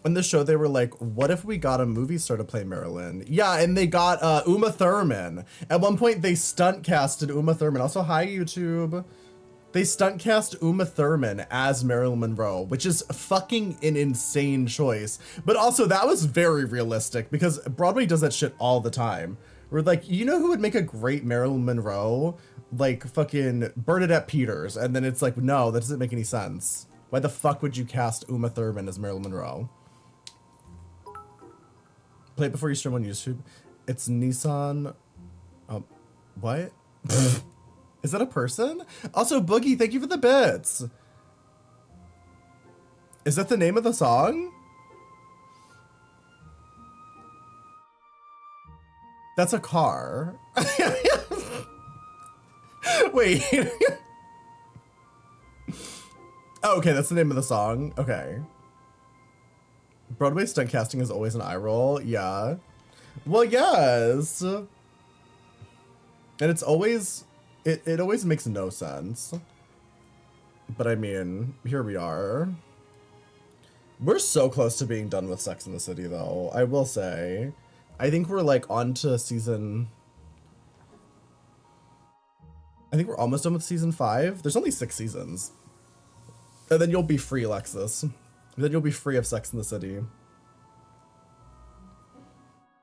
in the show, they were like, what if we got a movie star to play Marilyn? Yeah, and they got Uma Thurman. At one point, they stunt casted Uma Thurman. Also, hi, YouTube. They stunt cast Uma Thurman as Marilyn Monroe, which is fucking an insane choice. But also, that was very realistic because Broadway does that shit all the time. We're like, you know who would make a great Marilyn Monroe? Like fucking Bernadette Peters. And then it's like, no, that doesn't make any sense. Why the fuck would you cast Uma Thurman as Marilyn Monroe? Play it before you stream on YouTube. It's Nissan. What? Is that a person? Also, Boogie, thank you for the bits. Is that the name of the song? That's a car. Wait. Oh, okay, that's the name of the song. Okay. Broadway stunt casting is always an eye roll. Yeah. Well, yes. And it's always, it always makes no sense. But I mean, here we are. We're so close to being done with Sex and the City, though. I will say. I think we're like on to season... I think we're almost done with season 5. There's only 6 seasons. And then you'll be free, Lexus. Then you'll be free of Sex and the City.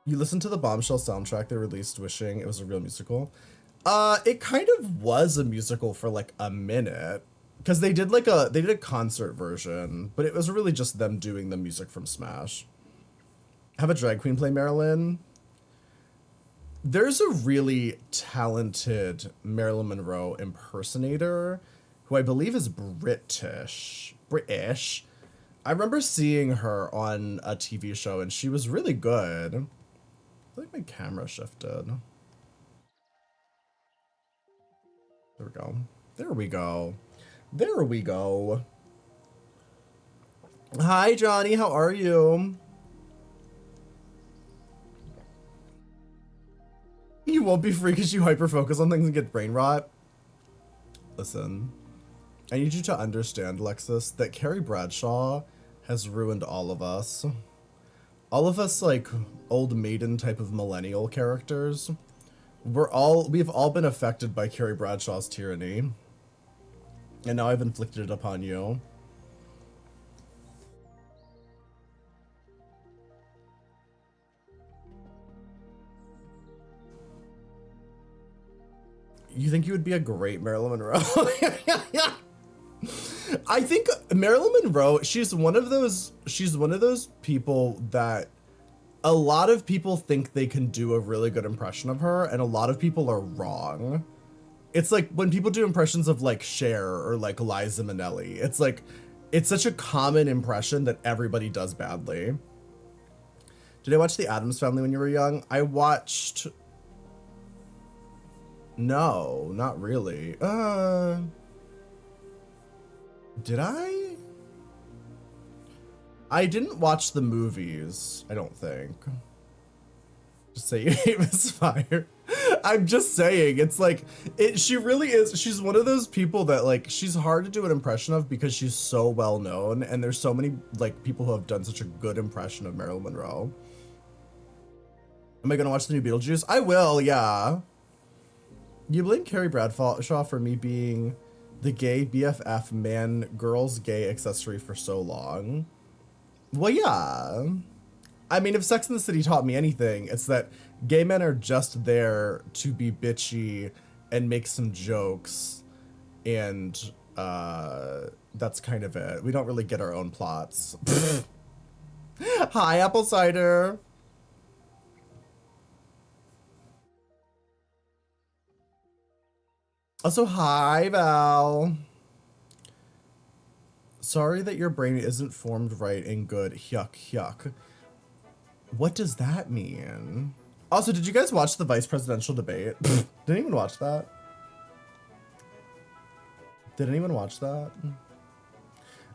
You listened to the Bombshell soundtrack they released wishing it was a real musical? It kind of was a musical for like a minute. Because they did a concert version, but it was really just them doing the music from Smash. Have a drag queen play Marilyn. There's a really talented Marilyn Monroe impersonator who I believe is British. I remember seeing her on a TV show and she was really good. I feel like my camera shifted. There we go. There we go. There we go. Hi, Johnny. How are you? You won't be free because you hyper-focus on things and get brain rot. Listen, I need you to understand, Lexus, that Carrie Bradshaw has ruined all of us. All of us, like, old maiden type of millennial characters. We've all been affected by Carrie Bradshaw's tyranny. And now I've inflicted it upon you. You think you would be a great Marilyn Monroe? I think Marilyn Monroe, she's one of those people that a lot of people think they can do a really good impression of her, and a lot of people are wrong. It's like when people do impressions of like Cher or like Liza Minnelli, it's like, it's such a common impression that everybody does badly. Did I watch The Addams Family when you were young? I watched... No, not really. Did I? I didn't watch the movies, I don't think. Just say it was fire. I'm just saying, it's like, she really is, she's one of those people that like, she's hard to do an impression of because she's so well known, and there's so many like people who have done such a good impression of Marilyn Monroe. Am I gonna watch the new Beetlejuice? I will, yeah. You blame Carrie Bradshaw for me being the gay BFF man girl's gay accessory for so long. Well, yeah. I mean, if Sex and the City taught me anything, it's that gay men are just there to be bitchy and make some jokes. And that's kind of it. We don't really get our own plots. Hi, Apple Cider. Also, hi, Val. Sorry that your brain isn't formed right and good. Yuck, yuck. What does that mean? Also, did you guys watch the vice presidential debate? Did anyone watch that? Did anyone watch that?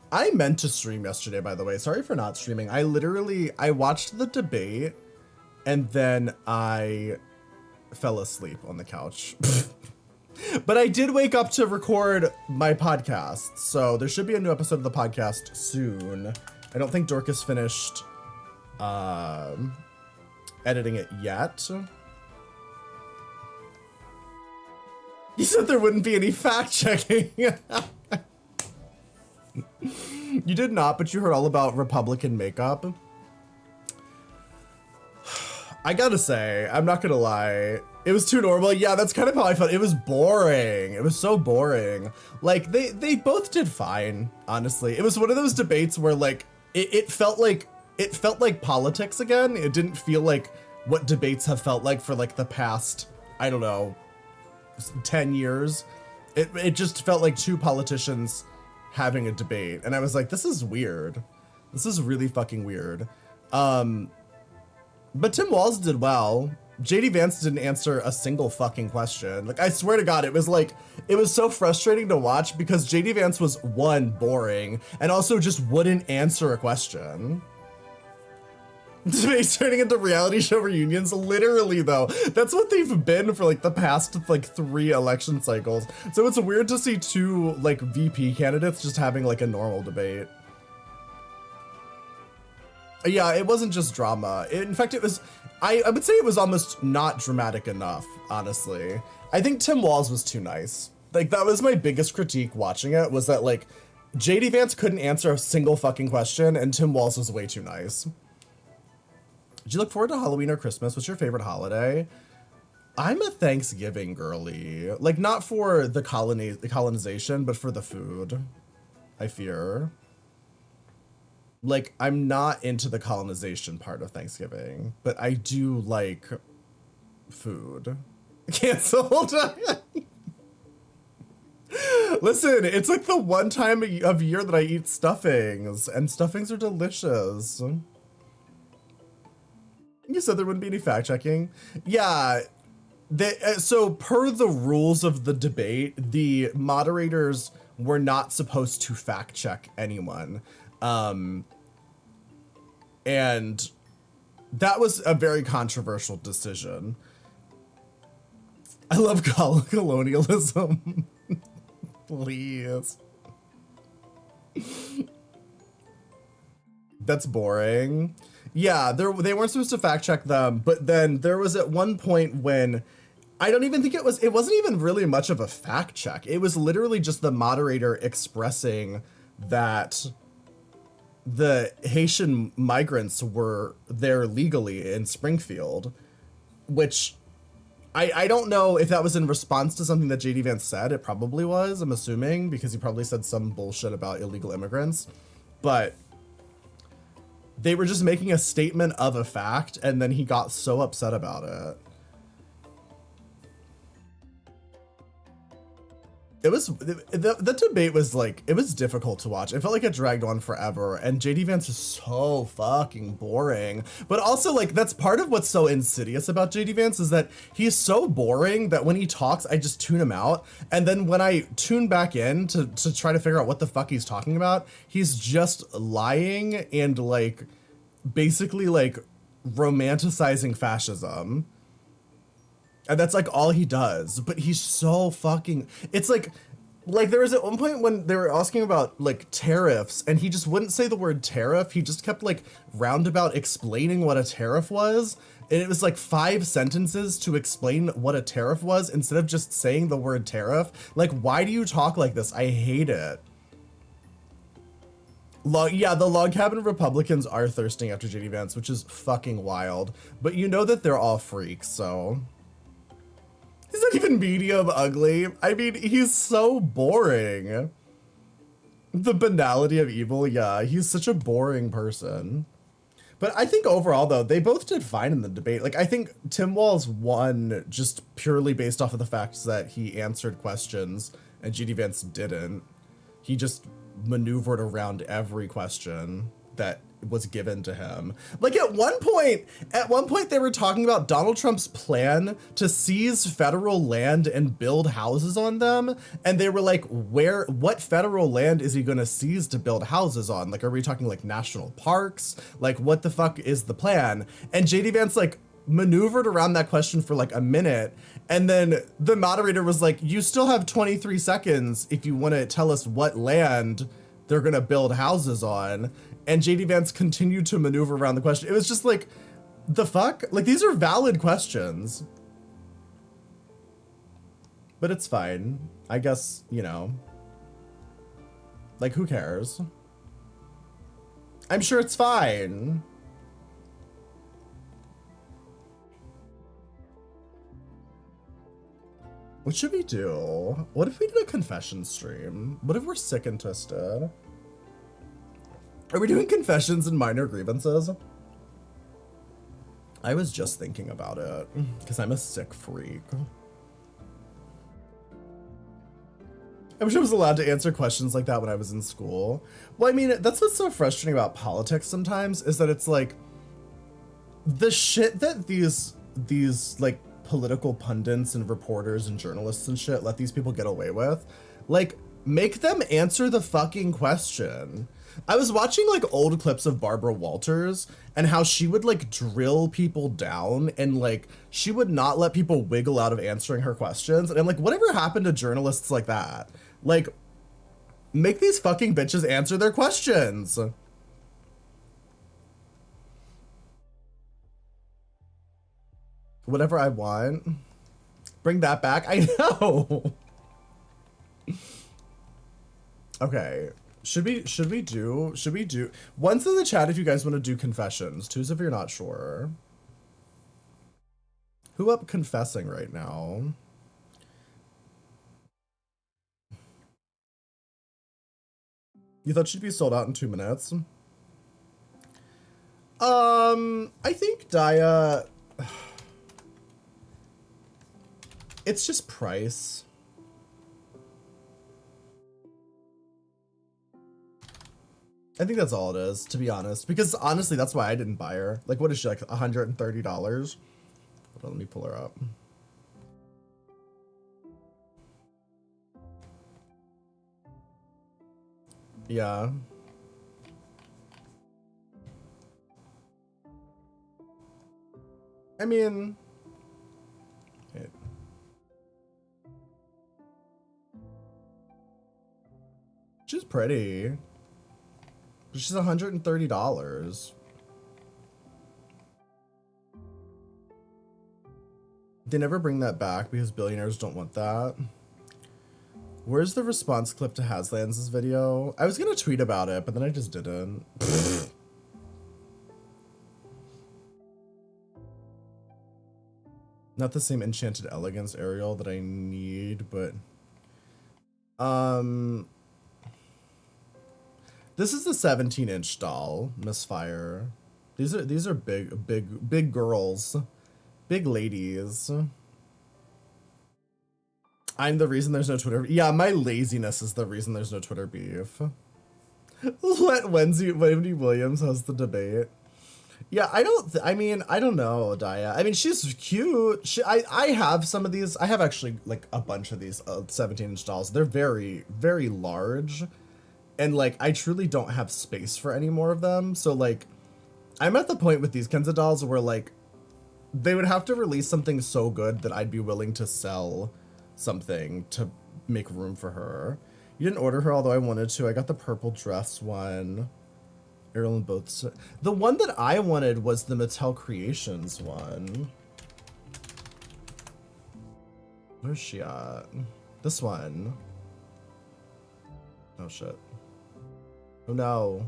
I meant to stream yesterday, by the way. Sorry for not streaming. I watched the debate and then I fell asleep on the couch. But I did wake up to record my podcast, so there should be a new episode of the podcast soon. I don't think Dorcas finished editing it yet. You said there wouldn't be any fact checking. You did not, but you heard all about Republican makeup. I gotta say, I'm not gonna lie, it was too normal. Yeah, that's kind of how I felt. It was boring. It was so boring. Like, they both did fine, honestly. It was one of those debates where, like, it felt like politics again. It didn't feel like what debates have felt like for, like, the past, I don't know, 10 years. It just felt like two politicians having a debate. And I was like, this is weird. This is really fucking weird. But Tim Walz did well. JD Vance didn't answer a single fucking question. Like, I swear to God, it was so frustrating to watch because JD Vance was, one, boring, and also just wouldn't answer a question. Debates turning into reality show reunions, literally though. That's what they've been for like the past like 3 election cycles. So it's weird to see 2 like VP candidates just having like a normal debate. Yeah, it wasn't just drama. In fact, it was, I would say it was almost not dramatic enough, honestly. I think Tim Walz was too nice. Like, that was my biggest critique watching it, was that like JD Vance couldn't answer a single fucking question and Tim Walz was way too nice. Did you look forward to Halloween or Christmas? What's your favorite holiday? I'm a Thanksgiving girly. Like, not for the colonization, but for the food, I fear. Like, I'm not into the colonization part of Thanksgiving, but I do like food. Canceled. Listen, it's like the one time of year that I eat stuffings, and stuffings are delicious. You said there wouldn't be any fact checking. Yeah, so per the rules of the debate, the moderators were not supposed to fact check anyone. And that was a very controversial decision. I love colonialism. Please. That's boring. Yeah, they weren't supposed to fact check them, but then there was at one point when I don't even think it wasn't even really much of a fact check. It was literally just the moderator expressing that the Haitian migrants were there legally in Springfield, which I don't know if that was in response to something that JD Vance said. It probably was, I'm assuming, because he probably said some bullshit about illegal immigrants, but they were just making a statement of a fact, and then he got so upset about it. It was, the debate was like, it was difficult to watch. It felt like it dragged on forever, and JD Vance is so fucking boring. But also, like, that's part of what's so insidious about JD Vance, is that he's so boring that when he talks, I just tune him out. And then when I tune back in to try to figure out what the fuck he's talking about, he's just lying and, like, basically, like, romanticizing fascism. And that's like all he does, but he's so fucking, it's like there was at one point when they were asking about like tariffs and he just wouldn't say the word tariff. He just kept like roundabout explaining what a tariff was. And it was like 5 sentences to explain what a tariff was instead of just saying the word tariff. Like, why do you talk like this? I hate it. Yeah, the log cabin Republicans are thirsting after JD Vance, which is fucking wild. But you know that they're all freaks, so. He's not even medium ugly. I mean, he's so boring. The banality of evil, yeah, he's such a boring person. But I think overall, though, they both did fine in the debate. Like, I think Tim Walz won just purely based off of the fact that he answered questions and JD Vance didn't. He just maneuvered around every question that was given to him. Like at one point they were talking about Donald Trump's plan to seize federal land and build houses on them, and they were like, what federal land is he gonna seize to build houses on? Like, are we talking like national parks? Like, what the fuck is the plan? And JD Vance like maneuvered around that question for like a minute, and then the moderator was like, you still have 23 seconds if you want to tell us what land they're gonna build houses on, and JD Vance continued to maneuver around the question. It was just like, the fuck? Like, these are valid questions. But it's fine. I guess, you know. Like, who cares? I'm sure it's fine. What should we do? What if we did a confession stream? What if we're sick and twisted? Are we doing confessions and minor grievances? I was just thinking about it, because I'm a sick freak. I wish I was allowed to answer questions like that when I was in school. Well, I mean, that's what's so frustrating about politics sometimes, is that it's like, the shit that these like political pundits and reporters and journalists and shit let these people get away with, like, make them answer the fucking question. I was watching like old clips of Barbara Walters and how she would like drill people down, and like she would not let people wiggle out of answering her questions. And I'm like, whatever happened to journalists like that? Like, make these fucking bitches answer their questions. Whatever I want. Bring that back. I know. Okay. Should we do once in the chat if you guys want to do confessions, twos if you're not sure. Who up confessing right now? You thought she'd be sold out in 2 minutes? I think Daya, it's just price. I think that's all it is, to be honest. Because honestly, that's why I didn't buy her. Like, what is she, like $130? Hold on, let me pull her up. Yeah. I mean, she's pretty. She's $130. They never bring that back because billionaires don't want that. Where's the response clip to Haslands' video? I was gonna tweet about it, but then I just didn't. Not the same enchanted elegance Ariel that I need, but this is the 17-inch doll, Misfire. These are big girls. Big ladies. I'm the reason there's no Twitter. Yeah, my laziness is the reason there's no Twitter beef. Let Wendy Williams host the debate. Yeah, I don't know, Daya. I mean, she's cute. I have some of these. I have actually like a bunch of these 17-inch dolls. They're very, very large. And like, I truly don't have space for any more of them. So like, I'm at the point with these kinds of dolls where like, they would have to release something so good that I'd be willing to sell something to make room for her. You didn't order her, although I wanted to. I got the purple dress one. Ariel and both. The one that I wanted was the Mattel Creations one. Where's she at? This one. Oh shit. Oh no.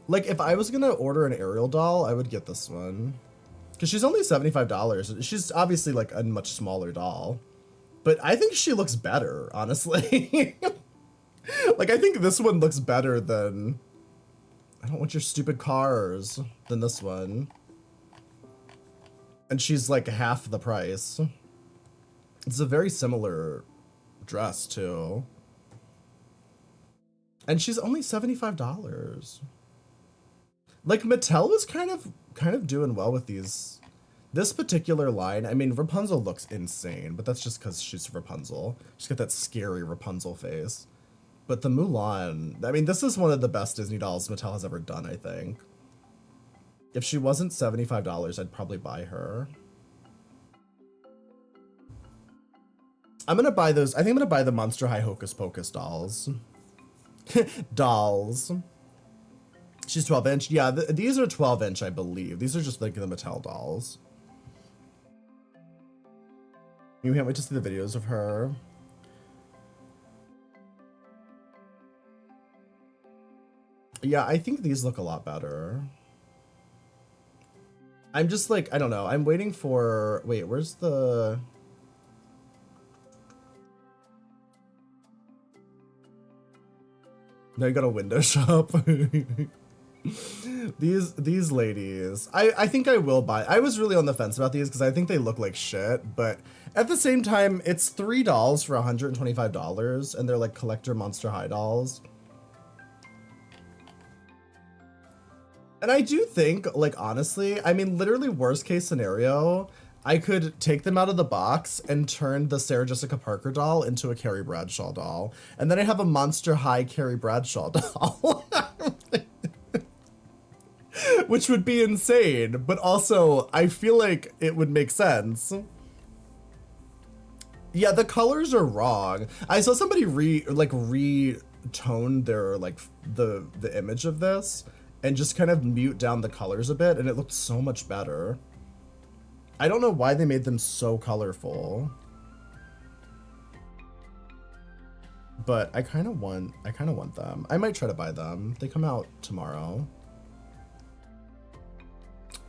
Like, if I was gonna order an Ariel doll, I would get this one. Because she's only $75. She's obviously, like, a much smaller doll. But I think she looks better, honestly. Like, I think this one looks better than... I don't want your stupid cars. Than this one. And she's, like, half the price. It's a very similar dress, too. And she's only $75. Like, Mattel is kind of doing well with these. This particular line, I mean, Rapunzel looks insane, but that's just because she's Rapunzel. She's got that scary Rapunzel face. But the Mulan, I mean, this is one of the best Disney dolls Mattel has ever done, I think. If she wasn't $75, I'd probably buy her. I'm gonna buy those. I think I'm gonna buy the Monster High Hocus Pocus dolls. Dolls. She's 12 inch. Yeah, these are 12 inch, I believe. These are just like the Mattel dolls. You can't wait to see the videos of her. Yeah, I think these look a lot better. I'm just like, I don't know. I'm waiting for, wait, where's the... No, you got a window shop. These ladies. I think I will buy. I was really on the fence about these because I think they look like shit, but at the same time, it's 3 dolls for $125, and they're like collector Monster High dolls. And I do think, like, honestly, I mean, literally worst case scenario, I could take them out of the box and turn the Sarah Jessica Parker doll into a Carrie Bradshaw doll. And then I have a Monster High Carrie Bradshaw doll. Which would be insane, but also I feel like it would make sense. Yeah, the colors are wrong. I saw somebody retone their like the image of this and just kind of mute down the colors a bit, and it looked so much better. I don't know why they made them so colorful. But I kind of want them. I might try to buy them. They come out tomorrow.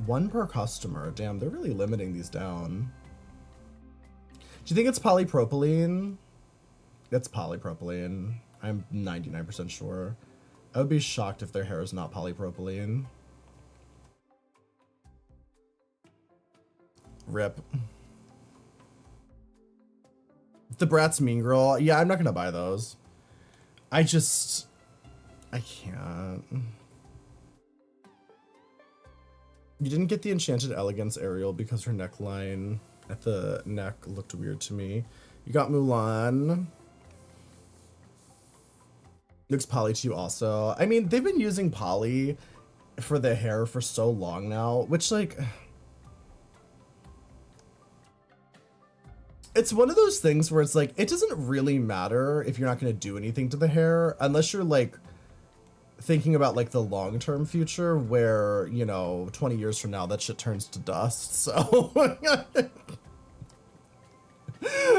1 per customer. Damn, they're really limiting these down. Do you think it's polypropylene? It's polypropylene. I'm 99% sure. I would be shocked if their hair is not polypropylene. Rip. The Bratz Mean Girl. Yeah, I'm not gonna buy those. I can't. You didn't get the Enchanted Elegance Ariel because her neckline at the neck looked weird to me. You got Mulan. Looks poly to you also. I mean, they've been using poly for the hair for so long now, which like... It's one of those things where it's like, it doesn't really matter if you're not going to do anything to the hair, unless you're like thinking about like the long-term future where, you know, 20 years from now that shit turns to dust. So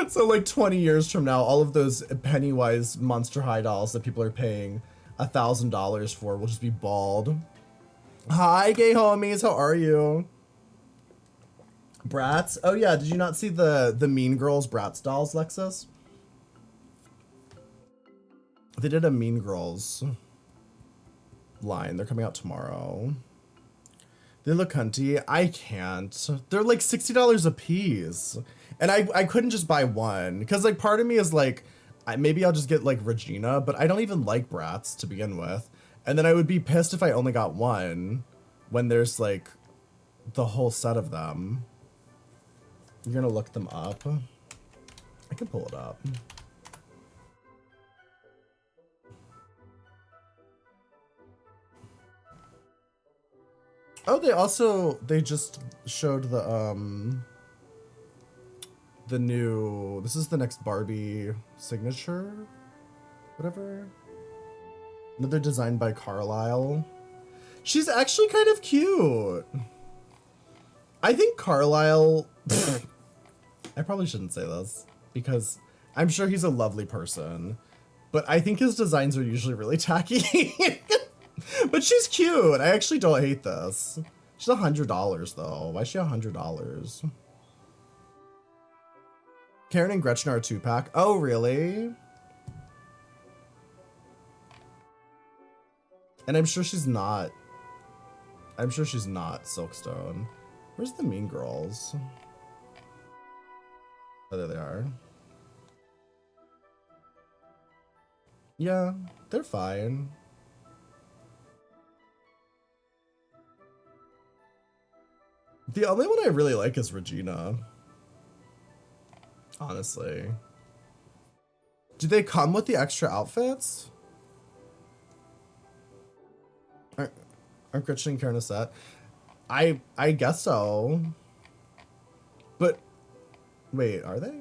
so like 20 years from now, all of those Pennywise Monster High dolls that people are paying $1,000 for will just be bald. Hi, gay homies, how are you? Bratz? Oh yeah, did you not see the Mean Girls Bratz dolls, Lexus? They did a Mean Girls line. They're coming out tomorrow. They look cunty. I can't. They're like $60 a piece. And I couldn't just buy one. Because like part of me is like, maybe I'll just get like Regina, but I don't even like Bratz to begin with. And then I would be pissed if I only got one when there's like the whole set of them. You're gonna look them up. I can pull it up. Oh, they just showed the new, this is the next Barbie signature, whatever. Another design by Carlisle. She's actually kind of cute. I think Carlisle, I probably shouldn't say this because I'm sure he's a lovely person, but I think his designs are usually really tacky. But she's cute. I actually don't hate this. She's $100 though. Why is she $100? Karen and Gretchen are a 2-pack. Oh, really? And I'm sure she's not Silkstone. Where's the Mean Girls? Oh, there they are. Yeah, they're fine. The only one I really like is Regina. Honestly. Do they come with the extra outfits? Aren't Gretchen and Karen a set? I guess so. But wait, are they?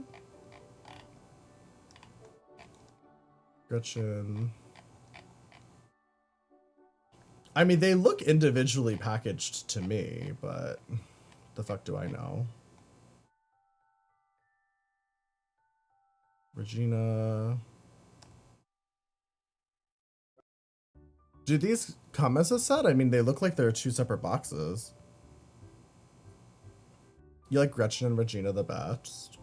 Gretchen. I mean, they look individually packaged to me, but the fuck do I know? Regina. Do these come as a set? I mean, they look like they're two separate boxes. You like Gretchen and Regina the best?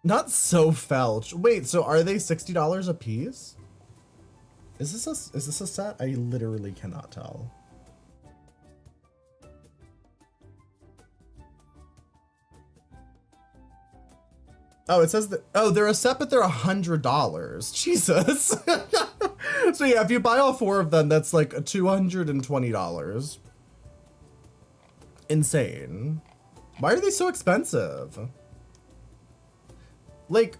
Not so felch. Wait, so are they $60 a piece? Is this a set? I literally cannot tell. Oh, it says that. Oh, they're a set, but they're $100. Jesus. So yeah, if you buy all 4 of them, that's like $220. Insane. Why are they so expensive? Like,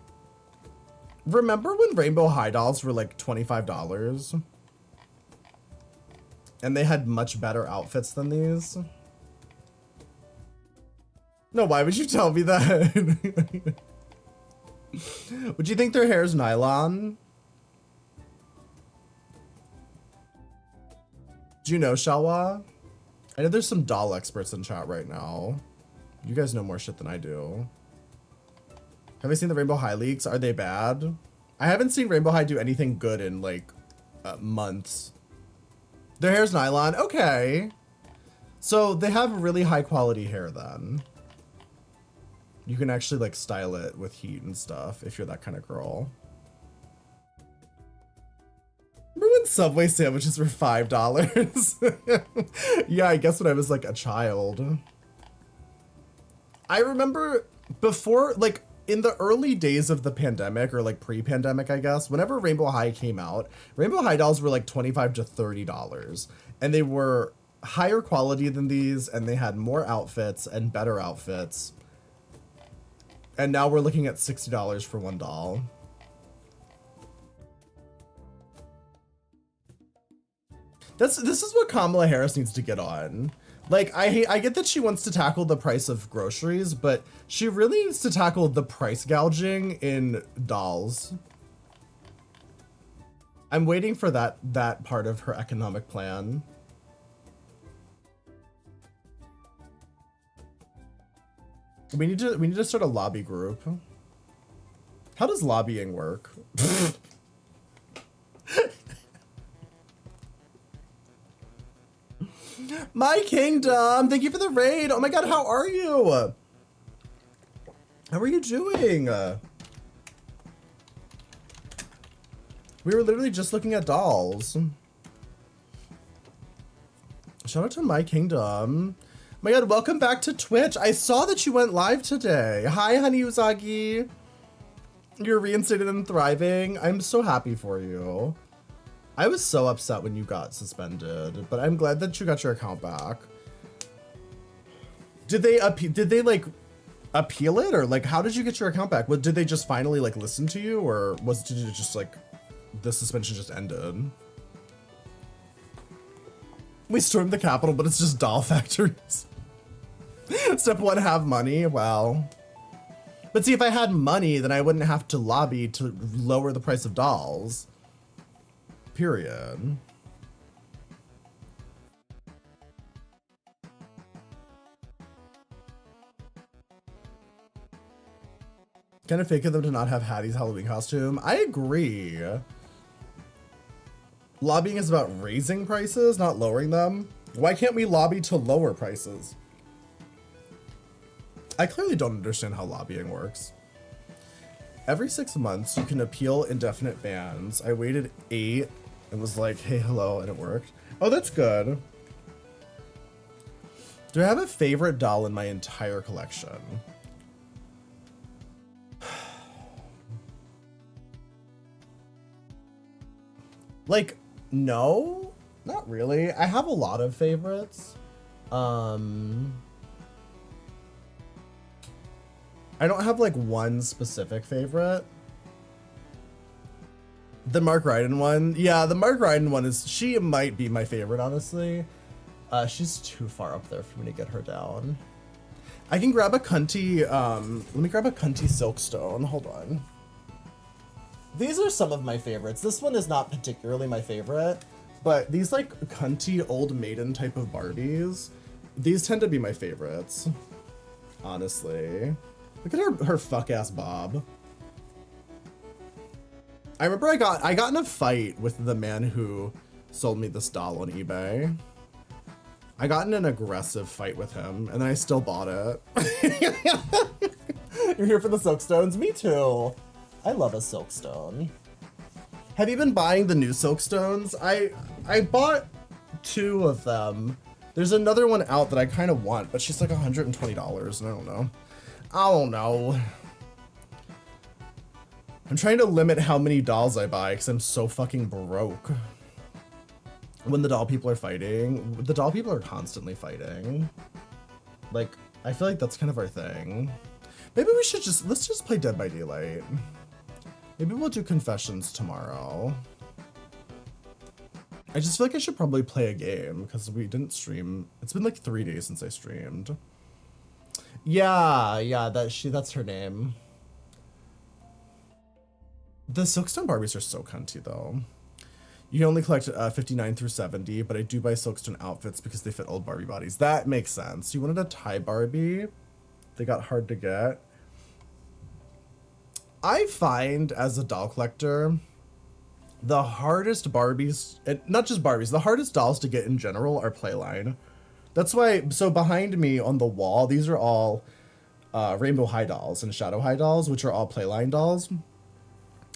remember when Rainbow High dolls were like $25? And they had much better outfits than these? No, why would you tell me that? Would you think their hair is nylon? Do you know Shalwa? I know there's some doll experts in chat right now. You guys know more shit than I do. Have I seen the Rainbow High leaks? Are they bad? I haven't seen Rainbow High do anything good in like months. Their hair's nylon. Okay. So they have really high quality hair then. You can actually like style it with heat and stuff if you're that kind of girl. Remember when Subway sandwiches were $5? Yeah, I guess when I was like a child. I remember before, like in the early days of the pandemic or like pre-pandemic, I guess, whenever Rainbow High came out, Rainbow High dolls were like $25 to $30. And they were higher quality than these and they had more outfits and better outfits. And now we're looking at $60 for one doll. This is what Kamala Harris needs to get on. Like, I get that she wants to tackle the price of groceries, but she really needs to tackle the price gouging in dolls. I'm waiting for that part of her economic plan. We need to start a lobby group. How does lobbying work? My kingdom, thank you for the raid. Oh my god, how are you? How are you doing? We were literally just looking at dolls. Shout out to My Kingdom. My god, welcome back to Twitch. I saw that you went live today. Hi, Honey Usagi. You're reinstated and thriving. I'm so happy for you. I was so upset when you got suspended, but I'm glad that you got your account back. Did they like appeal it, or like how did you get your account back? What, did they just finally like listen to you, or did it just like the suspension just ended? We stormed the Capitol, but it's just doll factories. Step 1, have money. Wow. But see, if I had money, then I wouldn't have to lobby to lower the price of dolls. Period. Kind of fake of them to not have Hattie's Halloween costume. I agree. Lobbying is about raising prices, not lowering them. Why can't we lobby to lower prices? I clearly don't understand how lobbying works. Every 6 months, you can appeal indefinite bans. I waited 8 and was like, hey, hello, and it worked. Oh, that's good. Do I have a favorite doll in my entire collection? Like, no, not really. I have a lot of favorites. I don't have like one specific favorite. The Mark Ryden one. Yeah, the Mark Ryden one she might be my favorite, honestly. She's too far up there for me to get her down. I can grab a cunty, let me grab a cunty silkstone. Hold on. These are some of my favorites. This one is not particularly my favorite, but these like cunty old maiden type of Barbies, these tend to be my favorites, honestly. Look at her fuck ass bob. I remember I got in a fight with the man who sold me this doll on eBay. I got in an aggressive fight with him, and then I still bought it. You're here for the silkstones? Me too. I love a silkstone. Have you been buying the new silkstones? I bought 2 of them. There's another one out that I kind of want, but she's like $120, and I don't know. I don't know. I'm trying to limit how many dolls I buy because I'm so fucking broke. When the doll people are fighting, the doll people are constantly fighting. Like, I feel like that's kind of our thing. Maybe we should let's just play Dead by Daylight. Maybe we'll do confessions tomorrow. I just feel like I should probably play a game because we didn't stream. It's been like 3 days since I streamed. Yeah, that's her name. The Silkstone Barbies are so cunty though. You can only collect 59 through 70, but I do buy Silkstone outfits because they fit old Barbie bodies. That makes sense. You wanted a Thai Barbie? They got hard to get. I find as a doll collector, the hardest Barbies, not just Barbies, the hardest dolls to get in general are Playline. That's why, so behind me on the wall, these are all Rainbow High dolls and Shadow High dolls, which are all Playline dolls.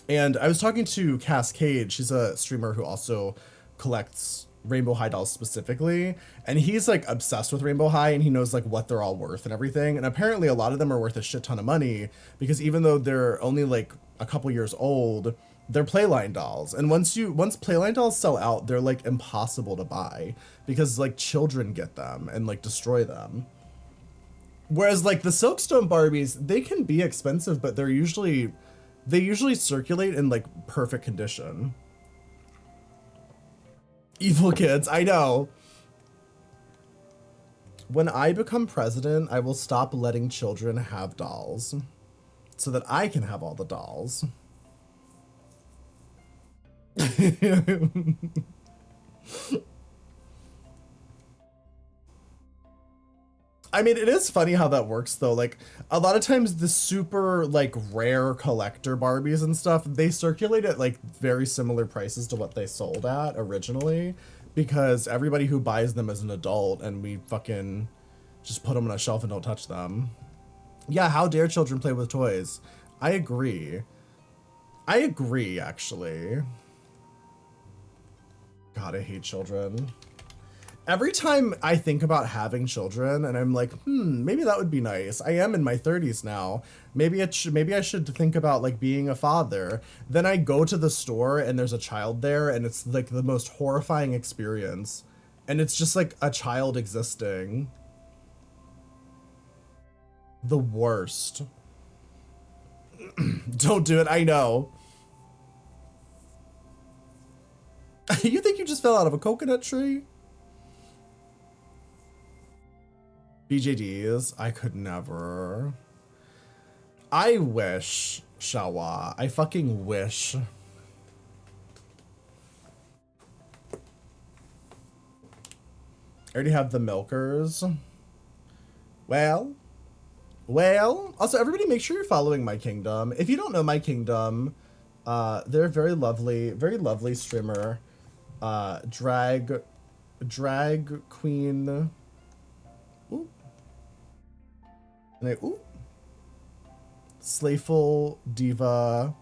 And I was talking to Cascade, she's a streamer who also collects Rainbow High dolls specifically, and he's like obsessed with Rainbow High and he knows like what they're all worth and everything. And apparently a lot of them are worth a shit ton of money because even though they're only like a couple years old, they're Playline dolls. And once Playline dolls sell out, they're like impossible to buy because like children get them and like destroy them. Whereas like the Silkstone Barbies, they can be expensive, but they usually circulate in like perfect condition. Evil kids, I know. When I become president, I will stop letting children have dolls so that I can have all the dolls. I mean, it is funny how that works though. Like a lot of times the super like rare collector Barbies and stuff, they circulate at like very similar prices to what they sold at originally because everybody who buys them is an adult and we fucking just put them on a shelf and don't touch them. Yeah, how dare children play with toys? I agree. I agree, actually. God, I hate children. Every time I think about having children and I'm like, maybe that would be nice. I am in my 30s now. Maybe I should think about like being a father. Then I go to the store and there's a child there and it's like the most horrifying experience. And it's just like a child existing. The worst. Don't do it, I know. You think you just fell out of a coconut tree? BJDs, I could never. I wish, Shawa. I fucking wish. I already have the milkers. Well. Also, everybody make sure you're following My Kingdom. If you don't know My Kingdom, they're a very lovely streamer. Drag queen. Ooh. And ooh. Slayful diva.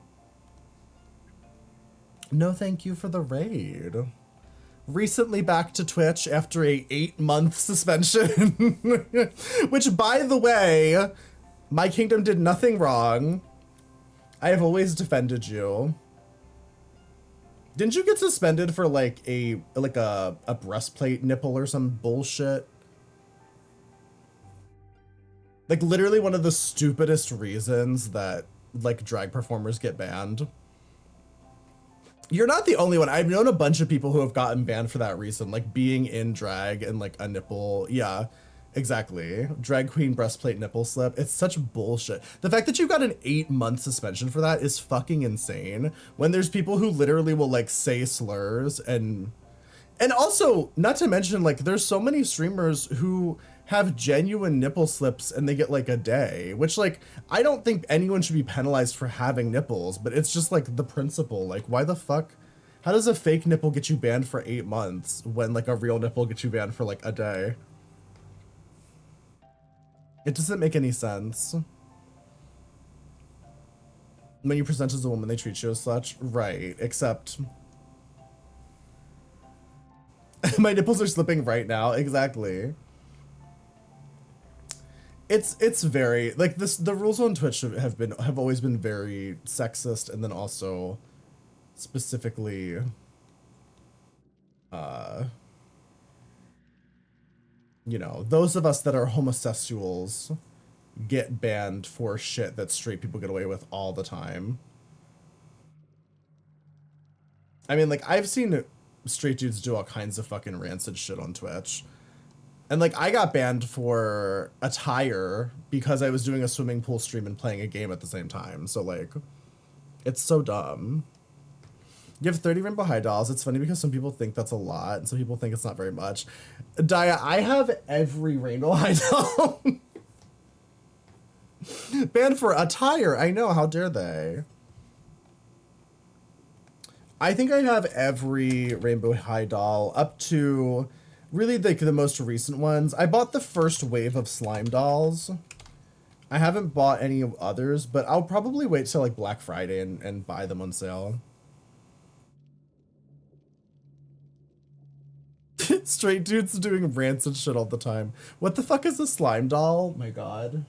No thank you for the raid. Recently back to Twitch after a 8-month suspension. Which, by the way, My Kingdom did nothing wrong. I have always defended you. Didn't you get suspended for like a breastplate nipple or some bullshit? Like literally one of the stupidest reasons that like drag performers get banned. You're not the only one. I've known a bunch of people who have gotten banned for that reason, like being in drag and like a nipple. Yeah, Exactly. Drag queen breastplate nipple slip. It's such bullshit. The fact that you got an 8-month suspension for that is fucking insane. When there's people who literally will like say slurs and also, not to mention, like, there's so many streamers who have genuine nipple slips and they get like a day, which, like, I don't think anyone should be penalized for having nipples, but it's just like the principle. Like, why the fuck? How does a fake nipple get you banned for 8 months when like a real nipple gets you banned for like a day? It doesn't make any sense. When you present as a woman, they treat you as such. Right, except my nipples are slipping right now. Exactly. It's very like this. The rules on Twitch have always been very sexist, and then also specifically, you know, those of us that are homosexuals get banned for shit that straight people get away with all the time. I mean, like, I've seen straight dudes do all kinds of fucking rancid shit on Twitch. And like, I got banned for attire because I was doing a swimming pool stream and playing a game at the same time. So like, it's so dumb. You have 30 Rainbow High dolls. It's funny because some people think that's a lot and some people think it's not very much. Daya, I have every Rainbow High doll. Banned for attire. I know, how dare they? I think I have every Rainbow High doll up to really like the most recent ones. I bought the first wave of slime dolls. I haven't bought any others, but I'll probably wait till like Black Friday and buy them on sale. Straight dudes doing rancid shit all the time. What the fuck is a slime doll? My god.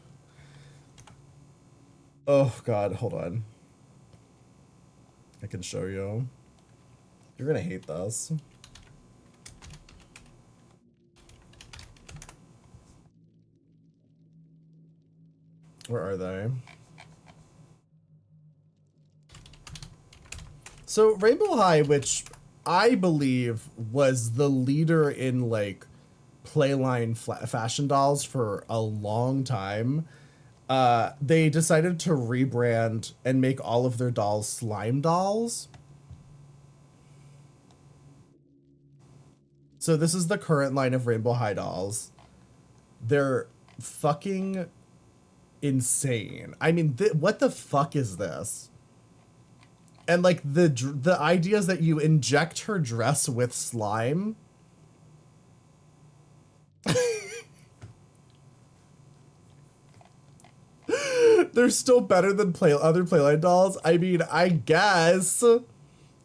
Oh god, hold on. I can show you. You're gonna hate this. Where are they? So Rainbow High, which I believe was the leader in like playline fashion dolls for a long time, they decided to rebrand and make all of their dolls slime dolls. So this is the current line of Rainbow High dolls. They're fucking insane. I mean, what the fuck is this? And like the idea is that you inject her dress with slime. They're still better than other Playline dolls. I mean, I guess.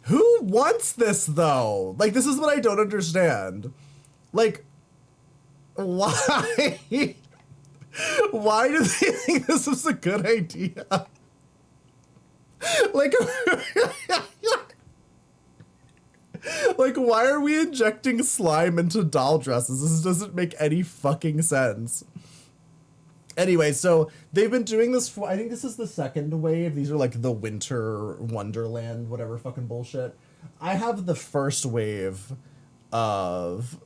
Who wants this though? Like, this is what I don't understand. Like, why? Why do they think this is a good idea? Like, like, why are we injecting slime into doll dresses? This doesn't make any fucking sense. Anyway, so they've been doing this for, I think this is the second wave. These are like the winter wonderland, whatever fucking bullshit. I have the first wave of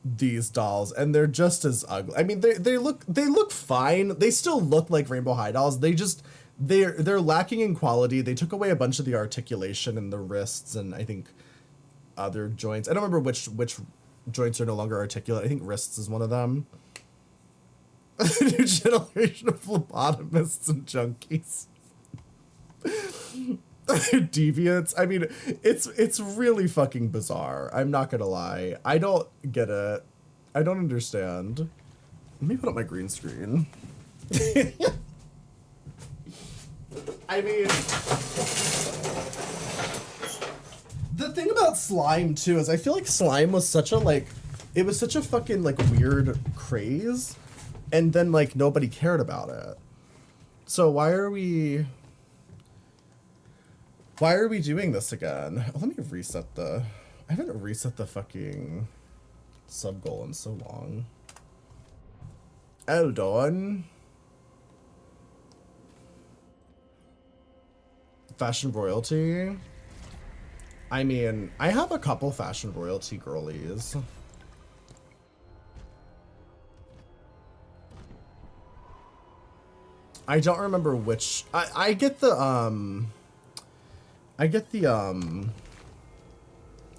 these dolls and they're just as ugly. I mean, they look fine. They still look like Rainbow High dolls. They're lacking in quality. They took away a bunch of the articulation in the wrists and I think other joints. I don't remember which joints are no longer articulate. I think wrists is one of them. New generation of phlebotomists and junkies. Deviants. I mean, it's really fucking bizarre. I'm not gonna lie. I don't get it. I don't understand. Let me put up my green screen. I mean, the thing about slime too is I feel like slime was such a like, it was such a fucking like weird craze. And then, like, nobody cared about it. So why are we doing this again? Oh, let me reset I haven't reset the fucking sub goal in so long. Hold on. Fashion royalty. I mean, I have a couple fashion royalty girlies. I don't remember which. I get the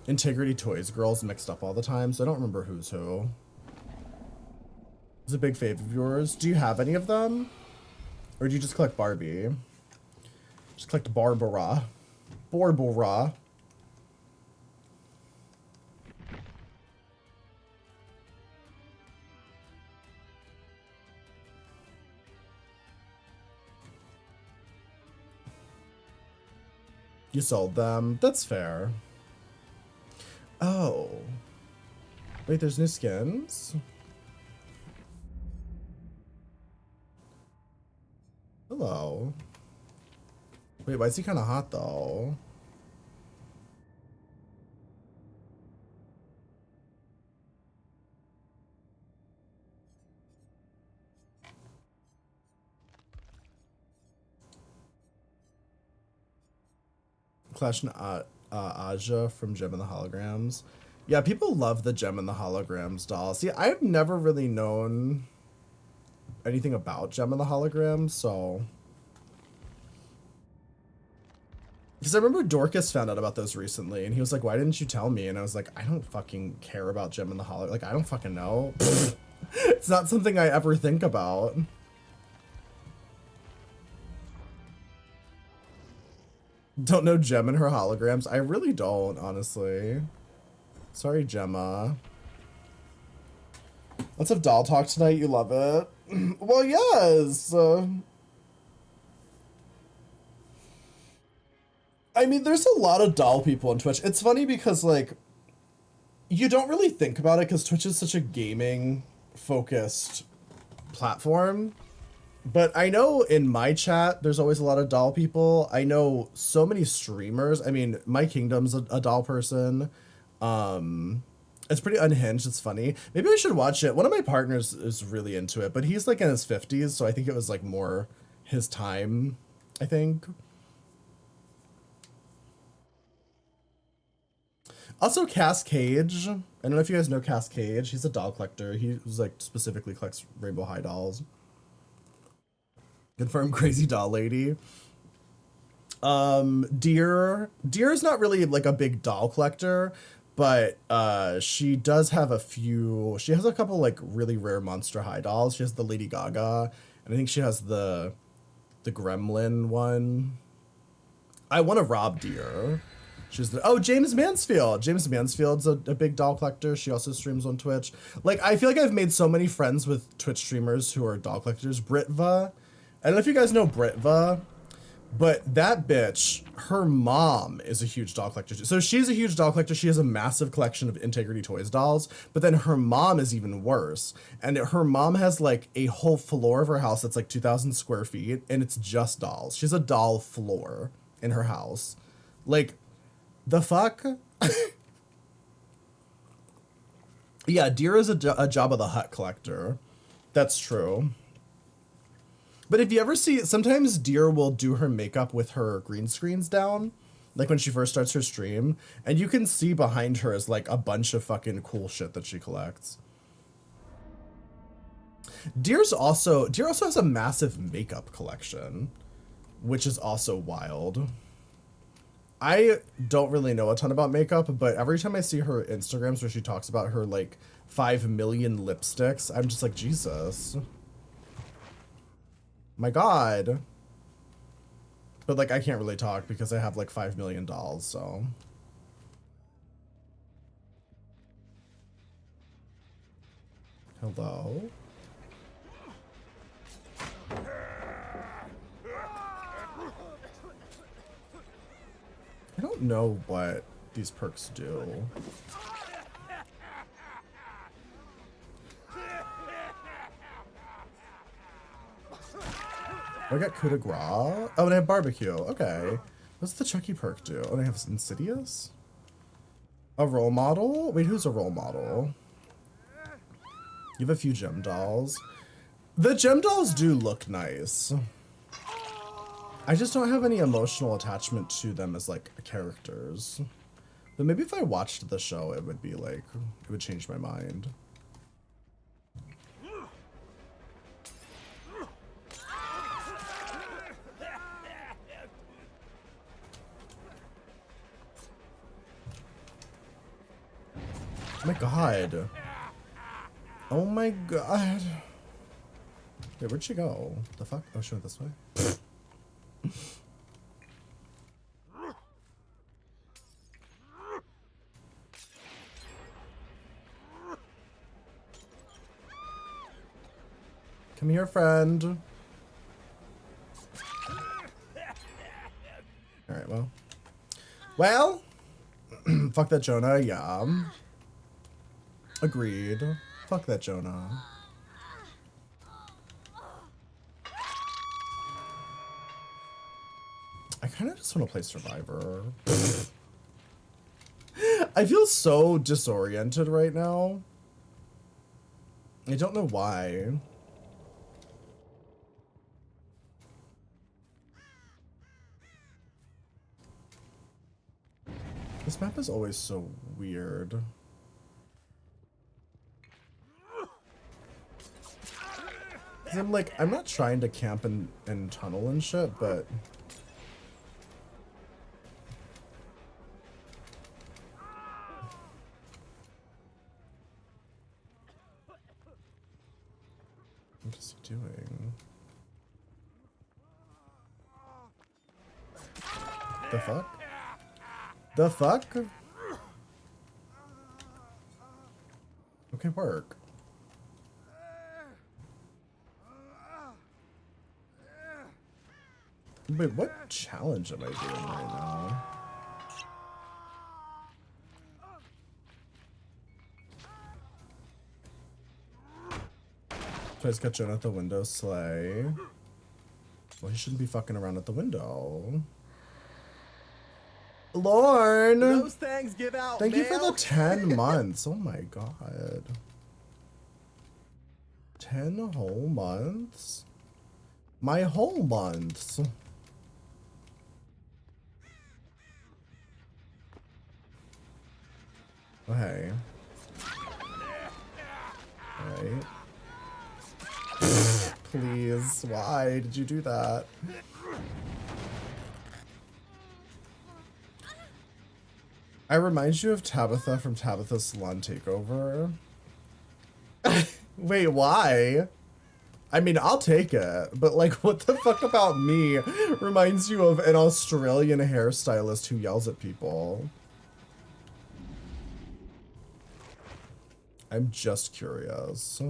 Integrity Toys girls mixed up all the time, so I don't remember who's who. It's a big fave of yours. Do you have any of them? Or do you just collect Barbie? Just collect Barbara. Barbara. You sold them. That's fair. Oh. Wait, there's new skins? Hello. Wait, why is he kind of hot though? Clash and Aja from Gem and the Holograms. Yeah, people love the Gem and the Holograms doll. See, I've never really known anything about Gem and the Holograms, so... Because I remember Dorcas found out about those recently, and he was like, why didn't you tell me? And I was like, I don't fucking care about Gem and the Holograms. Like, I don't fucking know. It's not something I ever think about. Don't know Gem and her holograms? I really don't, honestly. Sorry, Gemma. Let's have doll talk tonight. You love it. Well, yes. I mean, there's a lot of doll people on Twitch. It's funny because, like, you don't really think about it because Twitch is such a gaming-focused platform. But I know in my chat, there's always a lot of doll people. I know so many streamers. I mean, My Kingdom's a doll person. It's pretty unhinged. It's funny. Maybe I should watch it. One of my partners is really into it, but he's like in his 50s, so I think it was like more his time, I think. Also, Cass Cage. I don't know if you guys know Cass Cage. He's a doll collector. He was like specifically collects Rainbow High dolls. Confirm Crazy Doll Lady. Deer is not really like a big doll collector, but she does have a few. She has a couple like really rare Monster High dolls. She has the Lady Gaga, and I think she has the Gremlin one. I want to rob Deer. She's the James Mansfield. James Mansfield's a big doll collector. She also streams on Twitch. Like, I feel like I've made so many friends with Twitch streamers who are doll collectors. Britva. I don't know if you guys know Britva, but that bitch, her mom is a huge doll collector too. So she's a huge doll collector. She has a massive collection of Integrity Toys dolls, but then her mom is even worse. And her mom has like a whole floor of her house that's like 2,000 square feet, and it's just dolls. She's a doll floor in her house. Like, the fuck? Yeah, Deer is a Jabba the Hutt collector. That's true. But if you ever see, sometimes Deer will do her makeup with her green screens down, like when she first starts her stream, and you can see behind her is like a bunch of fucking cool shit that she collects. Deer also has a massive makeup collection, which is also wild. I don't really know a ton about makeup, but every time I see her Instagrams where she talks about her like 5 million lipsticks, I'm just like, Jesus. My God. But like, I can't really talk because I have like 5 million dolls, so. Hello? I don't know what these perks do. I got coup de grace. Oh, and I have barbecue. Okay. What's the Chucky perk do? Oh, they have Insidious? A role model? Wait, who's a role model? You have a few gem dolls. The gem dolls do look nice. I just don't have any emotional attachment to them as like characters. But maybe if I watched the show, it would be like, it would change my mind. Oh my god. Oh my god. Wait, where'd she go? The fuck? Oh, she went this way. Come here, friend. Alright, well. Well, fuck that Jonah, yeah. Agreed. Fuck that Jonah. I kind of just want to play Survivor. I feel so disoriented right now. I don't know why. This map is always so weird. I'm like, I'm not trying to camp and tunnel and shit, but... What is he doing? The fuck? The fuck? Okay, work. Wait, what challenge am I doing right now? Twice got Jonah at the window, slay. Well, he shouldn't be fucking around at the window. Lorne! Those things give out Thank you for mail. the 10 months. Oh my god. 10 whole months? My whole months. Oh, hey. Alright. Please, why did you do that? I remind you of Tabitha from Tabitha's Salon Takeover. Wait, why? I mean, I'll take it, but like, what the fuck about me reminds you of an Australian hairstylist who yells at people? I'm just curious.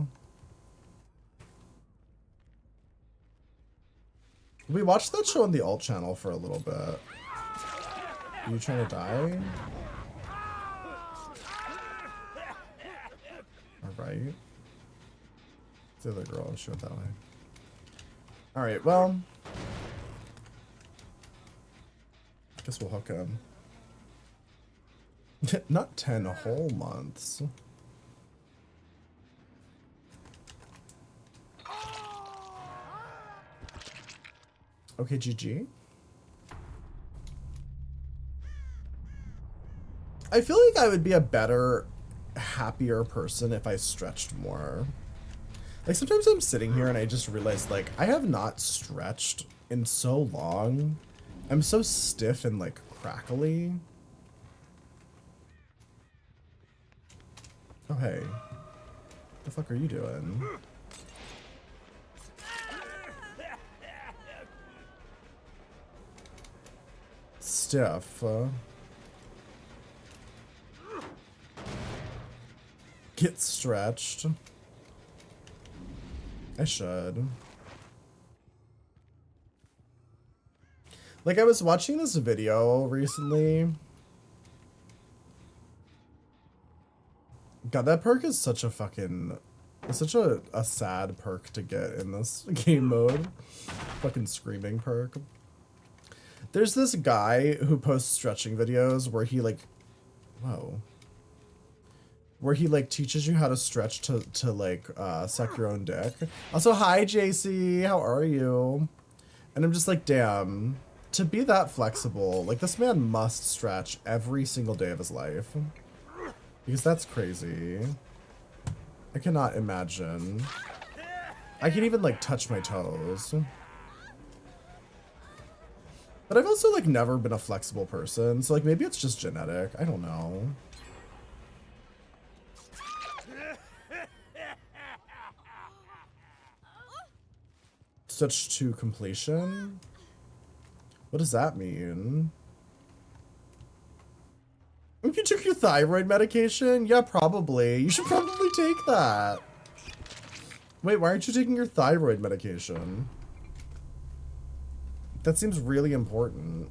We watched that show on the alt channel for a little bit. Are you trying to die? Alright. The other girl, she went that way. Alright, well. Guess we'll hook him. Not 10 whole months. Okay, GG. I feel like I would be a better, happier person if I stretched more. Like, sometimes I'm sitting here and I just realize, like, I have not stretched in so long. I'm so stiff and, like, crackly. Oh, hey. What the fuck are you doing? Stiff. Get stretched. I should. Like, I was watching this video recently. God, that perk is such a fucking... It's such a sad perk to get in this game mode. Fucking screaming perk. There's this guy who posts stretching videos where he, like... Whoa. Where he, like, teaches you how to stretch to like, suck your own dick. Also, hi, JC. How are you? And I'm just like, damn. To be that flexible, like, this man must stretch every single day of his life. Because that's crazy. I cannot imagine. I can even, like, touch my toes. But I've also, like, never been a flexible person. So, like, maybe it's just genetic. I don't know. switch to completion? What does that mean? If you took your thyroid medication? Yeah, probably. You should probably take that. Wait, why aren't you taking your thyroid medication? That seems really important.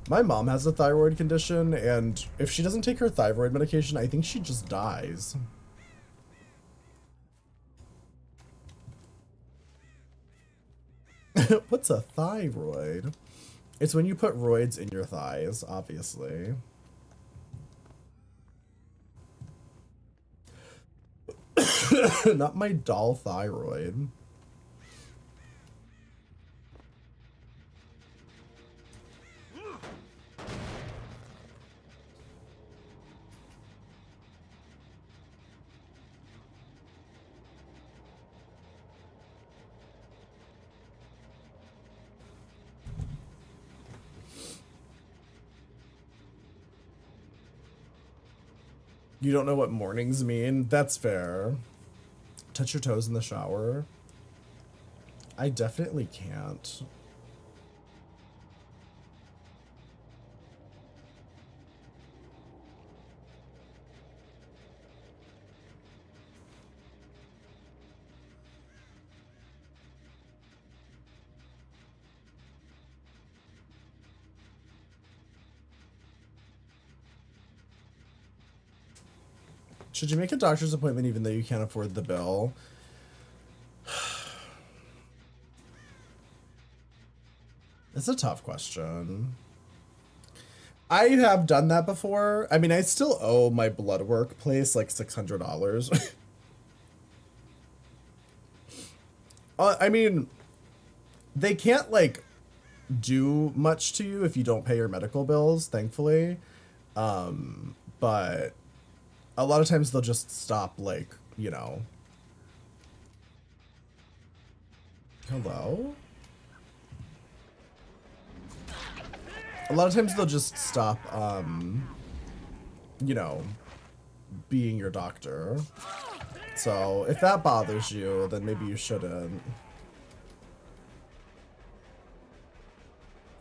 My mom has a thyroid condition, and if she doesn't take her thyroid medication, I think she just dies. What's a thyroid? It's when you put roids in your thighs, obviously. Not my doll thyroid. You don't know what mornings mean? That's fair. Touch your toes in the shower? I definitely can't. Should you make a doctor's appointment even though you can't afford the bill? It's a tough question. I have done that before. I mean, I still owe my blood work place like $600. I mean, they can't like do much to you if you don't pay your medical bills, thankfully. But a lot of times they'll just stop, like, you know. Hello? A lot of times they'll just stop, you know, being your doctor. So if that bothers you, then maybe you shouldn't.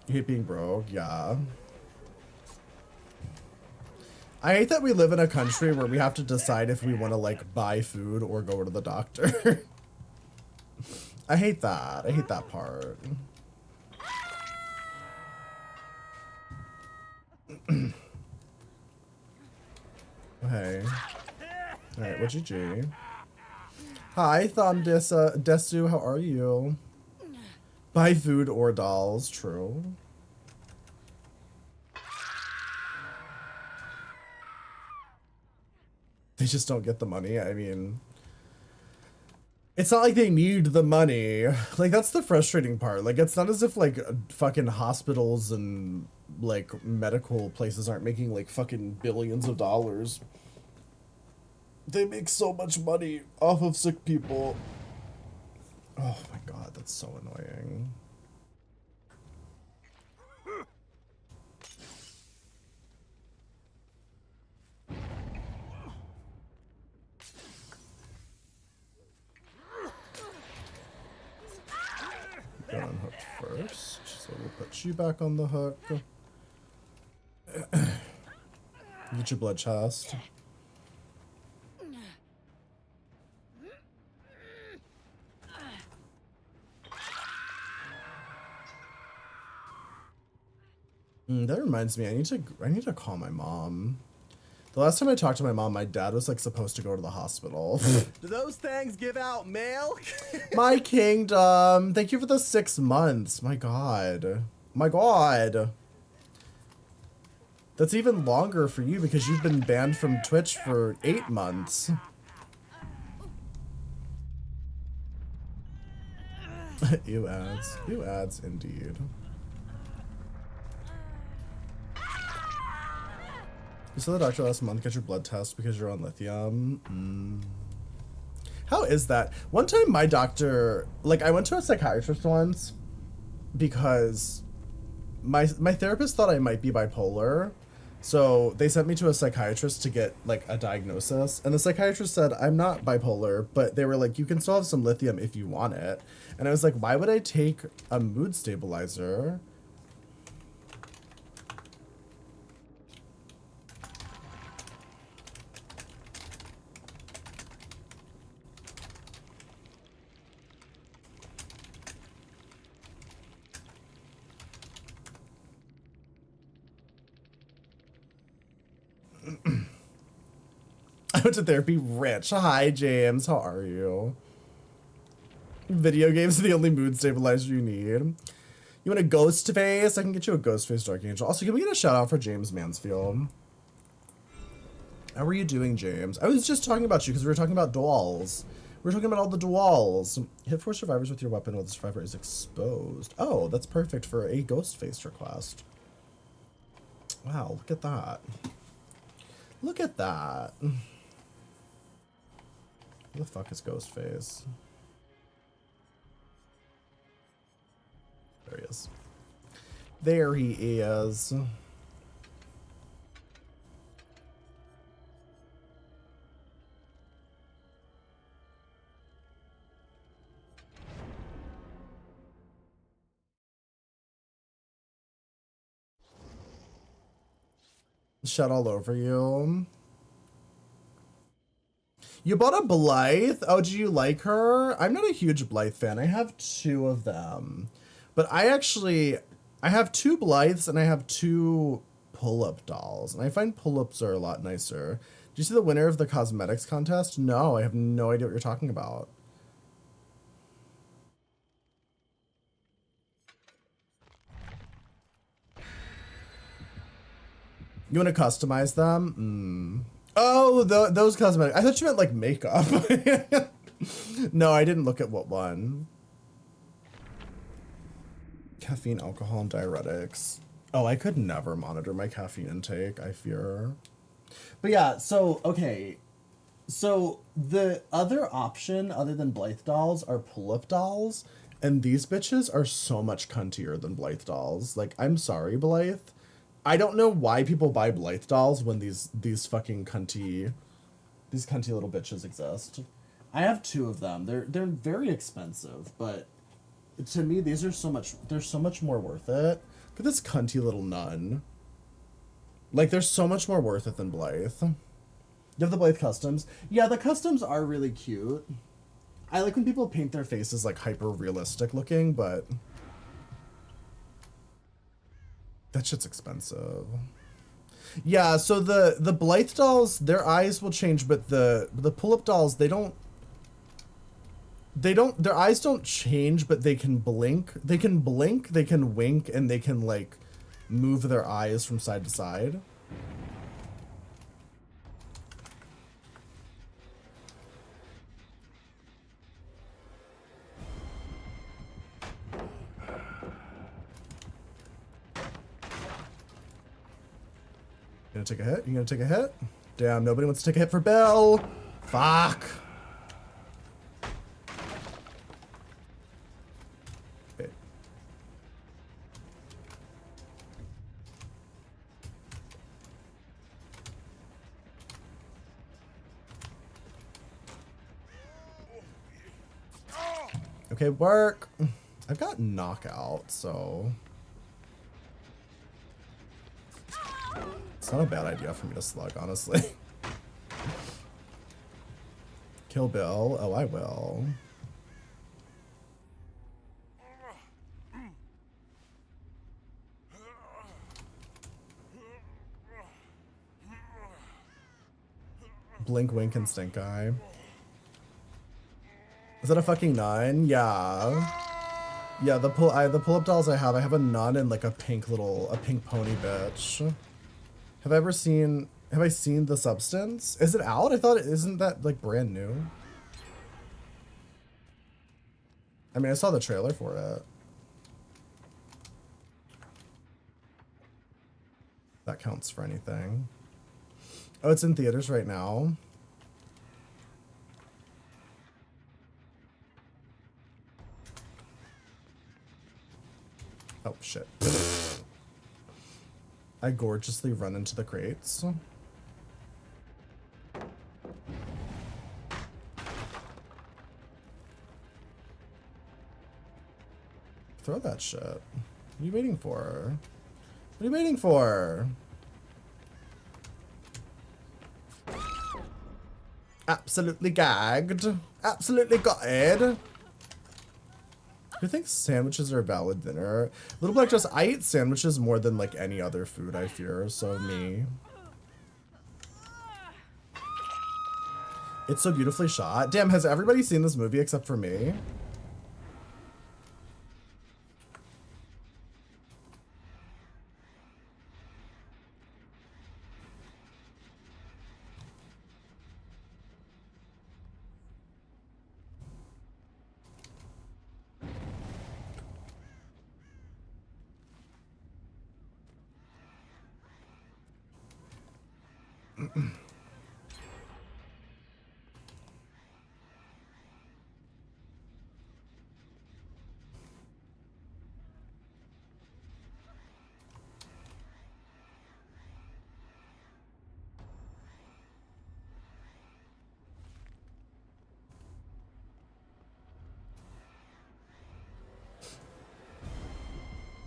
You hate being broke? Yeah. I hate that we live in a country where we have to decide if we want to, like, buy food or go to the doctor. I hate that. I hate that part. Hey. Alright, well, GG. Hi, Desu, how are you? Buy food or dolls, true. They just don't get the money. I mean, it's not like they need the money. Like, that's the frustrating part. Like, it's not as if, like, fucking hospitals and, like, medical places aren't making, like, fucking billions of dollars. They make so much money off of sick people. Oh my god, that's so annoying. Get unhooked first, so we'll put you back on the hook. Get your blood chest. That reminds me, I need to call my mom. The last time I talked to my mom, my dad was like supposed to go to the hospital. Do those things give out milk? My kingdom. Thank you for the 6 months. My god. My god. That's even longer for you because you've been banned from Twitch for 8 months. Ew ads. Ew ads indeed. You saw the doctor last month, get your blood test because you're on lithium. How is that? One time my doctor, like, I went to a psychiatrist once because my therapist thought I might be bipolar. So they sent me to a psychiatrist to get like a diagnosis, and the psychiatrist said I'm not bipolar, but they were like, you can still have some lithium if you want it. And I was like, why would I take a mood stabilizer? I went to therapy rich. Hi, James. How are you? Video games are the only mood stabilizer you need. You want a ghost face? I can get you a ghost face Dark Angel. Also, can we get a shout out for James Mansfield? How are you doing, James? I was just talking about you because we were talking about duels. We were talking about all the duels. Hit 4 survivors with your weapon while the survivor is exposed. Oh, that's perfect for a ghost face request. Wow, look at that. Look at that. Who the fuck is Ghostface? There he is. There he is. Shut all over you. You bought a Blythe? Oh, do you like her? I'm not a huge Blythe fan. I have 2 of them. But I have 2 Blythes and I have 2 pull-up dolls. And I find pull-ups are a lot nicer. Did you see the winner of the cosmetics contest? No, I have no idea what you're talking about. You want to customize them? Oh, those cosmetics. I thought you meant like makeup. No, I didn't look at what one. Caffeine, alcohol, and diuretics. Oh, I could never monitor my caffeine intake, I fear. But yeah, so, okay. So the other option other than Blythe dolls are pull-up dolls. And these bitches are so much cuntier than Blythe dolls. Like, I'm sorry, Blythe. I don't know why people buy Blythe dolls when these fucking cunty little bitches exist. I have 2 of them. They're very expensive, but to me they're so much more worth it. Look at this cunty little nun. Like, they're so much more worth it than Blythe. You have the Blythe customs. Yeah, the customs are really cute. I like when people paint their faces like hyper realistic looking, but that shit's expensive. Yeah, so the Blythe dolls, their eyes will change, but the pull-up dolls, their eyes don't change, but they can blink. They can blink, they can wink, and they can like move their eyes from side to side. You gonna take a hit? You gonna take a hit? Damn, nobody wants to take a hit for Bill. Fuck. Okay. Okay, work. I've got knockout, so it's not a bad idea for me to slug, honestly. Kill Bill. Oh, I will. Blink, wink, and stink eye. Is that a fucking nun? Yeah. Yeah, the pull-up dolls I have a nun and like a pink pony bitch. Have I seen The Substance? Is it out? I thought isn't that like brand new? I mean, I saw the trailer for it. That counts for anything. Oh, it's in theaters right now. Oh, shit. I gorgeously run into the crates. Throw that shit. What are you waiting for? What are you waiting for? Absolutely gagged. Absolutely gutted. Who thinks sandwiches are a valid dinner? Little Black Dress, I eat sandwiches more than like any other food, I fear, so me. It's so beautifully shot. Damn, has everybody seen this movie except for me?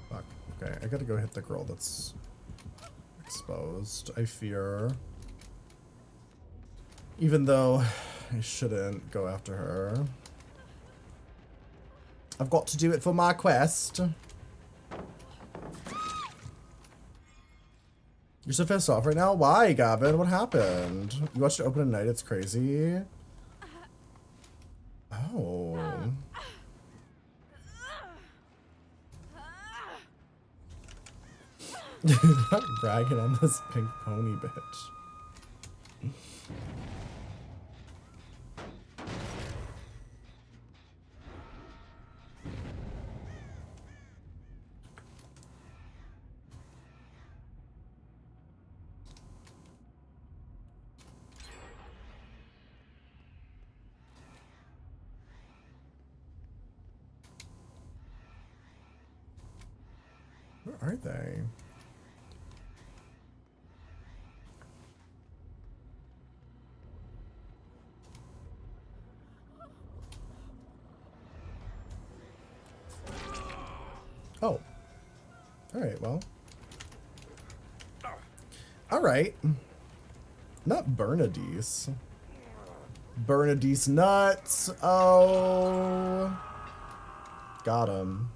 Fuck. Okay, I gotta go hit the girl that's exposed, I fear. Even though I shouldn't go after her. I've got to do it for my quest. You're so pissed off right now? Why, Gavin? What happened? You watched it open at night? It's crazy. Oh. Not bragging on this pink pony bitch. Where are they? Oh. Alright, well. Alright. Not Bernadise. Bernadise nuts. Oh. Got him.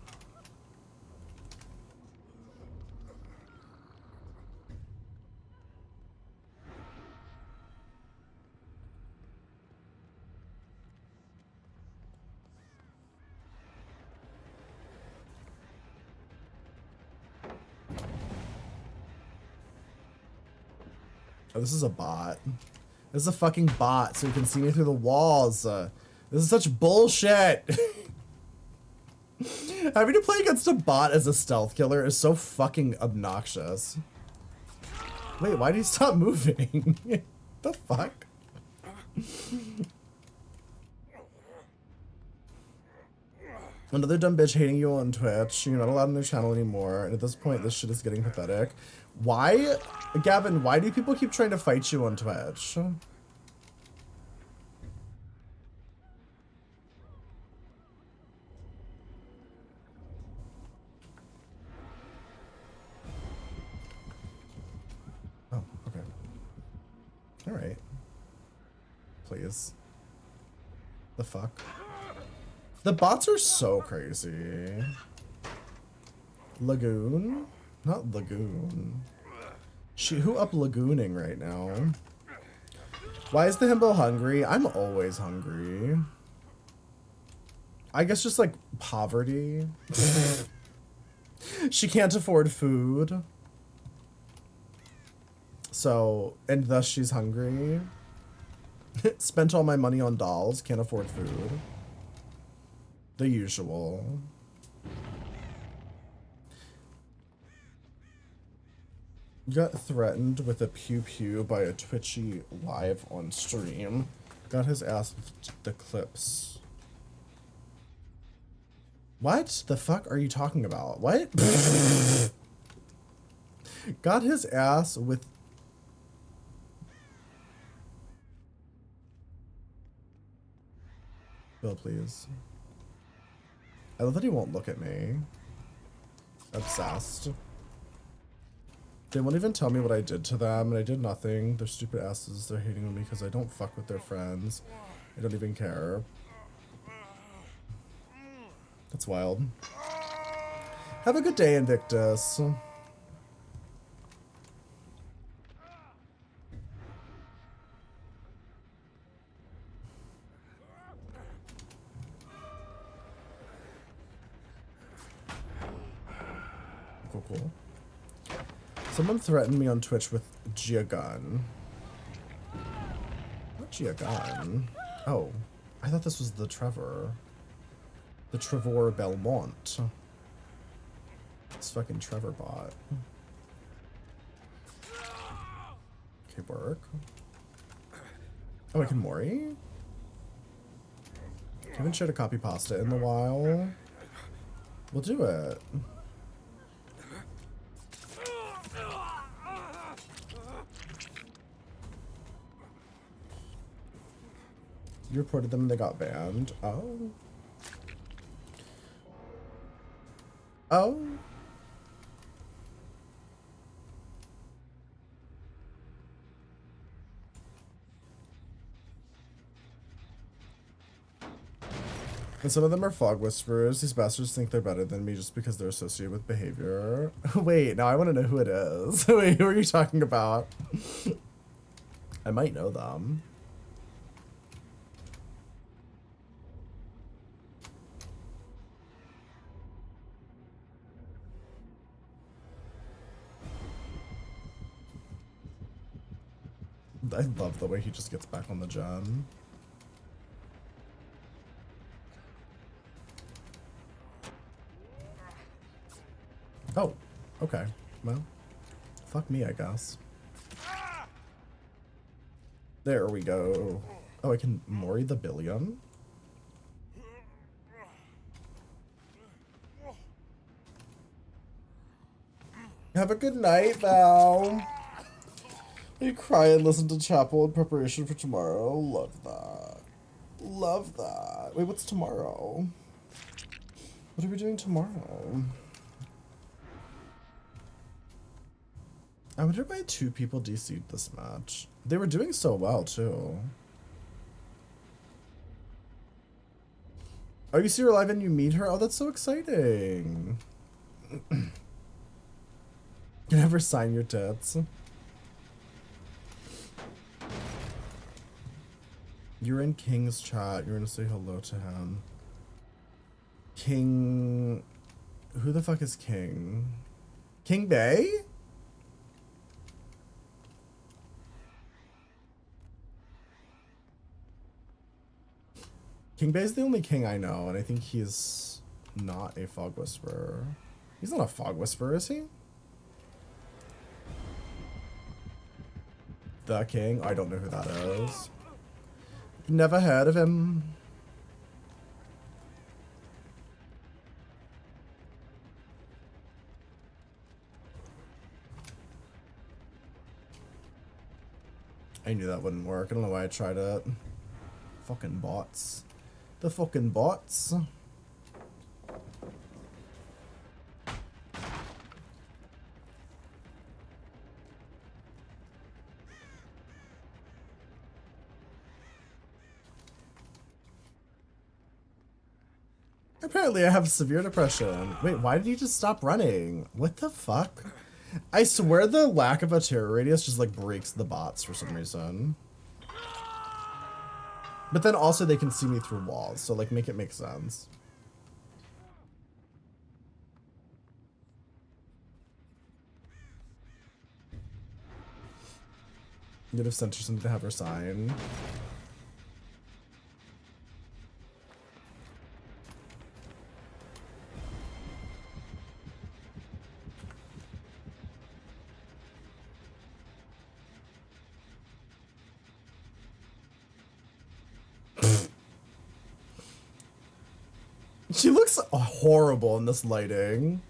Oh, this is a bot. This is a fucking bot, so you can see me through the walls. This is such bullshit. Having to play against a bot as a stealth killer is so fucking obnoxious. Wait, why did he stop moving? The fuck? Another dumb bitch hating you on Twitch. You're not allowed on their channel anymore. And at this point, this shit is getting pathetic. Why, Gavin, why do people keep trying to fight you on Twitch? Oh, okay. All right. Please. The fuck? The bots are so crazy. Lagoon? Not Lagoon. Who up Lagooning right now? Why is the himbo hungry? I'm always hungry. I guess just like poverty. She can't afford food. So, and thus she's hungry. Spent all my money on dolls, can't afford food. The usual. Got threatened with a pew pew by a Twitchy live on stream. Got his ass with the clips. What the fuck are you talking about? What? Got his ass with... Bill, please. I love that he won't look at me. Obsessed. They won't even tell me what I did to them, and I did nothing. They're stupid asses. They're hating on me because I don't fuck with their friends. I don't even care. That's wild. Have a good day, Invictus. Cool, cool. Someone threatened me on Twitch with Giagun. What Giagun? Oh, I thought this was the Trevor. The Trevor Belmont. It's fucking Trevor bot. Okay, work. Oh, I can Mori? Haven't shared a copy pasta in a while. We'll do it. You reported them and they got banned. Oh. Oh. And some of them are fog whisperers. These bastards think they're better than me just because they're associated with behavior. Wait, now I want to know who it is. Wait, who are you talking about? I might know them. I love the way he just gets back on the gen. Oh, okay. Well, fuck me, I guess. There we go. Oh, I can Mori the Billion? Have a good night, Val. You cry and listen to chapel in preparation for tomorrow. Love that. Love that. Wait, what's tomorrow? What are we doing tomorrow? I wonder why 2 people DC'd this match. They were doing so well, too. Oh, you see her live and you meet her? Oh, that's so exciting. You never sign your tits. You're in King's chat. You're gonna say hello to him. King... Who the fuck is King? King Bay? King Bay's the only king I know, and I think he's not a fog whisperer. He's not a fog whisperer, is he? The king? I don't know who that is. Never heard of him. I knew that wouldn't work. I don't know why I tried it. Fucking bots. The fucking bots. Apparently I have severe depression. Wait, why did he just stop running? What the fuck? I swear the lack of a terror radius just like breaks the bots for some reason. But then also they can see me through walls, so like make it make sense. You'd have sent her something to have her sign. She looks horrible in this lighting.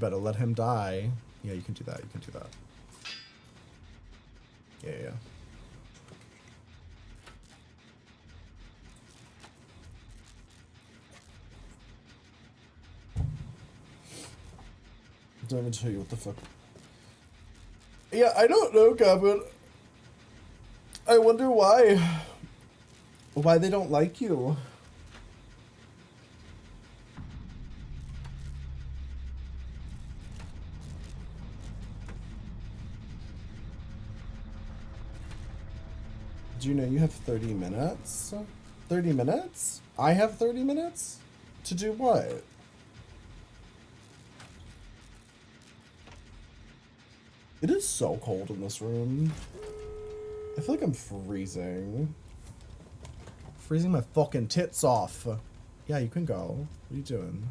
You better let him die. Yeah, you can do that. You can do that. Yeah. Don't even tell you what the fuck. Yeah, I don't know, Gavin. I wonder why. Why they don't like you. Do you know you have 30 minutes? 30 minutes? I have 30 minutes? To do what? It is so cold in this room. I feel like I'm freezing. Freezing my fucking tits off. Yeah, you can go. What are you doing?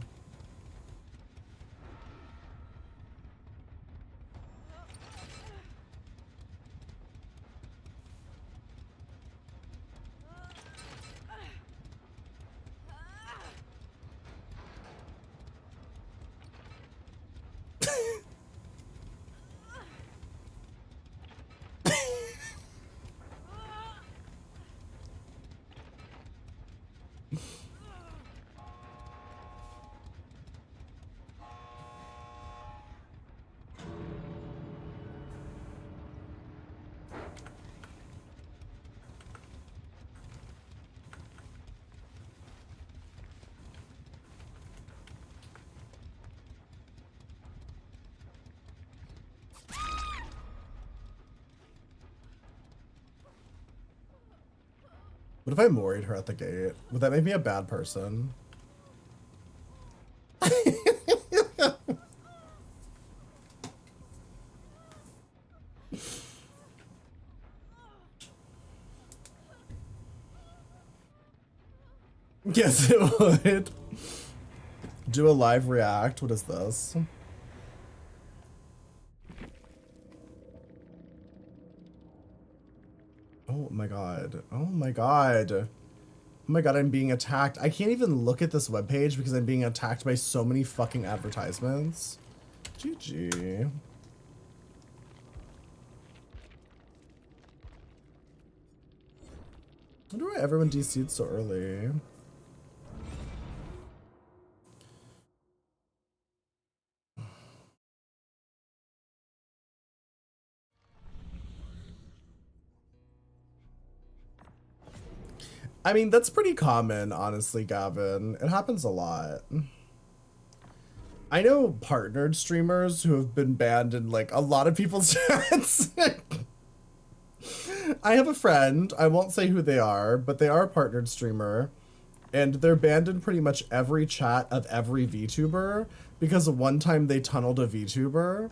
What if I moried her at the gate? Would that make me a bad person? Yes, it would. Do a live react. What is this? Oh my god. Oh my god. Oh my god, I'm being attacked. I can't even look at this webpage because I'm being attacked by so many fucking advertisements. GG. I wonder why everyone DC'd so early. I mean, that's pretty common, honestly, Gavin. It happens a lot. I know partnered streamers who have been banned in, like, a lot of people's chats. I have a friend, I won't say who they are, but they are a partnered streamer, and they're banned in pretty much every chat of every VTuber because one time they tunneled a VTuber.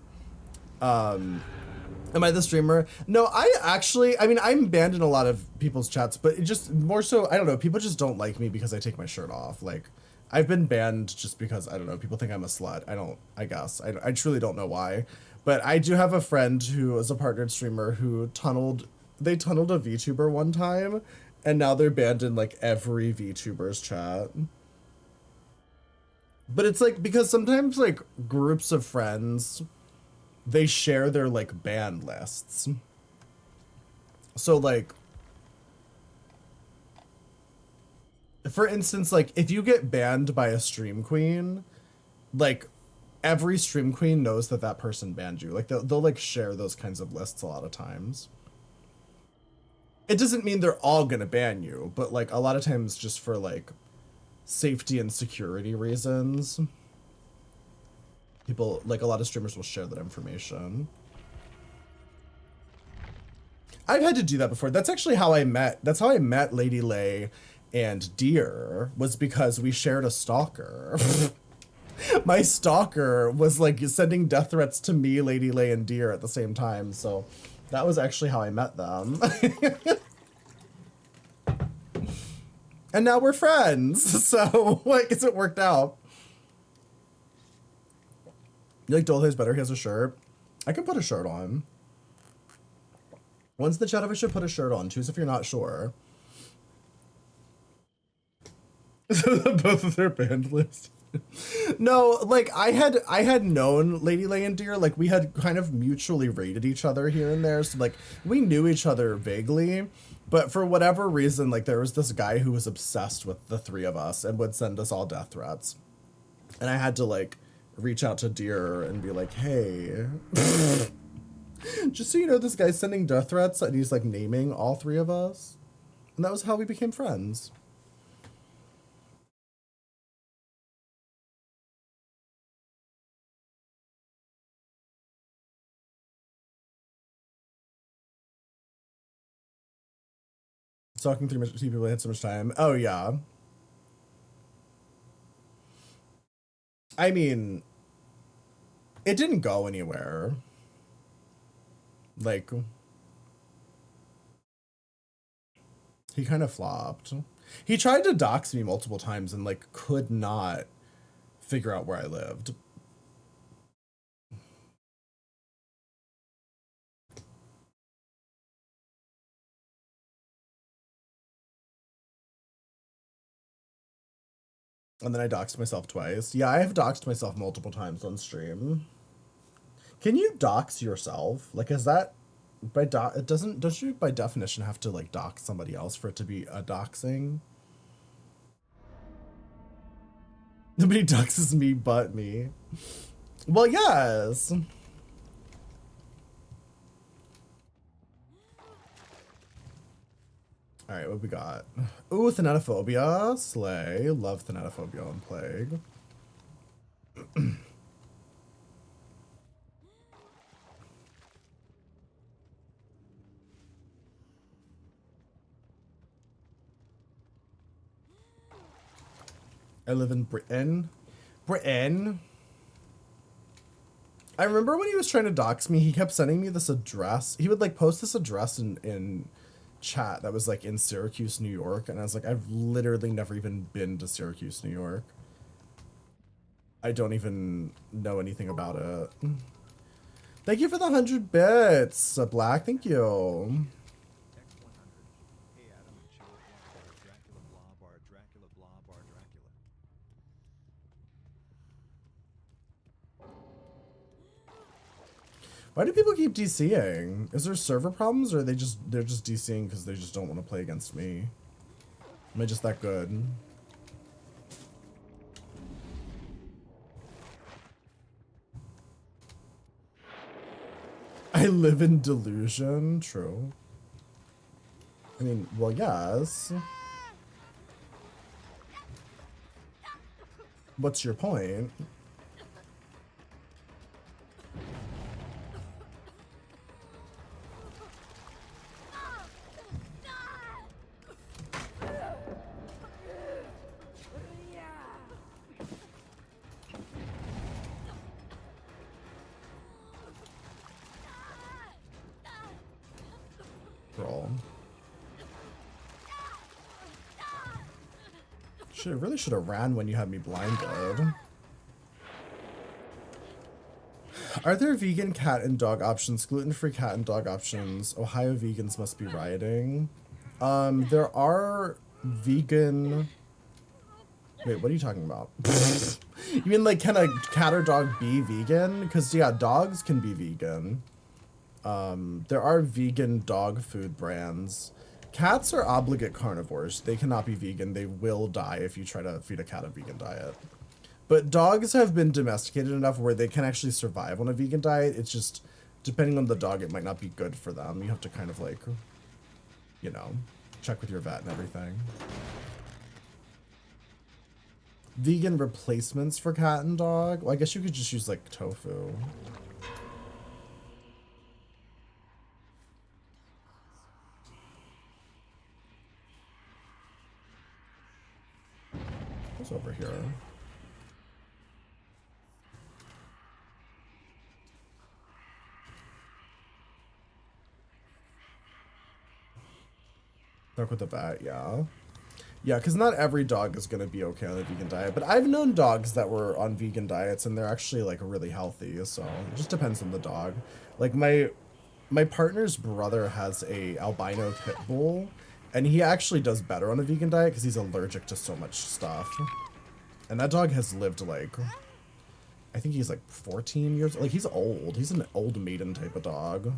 Am I the streamer? No, I mean, I'm banned in a lot of people's chats, but it just more so, I don't know, people just don't like me because I take my shirt off. Like, I've been banned just because, I don't know, people think I'm a slut. I guess. I truly don't know why. But I do have a friend who is a partnered streamer who they tunneled a VTuber one time, and now they're banned in, like, every VTuber's chat. But it's, like, because sometimes, like, groups of friends, they share their, like, ban lists. So, like, for instance, like, if you get banned by a stream queen, like, every stream queen knows that that person banned you. Like, they'll like, share those kinds of lists a lot of times. It doesn't mean they're all gonna ban you, but, like, a lot of times just for, like, safety and security reasons, people, like, a lot of streamers will share that information. I've had to do that before. That's actually how I met Lady Lay and Deer, was because we shared a stalker. My stalker was, like, sending death threats to me, Lady Lay, and Deer at the same time, so that was actually how I met them. And now we're friends, so, like, it worked out. You like Dole's better? He has a shirt. I can put a shirt on. When's the chat if I should put a shirt on? Choose if you're not sure. Both of their band list. No, like I had known Lady Leyendear, like we had kind of mutually rated each other here and there, so like we knew each other vaguely, but for whatever reason, like there was this guy who was obsessed with the three of us and would send us all death threats. And I had to like reach out to Deer and be like, hey, just so you know, this guy's sending death threats and he's like naming all three of us. And that was how we became friends. Talking through much people had so much time. Oh yeah. I mean, it didn't go anywhere. Like he kind of flopped. He tried to dox me multiple times and like could not figure out where I lived. And then I doxed myself twice. Yeah, I have doxed myself multiple times on stream. Can you dox yourself? Like, is that by it don't you by definition have to like dox somebody else for it to be a doxing? Nobody doxes me but me. Well, yes. All right, what we got? Ooh, Thanatophobia, slay. Love Thanatophobia on Plague. I live in Britain. Britain. I remember when he was trying to dox me, he kept sending me this address. He would like post this address in chat that was like in Syracuse, New York, and I was like, I've literally never even been to Syracuse, New York. I don't even know anything about it. Thank you for the 100 bits, Black. Thank you. Why do people keep DCing? Is there server problems, or they're just DCing because they just don't want to play against me? Am I just that good? I live in delusion. True. I mean, well, yes. What's your point? Really should have ran when you had me blinded. Are there vegan cat and dog options? Gluten-free cat and dog options? Ohio vegans must be rioting. There are vegan... Wait, what are you talking about? You mean like, can a cat or dog be vegan? Because yeah, dogs can be vegan. There are vegan dog food brands. Cats are obligate carnivores. They cannot be vegan. They will die if you try to feed a cat a vegan diet. But dogs have been domesticated enough where they can actually survive on a vegan diet. It's just, depending on the dog, it might not be good for them. You have to kind of like, you know, check with your vet and everything. Vegan replacements for cat and dog? Well, I guess you could just use like tofu. What's over here? Talk with the vet, yeah. Yeah, because not every dog is going to be okay on a vegan diet, but I've known dogs that were on vegan diets and they're actually like really healthy, so it just depends on the dog. Like my partner's brother has a albino pit bull, and he actually does better on a vegan diet because he's allergic to so much stuff. And that dog has lived like, I think he's like 14 years, like he's old. He's an old maiden type of dog.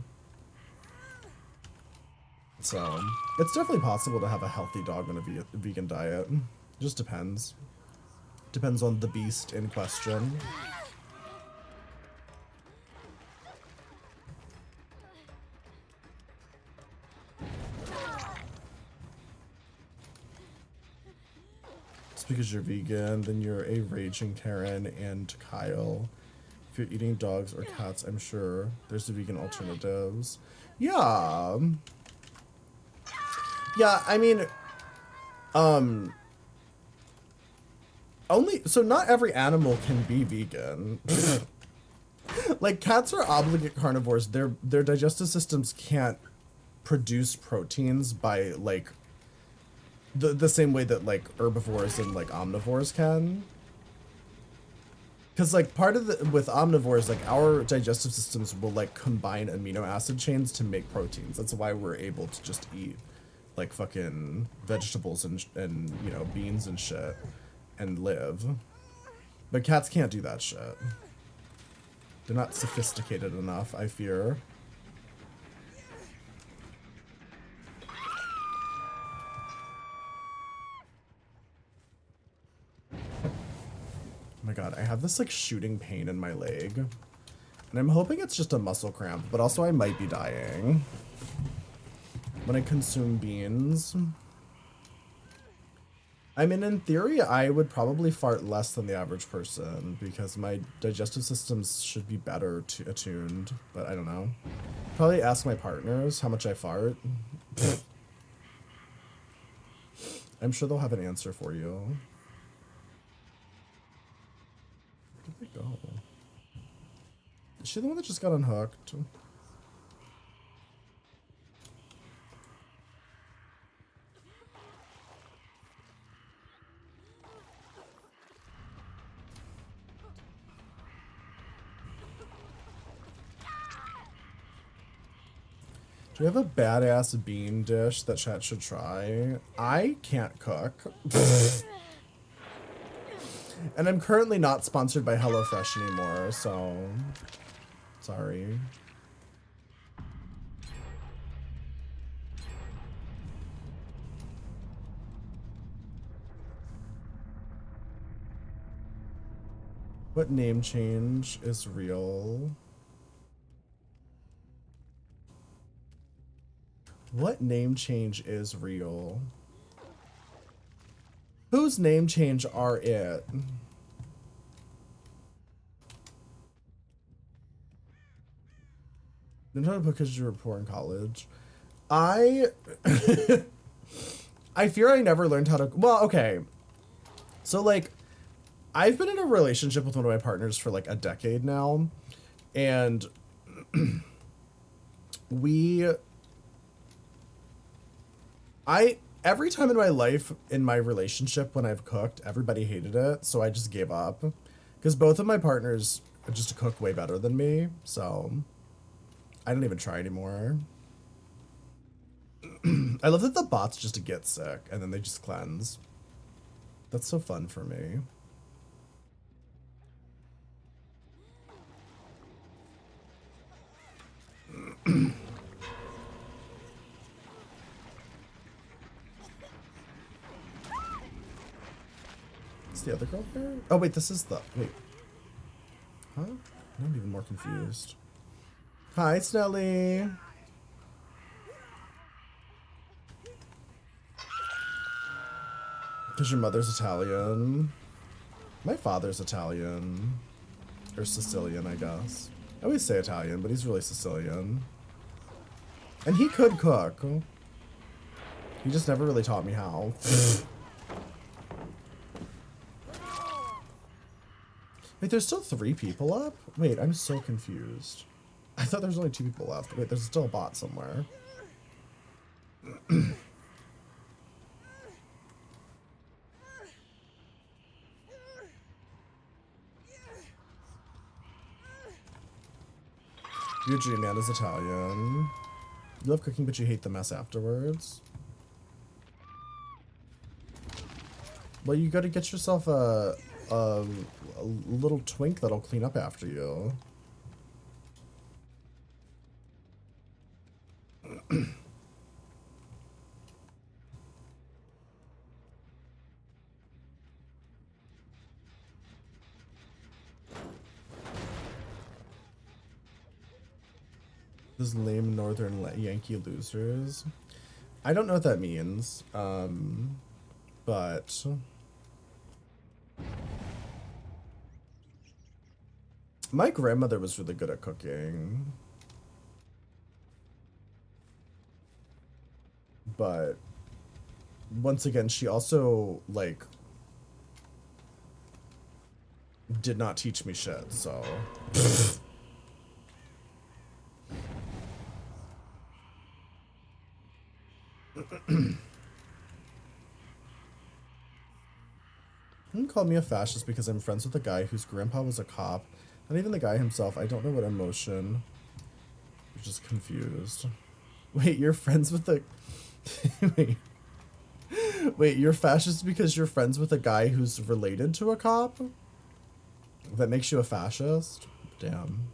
So it's definitely possible to have a healthy dog on a vegan diet. It just depends. Depends on the beast in question. Just because you're vegan, then you're a raging Karen and Kyle. If you're eating dogs or cats, I'm sure there's the vegan alternatives. Yeah. Yeah, I mean, so not every animal can be vegan. Like cats are obligate carnivores. Their digestive systems can't produce proteins by like the same way that like herbivores and like omnivores can. Because like part of with omnivores, like our digestive systems will like combine amino acid chains to make proteins. That's why we're able to just eat like fucking vegetables and you know, beans and shit and live. But cats can't do that shit. They're not sophisticated enough, I fear. Oh my god, I have this like shooting pain in my leg. And I'm hoping it's just a muscle cramp, but also I might be dying when I consume beans. I mean, in theory, I would probably fart less than the average person because my digestive systems should be better attuned, but I don't know. Probably ask my partners how much I fart. I'm sure they'll have an answer for you. Where did they go? Is she the one that just got unhooked? Do we have a badass bean dish that chat should try? I can't cook. And I'm currently not sponsored by HelloFresh anymore, so sorry. What name change is real? What name change is real? Whose name change are it? I'm trying to put because you were poor in college. I fear I never learned how to, well, okay. So like, I've been in a relationship with one of my partners for like a decade now. And every time in my life, in my relationship, when I've cooked, everybody hated it, so I just gave up. Because both of my partners just cook way better than me, so I don't even try anymore. I love that the bots just get sick, and then they just cleanse. That's so fun for me. Is the other girl there? Oh wait, this is the, wait. Huh? I'm even more confused. Hi, Snelly. Because your mother's Italian. My father's Italian. Or Sicilian, I guess. I always say Italian, but he's really Sicilian. And he could cook. He just never really taught me how. Wait, there's still 3 people up? Wait, I'm so confused. I thought there was only 2 people left. Wait, there's still a bot somewhere. Your dream man is Italian. You love cooking, but you hate the mess afterwards. Well, you gotta get yourself a a little twink that'll clean up after you. These lame northern Yankee losers. I don't know what that means, but my grandmother was really good at cooking. But once again, she also, like, did not teach me shit, so. You can call me a fascist because I'm friends with a guy whose grandpa was a cop. Not even the guy himself. I don't know what emotion. I'm just confused. Wait, you're friends with the... Wait, you're fascist because you're friends with a guy who's related to a cop? That makes you a fascist? Damn.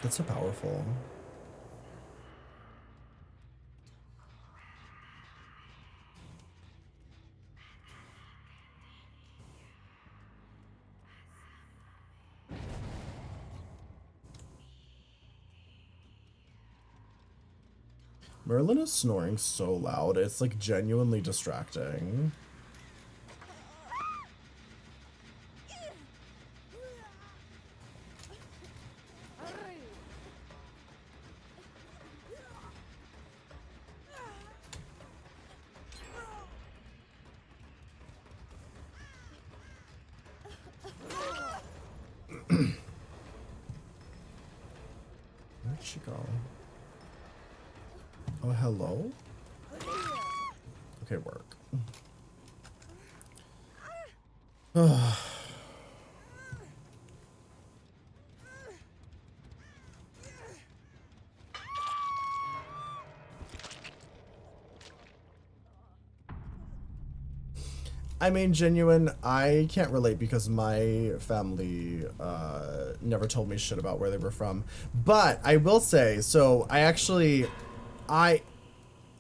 That's so powerful. Merlin is snoring so loud, it's like genuinely distracting. Where'd she go? Oh, hello? Okay, work. I mean, genuine, I can't relate because my family never told me shit about where they were from. But I will say, so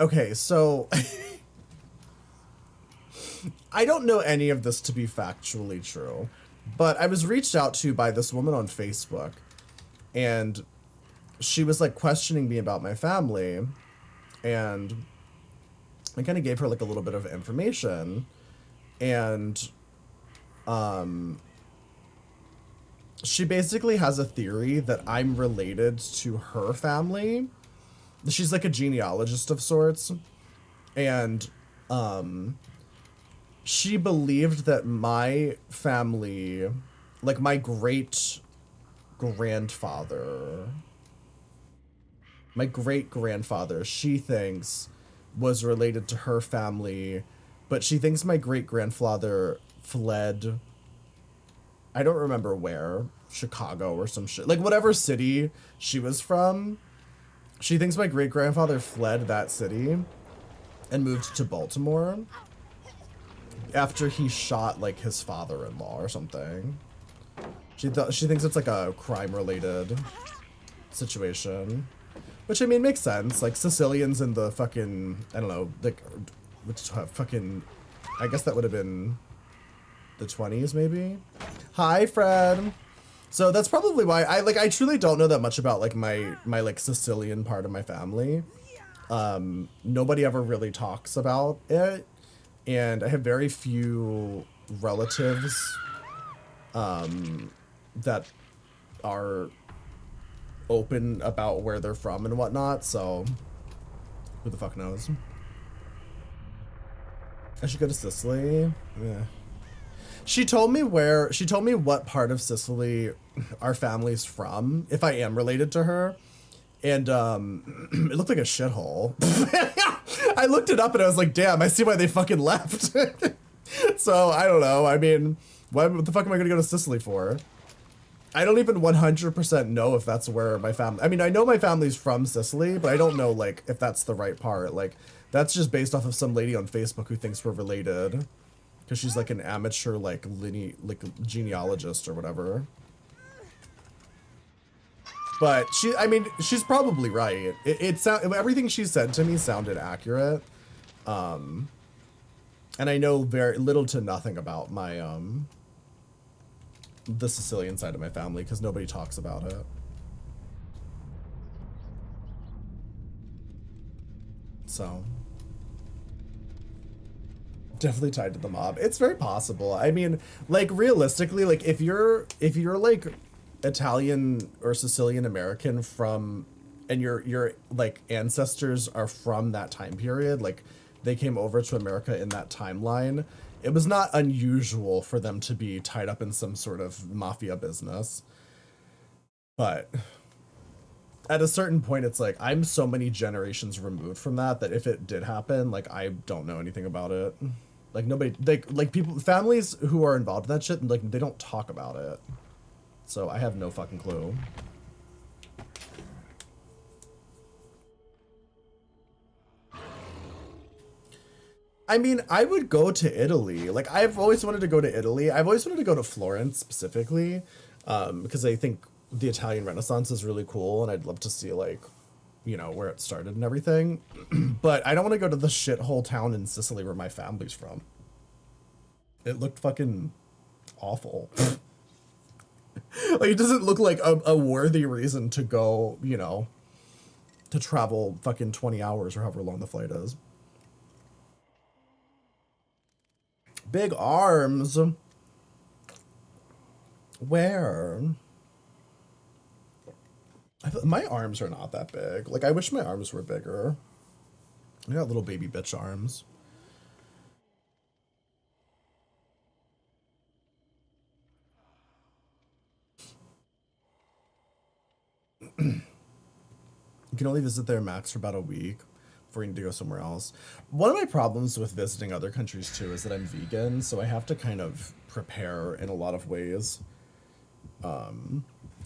okay, so I don't know any of this to be factually true, but I was reached out to by this woman on Facebook, and she was like questioning me about my family, and I kind of gave her like a little bit of information, and she basically has a theory that I'm related to her family. She's like a genealogist of sorts, and she believed that my family, like my great grandfather, she thinks was related to her family, but she thinks my great grandfather fled, I don't remember where, Chicago or some shit, like whatever city she was from. She thinks my great grandfather fled that city and moved to Baltimore after he shot like his father-in-law or something. She thinks it's like a crime-related situation, which I mean makes sense. Like Sicilians in the fucking, I don't know, like which fucking, I guess that would have been the 20s maybe. Hi, Fred. So that's probably why I truly don't know that much about like my like Sicilian part of my family. Nobody ever really talks about it, and I have very few relatives that are open about where they're from and whatnot, so who the fuck knows? I should go to Sicily. Yeah. She told me what part of Sicily our family's from, if I am related to her. And it looked like a shithole. I looked it up and I was like, damn, I see why they fucking left. So I don't know. I mean, what the fuck am I gonna go to Sicily for? I don't even 100% know if that's where my family. I mean, I know my family's from Sicily, but I don't know like if that's the right part. Like, that's just based off of some lady on Facebook who thinks we're related, because she's like an amateur like genealogist or whatever. But I mean, she's probably right. Everything she said to me sounded accurate. And I know very little to nothing about my the Sicilian side of my family because nobody talks about it. So definitely tied to the mob. It's very possible. I mean, like realistically, like if you're like Italian or Sicilian American from, and your like ancestors are from that time period, like they came over to America in that timeline, it was not unusual for them to be tied up in some sort of mafia business. But at a certain point, it's like I'm so many generations removed from that if it did happen, like I don't know anything about it. Like nobody, like people, families who are involved in that shit, like they don't talk about it. So I have no fucking clue. I mean, I would go to Italy. Like, I've always wanted to go to Italy. I've always wanted to go to Florence specifically, because I think the Italian Renaissance is really cool, and I'd love to see, like, you know, where it started and everything. But I don't want to go to the shithole town in Sicily where my family's from. It looked fucking awful. Like, it doesn't look like a worthy reason to go, you know, to travel fucking 20 hours or however long the flight is. Big arms. Where? My arms are not that big. Like, I wish my arms were bigger. I got little baby bitch arms. You can only visit there max for about a week before you need to go somewhere else. One of my problems with visiting other countries too is that I'm vegan, so I have to kind of prepare in a lot of ways.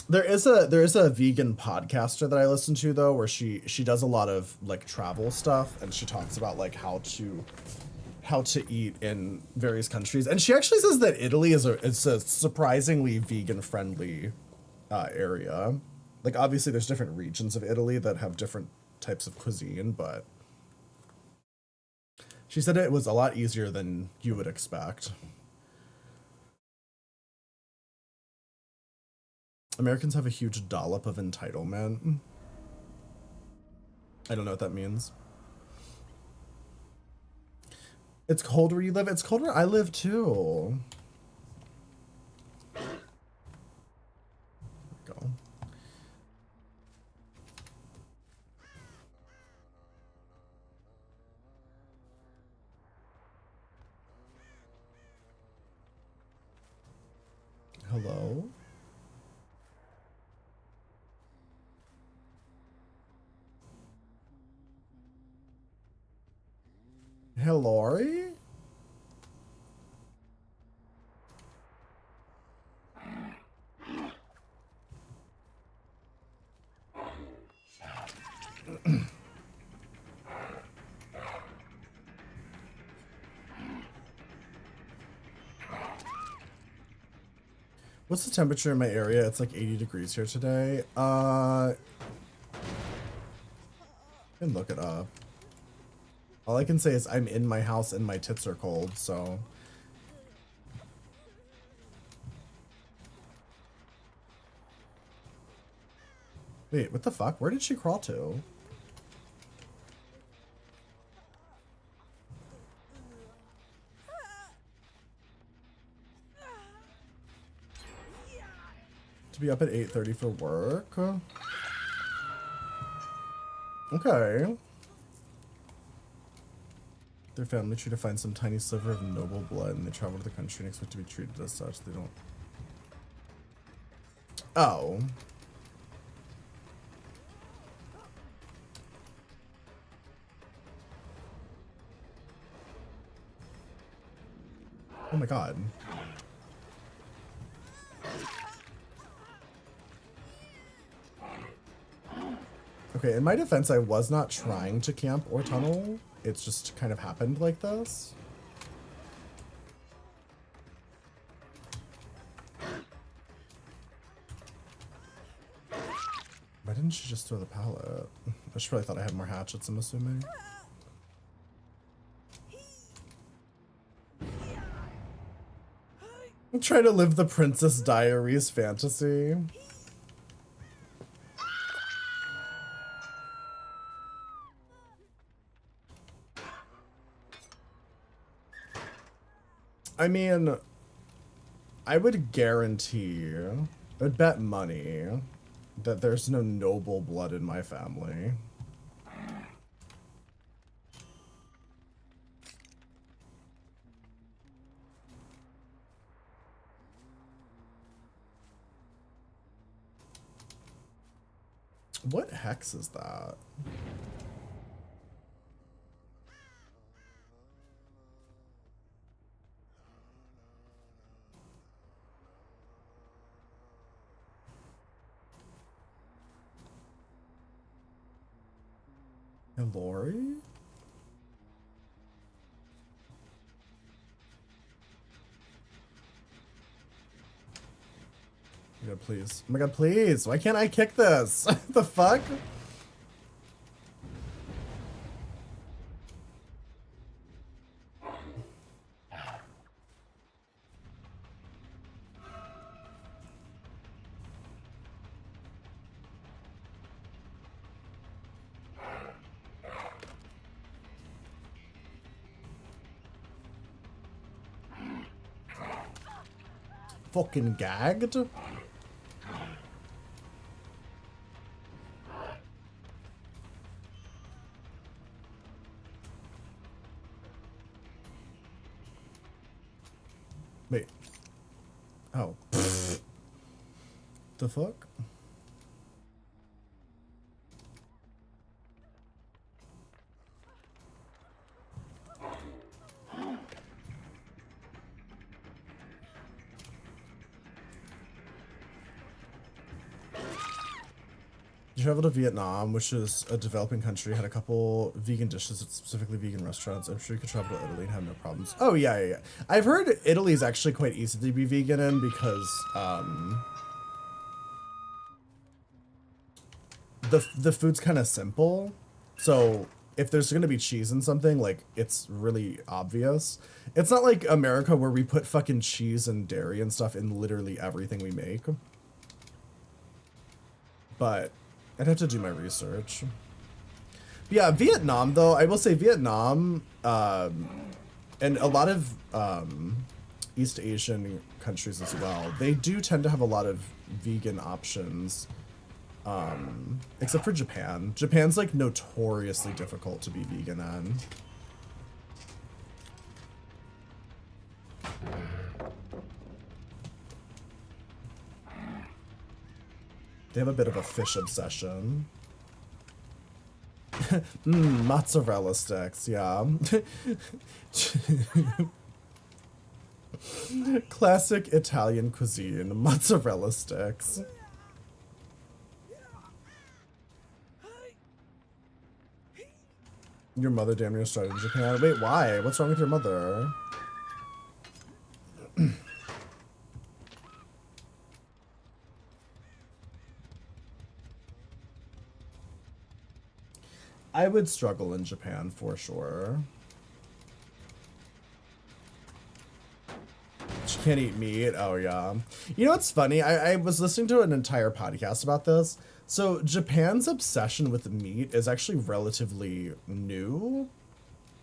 There is a vegan podcaster that I listen to though, where she does a lot of like travel stuff, and she talks about like how to eat in various countries, and she actually says that Italy is a surprisingly vegan friendly area. Like obviously there's different regions of Italy that have different types of cuisine, but she said it was a lot easier than you would expect. Americans have a huge dollop of entitlement. I don't know what that means. It's cold where you live? It's cold where I live too. There we go. Hello? Hillary? What's the temperature in my area? It's like 80 degrees here today. I can look it up. All I can say is I'm in my house and my tits are cold, so. Wait, what the fuck? Where did she crawl to? To be up at 8:30 for work? Okay. Their family tree to find some tiny sliver of noble blood, and they travel to the country and expect to be treated as such. They don't. Oh. Oh my god. Okay, in my defense, I was not trying to camp or tunnel. It's just kind of happened like this. Why didn't she just throw the pallet? She probably thought I had more hatchets, I'm assuming. I'm trying to live the Princess Diaries fantasy. I mean, I would guarantee, I'd bet money that there's no noble blood in my family. What hex is that? And Lori? Oh my god, please. Oh my god, please. Why can't I kick this? The fuck? Fucking gagged? Wait. Oh. The fuck? You traveled to Vietnam, which is a developing country, had a couple vegan dishes at specifically vegan restaurants. I'm sure you could travel to Italy and have no problems. Oh, yeah, yeah, yeah. I've heard Italy is actually quite easy to be vegan in because, the food's kind of simple. So if there's going to be cheese in something, like, it's really obvious. It's not like America where we put fucking cheese and dairy and stuff in literally everything we make. But I'd have to do my research. But yeah, Vietnam, though, I will say Vietnam, and a lot of East Asian countries as well, they do tend to have a lot of vegan options. Except for Japan. Japan's like notoriously difficult to be vegan in. They have a bit of a fish obsession. Mozzarella sticks, yeah. Classic Italian cuisine, mozzarella sticks. Your mother damn near started in Japan. Wait, why? What's wrong with your mother? I would struggle in Japan for sure. She can't eat meat. Oh, yeah. You know what's funny? I was listening to an entire podcast about this. So Japan's obsession with meat is actually relatively new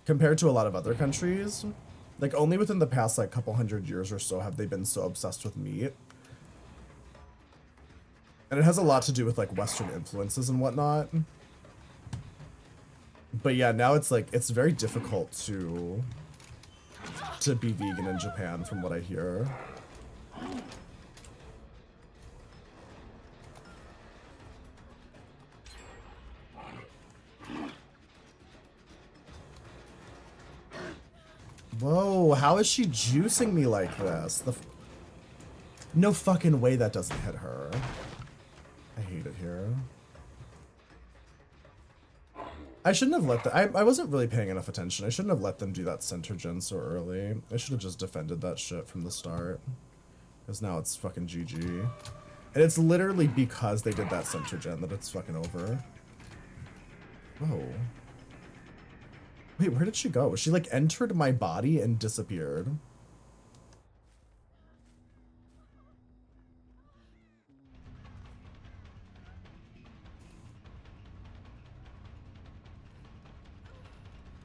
compared to a lot of other countries. Like, only within the past, like, couple hundred years or so have they been so obsessed with meat. And it has a lot to do with, like, Western influences and whatnot. But yeah, now it's like, it's very difficult to be vegan in Japan from what I hear. Whoa, how is she juicing me like this? No fucking way that doesn't hit her. I hate it here. I shouldn't have let them. I wasn't really paying enough attention. I shouldn't have let them do that center gen so early. I should have just defended that shit from the start. Because now it's fucking GG. And it's literally because they did that center gen that it's fucking over. Oh. Wait, where did she go? She like entered my body and disappeared.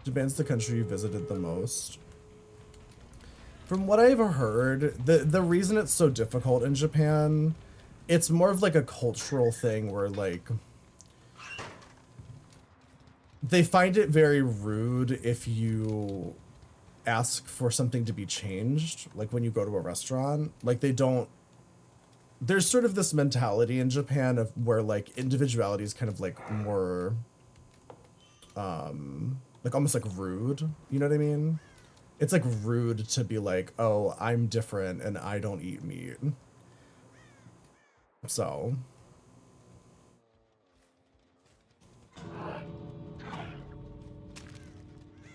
Japan's the country you visited the most. From what I've heard, the reason it's so difficult in Japan, it's more of like a cultural thing where like they find it very rude if you ask for something to be changed, like when you go to a restaurant. Like they don't, there's sort of this mentality in Japan of where like individuality is kind of like more like almost like rude, you know what I mean? It's like rude to be like, oh, I'm different and I don't eat meat. So.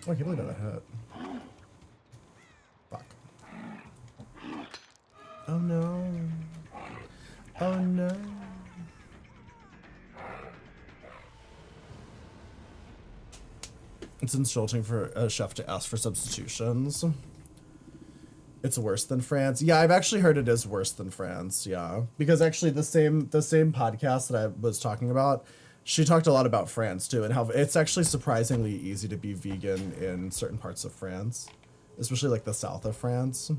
Oh, I can't believe that hit. Fuck. Oh no. Oh no. It's insulting for a chef to ask for substitutions. It's worse than France. Yeah, I've actually heard it is worse than France. Yeah, because actually the same podcast that I was talking about, she talked a lot about France too, and how it's actually surprisingly easy to be vegan in certain parts of France, especially like the south of France.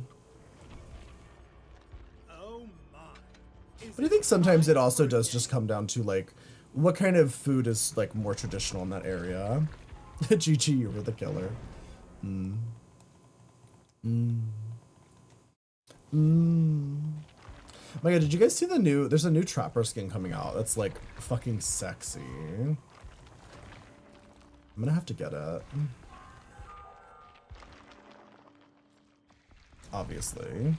Oh my. But I think sometimes it also does just come down to like what kind of food is like more traditional in that area. GG, you were the killer. Mm. Mm. Mm. My god, did you guys see the new, there's a new Trapper skin coming out that's like fucking sexy. I'm gonna have to get it. Obviously.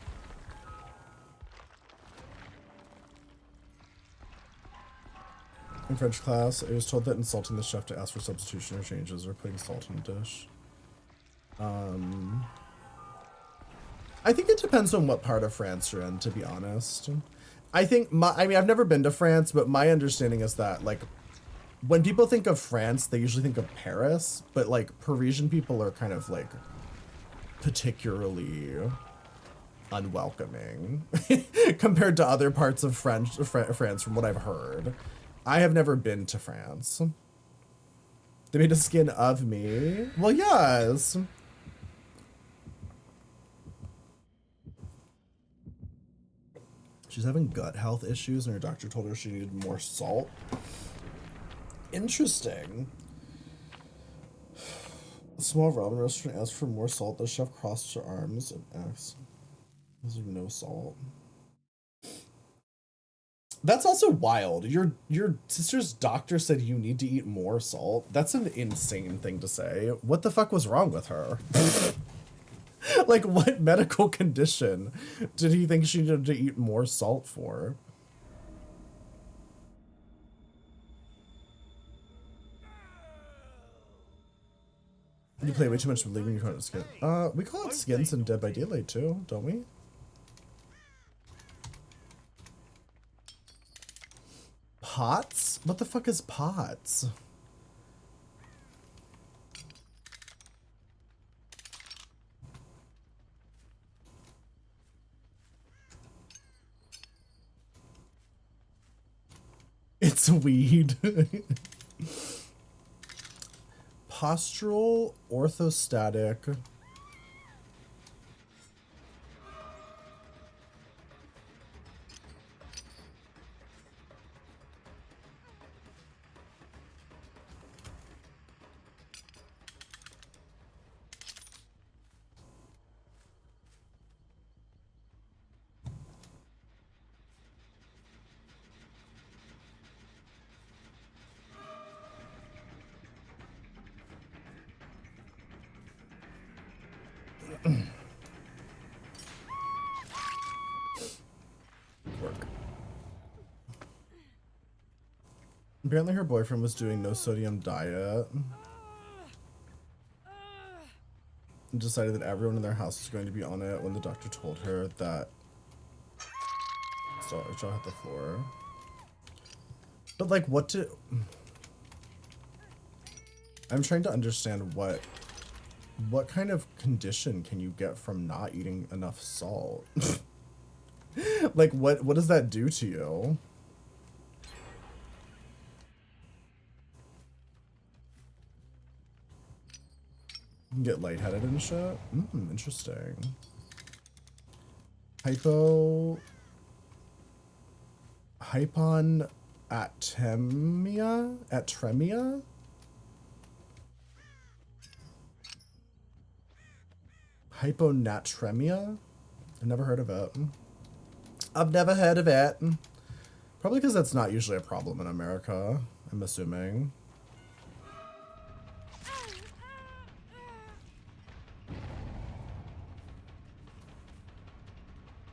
In French class, I was told that insulting the chef to ask for substitution or changes or putting salt in a dish. I think it depends on what part of France you're in, to be honest. I think I mean, I've never been to France, but my understanding is that like when people think of France, they usually think of Paris, but like Parisian people are kind of like particularly unwelcoming compared to other parts of France from what I've heard. I have never been to France. They made a skin of me. Well, yes. She's having gut health issues and her doctor told her she needed more salt. Interesting. A small ramen restaurant asked for more salt. The chef crossed her arms and asked, "There's no salt." That's also wild. Your sister's doctor said you need to eat more salt. That's an insane thing to say. What the fuck was wrong with her? Like, what medical condition did he think she needed to eat more salt for? You play way too much with leaving your call it skin. We call it skins in Dead by Daylight too, don't we? Pots? What the fuck is pots? It's weed. Postural orthostatic. Apparently her boyfriend was doing no sodium diet and decided that everyone in their house was going to be on it when the doctor told her that. Sorry, Joe hit the floor. But like, what to? I'm trying to understand what kind of condition can you get from not eating enough salt? Like, what does that do to you? You can get lightheaded and shit? Interesting. Hyponatremia? Atremia? Hyponatremia? I've never heard of it. I've never heard of it. Probably because that's not usually a problem in America, I'm assuming.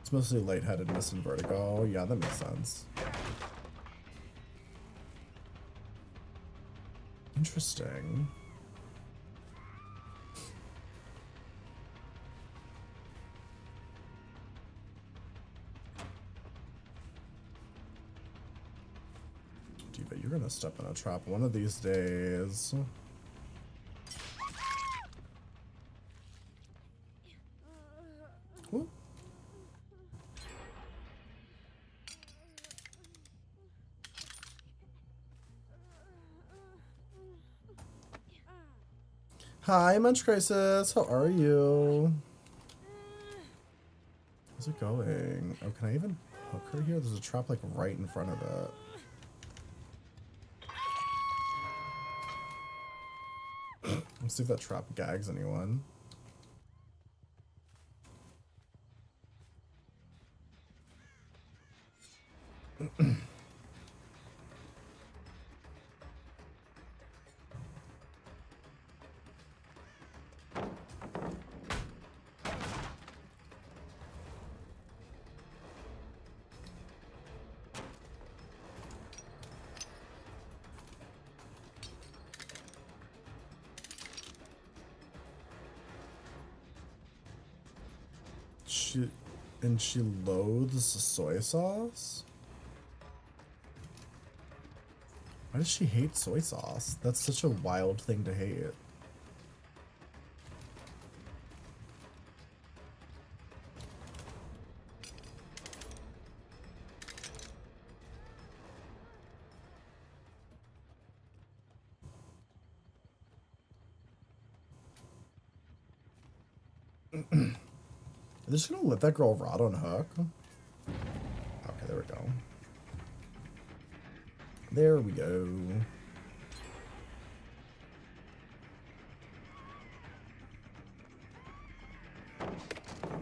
It's mostly lightheadedness and vertigo. Yeah, that makes sense. Interesting. Diva, you're gonna step in a trap one of these days. Ooh. Hi, Munch Crisis. How are you? How's it going? Oh, can I even hook her here? There's a trap like right in front of it. Let's see if that trap gags anyone. She loathes soy sauce? Why does she hate soy sauce? That's such a wild thing to hate. They're just gonna let that girl rot on hook? Okay, there we go. There we go.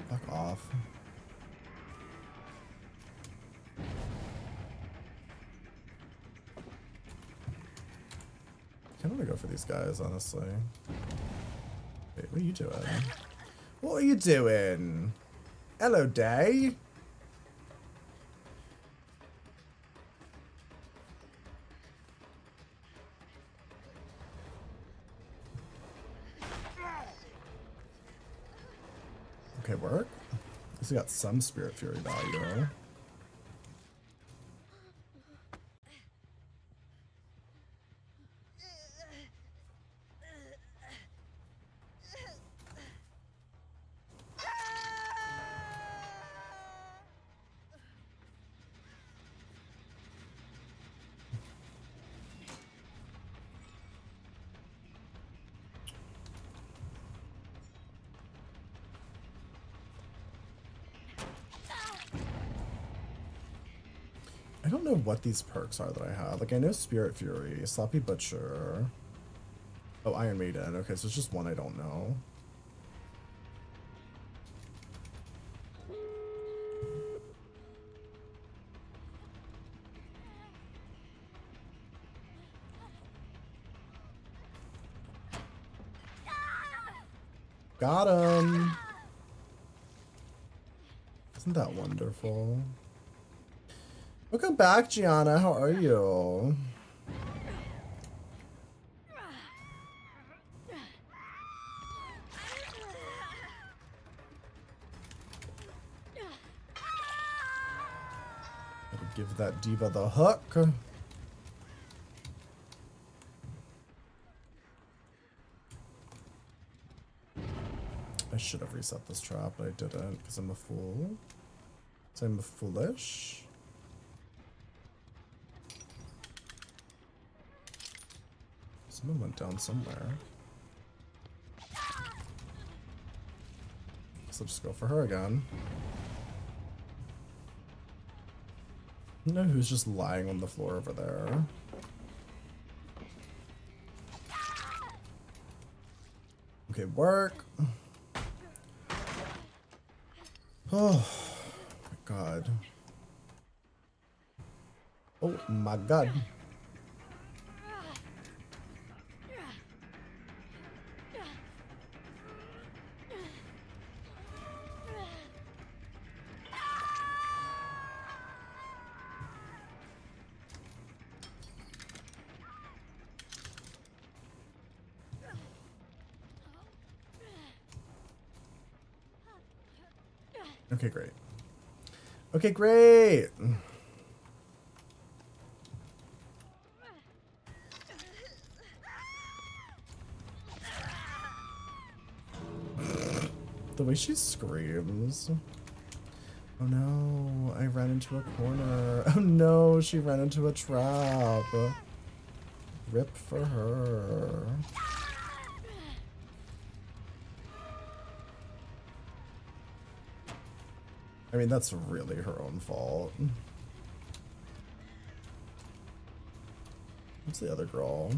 Fuck off. I kind of want to go for these guys, honestly. Wait, what are you doing? What are you doing? Hello, Day. Okay, work. At least we got some Spirit Fury value. I don't know what these perks are that I have. Like, I know Spirit Fury, Sloppy Butcher. Oh, Iron Maiden. Okay, so it's just one I don't know. Got him! Isn't that wonderful? Welcome back, Gianna. How are you? Give that diva the hook. I should have reset this trap, but I didn't because I'm a fool. So I'm foolish. Someone went down somewhere. Guess I'll just go for her again. You know who's just lying on the floor over there? Okay, work. Oh my god. Oh my god. Okay, great. Okay, great. The way she screams. Oh no, I ran into a corner. Oh no, she ran into a trap. Rip for her. I mean, that's really her own fault. What's the other girl?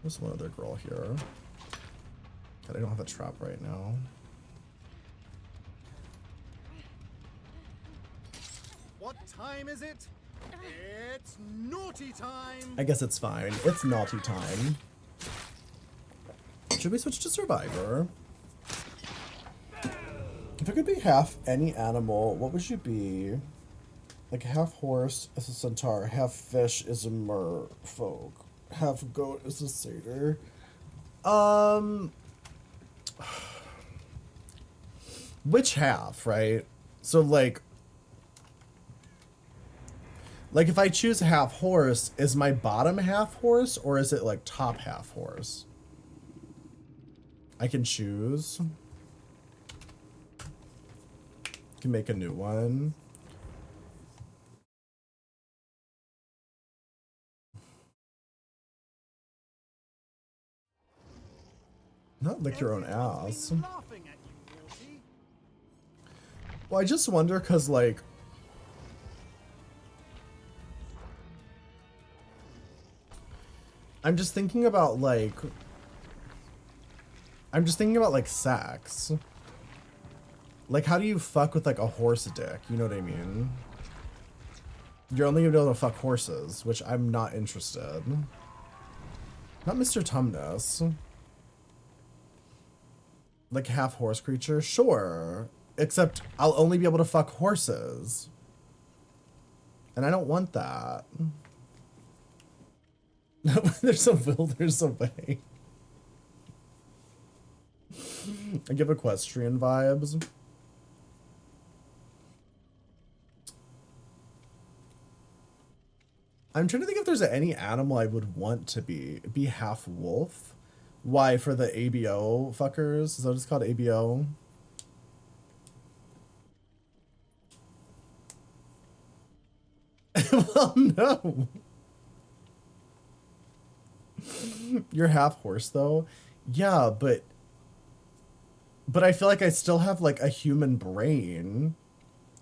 There's one other girl here. God, I don't have a trap right now. What time is it? It's naughty time. I guess it's fine. It's naughty time. Should we switch to Survivor? If you could be half any animal, what would you be? Like half horse is a centaur, half fish is a merfolk, half goat is a satyr. Which half, right? So like if I choose half horse, is my bottom half horse or is it like top half horse? I can choose. Can make a new one. Not lick your own ass. Laughing at you, naughty. Well, I just wonder because, like, I'm just thinking about, like, sex. Like, how do you fuck with, like, a horse dick? You know what I mean? You're only gonna be able to fuck horses, which I'm not interested. Not Mr. Tumnus. Like, half horse creature? Sure. Except I'll only be able to fuck horses. And I don't want that. There's a will, there's a way. I give equestrian vibes. I'm trying to think if there's any animal I would want to be half wolf. Why, for the ABO fuckers? Is that what it's called, ABO? Well, no. You're half horse though. Yeah, but I feel like I still have like a human brain.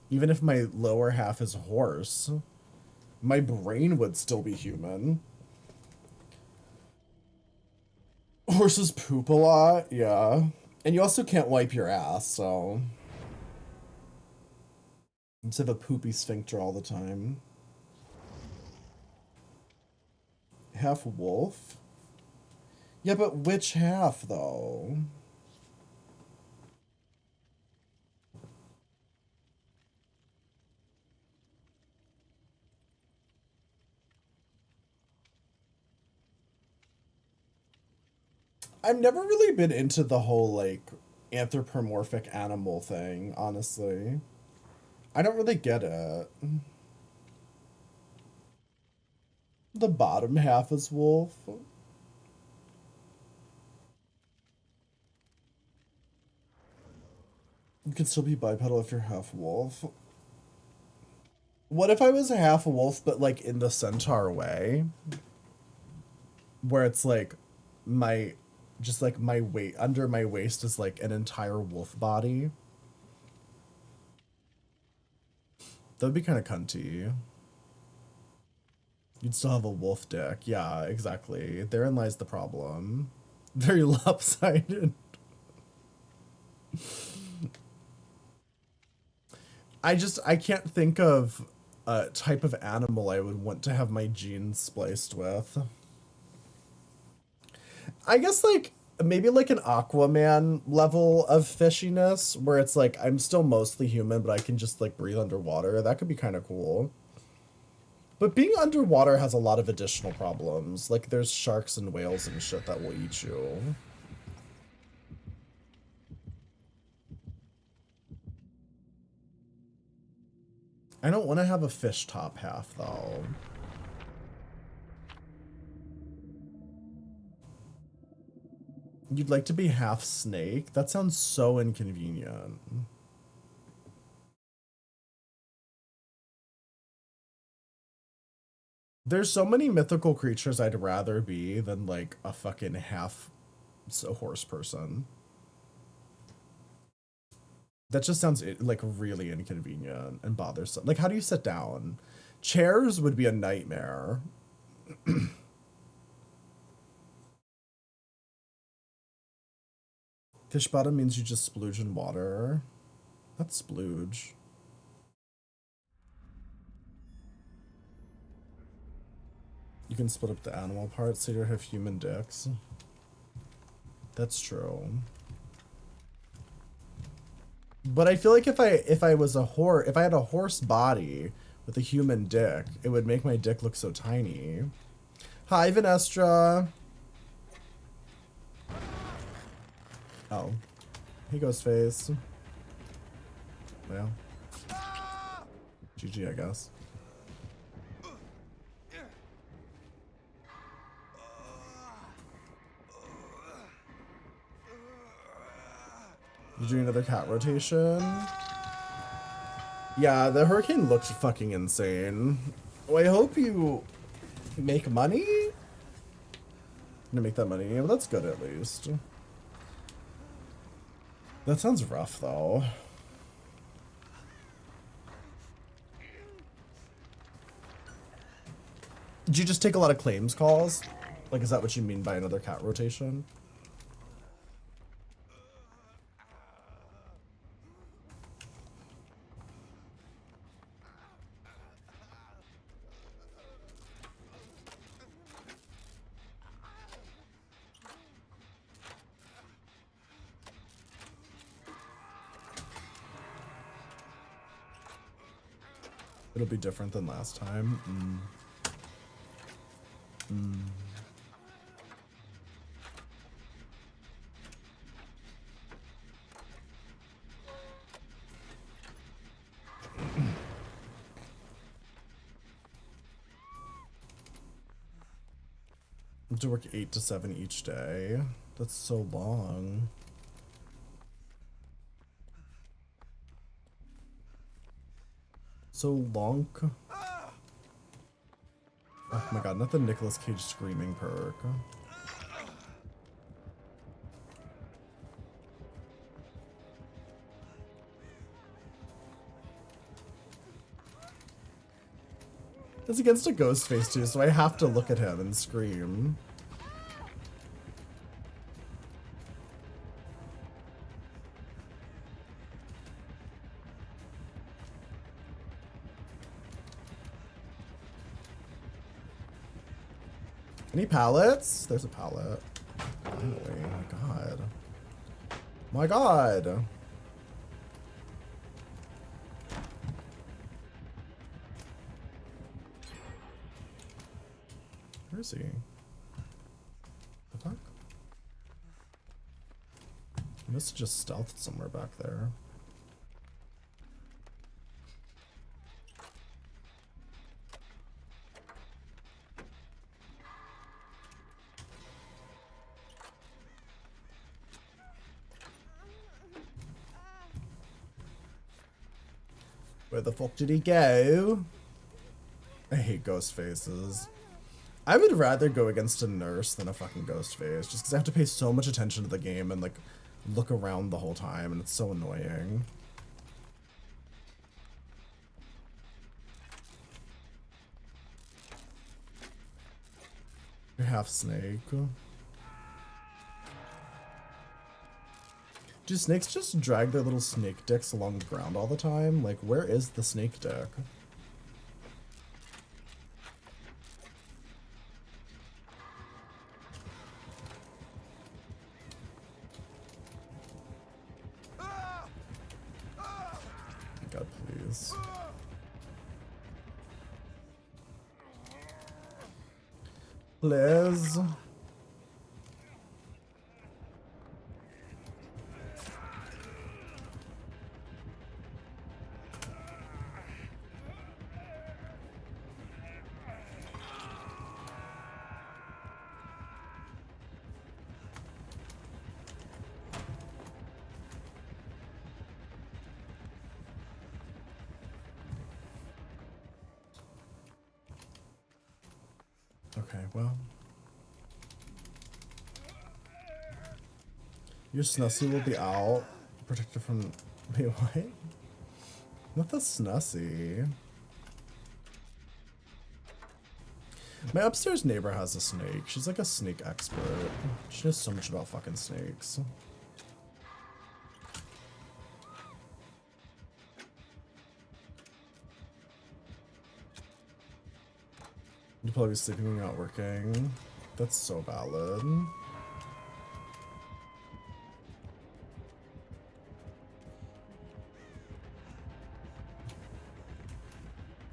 Even if my lower half is horse, my brain would still be human. Horses poop a lot, yeah. And you also can't wipe your ass, so you just have a poopy sphincter all the time. Half wolf? Yeah, but which half, though? I've never really been into the whole, like, anthropomorphic animal thing, honestly. I don't really get it. The bottom half is wolf. You can still be bipedal if you're half wolf. What if I was half wolf, but like in the centaur way? Where it's like my, just like my weight, under my waist is like an entire wolf body. That would be kind of cunty. You'd still have a wolf dick. Yeah, exactly. Therein lies the problem. Very lopsided. I can't think of a type of animal I would want to have my genes spliced with. I guess like maybe like an Aquaman level of fishiness where it's like I'm still mostly human, but I can just like breathe underwater. That could be kind of cool. But being underwater has a lot of additional problems. Like there's sharks and whales and shit that will eat you. I don't want to have a fish top half though. You'd like to be half snake? That sounds so inconvenient. There's so many mythical creatures I'd rather be than like a fucking half horse person. That just sounds like really inconvenient and bothersome. Like, how do you sit down? Chairs would be a nightmare. Fish bottom means you just splooge in water. That's splooge. You can split up the animal parts so you have human dicks. That's true. But I feel like if I was a horse, if I had a horse body with a human dick, it would make my dick look so tiny. Hi, Vanestra. Oh. He goes face. Well. GG, I guess. You doing another cat rotation? Yeah, the hurricane looked fucking insane. Well, I hope you make money? Gonna make that money? Well, that's good at least. That sounds rough though. Did you just take a lot of claims calls? Like, is that what you mean by another cat rotation? It'll be different than last time. I have to work 8 to 7 each day. That's so long. So long. Oh my god, not the Nicolas Cage screaming perk. It's against a ghost face too, so I have to look at him and scream. Any pallets? There's a pallet. Finally, my god. My god. Where is he? The fuck? He must have just stealthed somewhere back there. Where the fuck did he go? I hate ghost faces. I would rather go against a nurse than a fucking ghost face, just because I have to pay so much attention to the game and like look around the whole time, and it's so annoying. You're half snake. Do snakes just drag their little snake dicks along the ground all the time? Like, where is the snake dick? God, please. Please. Okay, well. Your Snussie will be out. Protected from... Wait, what? Not the Snussie. My upstairs neighbor has a snake. She's like a snake expert. She knows so much about fucking snakes. You'll probably be sleeping when you're not working. That's so valid.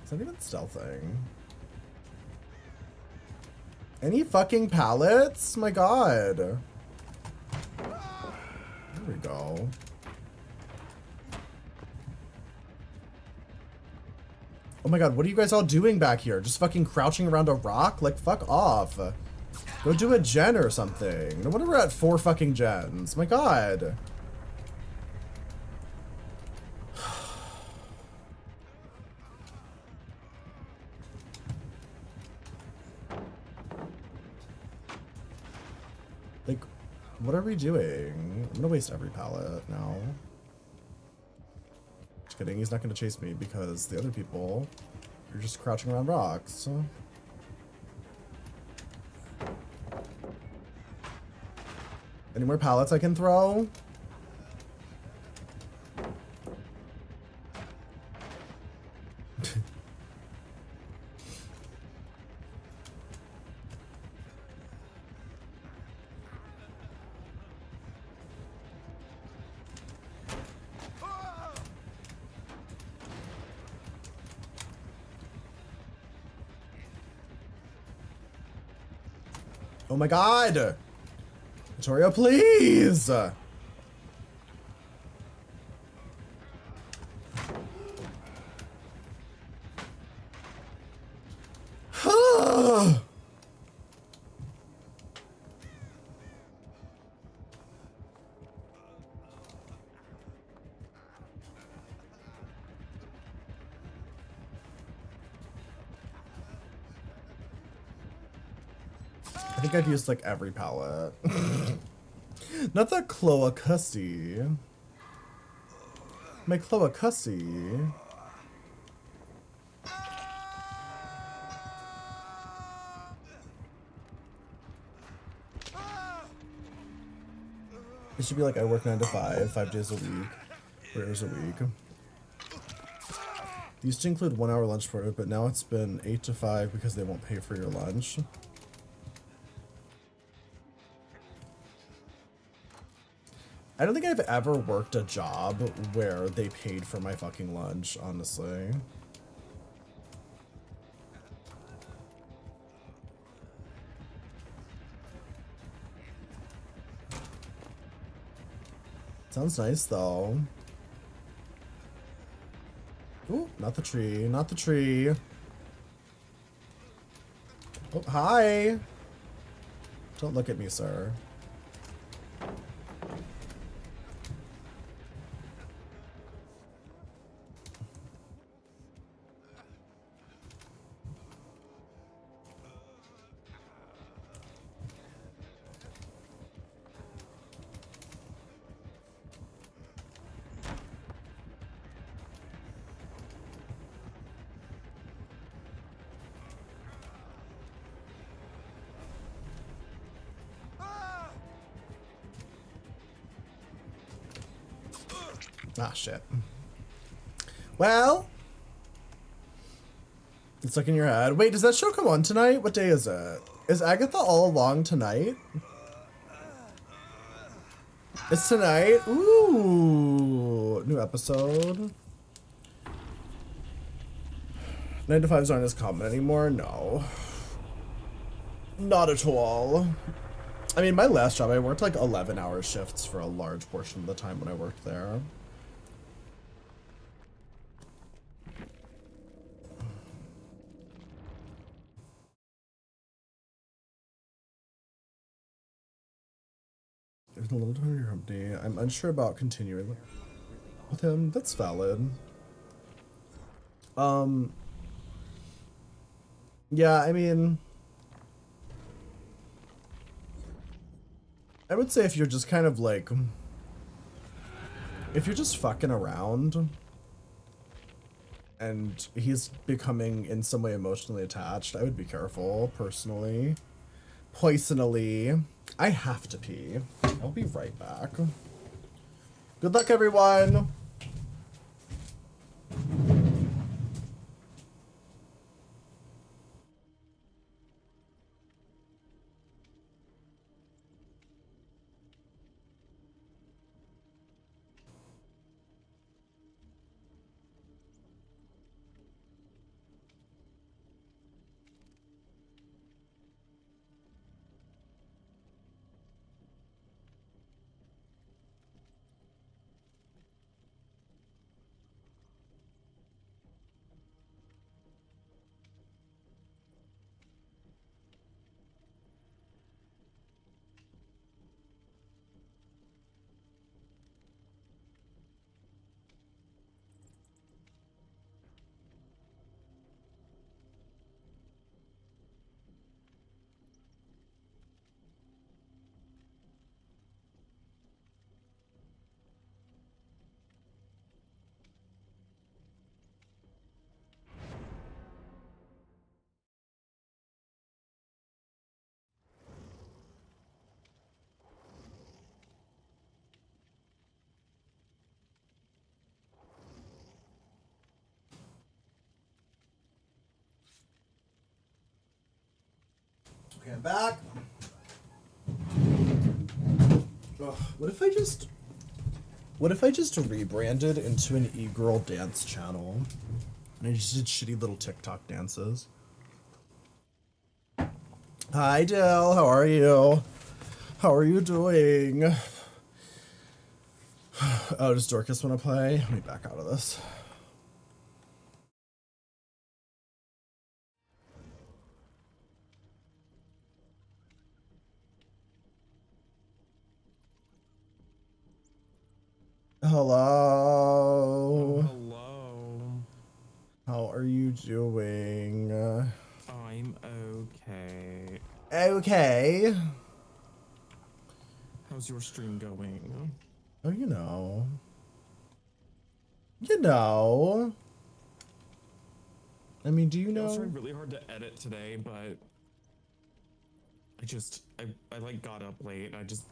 It's not even stealthing. Any fucking pallets? My god. There we go. Oh my god, what are you guys all doing back here? Just fucking crouching around a rock? Like, fuck off. Go do a gen or something. No wonder we're at 4 fucking gens. My god. Like, what are we doing? I'm gonna waste every pallet now. Just kidding, he's not gonna chase me because the other people are just crouching around rocks. Any more pallets I can throw? Oh my god! Victoria, please! I think I've used like every pallet. Not that cloacussy. My cloacussy. It should be like I work 9 to 5, 5 days a week, 3 hours a week. They used to include 1 hour lunch for it, but now it's been 8 to 5 because they won't pay for your lunch. I don't think I've ever worked a job where they paid for my fucking lunch, honestly. Sounds nice, though. Ooh, not the tree, not the tree. Oh, hi! Don't look at me, sir. Ah, shit. Well, it's like in your head. Wait, does that show come on tonight? What day is it? Is Agatha all along tonight? It's tonight? Ooh, new episode. 9 to 5s aren't as common anymore? No. Not at all. I mean, my last job, I worked like 11-hour shifts for a large portion of the time when I worked there. There's a little tiny company. I'm unsure about continuing with him. That's valid. Yeah, I mean, I would say if you're just kind of like, if you're just fucking around and he's becoming in some way emotionally attached, I would be careful, personally. Poisonally. I have to pee. I'll be right back. Good luck, everyone! Okay, I'm back. Ugh, what if I just rebranded into an e-girl dance channel and I just did shitty little TikTok dances? Hi, Dale. How are you? How are you doing? Oh, does Dorcas want to play? Let me back out of this. Hello. Hello. How are you doing? I'm okay. Okay. How's your stream going? Oh, you know. You know. I mean, do you I was know? trying really hard to edit today, but I like got up late and I just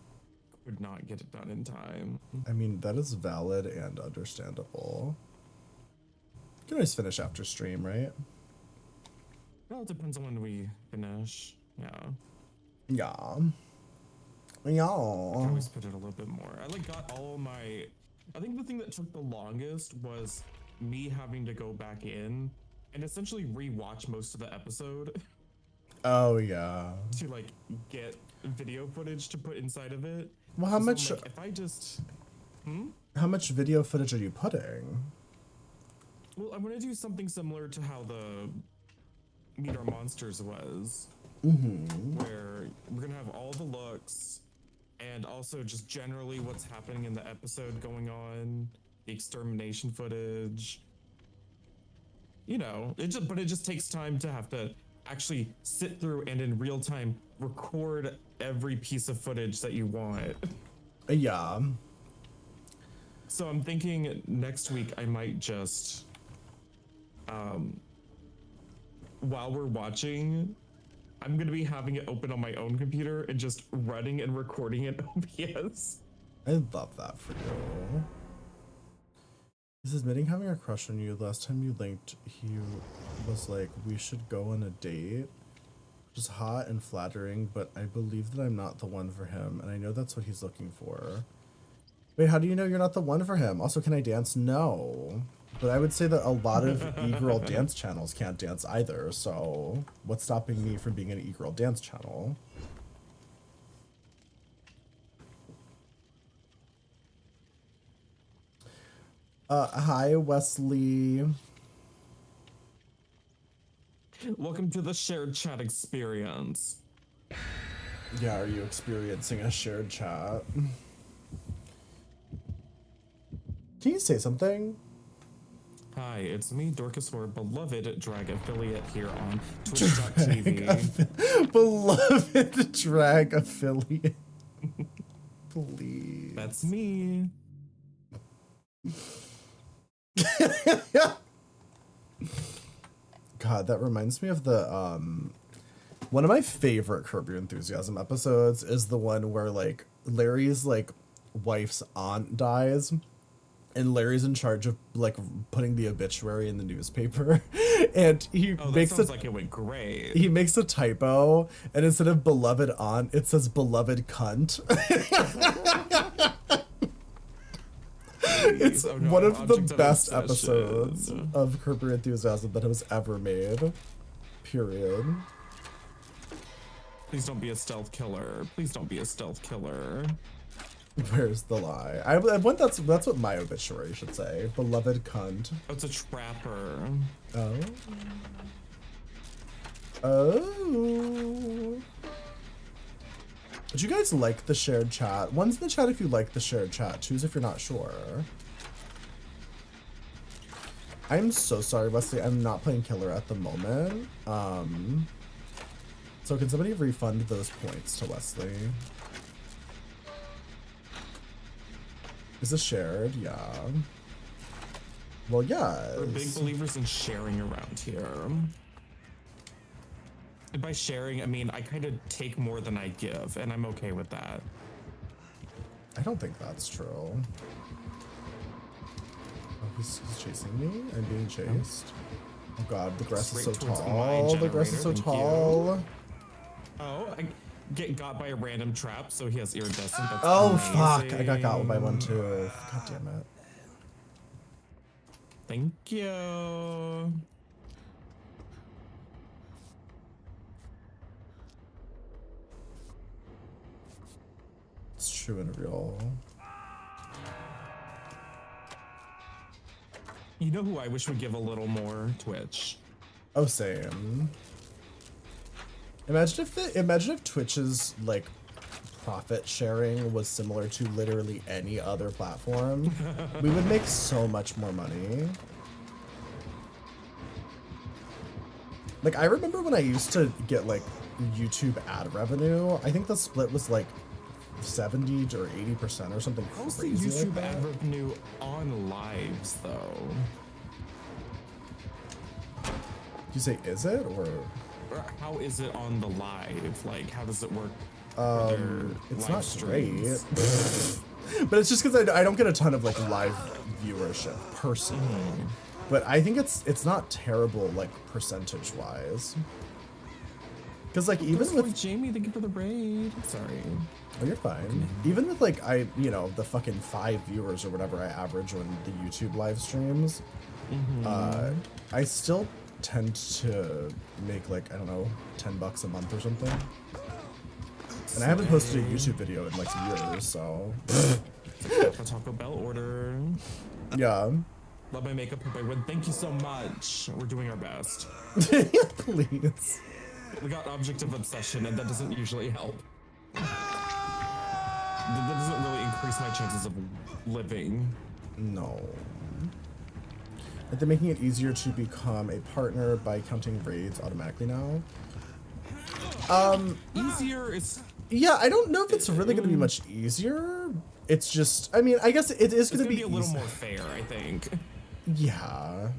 could not get it done in time. I mean, that is valid and understandable. You can always finish after stream, right? Well, it depends on when we finish. Yeah. Yeah. I Yeah. can always put it a little bit more. I like got all my. I think the thing that took the longest was me having to go back in and essentially rewatch most of the episode Oh, yeah. to like get video footage to put inside of it. Well, how So I'm much like, if I just. how much video footage are you putting? Well, I'm gonna do something similar to how the Meet Our Monsters was, where we're gonna have all the looks and also just generally what's happening in the episode going on, the extermination footage. You know, but it just takes time to have to actually sit through and in real time record every piece of footage that you want. Yeah. So I'm thinking next week I might just, while we're watching, I'm gonna be having it open on my own computer and just running and recording it OBS. I love that for you. He's admitting having a crush on you. Last time you linked, he was like, we should go on a date. Which is hot and flattering, but I believe that I'm not the one for him, and I know that's what he's looking for. Wait, how do you know you're not the one for him? Also, can I dance? No. But I would say that a lot of e-girl dance channels can't dance either, so what's stopping me from being an e-girl dance channel? Hi, Wesley. Welcome to the shared chat experience. Yeah, are you experiencing a shared chat? Can you say something? Hi, it's me, Dorcas, your beloved drag affiliate here on Twitch.tv. Beloved drag affiliate. Please. That's me. God, that reminds me of the one of my favorite Curb Your Enthusiasm episodes is the one where like Larry's like wife's aunt dies and Larry's in charge of like putting the obituary in the newspaper and he makes sounds like it went great. He makes a typo and instead of beloved aunt it says beloved cunt. It's one of the best episodes of Curb Your Enthusiasm that was ever made. Period. Please don't be a stealth killer. Please don't be a stealth killer. Where's the lie? I want that's what my obituary should say. Beloved cunt. Oh, it's a trapper. Oh. Oh. Do you guys like the shared chat? One's in the chat if you like the shared chat. Two's if you're not sure. I'm so sorry, Wesley. I'm not playing killer at the moment. So can somebody refund those points to Wesley? Is this shared? Yeah. Well, yes. We're big believers in sharing around here. And by sharing, I mean I kind of take more than I give, and I'm okay with that. I don't think that's true. Oh, he's chasing me? I'm being chased. Oh god, the grass is so tall. The grass is so tall. Oh, I get got by a random trap, so he has iridescent. That's oh, amazing. fuck. I got by one too. God damn it. Thank you. It's true and real. You know who I wish would give a little more? Twitch. Oh, same. Imagine if Twitch's like profit sharing was similar to literally any other platform. We would make so much more money. Like I remember when I used to get like YouTube ad revenue, I think the split was like 70 or 80% or something How's the crazy. YouTube like ad revenue on lives though? Did you say is it or how is it on the live? Like how does it work? For their it's live not streams? great. But it's just because I don't get a ton of like live viewership personally. But I think it's not terrible like percentage wise. Because like even with Jamie, thank you for the raid. Sorry. Oh, you're fine. Even with like the fucking 5 viewers or whatever I average on the YouTube live streams, I still tend to make like I don't know $10 a month or something. And I haven't posted a YouTube video in like years, so. A Taco Bell order. Yeah. Love my makeup, hope I win. Thank you so much. We're doing our best. Please. We got object of obsession, and that doesn't usually help. That doesn't really increase my chances of living. No. But they're making it easier to become a partner by counting raids automatically now. Easier is. Yeah, I don't know if it's really going to be much easier. It's just, I mean, I guess it is going to be a little more fair, I think. Yeah.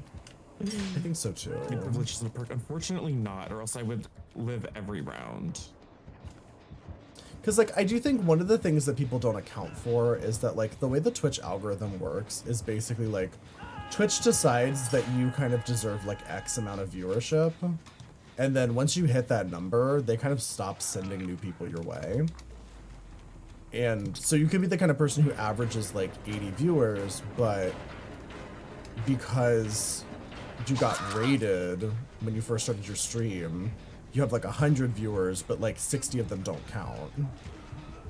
I think so too. Privilege is a perk. Unfortunately not, or else I would live every round. Because like I do think one of the things that people don't account for is that like the way the Twitch algorithm works is basically like Twitch decides that you kind of deserve like X amount of viewership. And then once you hit that number, they kind of stop sending new people your way. And so you could be the kind of person who averages like 80 viewers, but because you got rated when you first started your stream, you have like 100 viewers, but like 60 of them don't count.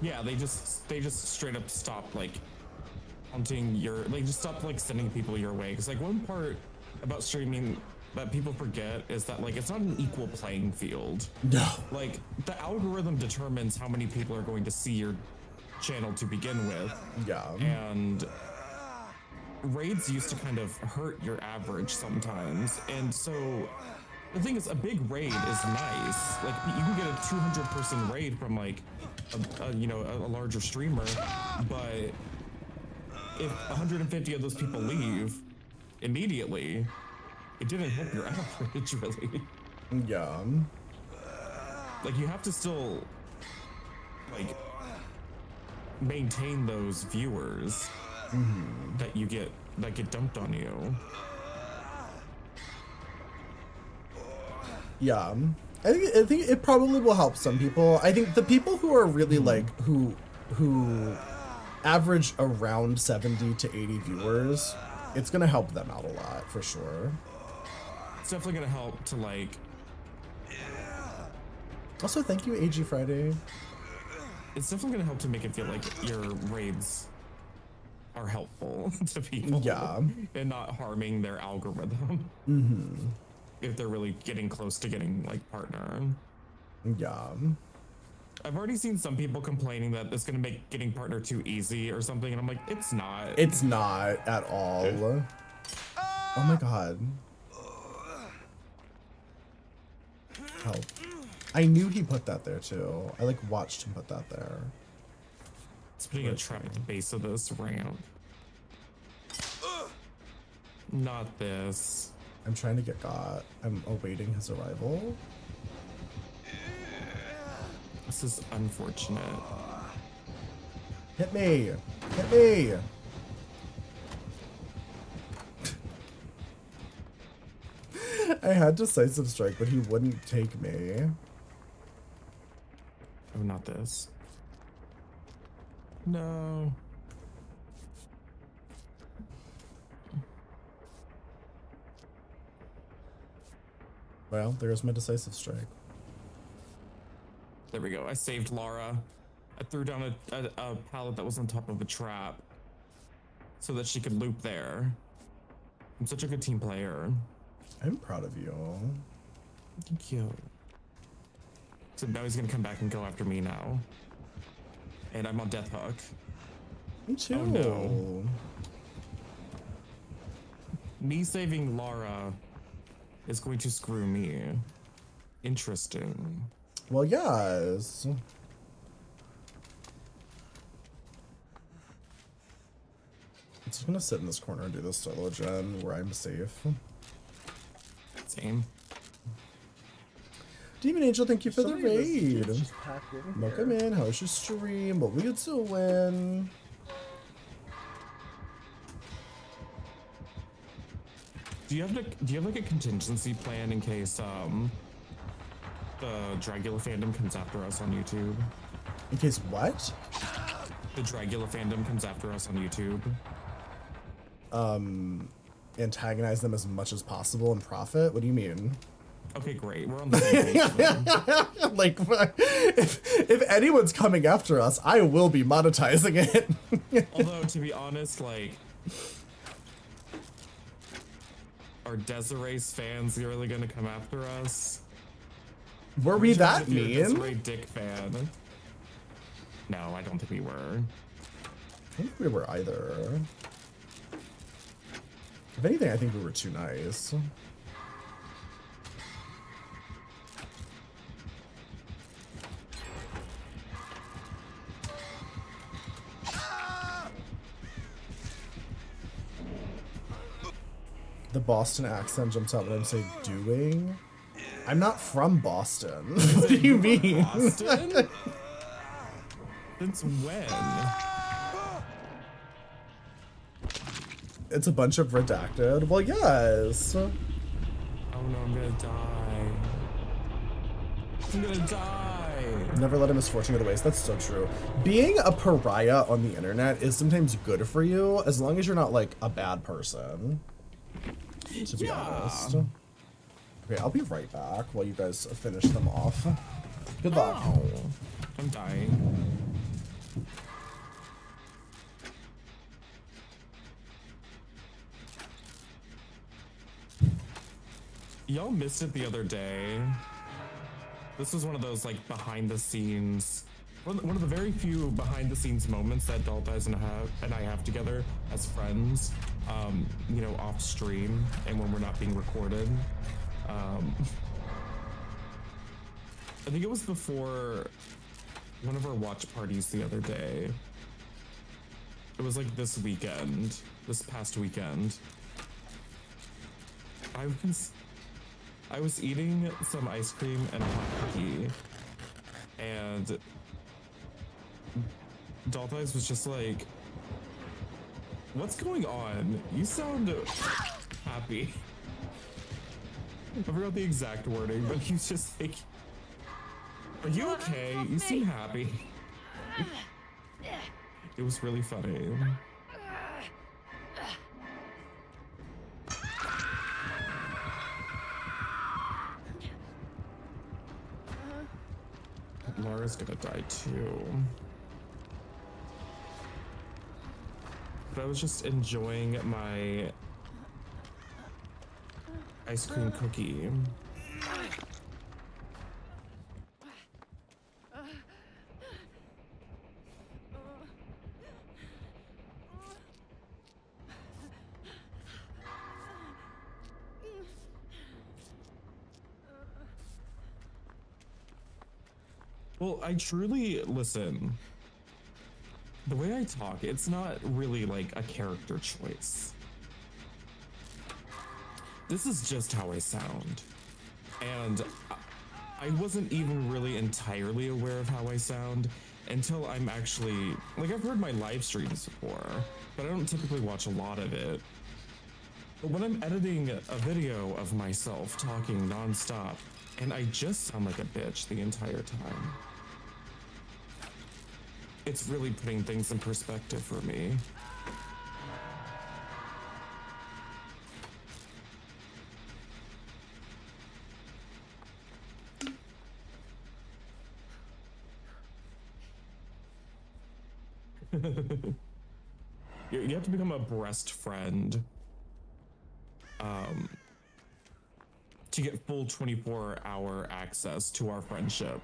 Yeah, they just straight up stop like counting your, they just stop like sending people your way. Because like one part about streaming that people forget is that like it's not an equal playing field. No. Like the algorithm determines how many people are going to see your channel to begin with. Yeah. And raids used to kind of hurt your average sometimes. And so the thing is, a big raid is nice. Like you can get a 200-person raid from like a larger streamer, but if 150 of those people leave immediately, it didn't help your average really. Yeah. Like you have to still like maintain those viewers that you get that get dumped on you. Yeah. I think it probably will help some people. I think the people who are really like who average around 70 to 80 viewers, it's gonna help them out a lot for sure. It's definitely gonna help to like. Also, thank you, AG Friday. It's definitely gonna help to make it feel like your raids are helpful to people. Yeah. And not harming their algorithm. If they're really getting close to getting like partner. Yeah. I've already seen some people complaining that it's gonna make getting partner too easy or something, and I'm like, it's not. It's not at all. Oh my god. Help. I knew he put that there too. I like watched him put that there. It's putting a trap at the base of this ramp. Not this. I'm trying to get got. I'm awaiting his arrival. This is unfortunate. Hit me! Hit me! I had decisive strike, but he wouldn't take me. Oh, not this. No. Well, there's my decisive strike. There we go. I saved Lara. I threw down a pallet that was on top of a trap so that she could loop there. I'm such a good team player. I'm proud of you. Thank you. So now he's gonna come back and go after me now. And I'm on Death Hook. Me too. Oh no. Me saving Lara is going to screw me. Interesting. Well, yes. I'm just gonna sit in this corner and do this solo gen where I'm safe. Same. Demon Angel, thank you for the Sorry, this raid. kid's just packed in Welcome here. in. How's your stream? What were you doing? Do you have like a contingency plan in case the Dragula fandom comes after us on YouTube? In case what? The Dragula fandom comes after us on YouTube. Antagonize them as much as possible and profit? What do you mean? Okay, great. We're on the same page then. Like, if anyone's coming after us, I will be monetizing it. Although, to be honest, like, are Desiree's fans really gonna come after us? Were we that If you're a mean? Desiree Dick fan. No, I don't think we were. I don't think we were either. If anything, I think we were too nice. The Boston accent jumps out when I'm saying doing. I'm not from Boston. What do you mean? Boston? Since when? It's a bunch of redacted. Well, yes. Oh no, I'm gonna die. I'm gonna die. Never let a misfortune go to waste. That's so true. Being a pariah on the internet is sometimes good for you, as long as you're not like a bad person. To be honest. Okay, I'll be right back while you guys finish them off. Good luck. Oh, I'm dying. Y'all missed it the other day. This was one of those like behind the scenes, one of the very few behind the scenes moments that Daltais and I have together as friends, you know, off stream and when we're not being recorded. I think it was before one of our watch parties the other day. It was like this past weekend. I was eating some ice cream and a hot cookie, and Daltais was just like, "What's going on? You sound happy." I forgot the exact wording, but he's just like, "Are you okay? You seem happy." It was really funny. Laura's gonna die too. But I was just enjoying my ice cream cookie. Well, I truly listen. The way I talk, it's not really like a character choice. This is just how I sound. And I wasn't even really entirely aware of how I sound until I'm actually, like, I've heard my live streams before, but I don't typically watch a lot of it. But when I'm editing a video of myself talking nonstop, and I just sound like a bitch the entire time, it's really putting things in perspective for me. You have to become a breast friend to get full 24-hour access to our friendship.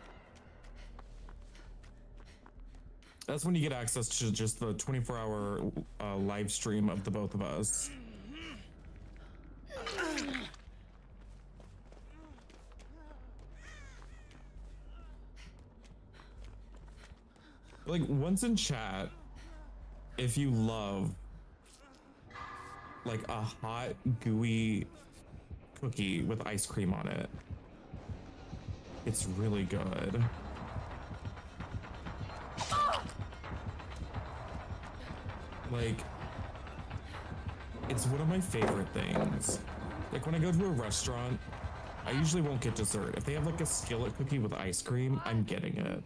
That's when you get access to just the 24-hour live stream of the both of us. Like, once in chat, if you love like a hot, gooey cookie with ice cream on it, it's really good. Like, it's one of my favorite things. Like, when I go to a restaurant, I usually won't get dessert. If they have like a skillet cookie with ice cream, I'm getting it.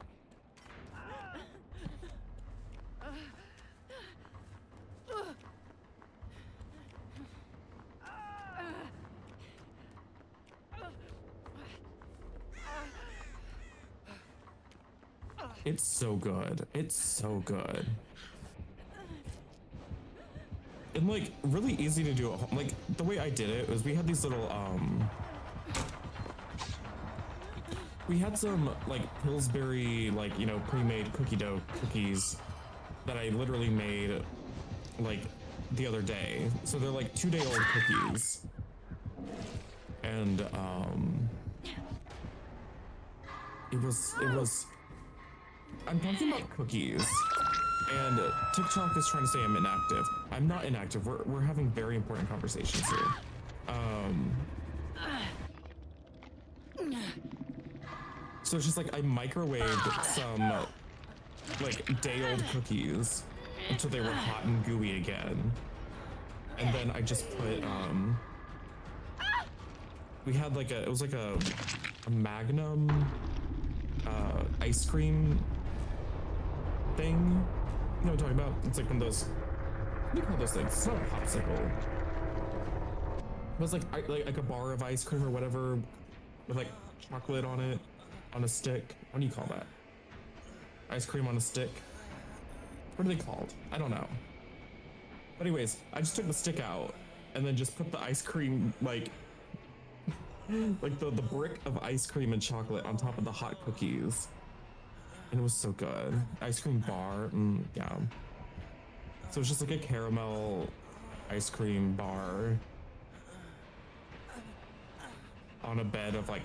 It's so good. It's so good. And like really easy to do at home. Like the way I did it was we had these little we had some like Pillsbury, like, you know, pre-made cookie dough cookies that I literally made like the other day. So they're like 2-day-old cookies. And it was I'm talking about cookies, and TikTok is trying to say I'm inactive. I'm not inactive. We're having very important conversations here. So it's just like I microwaved some like day-old cookies until they were hot and gooey again. And then I just put we had like it was like a Magnum ice cream thing. You know what I'm talking about? It's like one of those, what do you call those things? It's not a popsicle. It was like a bar of ice cream or whatever with like chocolate on it on a stick. What do you call that? Ice cream on a stick? What are they called? I don't know. But anyways, I just took the stick out and then just put the ice cream like the brick of ice cream and chocolate on top of the hot cookies. And it was so good. Ice cream bar, yeah. So it's just like a caramel ice cream bar on a bed of like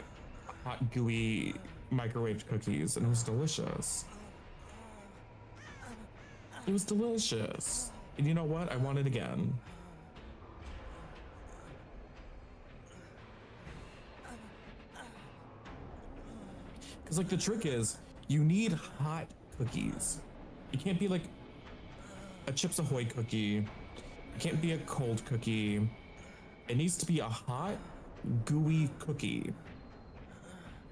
hot gooey microwaved cookies, and it was delicious. It was delicious. And you know what? I want it again. Because like the trick is, you need hot cookies. It can't be like a Chips Ahoy cookie. It can't be a cold cookie. It needs to be a hot, gooey cookie.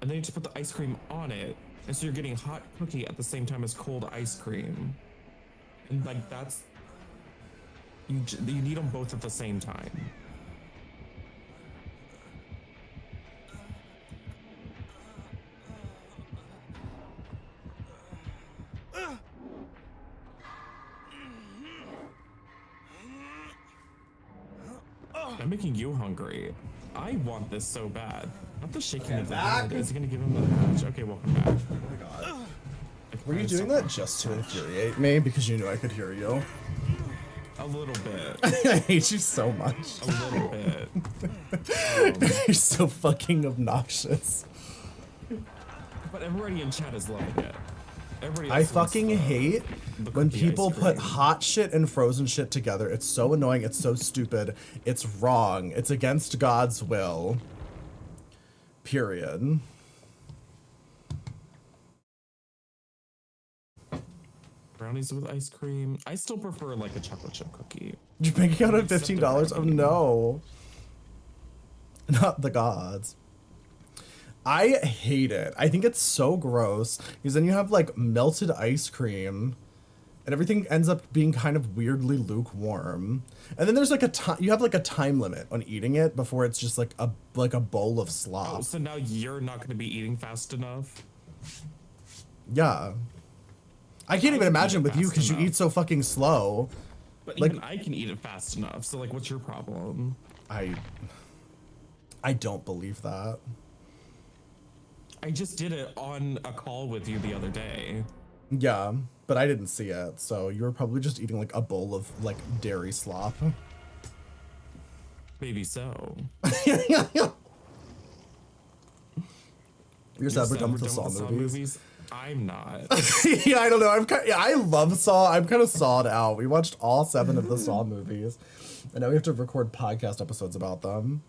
And then you have to put the ice cream on it. And so you're getting hot cookie at the same time as cold ice cream. And like that's, you need them both at the same time. I'm making you hungry. I want this so bad. Not the shaking of the head. Is it gonna give him the match? Okay, welcome back. Oh my god. Were you doing that just to infuriate me because you knew I could hear you? A little bit. I hate you so much. A little bit. You're so fucking obnoxious. But everybody in chat is loving it. Everybody I else wants fucking hate when cookie people ice put cream. hot shit and frozen shit together. It's so annoying. It's so stupid. It's wrong. It's against God's will. Period. Brownies with ice cream. I still prefer like a chocolate chip cookie. You're banking out at Accept it, $15? Oh brownie. no. Not the gods. I hate it. I think it's so gross because then you have like melted ice cream and everything ends up being kind of weirdly lukewarm. And then there's like a time, you have like a time limit on eating it before it's just like a bowl of slop. Oh, so now you're not going to be eating fast enough? Yeah. I can't even can imagine eat with you fast because you enough. eat so fucking slow. But Like- even I can eat it fast enough. So like, what's your problem? I don't believe that. I just did it on a call with you the other day. Yeah, but I didn't see it, so you were probably just eating like a bowl of like dairy slop. Maybe so. You're sad we're done with the Saw movies. I'm not. Yeah, I don't know. I love Saw. I'm kind of sawed out. We watched all 7 of the Saw movies, and now we have to record podcast episodes about them.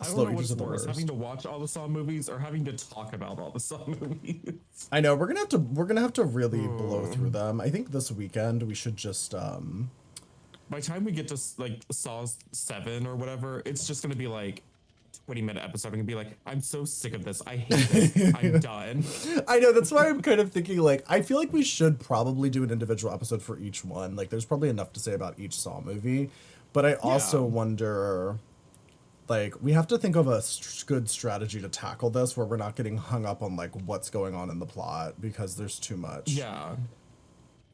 I Slow don't know eaters what's are the worse, worst. having to watch all the Saw movies or having to talk about all the Saw movies. I know we're gonna have to really blow through them. I think this weekend we should just By the time we get to like Saw 7 or whatever, it's just gonna be like 20-minute episode. I'm gonna be like, I'm so sick of this. I hate this. I'm done. I know, that's why I'm kind of thinking like I feel like we should probably do an individual episode for each one. Like there's probably enough to say about each Saw movie, but I also wonder, like, we have to think of a good strategy to tackle this where we're not getting hung up on like what's going on in the plot because there's too much. Yeah.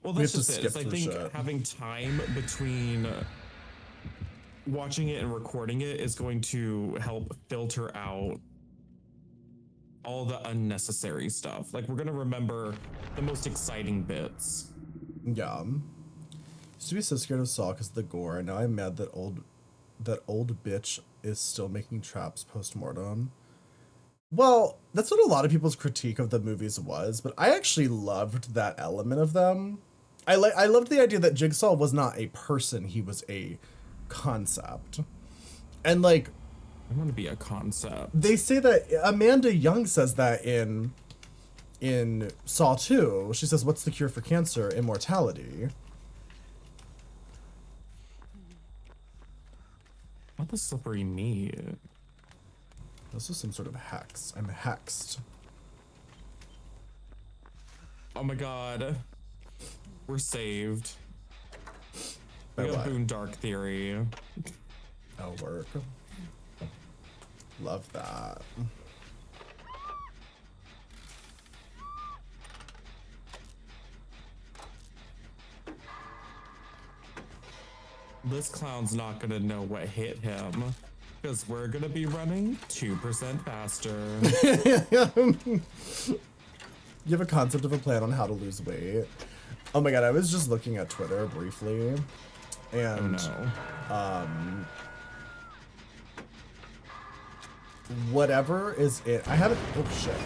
Well, We that's have to just it. skip Is I through think shit. having time between watching it and recording it is going to help filter out all the unnecessary stuff. Like, we're going to remember the most exciting bits. Yeah. Used to be so scared of Saw because of the gore, and now I'm mad that old bitch is still making traps post-mortem. Well, that's what a lot of people's critique of the movies was, but I actually loved that element of them. I loved the idea that Jigsaw was not a person, he was a concept. And like I want to be a concept. they say that Amanda Young says that in Saw 2. She says, "What's the cure for cancer? Immortality." the slippery meat? This is some sort of hex. I'm hexed. Oh my god. We're saved. By We got what? Boone Dark Theory. Oh, work. Love that. This clown's not gonna know what hit him. Because we're gonna be running 2% faster. You have a concept of a plan on how to lose weight. Oh my god, I was just looking at Twitter briefly, and Oh no. whatever is it. I haven't. Oh shit.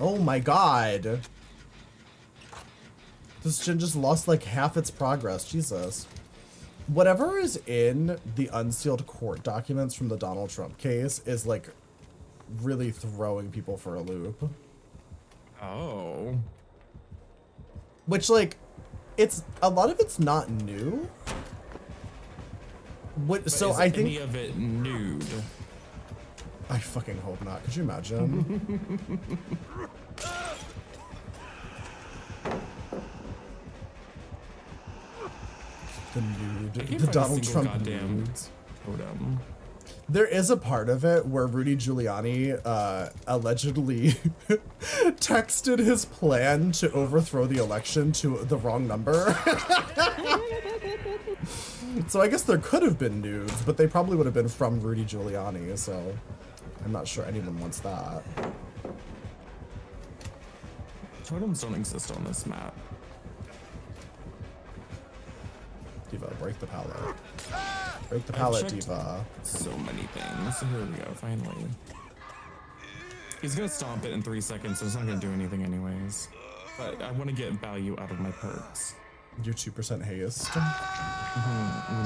Oh my god. This gen just lost like half its progress. Jesus. Whatever is in the unsealed court documents from the Donald Trump case is like really throwing people for a loop. Oh. Which, like, it's a lot of it's not new. What? But So is I think any of it nude? I fucking hope not. Could you imagine? The nude, can't the find a Donald single Trump goddamn nudes. Totem. There is a part of it where Rudy Giuliani allegedly texted his plan to overthrow the election to the wrong number. So I guess there could have been nudes, but they probably would have been from Rudy Giuliani, so I'm not sure anyone wants that. Totems don't exist on this map. Diva, break the pallet. Break the pallet, checked Diva. So many things. Here we go, finally. He's gonna stomp it in 3 seconds, so it's not gonna do anything anyways. But I want to get value out of my perks. Your 2% haste. We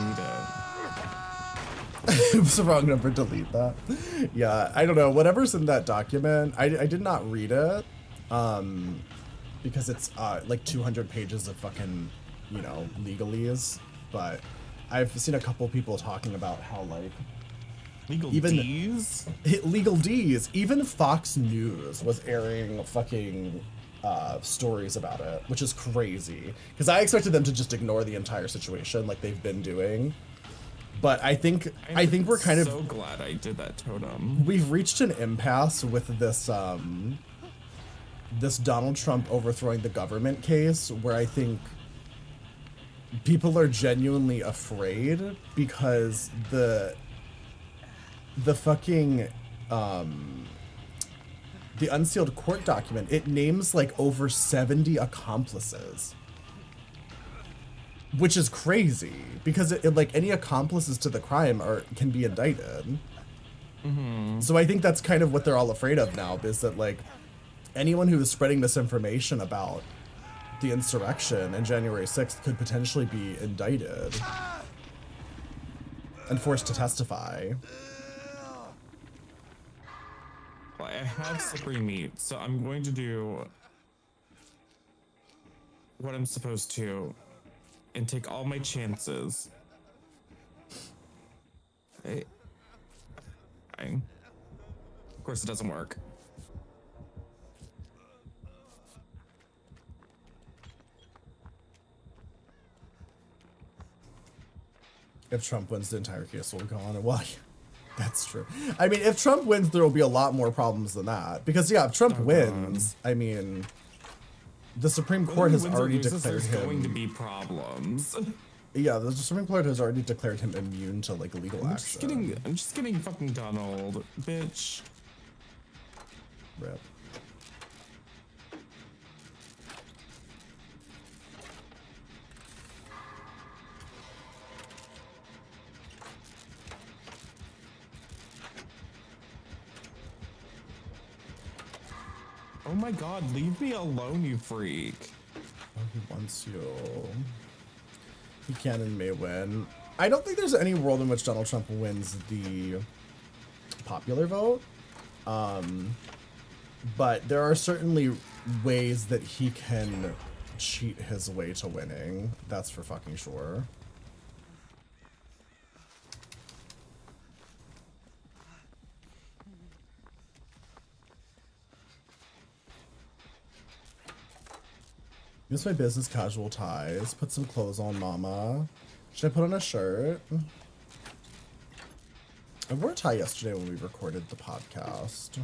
need it. It was the wrong number, delete that. Yeah, I don't know. Whatever's in that document, I did not read it. Because it's like 200 pages of fucking, you know, legalese. But I've seen a couple people talking about how, like, Legal Even- D's? legal D's, even Fox News was airing fucking stories about it, which is crazy. Because I expected them to just ignore the entire situation like they've been doing. But I think we're kind so of glad I did that totem. we've reached an impasse with this this Donald Trump overthrowing the government case where I think people are genuinely afraid because the fucking the unsealed court document, it names like over 70 accomplices, which is crazy because it like any accomplices to the crime can be indicted. So I think that's kind of what they're all afraid of now, is that like anyone who is spreading misinformation about the insurrection in January 6th could potentially be indicted and forced to testify. Well, I have slippery meat, so I'm going to do what I'm supposed to and take all my chances. Of course, it doesn't work. If Trump wins, the entire case will go on. Well, that's true. I mean, if Trump wins, there will be a lot more problems than that. Because, yeah, if Trump wins, I mean, the Supreme Court has already declared there's him... going to be problems. Yeah, the Supreme Court has already declared him immune to, like, legal I'm action. just getting fucking Donald, bitch. Rip. Oh my god, leave me alone, you freak. Oh, he wants you. He can and may win. I don't think there's any world in which Donald Trump wins the popular vote. But there are certainly ways that he can cheat his way to winning. That's for fucking sure. Use my business casual ties. Put some clothes on, mama. Should I put on a shirt? I wore a tie yesterday when we recorded the podcast.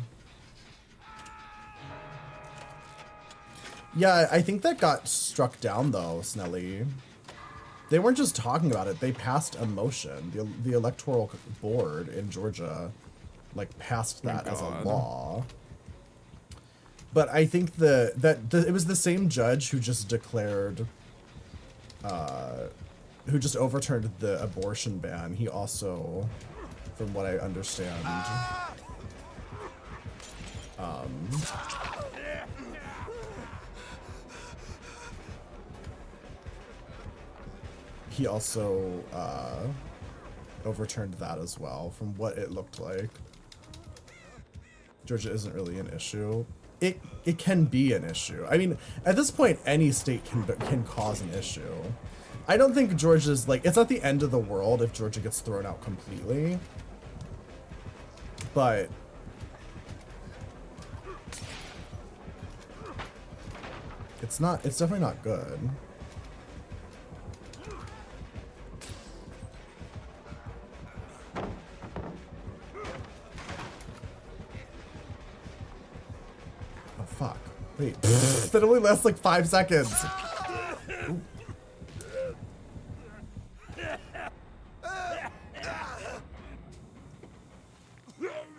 Yeah, I think that got struck down though, Snelly. They weren't just talking about it, they passed a motion. The electoral board in Georgia, like, passed that as a law. But I think it was the same judge who just declared, who just overturned the abortion ban. He also, from what I understand, he also overturned that as well, from what it looked like. Georgia isn't really an issue. It can be an issue. I mean, at this point, any state can cause an issue. I don't think Georgia's, like, it's not the end of the world if Georgia gets thrown out completely. But it's definitely not good. Oh, fuck. Wait. That only lasts like 5 seconds. Ooh.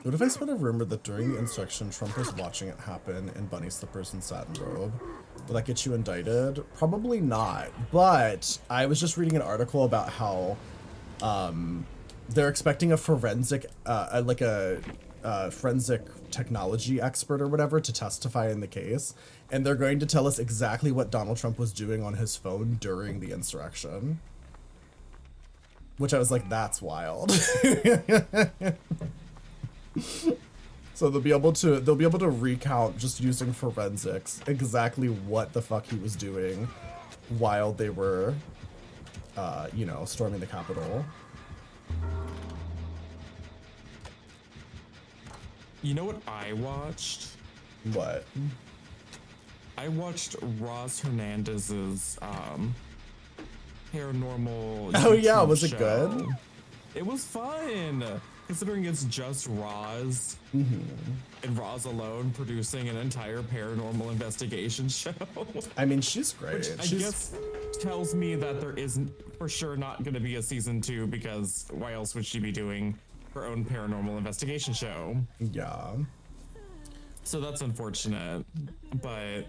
What if I spread a rumor that during the insurrection, Trump was watching it happen in bunny slippers and satin robe? Will that get you indicted? Probably not. But I was just reading an article about how they're expecting a forensic, forensic technology expert or whatever to testify in the case. And they're going to tell us exactly what Donald Trump was doing on his phone during the insurrection. Which I was like, that's wild. So they'll be able to recount, just using forensics, exactly what the fuck he was doing while they were you know, storming the Capitol. You know what I watched? What? I watched Roz Hernandez's paranormal Oh yeah, YouTube was it show. good? It was fun, considering it's just Roz and Roz alone producing an entire paranormal investigation show. I mean, she's great. Which I guess tells me that there isn't for sure not going to be a season 2, because why else would she be doing her own paranormal investigation show? Yeah. So that's unfortunate, but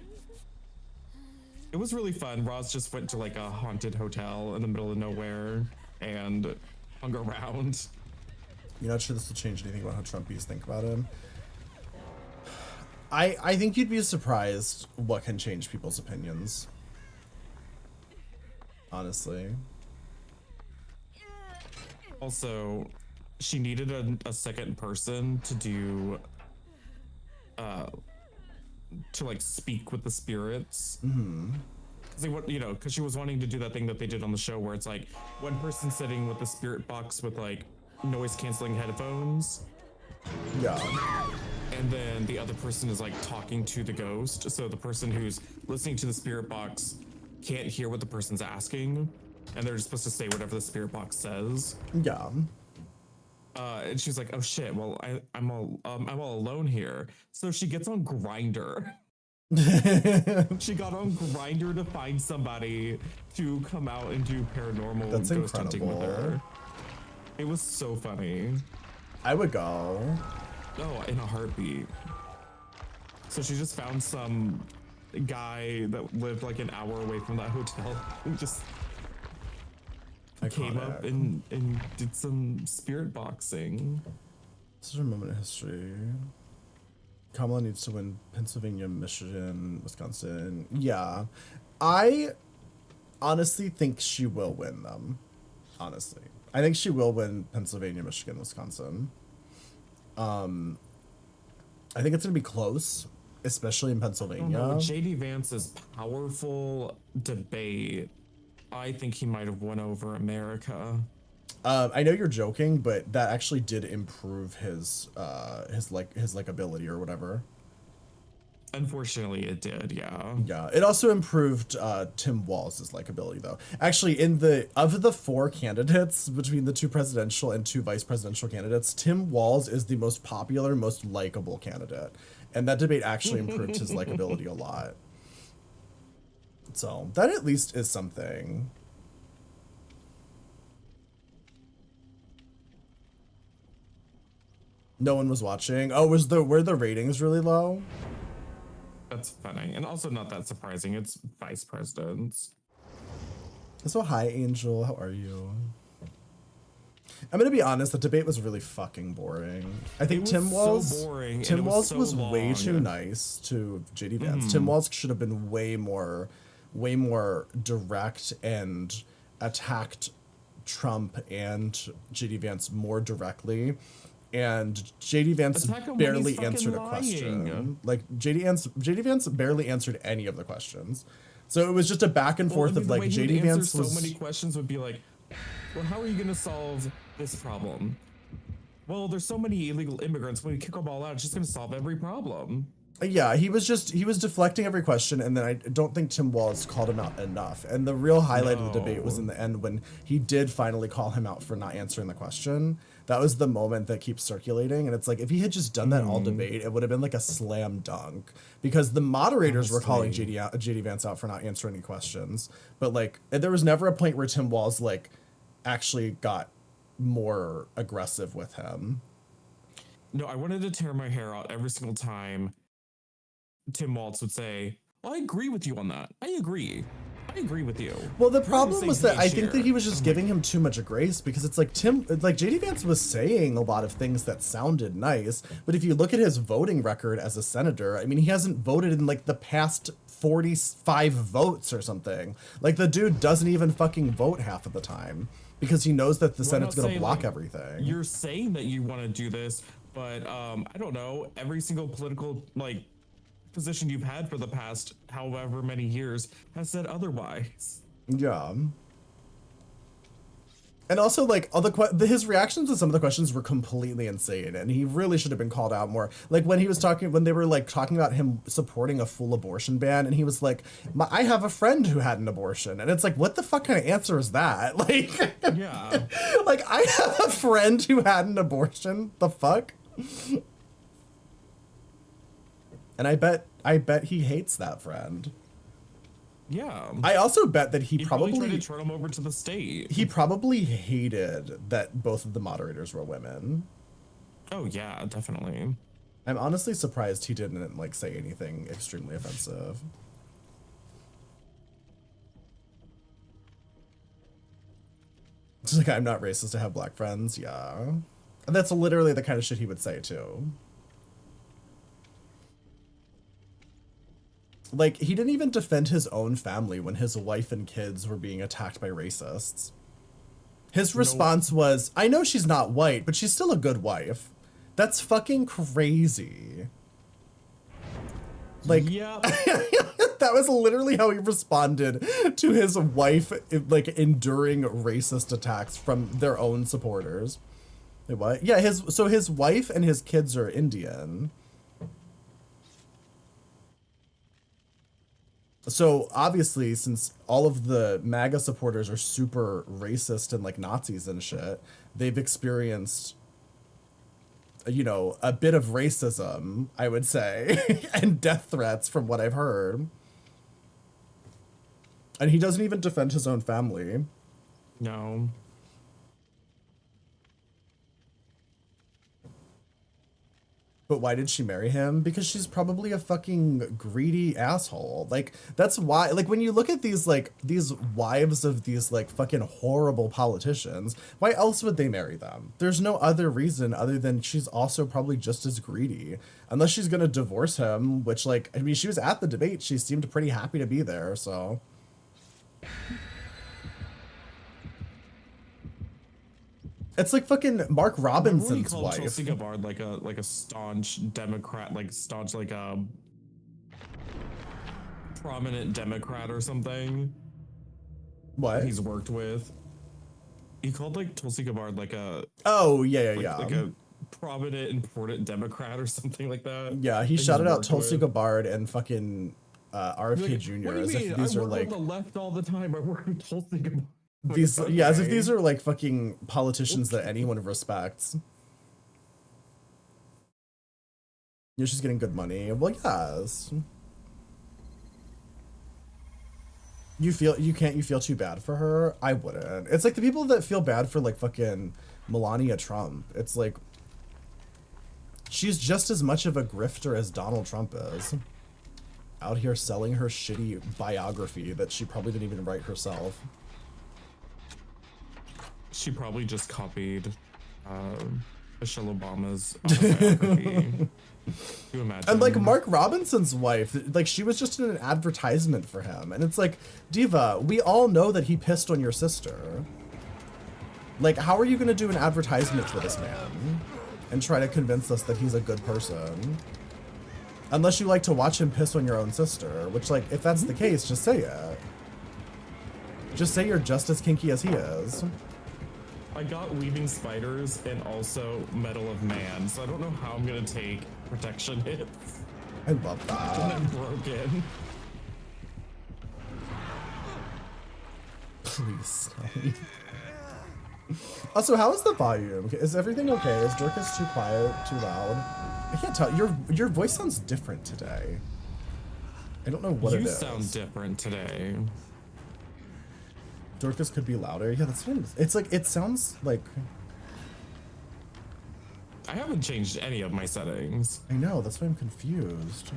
it was really fun. Roz just went to like a haunted hotel in the middle of nowhere and hung around. You're not sure this will change anything about how Trumpies think about him? I think you'd be surprised what can change people's opinions. Honestly. Also, she needed a second person to do to like speak with the spirits. Because she was wanting to do that thing that they did on the show where it's like one person sitting with the spirit box with like noise canceling headphones. Yeah. And then the other person is like talking to the ghost. So the person who's listening to the spirit box can't hear what the person's asking, and they're just supposed to say whatever the spirit box says. Yeah. And she's like, "Oh shit! Well, I'm all alone here." So she gets on Grindr. She got on Grindr to find somebody to come out and do paranormal ghost hunting with her. It was so funny. I would go. Oh, in a heartbeat. So she just found some guy that lived like an hour away from that hotel and just came up and did some spirit boxing. Such a moment in history. Kamala needs to win Pennsylvania, Michigan, Wisconsin. Yeah. I honestly think she will win them. Honestly. I think she will win Pennsylvania, Michigan, Wisconsin. I think it's going to be close, especially in Pennsylvania. JD Vance's powerful debate, I think he might have won over America. I know you're joking, but that actually did improve his ability or whatever. Unfortunately, it did. Yeah. Yeah, it also improved Tim Walz's likability, though. Actually, of the 4 candidates between the 2 presidential and 2 vice presidential candidates, Tim Walz is the most popular, most likable candidate, and that debate actually improved his likability a lot. So that at least is something. No one was watching. Oh, were the ratings really low? That's funny, and also not that surprising. It's vice presidents. So hi, Angel. How are you? I'm gonna be honest. The debate was really fucking boring. I think Tim Walz. So boring. Tim Walz so was long. way too nice to JD Vance. Tim Walz should have been way more direct and attacked Trump and JD Vance more directly. And JD Vance barely answered a question. Like JD Vance barely answered any of the questions. So it was just a back and forth of like JD Vance was so many questions would be like, well, how are you going to solve this problem? Well, there's so many illegal immigrants. When we kick them all out, it's just going to solve every problem. Yeah, he was deflecting every question, and then I don't think Tim Walz called him out enough. And the real highlight of the debate was in the end when he did finally call him out for not answering the question. That was the moment that keeps circulating, and it's like if he had just done that all debate, it would have been like a slam dunk because the moderators were calling JD Vance out for not answering any questions, but like there was never a point where Tim Walz like actually got more aggressive with him. No, I wanted to tear my hair out every single time Tim Walz would say, well, I agree with you on that. I agree with you. Well, the problem was that I think that he was just giving him too much grace because it's like JD Vance was saying a lot of things that sounded nice, but if you look at his voting record as a senator, I mean, he hasn't voted in like the past 45 votes or something. Like the dude doesn't even fucking vote half of the time because he knows that the Senate's going to block everything. You're saying that you want to do this, but I don't know, every single political position you've had for the past however many years has said otherwise. Yeah. And also, like, his reactions to some of the questions were completely insane, and he really should have been called out more. Like, when they were, like, talking about him supporting a full abortion ban, and he was like, I have a friend who had an abortion. And it's like, what the fuck kind of answer is that? Like, yeah. Like, I have a friend who had an abortion? The fuck? And I bet he hates that friend. Yeah. I also bet that he probably tried to turn him over to the state. He probably hated that both of the moderators were women. Oh yeah, definitely. I'm honestly surprised he didn't like say anything extremely offensive. It's like, I'm not racist to have black friends. Yeah. And that's literally the kind of shit he would say too. Like, he didn't even defend his own family when his wife and kids were being attacked by racists. His response was, I know she's not white, but she's still a good wife. That's fucking crazy. Like, yeah. That was literally how he responded to his wife, like, enduring racist attacks from their own supporters. Wait, what? Yeah, his wife and his kids are Indian. So obviously, since all of the MAGA supporters are super racist and like Nazis and shit, they've experienced, you know, a bit of racism, I would say, and death threats from what I've heard. And he doesn't even defend his own family. No. But why did she marry him? Because she's probably a fucking greedy asshole. Like, that's why, like, when you look at these wives of these, like, fucking horrible politicians, why else would they marry them? There's no other reason other than she's also probably just as greedy. Unless she's gonna divorce him, which, like, I mean, she was at the debate. She seemed pretty happy to be there, so. It's like fucking Mark Robinson's wife. Tulsi Gabbard like a staunch Democrat, like staunch like a prominent Democrat or something. What? He's worked with. He called like Tulsi Gabbard like a yeah. like a prominent, important Democrat or something like that. Yeah, he that shouted he's out worked Tulsi with. Gabbard and fucking RFK Like, Jr. what do you as mean? if these I are work like on the left all the time. I work with Tulsi Gabbard. Like, these. Yeah, as if okay. these are like fucking politicians that anyone respects. Yeah, she's getting good money. Well, yes. You feel too bad for her? I wouldn't. It's like the people that feel bad for like fucking Melania Trump. It's like she's just as much of a grifter as Donald Trump is. Out here selling her shitty biography that she probably didn't even write herself. She probably just copied Michelle Obama's autobiography. You imagine? And like Mark Robinson's wife, like she was just in an advertisement for him. And it's like, Diva, we all know that he pissed on your sister. Like, how are you gonna do an advertisement for this man and try to convince us that he's a good person? Unless you like to watch him piss on your own sister, which like, if that's the case, just say it. Just say you're just as kinky as he is. I got Weaving Spiders and also Medal of Man, so I don't know how I'm gonna take protection hits. I love And that. I'm broken. Please stop. Also, how is the volume? Is everything okay? Is Dorcas too quiet, too loud? I can't tell. Your voice sounds different today. I don't know what it You is. sound different today. Dorcas could be louder. Yeah, that's what it's like. It sounds like. I haven't changed any of my settings. I know. That's why I'm confused.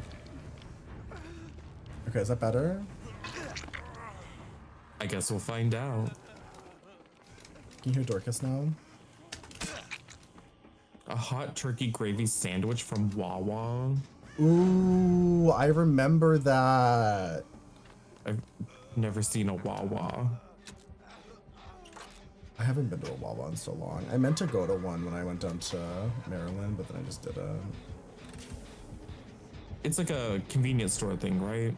Okay, is that better? I guess we'll find out. Can you hear Dorcas now? A hot turkey gravy sandwich from Wawa. Ooh, I remember that. I've never seen a Wawa. I haven't been to a Wawa in so long. I meant to go to one when I went down to Maryland, but then I just didn't. It's like a convenience store thing, right?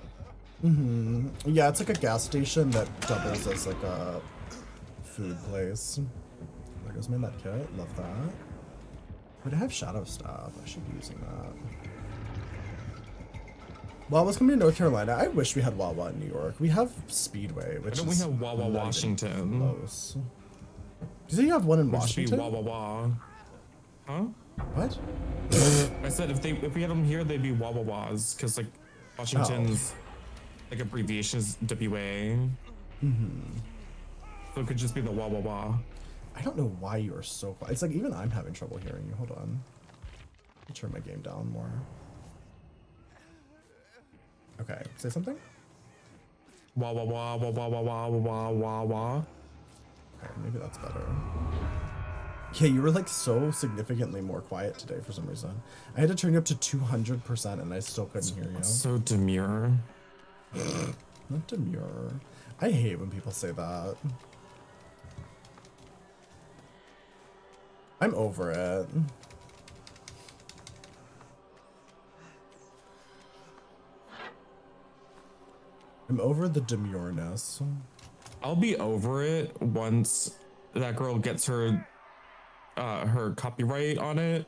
Yeah, it's like a gas station that doubles as like a food place. There goes my med kit. Love that. But I have shadow stuff. I should be using that. Wawa's coming to North Carolina. I wish we had Wawa in New York. We have Speedway, which Why don't we is have Wawa not even Washington? close. Do you think you have one in Would just be Washington? Wawa. Huh? What? I said if we had them here, they'd be Wawawas, because like Washington's like abbreviation is WA. So it could just be the Wawawa. I don't know why you are so quiet. It's like even I'm having trouble hearing you. Hold on. I'll turn my game down more. Okay, say something? Wawawa, Wawawa, Wawawa. Okay, maybe that's better. Yeah, you were like so significantly more quiet today for some reason. I had to turn you up to 200% and I still couldn't hear you. So demure. Not demure. I hate when people say that. I'm over it. I'm over the demureness. I'll be over it once that girl gets her her copyright on it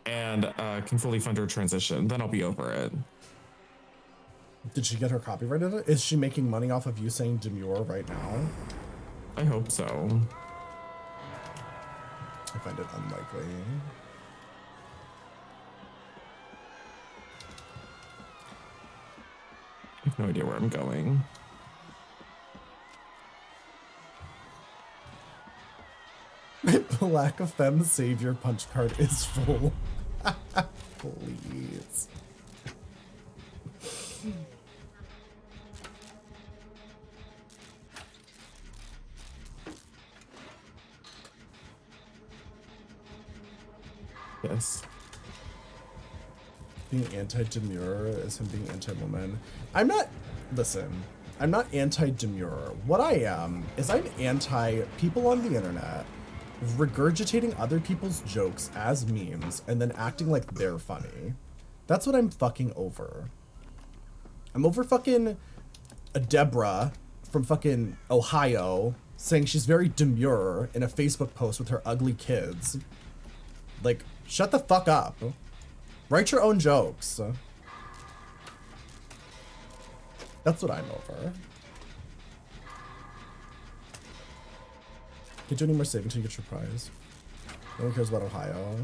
and can fully fund her transition. Then I'll be over it. Did she get her copyright in it? Is she making money off of you saying demure right now? I hope so. I find it unlikely. I have no idea where I'm going. Black Femme Savior punch card is full. Please. Yes. Being anti-demure is him being anti-woman. I'm not, listen, I'm not anti-demure. What I am is I'm anti-people on the internet regurgitating other people's jokes as memes and then acting like they're funny. That's what I'm fucking over. I'm over fucking Deborah from fucking Ohio saying she's very demure in a Facebook post with her ugly kids. Like, Shut the fuck up. Write your own jokes. That's what I'm over. Can't do any more saving until you get your prize. No one cares about Ohio.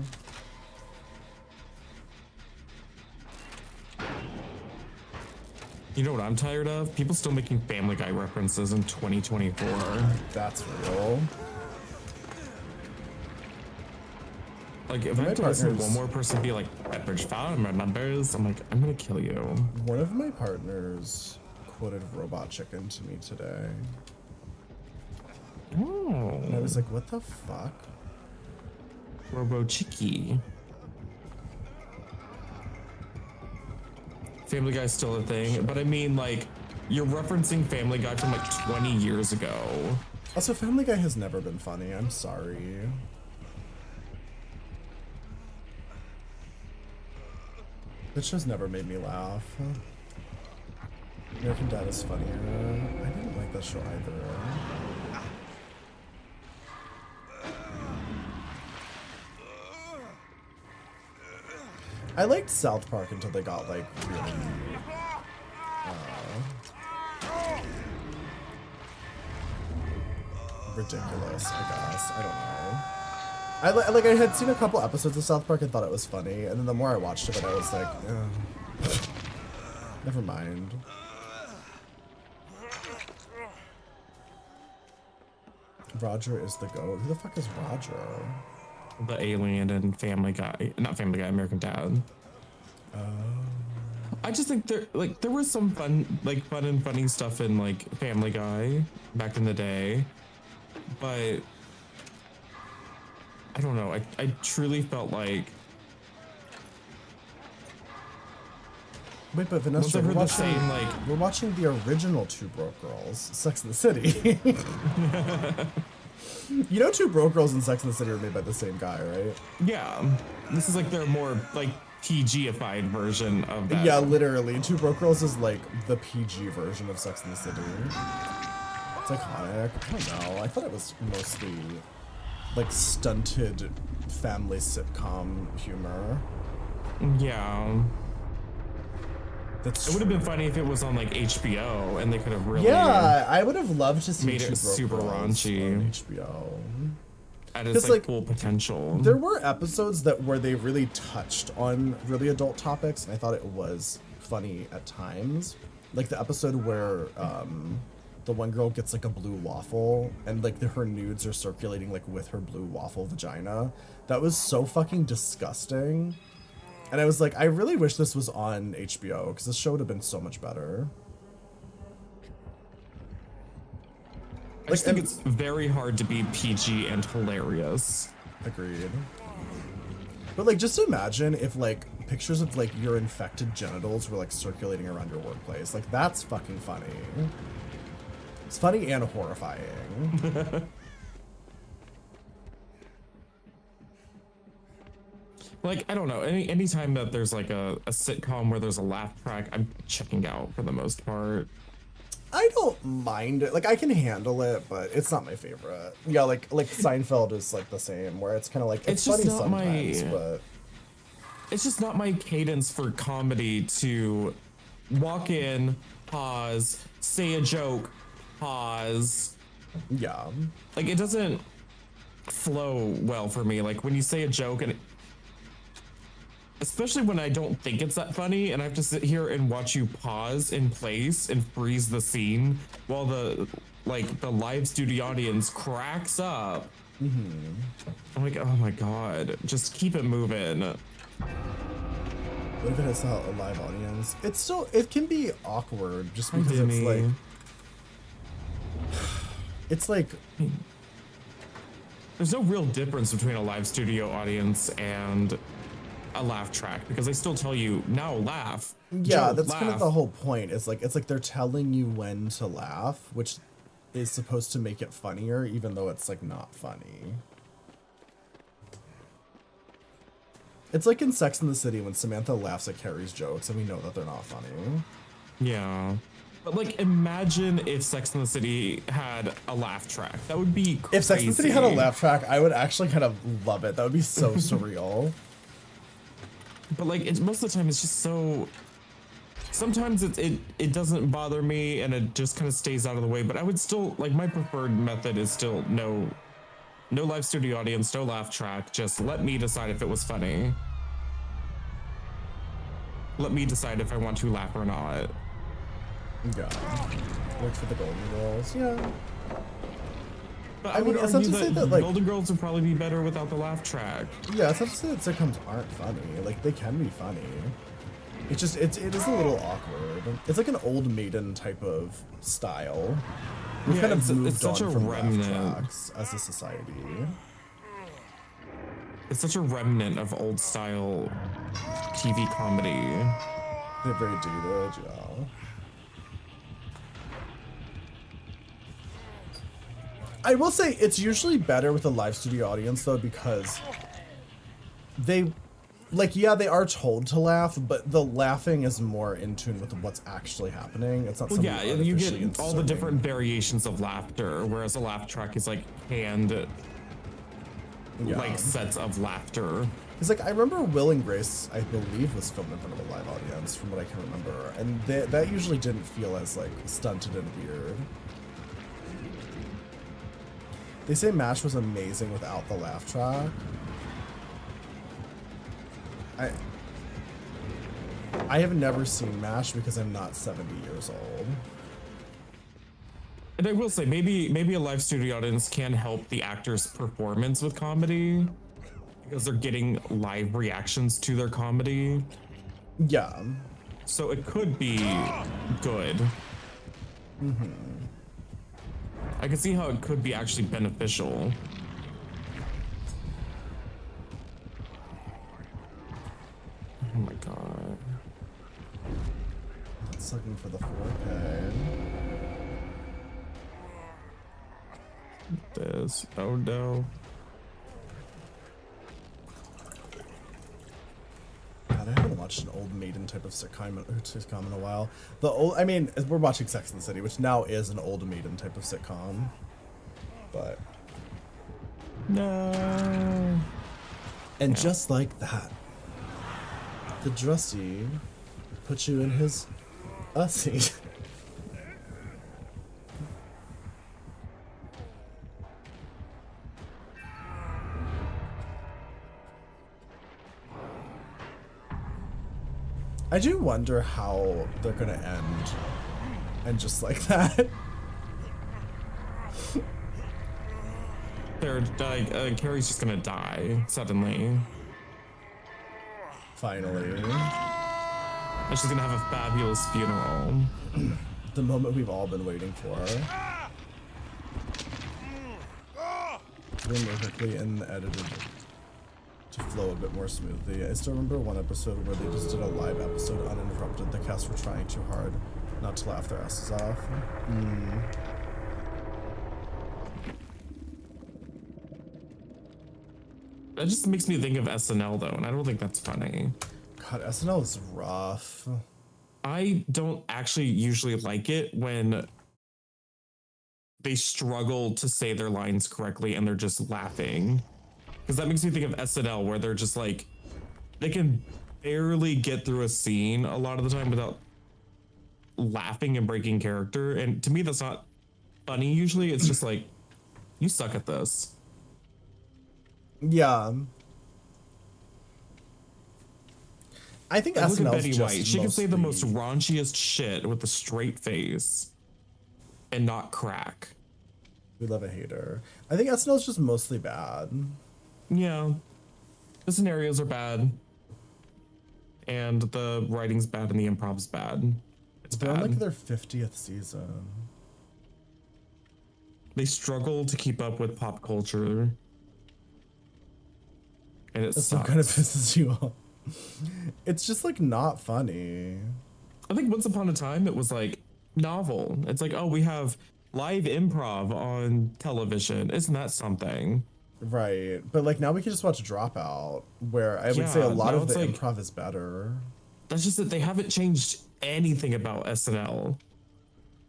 You know what I'm tired of? People still making Family Guy references in 2024. That's real. Like, if I have to listen to one more person be like, Pepperidge Farm remembers, I'm like, I'm gonna kill you. One of my partners quoted Robot Chicken to me today. Oh. And I was like, what the fuck? Robo Chicky. Family Guy's still a thing, but I mean, like, you're referencing Family Guy from like 20 years ago. Also, Family Guy has never been funny. I'm sorry. That show's never made me laugh. American Dad is funnier. I didn't like that show either. I liked South Park until they got like really ridiculous, I guess. I don't know. I had seen a couple episodes of South Park and thought it was funny, and then the more I watched of it, I was like, never mind. Roger is the goat. Who the fuck is Roger? The alien and Family Guy, not Family Guy, American Dad. I just think there was some fun and funny stuff in like Family Guy back in the day, but I don't know. I truly felt like. Wait, but Vanessa, we're watching the original Two Broke Girls, Sex and the City. You know, Two Broke Girls and Sex and the City are made by the same guy, right? Yeah, this is like their more like PG-ified version of that. Yeah, literally. Two Broke Girls is like the PG version of Sex and the City. It's iconic. I don't know. I thought it was mostly like stunted family sitcom humor. Yeah. That's it would have been funny if it was on like HBO and they could have really I would have loved to see made it super raunchy on HBO. At its like full potential. There were episodes where they really touched on really adult topics, and I thought it was funny at times. Like the episode where the one girl gets like a blue waffle and like her nudes are circulating like with her blue waffle vagina. That was so fucking disgusting. And I was like, I really wish this was on HBO because this show would have been so much better. I just think it's very hard to be PG and hilarious. Agreed. But like, just imagine if like pictures of like your infected genitals were like circulating around your workplace. Like, that's fucking funny. It's funny and horrifying. Like, I don't know, anytime that there's like a sitcom where there's a laugh track, I'm checking out for the most part. I don't mind it. Like, I can handle it, but it's not my favorite. Yeah, like Seinfeld is like the same, where it's kind of like, it's funny sometimes, but it's just not my cadence for comedy to walk in, pause, say a joke, pause. Yeah. Like, it doesn't flow well for me. Like, when you say a joke and especially when I don't think it's that funny and I have to sit here and watch you pause in place and freeze the scene while the live studio audience cracks up. I'm like, oh my God, just keep it moving. What if it has a live audience? It can be awkward just because it's like there's no real difference between a live studio audience and a laugh track because they still tell you now laugh. Yeah, joke, that's laugh. kind of the whole point. It's like they're telling you when to laugh, which is supposed to make it funnier, even though it's like not funny. It's like in Sex and the City when Samantha laughs at Carrie's jokes and we know that they're not funny. Yeah. But like, imagine if Sex and the City had a laugh track. That would be crazy. If Sex and the City had a laugh track, I would actually kind of love it. That would be so surreal. But like, it's most of the time it's just so. Sometimes it doesn't bother me and it just kind of stays out of the way. But I would still like my preferred method is still no live studio audience, no laugh track. Just let me decide if it was funny. Let me decide if I want to laugh or not. Yeah. Look for the Golden Girls. Yeah. But I I mean, would it's not argue to say that that, like- Golden Girls would probably be better without the laugh track. Yeah, it's not to say that sitcoms aren't funny. Like, they can be funny. It's just, it is a little awkward. It's like an old maiden type of style. We've Yeah, kind of it's moved such on a from laugh remnant. tracks as a society. It's such a remnant of old style TV comedy. They're very dated, yeah. I will say it's usually better with a live studio audience though, because they, like, yeah, they are told to laugh, but the laughing is more in tune with what's actually happening. It's not Well, something yeah, and you artificially get all the inserting. different variations of laughter, whereas a laugh track is like canned, Yeah. like sets of laughter. It's like, I remember Will and Grace, I believe, was filmed in front of a live audience, from what I can remember, and that usually didn't feel as, like, stunted and weird. They say MASH was amazing without the laugh track. I have never seen MASH because I'm not 70 years old. And I will say, maybe a live studio audience can help the actor's performance with comedy because they're getting live reactions to their comedy. Yeah. So it could be good. Mm-hmm. I can see how it could be actually beneficial. Oh my god. It's looking for the 4K. This. Oh no. God, I haven't watched an old maiden type of sitcom in a while. The old, I mean, we're watching Sex and the City, which now is an old maiden type of sitcom. But. No. And just like that, the drusty put you in his seat. I do wonder how they're gonna end, and just like that. They're like, Carrie's just gonna die suddenly. Finally. And she's gonna have a fabulous funeral. The moment we've all been waiting for. Really quickly and edited to flow a bit more smoothly. I still remember one episode where they just did a live episode uninterrupted. The cast were trying too hard not to laugh their asses off. That just makes me think of SNL though, and I don't think that's funny. God, SNL is rough. I don't actually usually like it when they struggle to say their lines correctly and they're just laughing. Because that makes me think of SNL where they're just like, they can barely get through a scene a lot of the time without laughing and breaking character. And to me, that's not funny usually. It's just like, you suck at this. Yeah. I think Like, look at SNL's Betty just White. She can say the most mostly- raunchiest shit with a straight face and not crack. We love a hater. I think SNL's just mostly bad. Yeah. The scenarios are bad. And the writing's bad and the improv's bad. It's They're on bad. like their 50th season. They struggle to keep up with pop culture. And it That sucks. kind of pisses you off. It's just like not funny. I think once upon a time it was like novel. It's like, oh, we have live improv on television. Isn't that something? Right. But like now we can just watch Dropout, where I would say a Yeah, lot now of the it's like- improv is better. That's just that they haven't changed anything about SNL.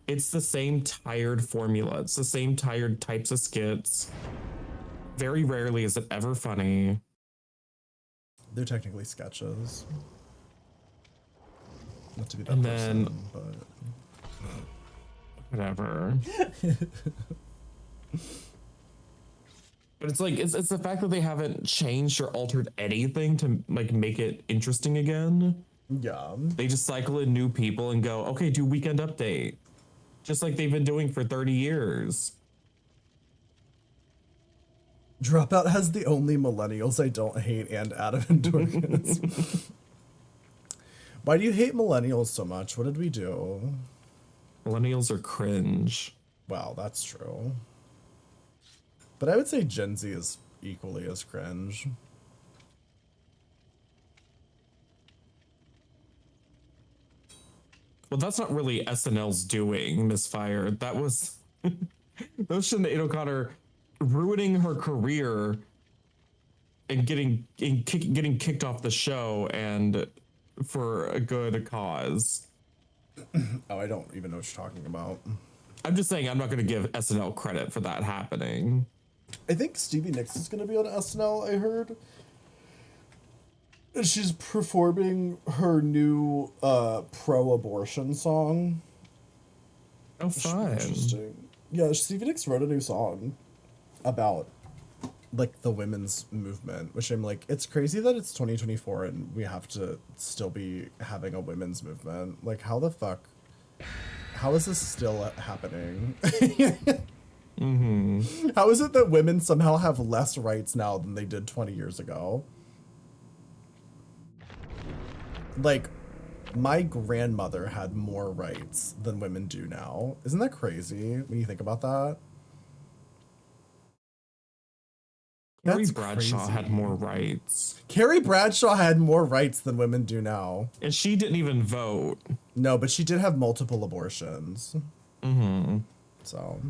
It's the same tired formula. It's the same tired types of skits. Very rarely is it ever funny. They're technically sketches. Not to be that And person, then- but Whatever. But it's like it's the fact that they haven't changed or altered anything to like make it interesting again. yeah. They just cycle in new people and go, okay, do weekend update. Just like they've been doing for 30 years. Dropout has the only millennials I don't hate and Adam and Dorcas. Why do you hate millennials so much? What did we do? Millennials are cringe. Wow, that's true. But I would say Gen Z is equally as cringe. Well, that's not really SNL's doing, Misfire. That was that was Sinead O'Connor ruining her career and getting kicked off the show and for a good cause. Oh, I don't even know what you're talking about. I'm just saying I'm not going to give SNL credit for that happening. I think Stevie Nicks is going to be on SNL, I heard. She's performing her new pro-abortion song. Oh, fun. Interesting. Yeah, Stevie Nicks wrote a new song about like the women's movement, which I'm like, it's crazy that it's 2024 and we have to still be having a women's movement. Like, how the fuck? How is this still happening? Mm-hmm. How is it that women somehow have less rights now than they did 20 years ago? Like, my grandmother had more rights than women do now. Isn't that crazy when you think about that? Carrie That's Bradshaw crazy. had more rights. Carrie Bradshaw had more rights than women do now. And she didn't even vote. No, but she did have multiple abortions. Mm-hmm. So.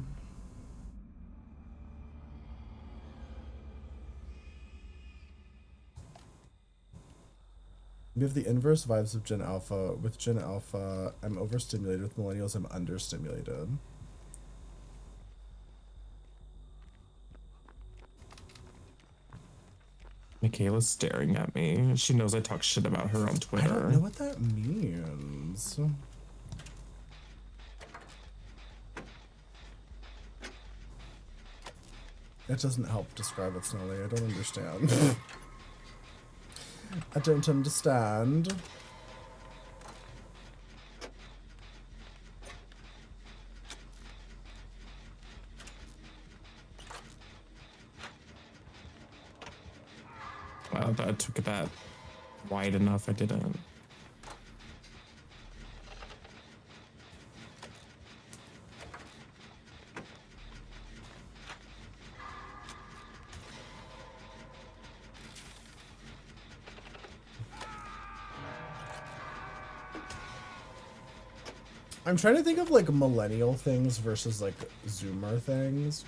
We have the inverse vibes of Gen Alpha. With Gen Alpha, I'm overstimulated. With millennials, I'm understimulated. Michaela's staring at me. She knows I talk shit about her on I Twitter. don't know what that means. That doesn't help describe it, Snelly. I don't understand. I don't understand. Wow, that took that wide enough. I didn't. I'm trying to think of like millennial things versus like Zoomer things.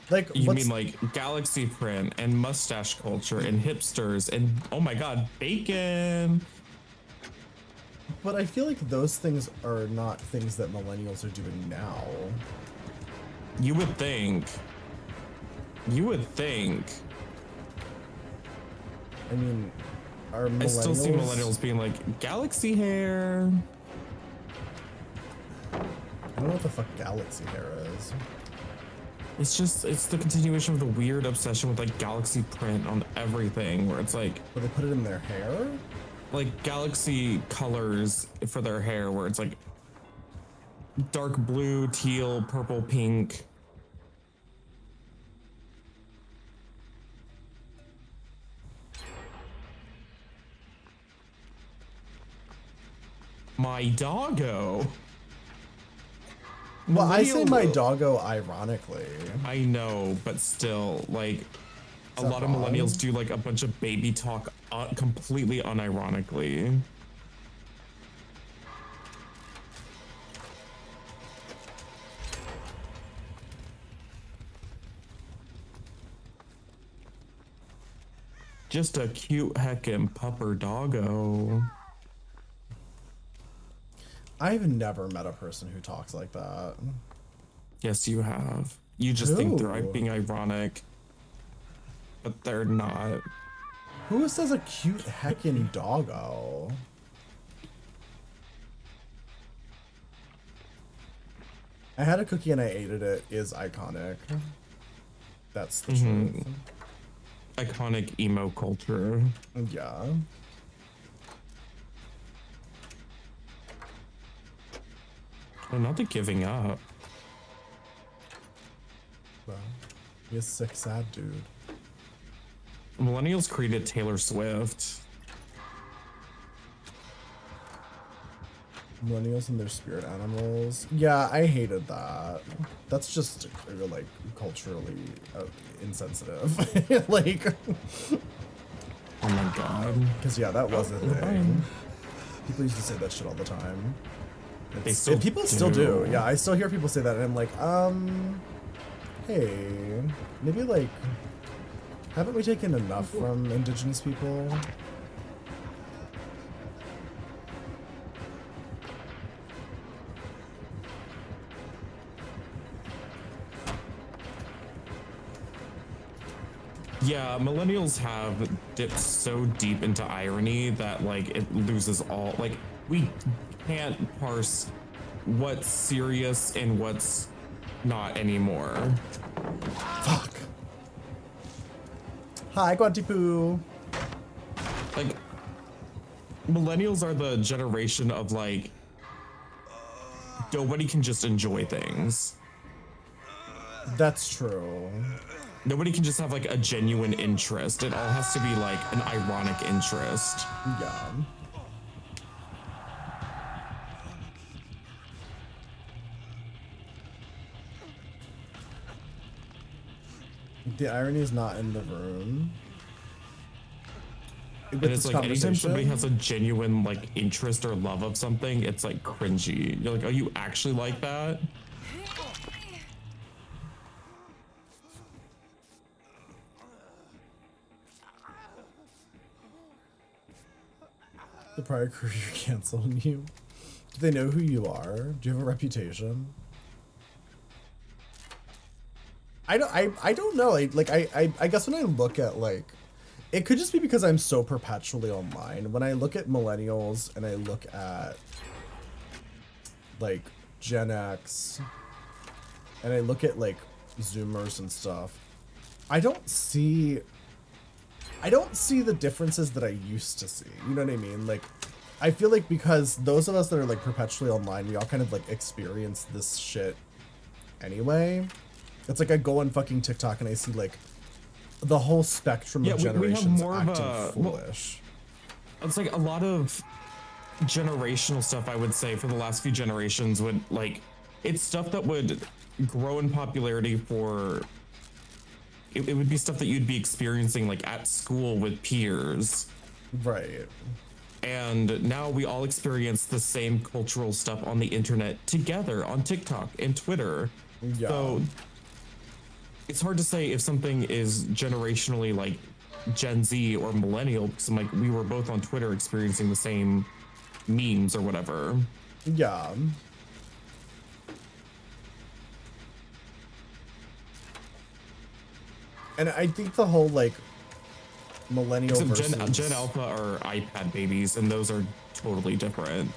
Like, You what's, mean like galaxy print and mustache culture and hipsters and oh my god, bacon. but I feel like those things are not things that millennials are doing now. You would think. You would think. I mean, are millennials? I still see millennials being like galaxy hair. I don't know what the fuck galaxy hair is. It's the continuation of the weird obsession with like galaxy print on everything where it's like But they put it in their hair? like galaxy colors for their hair where it's like dark blue, teal, purple, pink. My doggo. Well, I say my Millennial- doggo ironically. I know, but still, like, a that lot of wrong? millennials do like a bunch of baby talk completely unironically. Just a cute heckin' pupper doggo. I've never met a person who talks like that. Yes, you have. You just think they're Who? being ironic, but they're not. Who says a cute heckin' doggo? I had a cookie and I ate it is iconic. That's the truth. Iconic emo culture. Yeah. Oh, not the giving up. Well, he's a sick, sad dude. Millennials created Taylor Swift. Millennials and their spirit animals. Yeah, I hated that. That's just like culturally insensitive. Like, Oh my god. because yeah, that was a thing. People used to say that shit all the time. They still People still do. Yeah, I still hear people say that, and I'm like, hey, maybe like, haven't we taken enough from indigenous people? Yeah, millennials have dipped so deep into irony that like it loses all, like we can't parse what's serious and what's not anymore. Fuck. Hi, Quantipu. Like millennials are the generation of like nobody can just enjoy things. That's true. Nobody can just have like a genuine interest. It all has to be like an ironic interest. Yeah. The irony is not in the room. And it's like anytime somebody has a genuine like interest or love of something, it's like cringy. You're like, oh, you actually like that? The prior career canceling you. Do they know who you are? Do you have a reputation? I don't know. I guess when I look at like, it could just be because I'm so perpetually online. When I look at millennials and I look at like Gen X and I look at like Zoomers and stuff, I don't see the differences that I used to see. You know what I mean? Like, I feel like because those of us that are like perpetually online, we all kind of like experience this shit anyway. It's like I go on fucking TikTok and I see like the whole spectrum of generations acting foolish. It's like a lot of generational stuff, I would say, for the last few generations would like, it's stuff that would grow in popularity for, it would be stuff that you'd be experiencing like at school with peers. Right. And now we all experience the same cultural stuff on the internet together on TikTok and Twitter. Yeah. So it's hard to say if something is generationally like Gen Z or millennial, because I'm like, we were both on Twitter experiencing the same memes or whatever. Yeah. And I think the whole like millennial versus Gen Alpha are iPad babies, and those are totally different.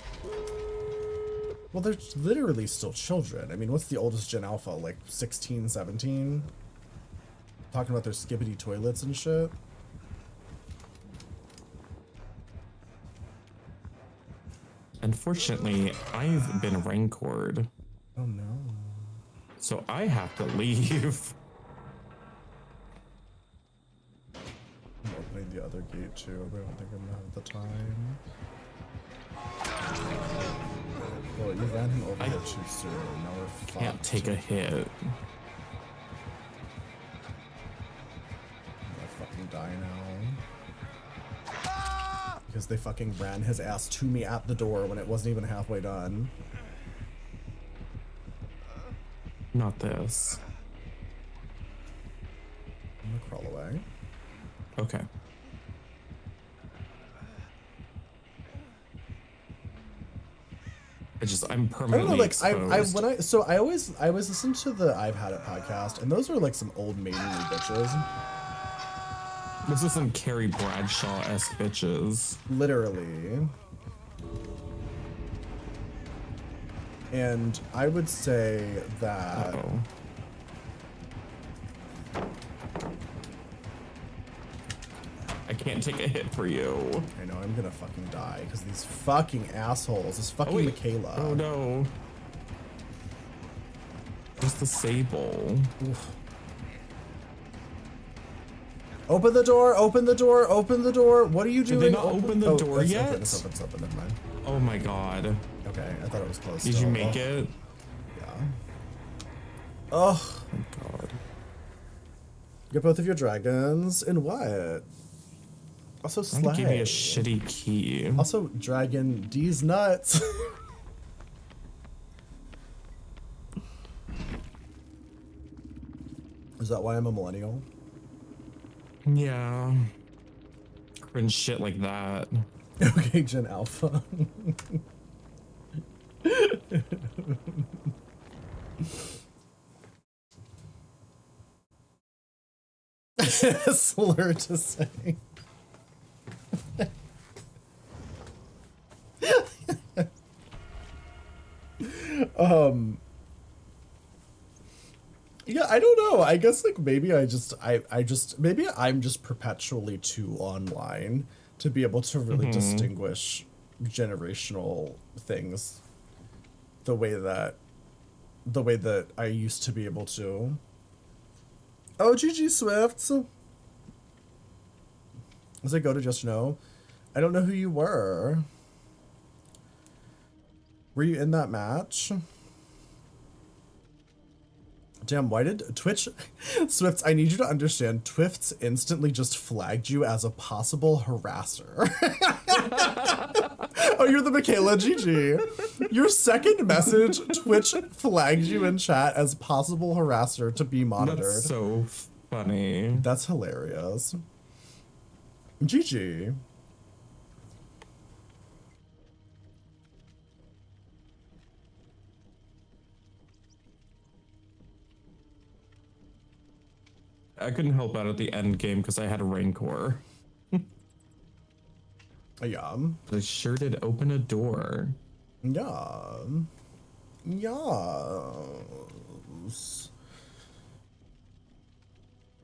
Well, they're literally still children. I mean, what's the oldest Gen Alpha? Like 16, 17? Talking about their skibbity toilets and shit. Unfortunately, I've been rancored. Oh no. So I have to leave. I'm opening the other gate too, but I don't think I'm gonna have the time. Well, you ran him over there too soon. Now we're fucked. Can't take a hit. I'm gonna fucking die now. Because they fucking ran his ass to me at the door when it wasn't even halfway done. Not this. I'm gonna crawl away. Okay. I'm I don't know, permanently like exposed. I always listen to the I've Had It podcast, and those are like some old maidenly bitches. This is some Carrie Bradshaw-esque bitches. Literally. And I would say that Uh-oh. I can't take a hit for you. I know I'm gonna fucking die because these fucking assholes. This fucking wait. Michaela. Oh no. Where's the Sable? Oof. Open the door, open the door, open the door. What are you doing? Did they not open the door it's yet? Open, it's open, never mind. Oh my god. Okay, I thought it was closed. Did you make it? Yeah. Oh. Oh god. Get both of your dragons. And what? Also, I'm gonna slay. give you a shitty key. Also, dragon D's nuts. Is that why I'm a millennial? Yeah. Cringe shit like that. Okay, Gen Alpha. Slur to say. Yeah, I don't know. I guess like maybe maybe I'm just perpetually too online to be able to really distinguish generational things the way that I used to be able to. Oh, GG Swifts. As I go to just know, I don't know who you were. Were you in that match? Damn, why did Twitch... Swifts, I need you to understand, Twifts instantly just flagged you as a possible harasser. Oh, you're the Michaela, GG. Your second message, Twitch flagged you in chat as possible harasser to be monitored. That's so funny. That's hilarious. GG. I couldn't help out at the end game because I had a Rancor. Yeah. I sure did open a door. Yeah. Yes.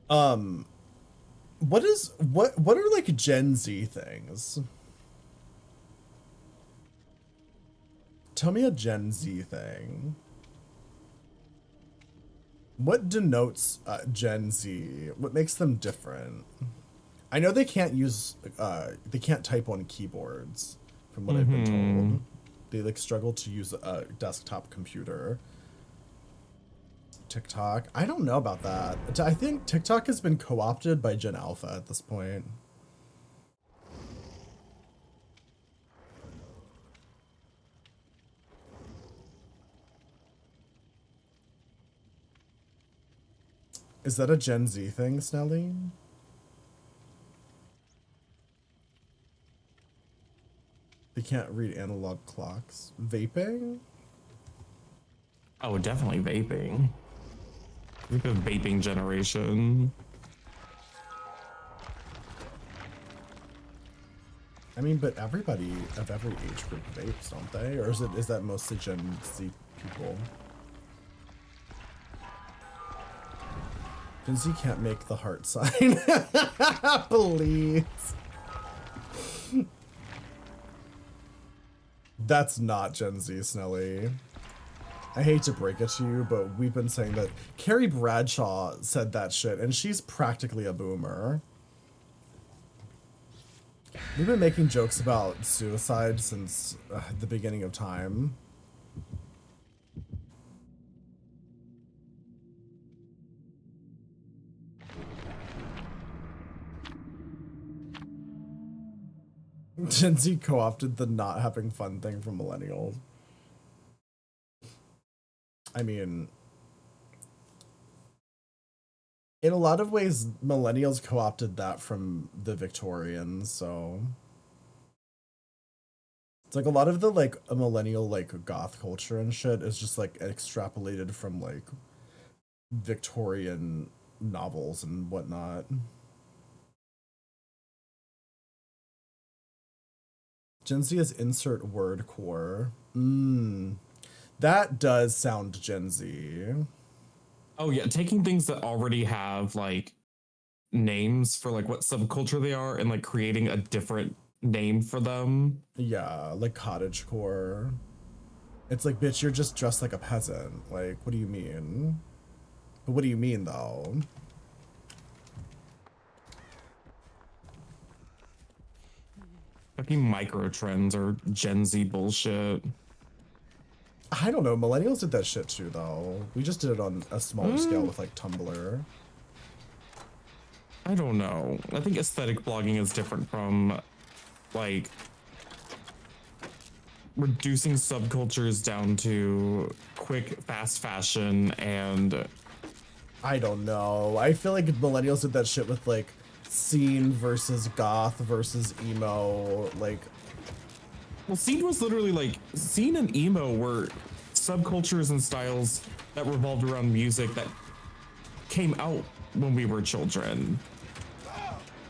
What are like Gen Z things? Tell me a Gen Z thing. What denotes Gen Z? What makes them different? I know they can't they can't type on keyboards, from what I've been told. They like struggle to use a desktop computer. TikTok. I don't know about that. I think TikTok has been co-opted by Gen Alpha at this point. Is that a Gen Z thing, Snelly? They can't read analog clocks. Vaping? Oh, definitely vaping. Like a vaping generation. I mean, but everybody of every age group vapes, don't they? Or is that mostly Gen Z people? Gen Z can't make the heart sign. Please. That's not Gen Z, Snelly. I hate to break it to you, but we've been saying that Carrie Bradshaw said that shit, and she's practically a boomer. We've been making jokes about suicide since the beginning of time. Gen Z co-opted the not having fun thing from millennials. I mean, in a lot of ways, millennials co-opted that from the Victorians, so... It's like a lot of the like a millennial like goth culture and shit is just like extrapolated from like Victorian novels and whatnot. Gen Z is insert word core. That does sound Gen Z. Oh yeah, taking things that already have like names for like what subculture they are and like creating a different name for them. Yeah, like cottage core. It's like, bitch, you're just dressed like a peasant. Like, what do you mean? But what do you mean though? Fucking micro trends or Gen Z bullshit. I don't know. Millennials did that shit too, though. We just did it on a smaller scale with like Tumblr. I don't know. I think aesthetic blogging is different from like reducing subcultures down to quick, fast fashion and I don't know. I feel like millennials did that shit with like scene versus goth versus emo. Like, well, scene was literally like scene and emo were subcultures and styles that revolved around music that came out when we were children.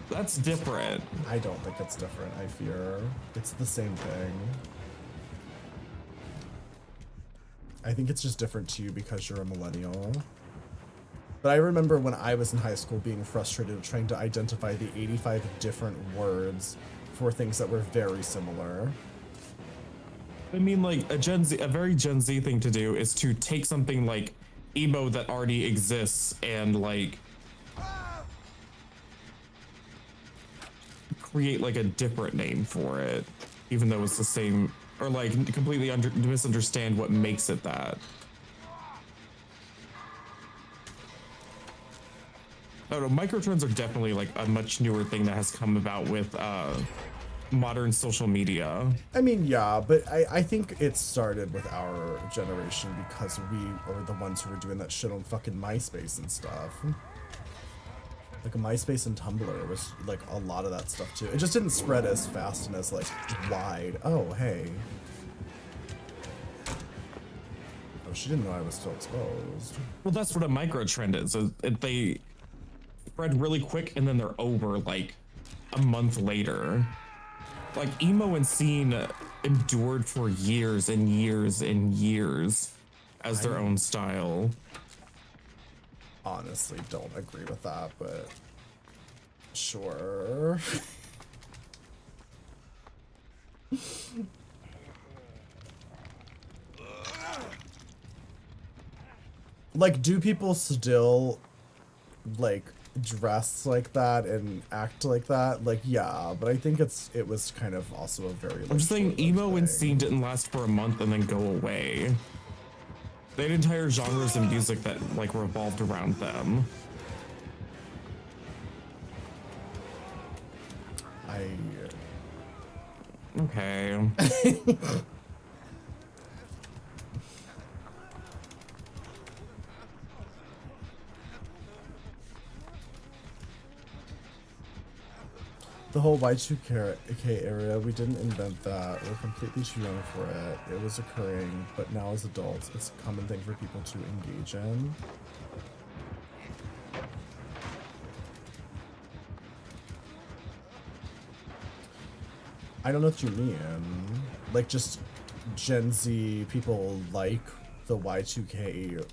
That's different. I don't think it's different. I fear it's the same thing. I think it's just different to you because you're a millennial. But I remember when I was in high school being frustrated trying to identify the 85 different words for things that were very similar. I mean, like a very Gen Z thing to do is to take something like emo that already exists and like create like a different name for it, even though it's the same, or like completely misunderstand what makes it that. I don't know, microtrends are definitely like a much newer thing that has come about with modern social media. I mean, yeah, but I think it started with our generation because we were the ones who were doing that shit on fucking MySpace and stuff. Like MySpace and Tumblr was like a lot of that stuff too. It just didn't spread as fast and as like wide. Oh, hey. Oh, she didn't know I was still exposed. Well, that's what a microtrend is. They spread really quick and then they're over like a month later. Like emo and scene endured for years and years and years as their own style. Honestly, don't agree with that, but sure. Like, do people still like dress like that and act like that? Like, yeah, but I think it was kind of also a very like, I'm just saying emo and thing. scene didn't last for a month and then go away. They had entire genres of music that like revolved around them. Okay. The whole Y2K area, we didn't invent that. We're completely too young for it. It was occurring, but now as adults, it's a common thing for people to engage in. I don't know what you mean. Like, just Gen Z people like the Y2K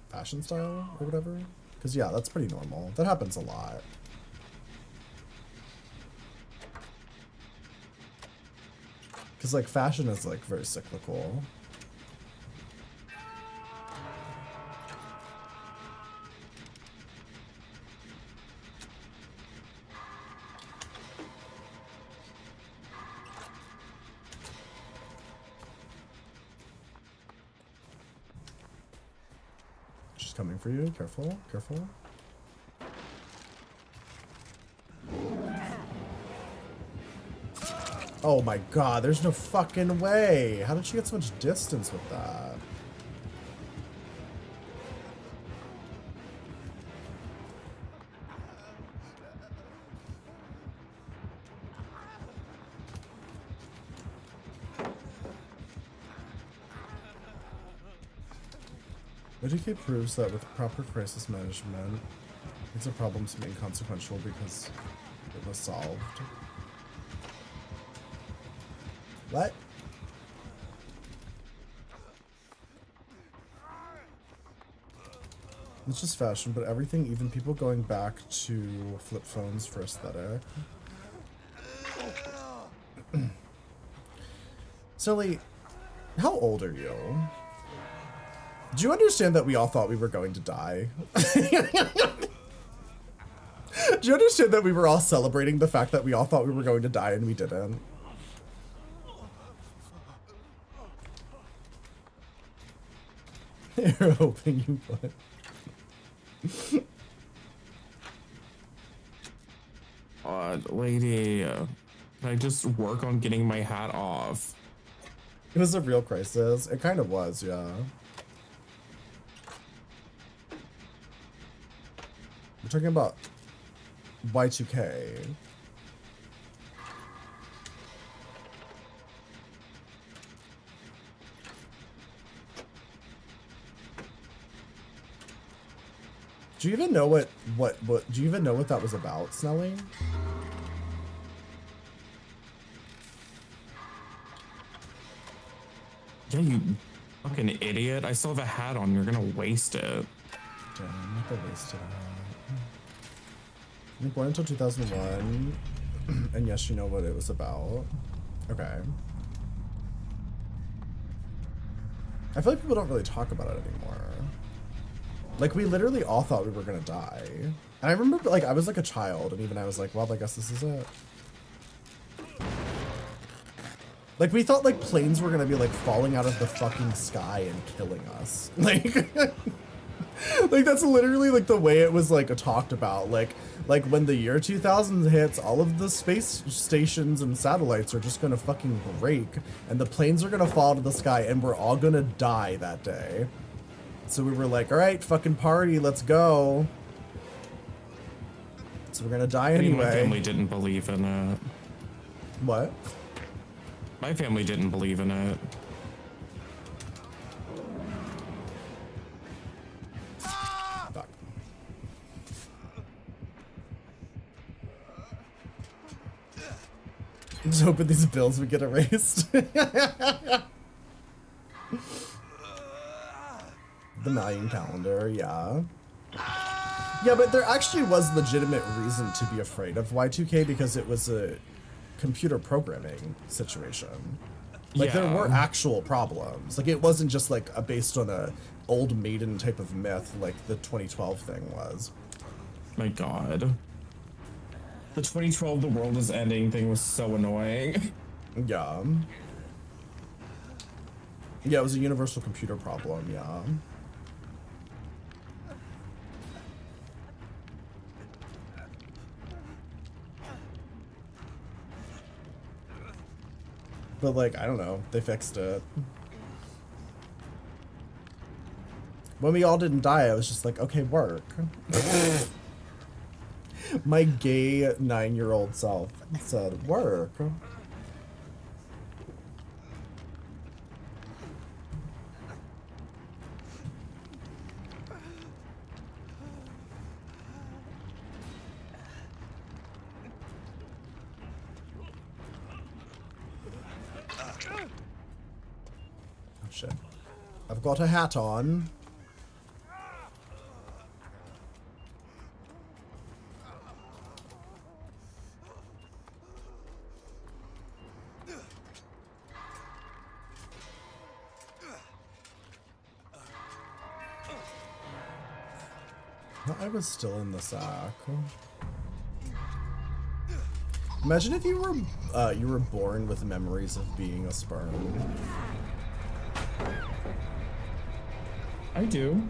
fashion style or whatever? Because, yeah, that's pretty normal. That happens a lot. Because, like, fashion is, like, very cyclical. She's coming for you. Careful, careful. Oh my god, there's no fucking way. How did she get so much distance with that? Y2K proves that with proper crisis management, these are problems being inconsequential because it was solved. What? It's just fashion, but everything, even people going back to flip phones for aesthetic. Sully, how old are you? Do you understand that we all thought we were going to die? Do you understand that we were all celebrating the fact that we all thought we were going to die and we didn't? You're hoping you put. Lady, can I just work on getting my hat off? It was a real crisis. It kind of was, yeah. We're talking about Y2K. Do you even know what do you even know what that was about, Snelling? Yeah, you fucking idiot. I still have a hat on. You're gonna waste it. Damn, not the waste of that. You were born until 2001, and yes, you know what it was about. Okay. I feel like people don't really talk about it anymore. Like, we literally all thought we were gonna die. And I remember, like, I was like a child, and even I was like, well, I guess this is it. Like, we thought, like, planes were gonna be, like, falling out of the fucking sky and killing us. Like, like, that's literally, like, the way it was, like, talked about. Like, when the year 2000 hits, all of the space stations and satellites are just gonna fucking break, and the planes are gonna fall out of the sky, and we're all gonna die that day. So we were like, all right, fucking party, let's go. So we're gonna die anyway. My family didn't believe in it. What? My family didn't believe in it. Fuck. I'm just hoping these bills would get erased. The Mayan calendar, yeah. Yeah, but there actually was legitimate reason to be afraid of Y2K because it was a computer programming situation. Like, there were actual problems. Like, it wasn't just, like, based on a old maiden type of myth like the 2012 thing was. My god. The 2012 The World Is Ending thing was so annoying. Yeah. Yeah, it was a universal computer problem, yeah. But, like, I don't know. They fixed it. When we all didn't die, I was just like, okay, work. My gay 9-year-old self said, work. Oh shit. I've got a hat on. I was still in the sack. Imagine if you were born with memories of being a sperm. I do.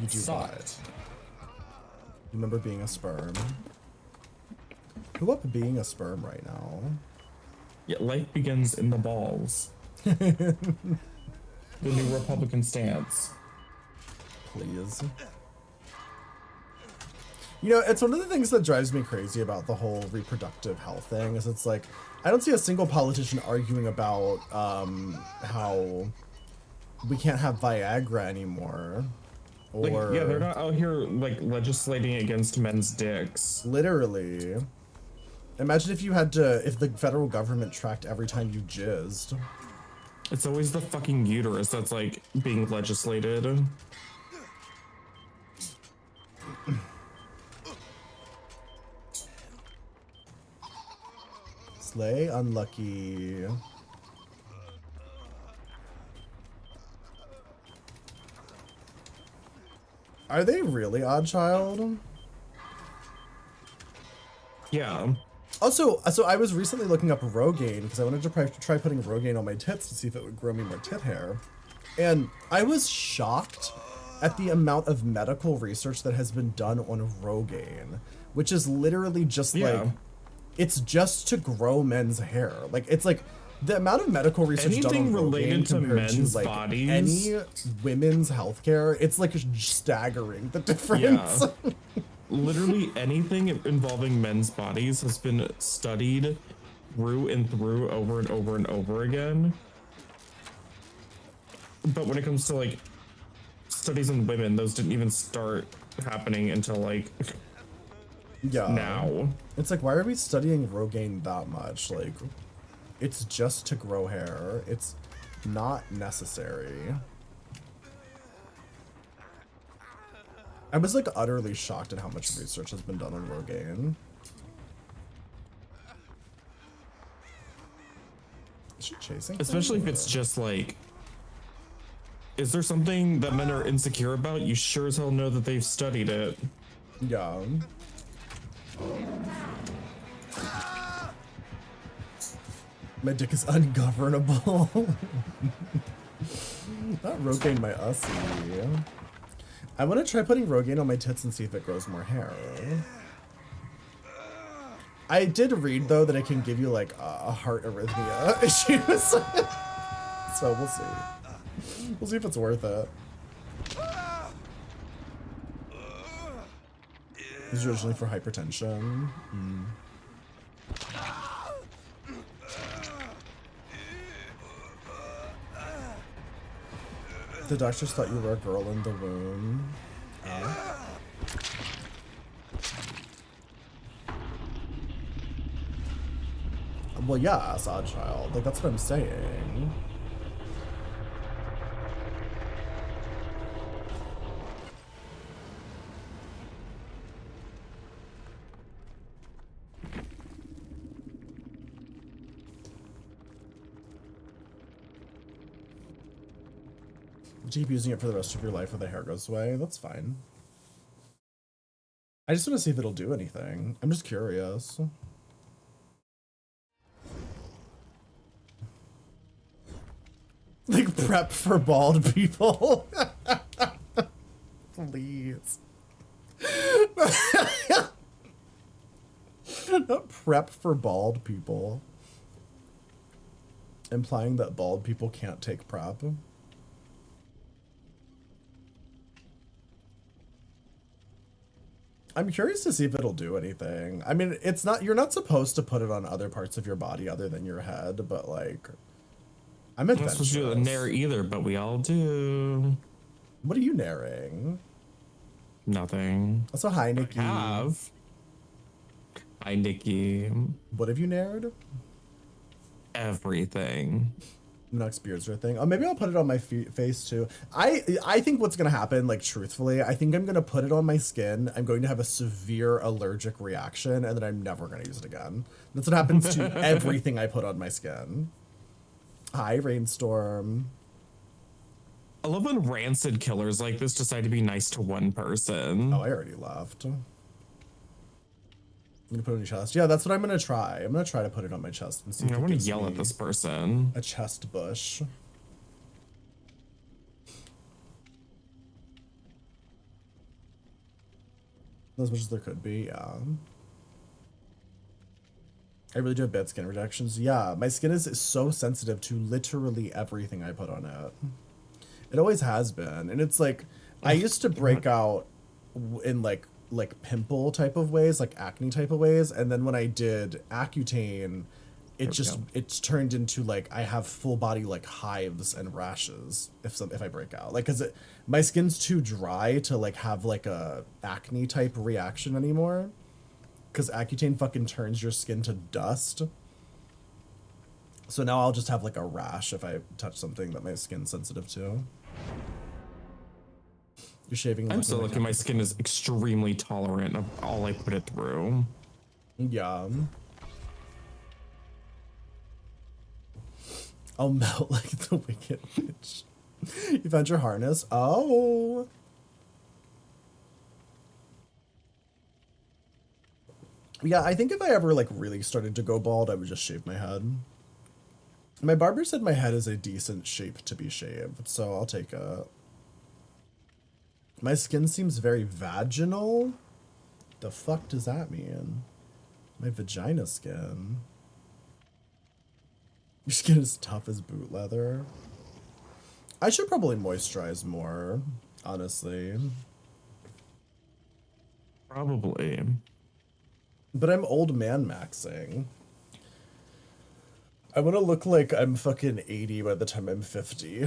You do what? You remember being a sperm? Who up being a sperm right now? Yeah, life begins in the balls. The new Republican stance. Please. You know, it's one of the things that drives me crazy about the whole reproductive health thing is it's like, I don't see a single politician arguing about how we can't have Viagra anymore. Or Like, yeah, they're not out here like legislating against men's dicks. literally. Imagine if you had to, if the federal government tracked every time you jizzed. It's always the fucking uterus that's like being legislated. Slay unlucky. Are they really Odd Child? Yeah. Also, so I was recently looking up Rogaine because I wanted to try putting Rogaine on my tits to see if it would grow me more tit hair. And I was shocked at the amount of medical research that has been done on Rogaine, which is literally just like, it's just to grow men's hair. Like, it's like the amount of medical research done on Rogaine compared to like bodies, any women's healthcare, it's like staggering the difference. Yeah. Literally anything involving men's bodies has been studied through and through over and over and over again. But when it comes to like studies on women, those didn't even start happening until like now. It's like, why are we studying Rogaine that much? Like, it's just to grow hair. It's not necessary. I was like utterly shocked at how much research has been done on Rogaine. Is she chasing? Especially if it's just like, is there something that men are insecure about? You sure as hell know that they've studied it. Yeah. My dick is ungovernable. Not Rogaine my ussy. I want to try putting Rogaine on my tits and see if it grows more hair. I did read though that it can give you like a heart arrhythmia issues. So we'll see. We'll see if it's worth it. This is originally for hypertension. The doctors thought you were a girl in the womb. Well, yeah, Odd Child. Like, that's what I'm saying. Keep using it for the rest of your life when the hair goes away. That's fine. I just want to see if it'll do anything. I'm just curious. Like prep for bald people. Please. Not prep for bald people. Implying that bald people can't take prep. I'm curious to see if it'll do anything. I mean, it's not, you're not supposed to put it on other parts of your body other than your head, but like, I'm adventurous. Not supposed to do a nair either, but we all do. What are you naring? Nothing. Also, hi, Nikki. Hi, Nikki. What have you nared? Everything. Nux beards are a thing. Oh, maybe I'll put it on my face too. I think what's gonna happen, like truthfully, I think I'm gonna put it on my skin. I'm going to have a severe allergic reaction, and then I'm never gonna use it again. That's what happens to everything I put on my skin. Hi, Rainstorm. I love when rancid killers like this decide to be nice to one person. Oh, I already left. I'm gonna put it on your chest. Yeah, that's what I'm gonna try. I'm gonna try to put it on my chest and see. I want to yell at this person. A chest bush. As much as there could be, yeah. I really do have bad skin reactions. Yeah, my skin is so sensitive to literally everything I put on it. It always has been, and it's like I used to break out in like pimple type of ways, like acne type of ways, and then when I did Accutane, it There we just go. it's turned into like I have full body like hives and rashes if I break out, like, because my skin's too dry to like have like a acne type reaction anymore, because Accutane fucking turns your skin to dust. So now I'll just have like a rash if I touch something that my skin's sensitive to. You're shaving. I'm so lucky my skin is extremely tolerant of all I put it through. Yeah. I'll melt like the wicked witch. You found your harness? Oh. Yeah, I think if I ever like really started to go bald, I would just shave my head. My barber said my head is a decent shape to be shaved, so I'll take it. My skin seems very vaginal. The fuck does that mean? My vagina skin. Your skin is tough as boot leather. I should probably moisturize more, honestly. Probably. But I'm old man maxing. I want to look like I'm fucking 80 by the time I'm 50.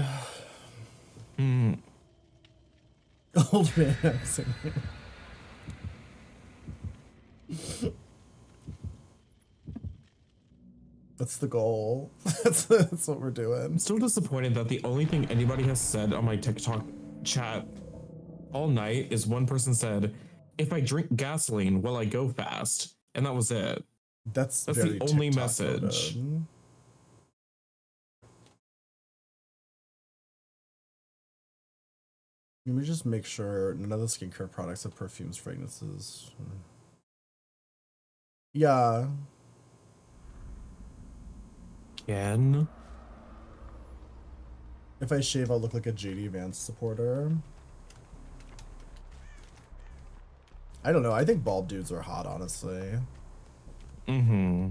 Old man maxing. That's the goal. That's what we're doing. I'm still disappointed that the only thing anybody has said on my TikTok chat all night is one person said, if I drink gasoline, will I go fast? And that was it. That's the only TikTok message. coded. Let me just make sure none of the skincare products have perfumes, fragrances. Yeah. Again? If I shave, I'll look like a JD Vance supporter. I don't know. I think bald dudes are hot, honestly. Mm-hmm.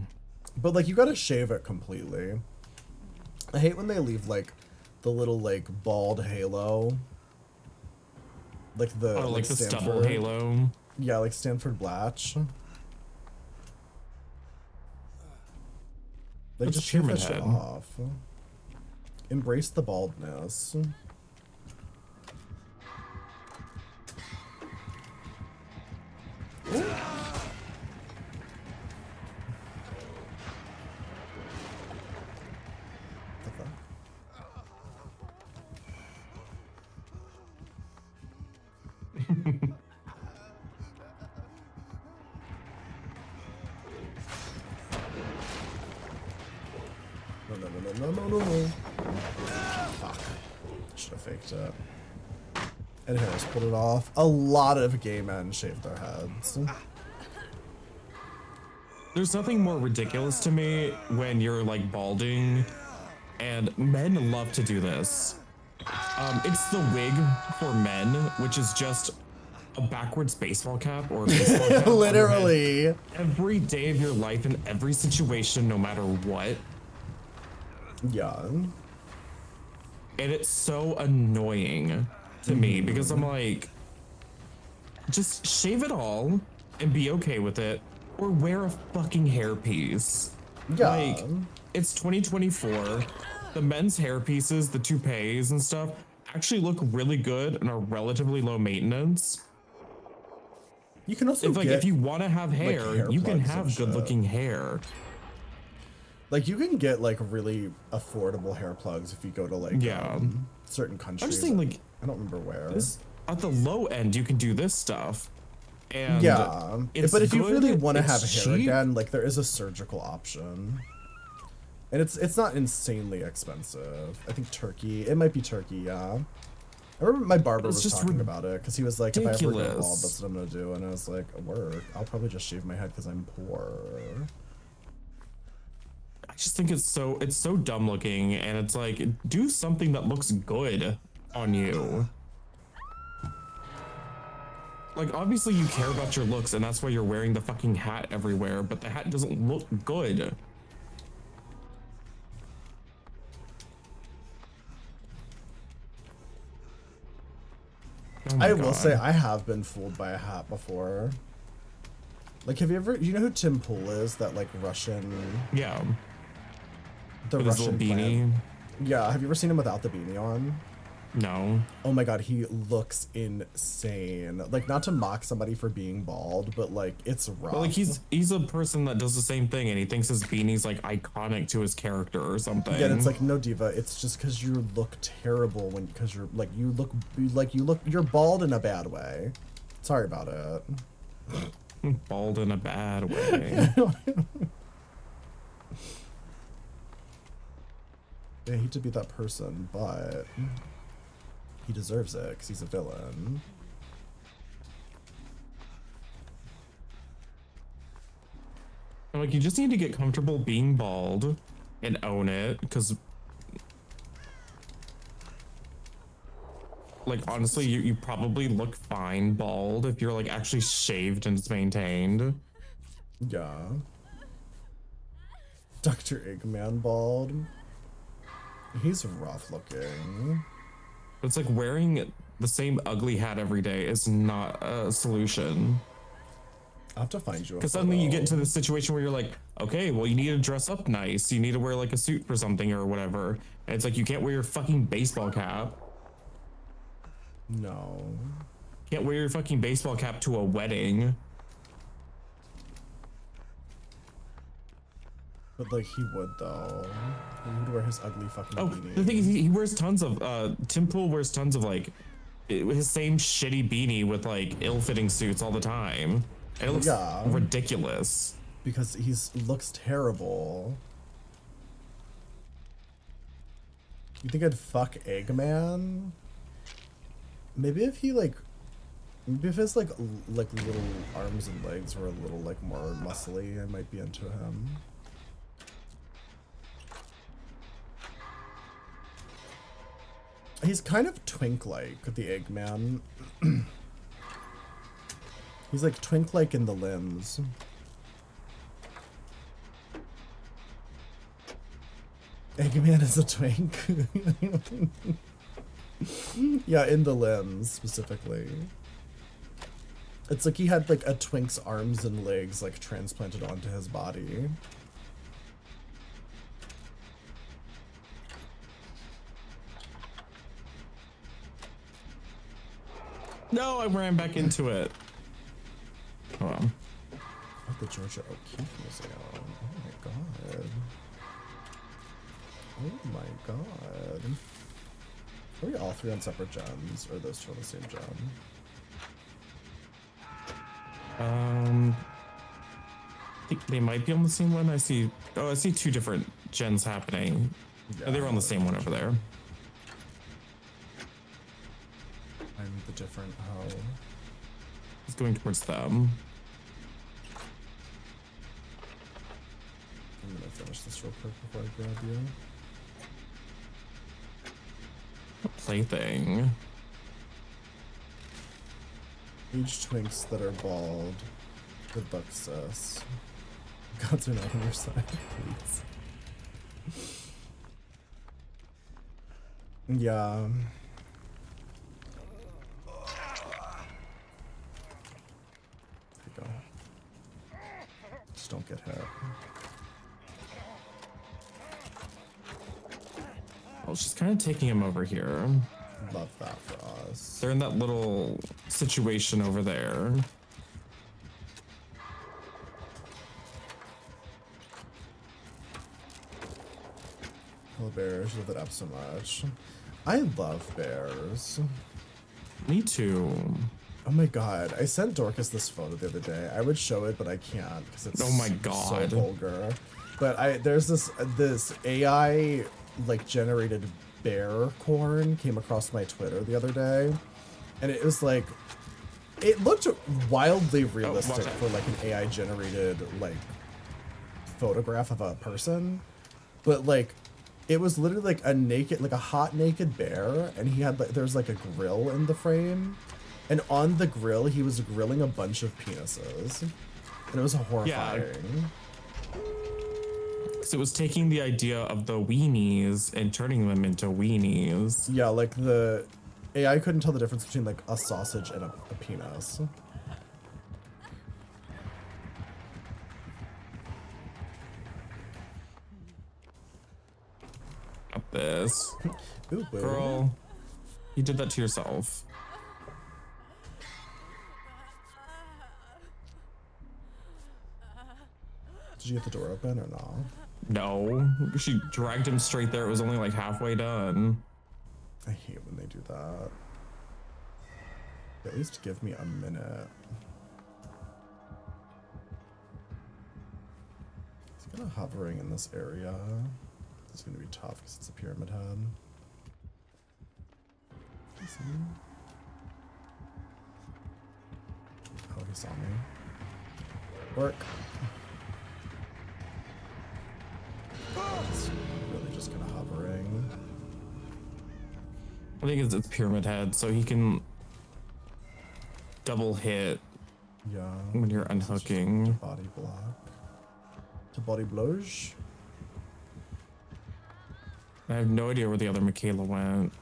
But, like, you gotta shave it completely. I hate when they leave, like, the little, like, bald halo. Like the, Oh, like the Stanford. stubble halo. Yeah, like Stanford Blatch. Like, That's just shave that Pyramid shit Head. off. Embrace the baldness. Ooh. The fuck? No. Fuck. Should have faked it. And Harris pulled it off. A lot of gay men shaved their heads. There's nothing more ridiculous to me when you're like balding, and men love to do this. It's the wig for men, which is just a backwards baseball cap or a baseball cap on your head Literally. every day of your life in every situation, no matter what. Yeah. And it's so annoying to me because I'm like, just shave it all and be okay with it, or wear a fucking hairpiece. Yeah. Like, it's 2024. The men's hairpieces, the toupees and stuff, actually look really good and are relatively low maintenance. You can also If you want to have hair, hair you can plugs and have shit. good looking hair. Like, you can get, like, really affordable hair plugs if you go to, like, Yeah. certain countries. I'm just saying, like, I don't remember where. at the low end, you can do this stuff. And Yeah. it's But if you good, really want to it's have hair cheap. again, like, there is a surgical option. And it's not insanely expensive. I think Turkey. It might be Turkey, yeah. I remember my barber It's was just talking about it, because he was like, if I ever go bald, ridiculous. that's what I'm going to do. And I was like, work. I'll probably just shave my head because I'm poor. I just think it's so dumb looking, and it's like, do something that looks good on you. Like, obviously you care about your looks, and that's why you're wearing the fucking hat everywhere, but the hat doesn't look good. Oh my I will God. say, I have been fooled by a hat before. Like, have you ever, you know who Tim Pool is? That, like, Russian... Yeah. The With his little Russian beanie. clan. Yeah, have you ever seen him without the beanie on? No. Oh my god, he looks insane. Like, not to mock somebody for being bald, but like, it's rough. Well, like he's a person that does the same thing, and he thinks his beanie's like iconic to his character or something. Yeah, and it's like, no, Diva, it's just because you look terrible because you're like, you're bald in a bad way. Sorry about it. Bald in a bad way. I hate to be that person, but he deserves it because he's a villain. Like, you just need to get comfortable being bald and own it, because like, honestly, you probably look fine bald if you're like actually shaved and it's maintained. Yeah. Dr. Eggman bald. He's rough looking. It's like wearing the same ugly hat every day is not a solution. I'll have to find you a Because suddenly you get into photo. this situation where you're like, okay, well, you need to dress up nice. You need to wear like a suit for something or whatever. And it's like, you can't wear your fucking baseball cap. No. Can't wear your fucking baseball cap to a wedding. But like, he would though. He would wear his ugly fucking Oh, beanie. the thing is, he wears tons of, Tim Pool wears tons of like, his same shitty beanie with like ill-fitting suits all the time. And it looks Yeah. ridiculous. Because he looks terrible. You think I'd fuck Eggman? Maybe if he like, maybe if his like little arms and legs were a little like more muscly, I might be into him. He's kind of Twink-like, the Eggman. He's like Twink-like in the limbs. Eggman is a twink. Yeah, in the limbs specifically. It's like he had like a twink's arms and legs like transplanted onto his body. No, I ran back into it. Hold on. At the Georgia O'Keeffe Museum. Oh my god. Oh my god. Are we all three on separate gens, or are those two on the same gen? I think they might be on the same one. I see two different gens happening. Yeah. Oh, they were on the same one over there. I'm the different hoe. He's going towards them. I'm gonna finish this real quick before I grab you. Plaything. Age twinks that are bald. Good luck, sis. Gods are not on your side, please. Yeah. There you go. Just don't get hit. Oh, she's kind of taking him over here. Love that for us. They're in that little situation over there. Oh, bears, love it up so much. I love bears. Me too. Oh my god, I sent Dorcas this photo the other day. I would show it, but I can't because it's Oh my so God. vulgar. But there's this AI like generated bear corn came across my Twitter the other day, and it was like, it looked wildly realistic out. for like an AI generated like photograph of a person, but like it was literally like a hot naked bear, and he had like there's like a grill in the frame, and on the grill he was grilling a bunch of penises, and it was horrifying. So it was taking the idea of the weenies and turning them into weenies. Yeah, like the AI couldn't tell the difference between like a sausage and a penis. this. Ooh, boo. Girl, you did that to yourself. Did you get the door open or not? No, she dragged him straight there. It was only like halfway done. I hate when they do that. At least give me a minute. Is he kind of hovering in this area? It's gonna be tough because it's a pyramid head. Oh, he saw me. Work. It's really just kind of hovering. I think it's Pyramid Head, so he can double hit Yeah. when you're unhooking. Body block. To body blows. I have no idea where the other Michaela went.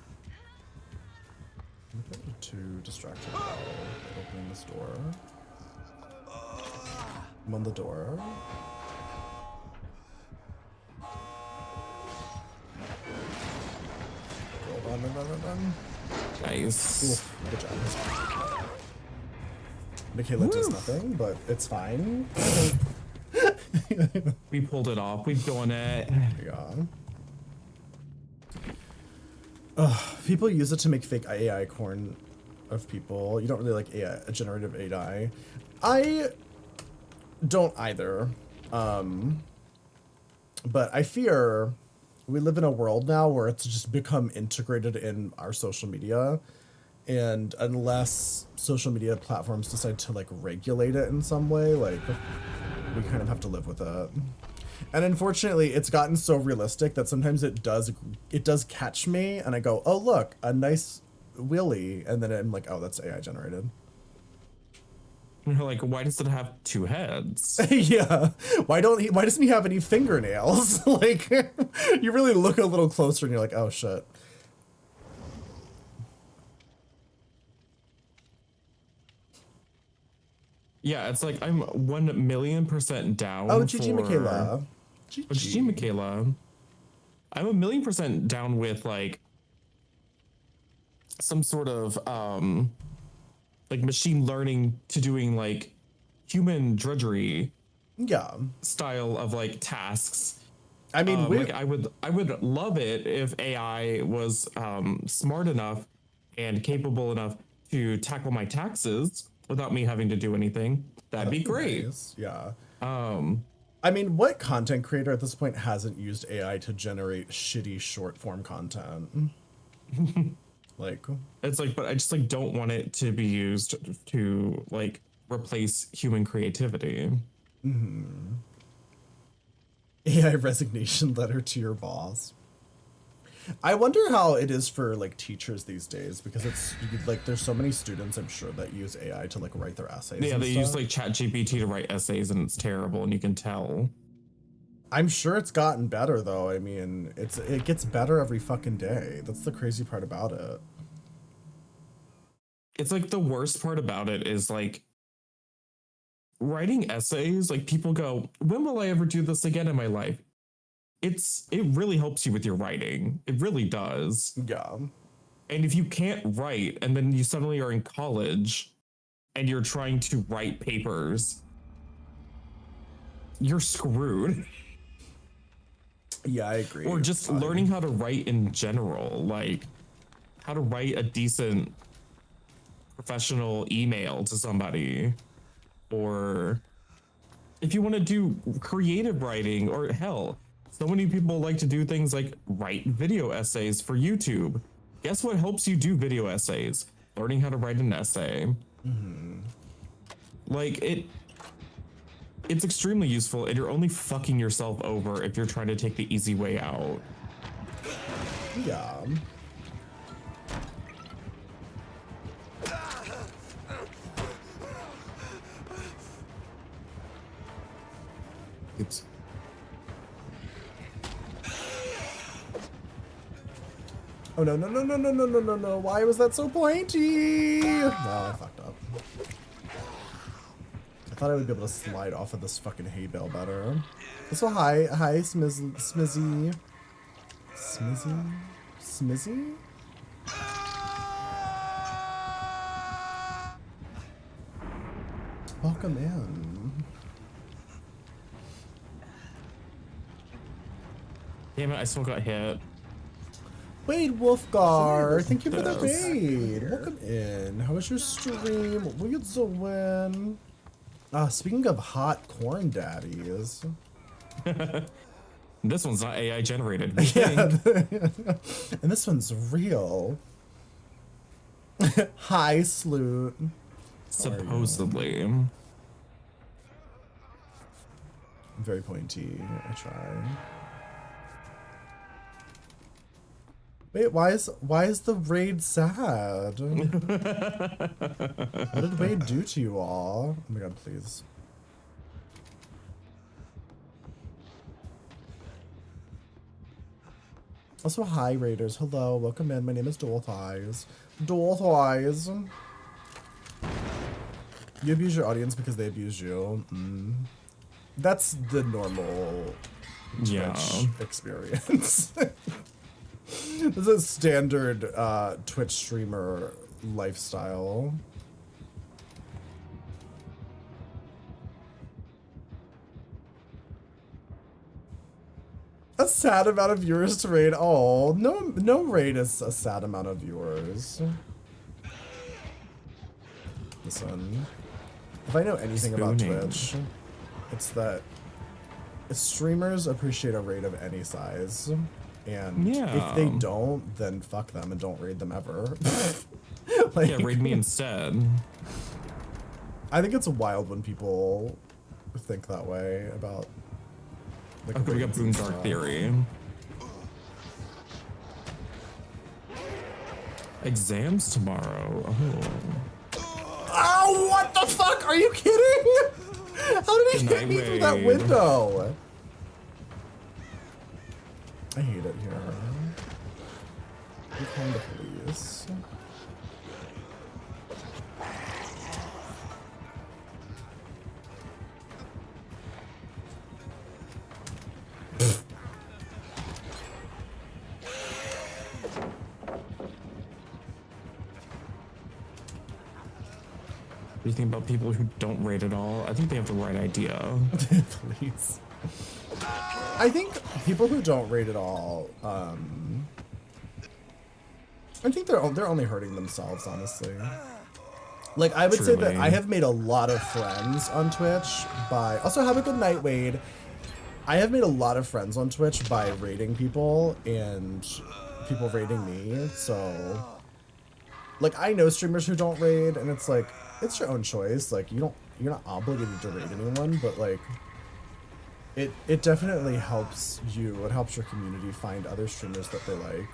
I'm a bit too distracted by opening this door. I'm on the door. Run. Nice. Oof, good job. Michaela does nothing, but it's fine. We pulled it off. We've done it. Yeah. People use it to make fake AI corn of people. You don't really like AI, a generative AI. I don't either. But I fear we live in a world now where it's just become integrated in our social media. And unless social media platforms decide to like regulate it in some way, like we kind of have to live with it. And unfortunately, it's gotten so realistic that sometimes it does catch me, and I go, "Oh look, a nice willy," and then I'm like, "Oh, that's AI generated." And you're like, why does it have two heads? Yeah, why doesn't he have any fingernails? Like, you really look a little closer, and you're like, "Oh shit." Yeah, it's like I'm 1,000,000% down. Oh, GG Michaela. GG Michaela. I'm 1,000,000% down with like some sort of like machine learning to doing like human drudgery Yeah. style of like tasks. I mean, like I would love it if AI was smart enough and capable enough to tackle my taxes without me having to do anything. That'd be great. Nice. Yeah. I mean, what content creator at this point hasn't used AI to generate shitty short form content? Like, It's like, but I just like don't want it to be used to like replace human creativity. AI resignation letter to your boss. I wonder how it is for like teachers these days, because it's like there's so many students I'm sure that use AI to like write their essays. Yeah, and they stuff. use like ChatGPT to write essays, and it's terrible, and you can tell. I'm sure it's gotten better though. I mean, it gets better every fucking day. That's the crazy part about it. It's like the worst part about it is like writing essays. Like people go, when will I ever do this again in my life? It really helps you with your writing. It really does. Yeah. And if you can't write and then you suddenly are in college and you're trying to write papers, you're screwed. Yeah, I agree. Or just learning how to write in general, like how to write a decent professional email to somebody. Or if you want to do creative writing, or hell, so many people like to do things like write video essays for YouTube. Guess what helps you do video essays? Learning how to write an essay. Like it's extremely useful, and you're only fucking yourself over if you're trying to take the easy way out. Yeah. Oops. Oh no. Why was that so pointy? No, I fucked up. I thought I would be able to slide off of this fucking hay bale better. So hi Smizzy. Smizzy? Smizzy? Welcome in. Damn it, I still got hit. Wade Wolfgar, thank you for the raid. Welcome in. How was your stream? What you doing? Speaking of hot corn daddies. This one's not AI generated. Yeah. And this one's real. Hi, Sloot. Supposedly. Very pointy. I try. Wait, why is the raid sad? What did Wade do to you all? Oh my god, please. Also, hi raiders. Hello, welcome in. My name is Dual Thighs. Dual Thighs. You abuse your audience because they abuse you. That's the normal Twitch experience. This is a standard Twitch streamer lifestyle. A sad amount of viewers to raid. Oh, no raid is a sad amount of viewers. Listen, if I know anything about Twitch, it's that streamers appreciate a raid of any size. And if they don't, then fuck them and don't raid them ever. Like, yeah, raid me instead. I think it's wild when people think that way about. Like, okay, we got Boom Dark Theory. Exams tomorrow. Oh, what the fuck? Are you kidding? How did he hit me through that window? I hate it here. You call the police. What do you think about people who don't raid at all? I think they have the right idea. Please. I think people who don't raid at all, I think they're only hurting themselves, honestly. Like, I would say that I have made a lot of friends on Twitch by... Also, have a good night, Wade. I have made a lot of friends on Twitch by raiding people and people raiding me, so... Like, I know streamers who don't raid, and it's like, it's your own choice. Like, you're not obligated to raid anyone, but like... It definitely helps you. It helps your community find other streamers that they like.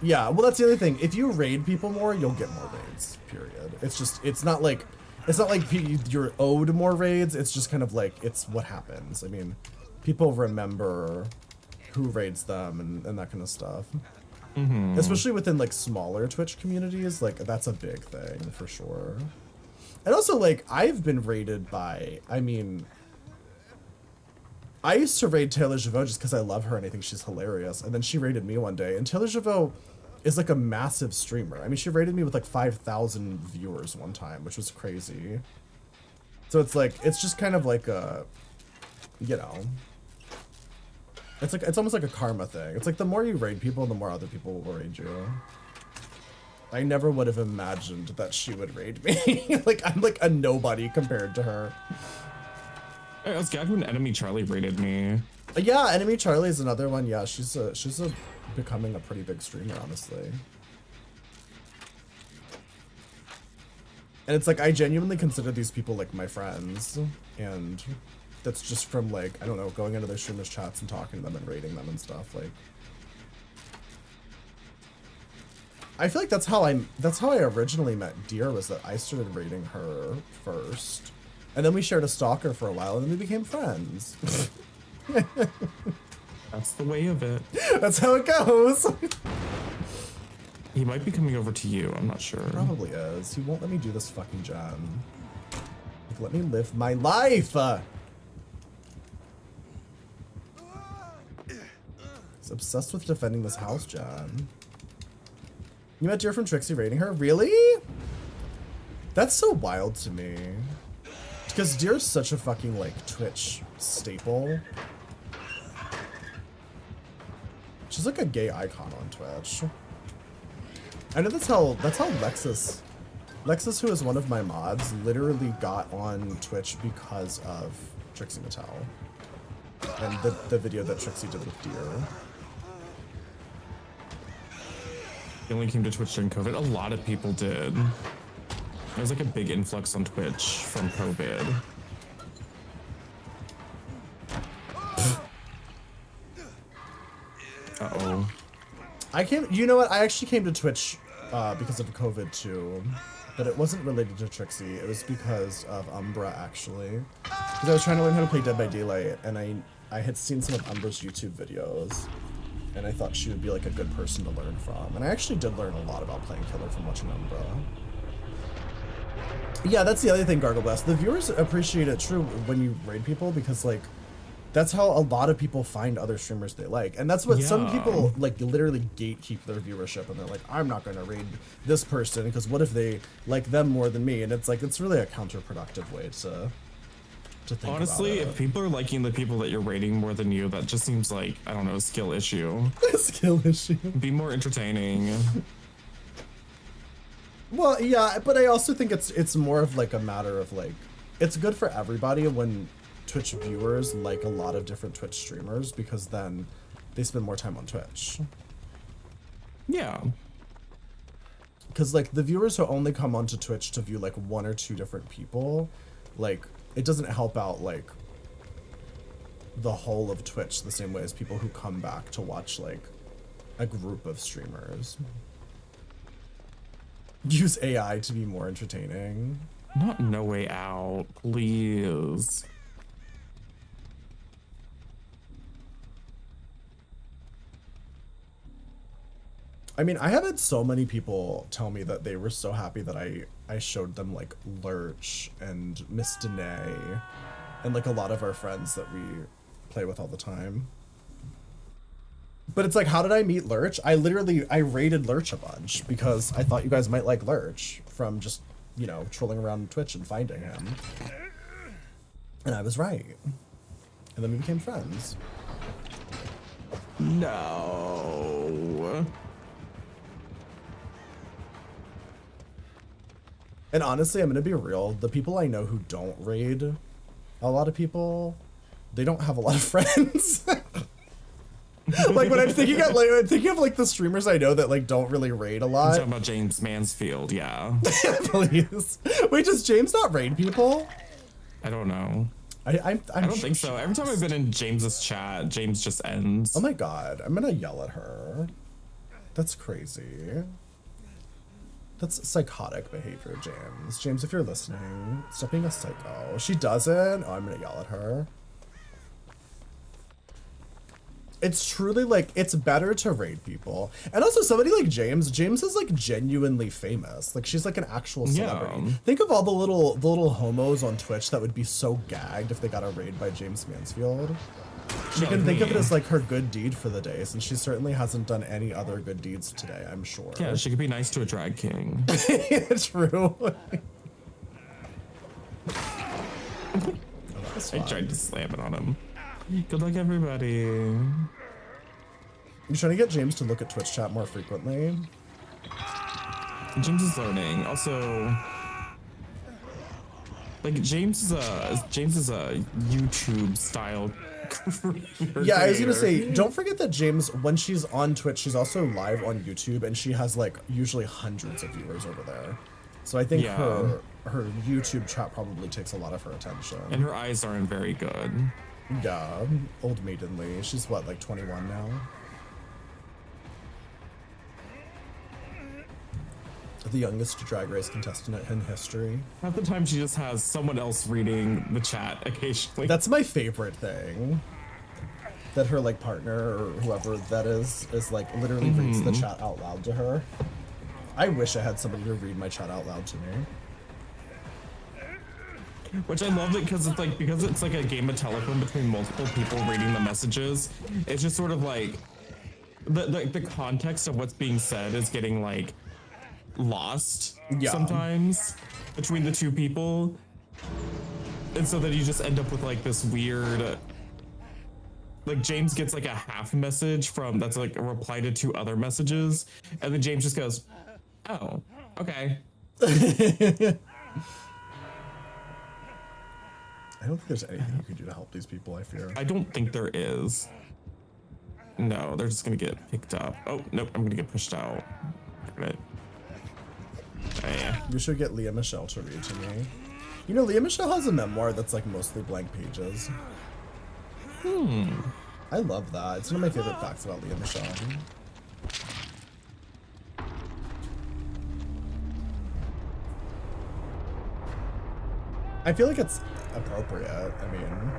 Yeah, well, that's the other thing. If you raid people more, you'll get more raids. Period. It's not like you're owed more raids. It's just kind of like it's what happens. I mean, people remember who raids them and that kind of stuff. Mm-hmm. Especially within like smaller Twitch communities, like that's a big thing for sure. And also, like, I've been raided by, I mean, I used to raid Taylor Javot just because I love her and I think she's hilarious. And then she raided me one day. And Taylor Javot is like a massive streamer. I mean, she raided me with like 5,000 viewers one time, which was crazy. So it's like, it's just kind of like a, you know, it's almost like a karma thing. It's like the more you raid people, the more other people will raid you. I never would have imagined that she would raid me. Like, I'm like a nobody compared to her. I was gagged when Enemy Charlie raided me. Yeah, Enemy Charlie is another one. Yeah, she's becoming a pretty big streamer, honestly. And it's like, I genuinely consider these people like my friends. And that's just from like, I don't know, going into their streamers' chats and talking to them and raiding them and stuff. Like, I feel like that's how I originally met Deer, was that I started raiding her first. And then we shared a stalker for a while and then we became friends. That's the way of it. That's how it goes. He might be coming over to you, I'm not sure. Probably is. He won't let me do this fucking gen. Like, let me live my life! He's obsessed with defending this house, Jen. You met Dear from Trixie rating her? Really? That's so wild to me. Because Dear's such a fucking, like, Twitch staple. She's like a gay icon on Twitch. I know that's how Lexus, who is one of my mods, literally got on Twitch because of Trixie Mattel. And the video that Trixie did with Dear. He only came to Twitch during COVID. A lot of people did. There was like a big influx on Twitch from COVID. Uh-oh. You know what? I actually came to Twitch because of COVID too. But it wasn't related to Trixie. It was because of Umbra, actually. Because I was trying to learn how to play Dead by Daylight, and I had seen some of Umbra's YouTube videos. And I thought she would be like a good person to learn from. And I actually did learn a lot about playing Killer from watching Umbra. Yeah, that's the other thing, Gargle Blast. The viewers appreciate it, true, when you raid people, because like, that's how a lot of people find other streamers they like. And that's what some people like literally gatekeep their viewership, and they're like, I'm not gonna raid this person because what if they like them more than me? And it's like, it's really a counterproductive way to think honestly, about it. if people are liking the people that you're rating more than you, that just seems like, I don't know, a skill issue. A skill issue. Be more entertaining. Well, yeah, but I also think it's more of like a matter of like, it's good for everybody when Twitch viewers like a lot of different Twitch streamers, because then they spend more time on Twitch. Yeah. Because like the viewers who only come onto Twitch to view like one or two different people, like it doesn't help out like the whole of Twitch the same way as people who come back to watch like a group of streamers. Use AI to be more entertaining. Not No Way Out, please. I mean, I have had so many people tell me that they were so happy that I showed them like Lurch and Miss Danae and like a lot of our friends that we play with all the time. But it's like, how did I meet Lurch? I raided Lurch a bunch because I thought you guys might like Lurch from just, you know, trolling around Twitch and finding him. And I was right. And then we became friends. No. And honestly, I'm gonna be real. The people I know who don't raid, a lot of people, they don't have a lot of friends. Like when I'm thinking of like the streamers I know that like don't really raid a lot. I'm talking about James Mansfield, yeah. Please. Wait, does James not raid people? I don't know. I don't think so. Every time I've been in James's chat, James just ends. Oh my god, I'm gonna yell at her. That's crazy. That's psychotic behavior, James. James, if you're listening, stop being a psycho. She doesn't. Oh, I'm gonna yell at her. It's truly like, it's better to raid people. And also somebody like James is like genuinely famous. Like she's like an actual celebrity. Yeah. Think of all the little homos on Twitch that would be so gagged if they got a raid by James Mansfield. She can think of it as like her good deed for the day, since she certainly hasn't done any other good deeds today, I'm sure. Yeah, she could be nice to a drag king. True. I tried to slam it on him. Good luck, everybody. You trying to get James to look at Twitch chat more frequently? James is learning. Also, like James is a YouTube style. Yeah, I was gonna say, don't forget that James, when she's on Twitch, she's also live on YouTube, and she has like usually hundreds of viewers over there. So I think her YouTube chat probably takes a lot of her attention. And her eyes aren't very good. Yeah, old maidenly. She's what, like 21 now? The youngest Drag Race contestant in history. Half the time she just has someone else reading the chat occasionally. That's my favorite thing. That her like partner or whoever that is like literally reads the chat out loud to her. I wish I had somebody to read my chat out loud to me. Which I love it because it's like a game of telephone between multiple people reading the messages. It's just sort of like the context of what's being said is getting like lost Yeah. sometimes between the two people, and so then you just end up with like this weird, like James gets like a half message from that's like a reply to two other messages, and then James just goes, oh, okay. I don't think there's anything you can do to help these people, I fear. I don't think there is. No, they're just gonna get picked up. Oh, nope, I'm gonna get pushed out. Right. Oh, yeah. You should get Leah Michelle to read to me. You know, Leah Michelle has a memoir that's like mostly blank pages. I love that. It's one of my favorite facts about Leah Michelle. I feel like it's appropriate. I mean,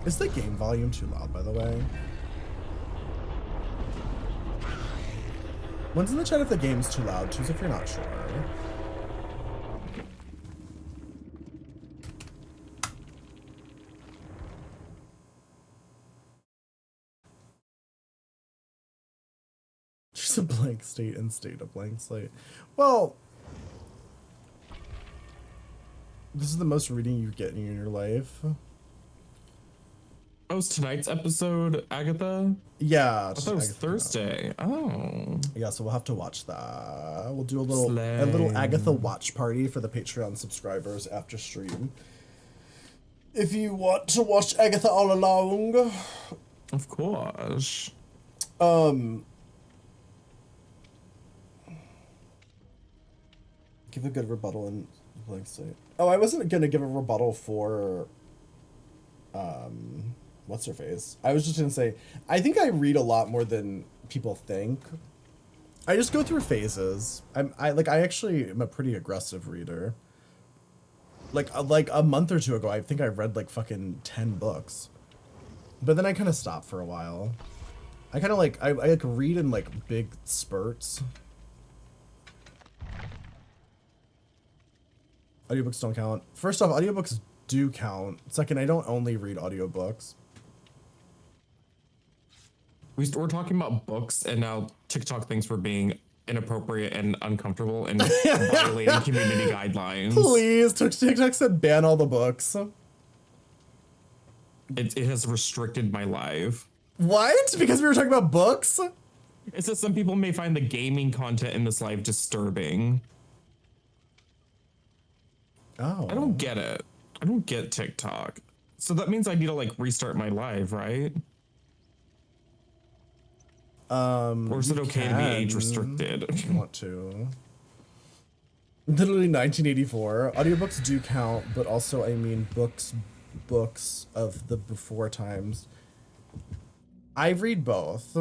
is the game volume too loud, by the way? One's in the chat if the game's too loud. Choose if you're not sure. Just a blank state and state a blank slate. Well, this is the most reading you get in your life. Oh, it's tonight's episode, Agatha? Yeah. I thought it was Thursday. Oh. Yeah, so we'll have to watch that. We'll do a little Agatha watch party for the Patreon subscribers after stream. If you want to watch Agatha all along. Of course. Give a good rebuttal in blank slate. Oh, I wasn't gonna give a rebuttal for what's her face? I was just gonna say, I think I read a lot more than people think. I just go through phases. I actually am a pretty aggressive reader. Like a month or two ago, I think I read like fucking 10 books. But then I kind of stopped for a while. I kind of like, I like read in like big spurts. Audiobooks don't count. First off, audiobooks do count. Second, I don't only read audiobooks. We're talking about books, and now TikTok thinks we're being inappropriate and uncomfortable and violating community guidelines. Please, TikTok said ban all the books. It has restricted my life. What? Because we were talking about books? It says some people may find the gaming content in this live disturbing. Oh. I don't get it. I don't get TikTok. So that means I need to like restart my live, right? Or is it okay to be age restricted? If you want to. Literally 1984. Audiobooks do count, but also I mean books of the before times. I read both.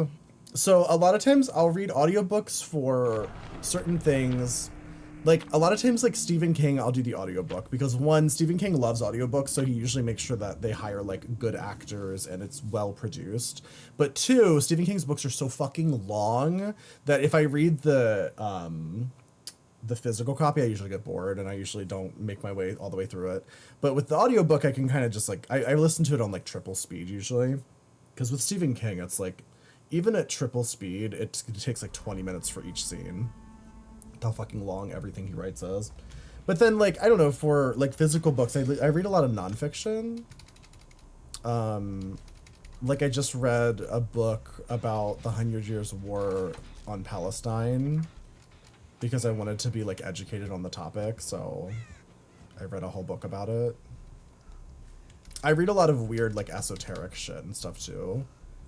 So a lot of times I'll read audiobooks for certain things. Like a lot of times like Stephen King, I'll do the audiobook because one, Stephen King loves audiobooks, so he usually makes sure that they hire like good actors and it's well produced. But two, Stephen King's books are so fucking long that if I read the physical copy, I usually get bored and I usually don't make my way all the way through it. But with the audiobook, I can kind of just like, I listen to it on like triple speed usually. Because with Stephen King, it's like, even at triple speed, it takes like 20 minutes for each scene. How fucking long everything he writes is. But then like, I don't know, for like physical books, I read a lot of nonfiction. Like I just read a book about the 100 Years War on Palestine because I wanted to be like educated on the topic, so I read a whole book about it. I read a lot of weird like esoteric shit and stuff too.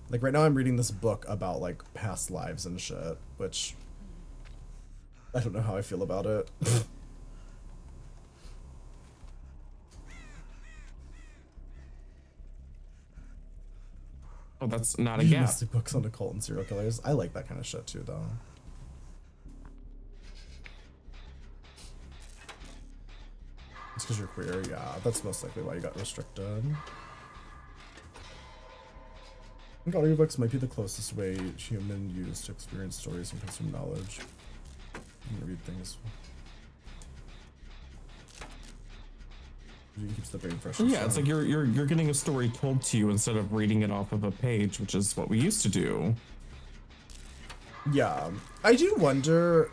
Like right now I'm reading this book about like past lives and shit, which I don't know how I feel about it. Oh, that's not a gap. Mostly books on occult and serial killers. I like that kind of shit too, though. It's because you're queer, yeah. That's most likely why you got restricted. I think audiobooks might be the closest way human use to experience stories and consume knowledge. And read things. It keeps the brain fresh. Yeah, it's like you're getting a story told to you instead of reading it off of a page, which is what we used to do. Yeah, I do wonder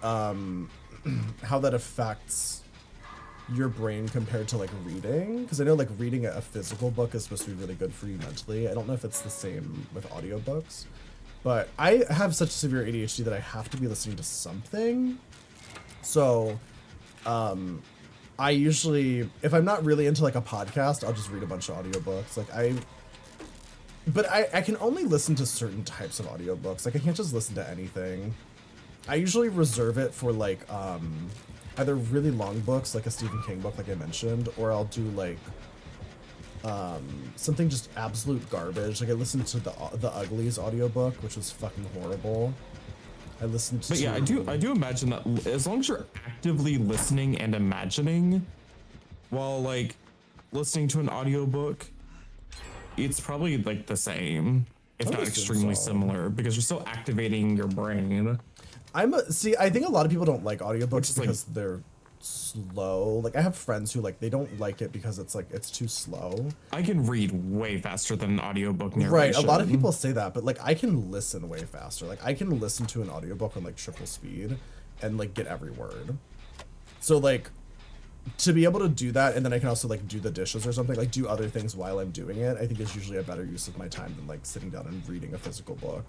how that affects your brain compared to like reading, because I know like reading a physical book is supposed to be really good for you mentally. I don't know if it's the same with audiobooks, but I have such severe ADHD that I have to be listening to something. So I usually, if I'm not really into like a podcast, I'll just read a bunch of audiobooks. But I can only listen to certain types of audiobooks. Like I can't just listen to anything. I usually reserve it for like either really long books, like a Stephen King book, like I mentioned, or I'll do like something just absolute garbage. Like I listened to the Uglies audiobook, which was fucking horrible. I listened to. But yeah, I do imagine that as long as you're actively listening and imagining while like listening to an audiobook, it's probably like the same, if not extremely similar, because you're still activating your brain. See, I think a lot of people don't like audiobooks because like, they're slow. Like I have friends who like they don't like it because it's like it's too slow. I can read way faster than an audiobook narration. Right, a lot of people say that, but like I can listen way faster. Like I can listen to an audiobook on like triple speed and like get every word. So like to be able to do that, and then I can also like do the dishes or something, like do other things while I'm doing it, I think is usually a better use of my time than like sitting down and reading a physical book.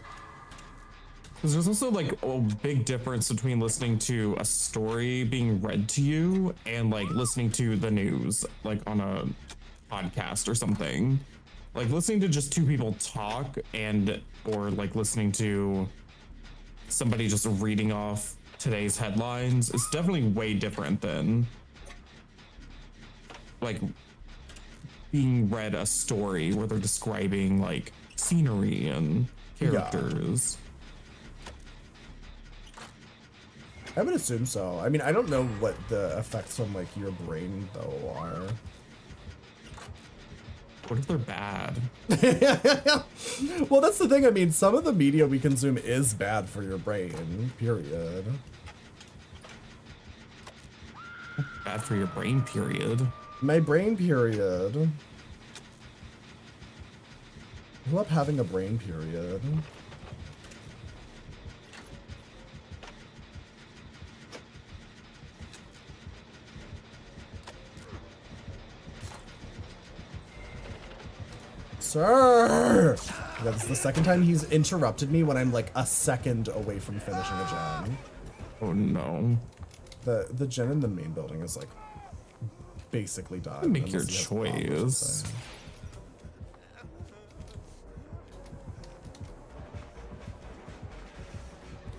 Because there's also like a big difference between listening to a story being read to you and like listening to the news, like on a podcast or something. Like listening to just two people talk or like listening to somebody just reading off today's headlines is definitely way different than like being read a story where they're describing like scenery and characters. Yeah. I would assume so. I mean, I don't know what the effects on like your brain though are. What if they're bad? Well, that's the thing. I mean, some of the media we consume is bad for your brain, period. Bad for your brain, period. My brain, period. I love having a brain, period. Sir! That's the second time he's interrupted me when I'm like a second away from finishing a gen. Oh no. The gen in the main building is like basically done. Make your choice.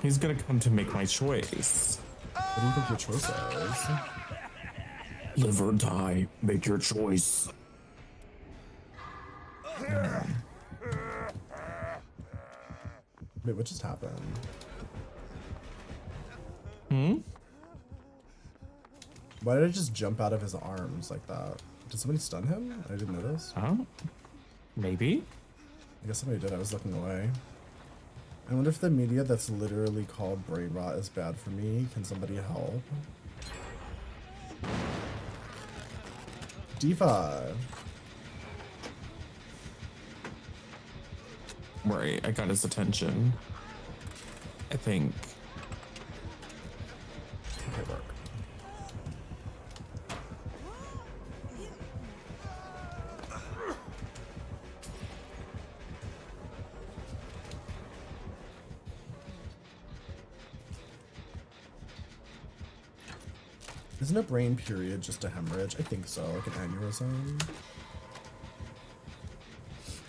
He's gonna come to make my choice. What do you think your choice is? Live or die, make your choice. Wait, what just happened? Why did I just jump out of his arms like that? Did somebody stun him? I didn't notice. Maybe? I guess somebody did. I was looking away. I wonder if the media that's literally called brain rot is bad for me. Can somebody help? D5. Right, I got his attention. I think. Okay, work. Isn't a brain period just a hemorrhage? I think so, like an aneurysm.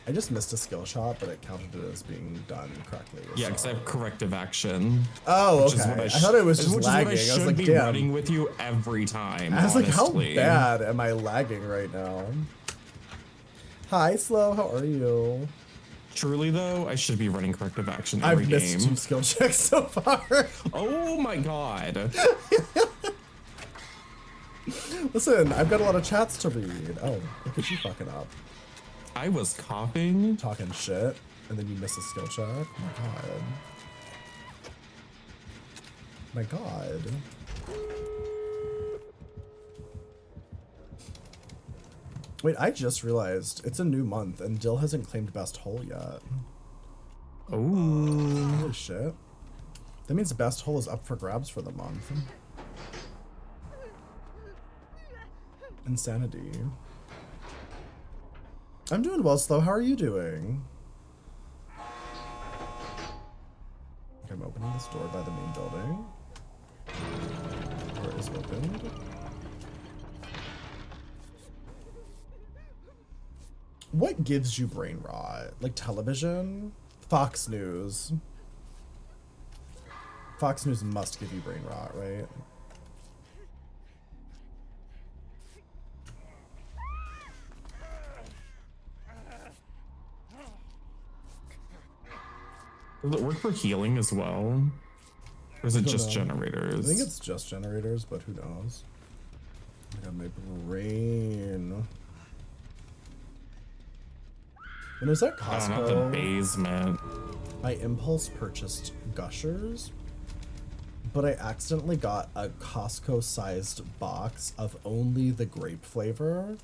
I just missed a skill shot, but it counted it as being done correctly. Yeah, because I have corrective action. Oh, okay. I thought it was just lagging. I was like, be damn. running with you every time. I was honestly. like, how bad am I lagging right now? Hi, Slow. How are you? Truly, though, I should be running corrective action every game. I've missed 2 skill checks so far. Oh my god. Listen, I've got a lot of chats to read. Oh, look at you fucking up. I was coughing. Talking shit, and then you miss a skill check. Oh my god. My god. Wait, I just realized it's a new month and Dill hasn't claimed best hole yet. Oh. Holy shit. That means best hole is up for grabs for the month. Insanity. I'm doing well, Slow. How are you doing? Okay, I'm opening this door by the main building. Door is opened. What gives you brain rot? Like television? Fox News. Fox News must give you brain rot, right? Does it work for healing as well? Or is it just know. generators? I think it's just generators, but who knows? I got my brain. When I was at Oh, not the Costco, basement. I impulse purchased Gushers, but I accidentally got a Costco-sized box of only the grape flavor.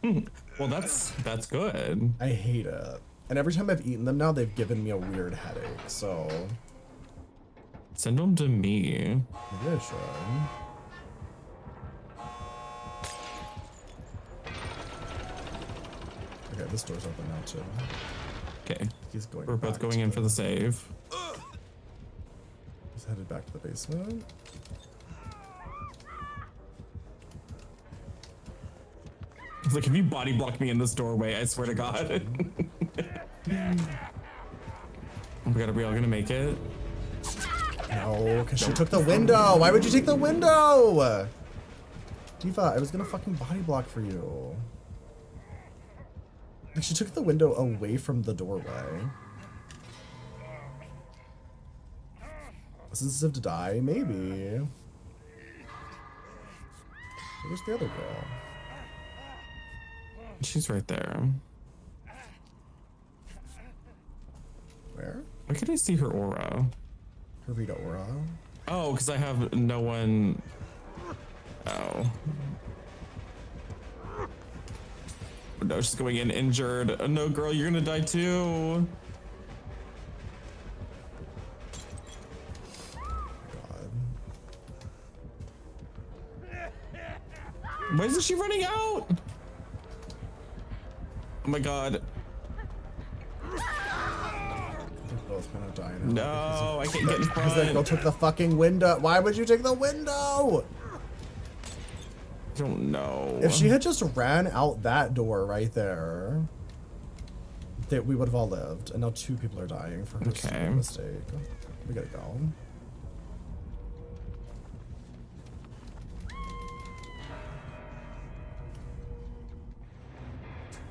Well, that's good. I hate it. And every time I've eaten them now, they've given me a weird headache, so Send them to me. maybe I should. Okay, this door's open now too. Okay. He's going. We're both back going to in for the save. He's headed back to the basement. It's like, if you body block me in this doorway, I swear to God. Oh my God, are we all gonna make it? No, because she took the window. Why would you take the window? Diva, I was gonna fucking body block for you. Like, she took the window away from the doorway. Sensitive to die? Maybe. Where's the other girl? She's right there. Where? Why can't I see her aura? Her Rita aura. Oh, because I have no one. Oh. No, she's going in injured. Oh, no, girl, you're gonna die too. God. Why isn't she running out? Oh my God. They're both gonna die now. No, I can't get in Because that girl front. took the fucking window. Why would you take the window? I don't know. If she had just ran out that door right there, that we would have all lived. And now two people are dying for her stupid mistake. We gotta go.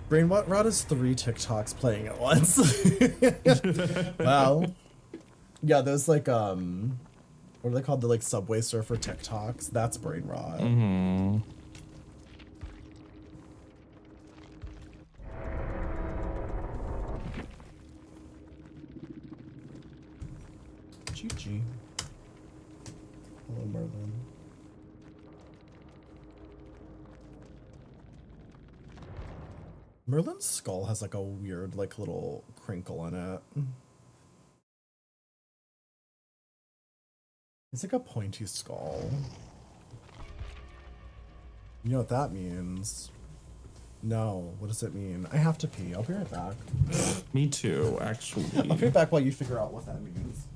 Brain what rot is 3 TikToks playing at once. Well, yeah, those like what are they called? The like Subway Surfer TikToks. That's brain rot. Mm-hmm. GG. Hello, Merlin. Merlin's skull has like a weird, like little crinkle in it. It's like a pointy skull. You know what that means? No, what does it mean? I have to pee. I'll be right back. Me too, actually. I'll be right back while you figure out what that means.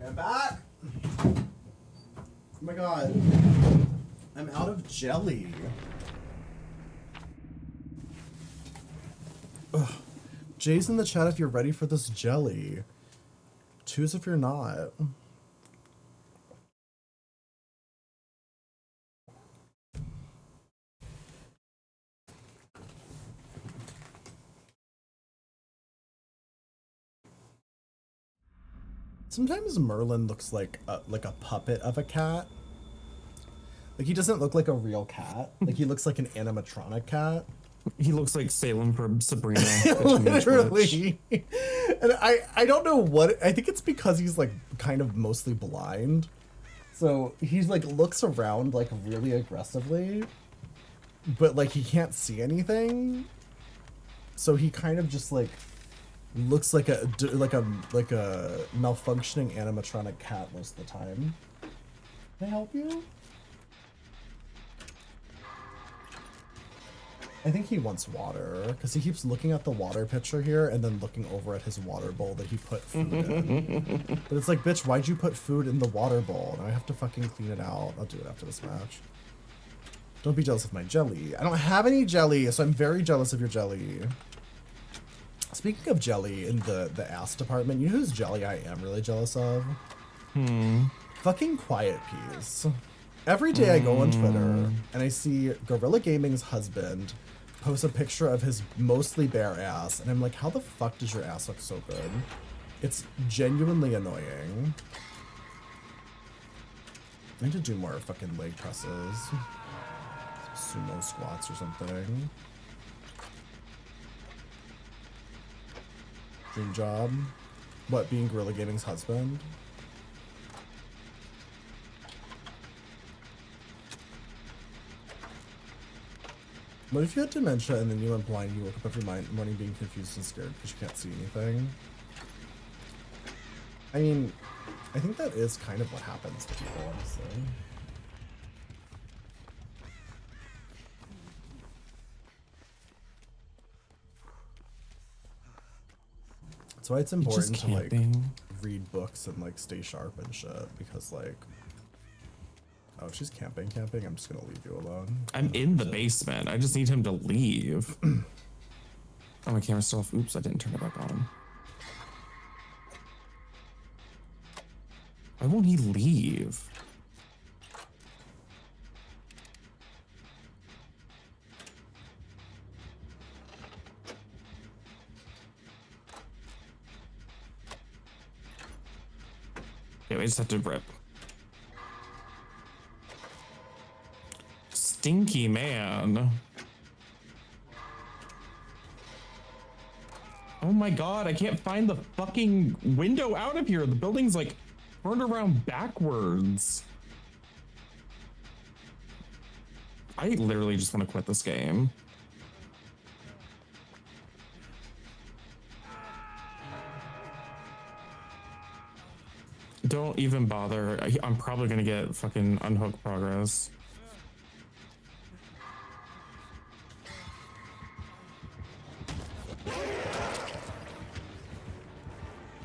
I'm back. Oh my god. I'm out of jelly. Ugh. Jay's in the chat if you're ready for this jelly. Choose if you're not. Sometimes Merlin looks like a puppet of a cat. Like, he doesn't look like a real cat. Like, he looks like an animatronic cat. He looks like Salem from Sabrina. Literally. And I don't know what, I think it's because he's like kind of mostly blind. So he's like looks around like really aggressively, but like he can't see anything. So he kind of just like looks like a malfunctioning animatronic cat most of the time. Can I help you? I think he wants water, because he keeps looking at the water pitcher here and then looking over at his water bowl that he put food in. But it's like, bitch, why'd you put food in the water bowl? Now I have to fucking clean it out. I'll do it after this match. Don't be jealous of my jelly. I don't have any jelly, so I'm very jealous of your jelly. Speaking of jelly in the ass department, you know whose jelly I am really jealous of? Fucking Quiet Peas. Every day I go on Twitter and I see Gorilla Gaming's husband post a picture of his mostly bare ass, and I'm like, how the fuck does your ass look so good? It's genuinely annoying. I need to do more fucking leg presses. Sumo squats or something. Dream job. What, being Gorilla Gaming's husband? What if you had dementia and then you went blind and you woke up every morning being confused and scared because you can't see anything? I mean, I think that is kind of what happens to people, honestly. That's why it's important to like read books and like stay sharp and shit, because like, oh, if she's camping, I'm just gonna leave you alone. I'm in the basement. I just need him to leave. Oh, my camera's still off. Oops, I didn't turn it back on. Why won't he leave? Okay, we just have to rip. Stinky man. Oh my god, I can't find the fucking window out of here. The building's like turned around backwards. I literally just want to quit this game. Don't even bother. I'm probably gonna get fucking unhooked progress.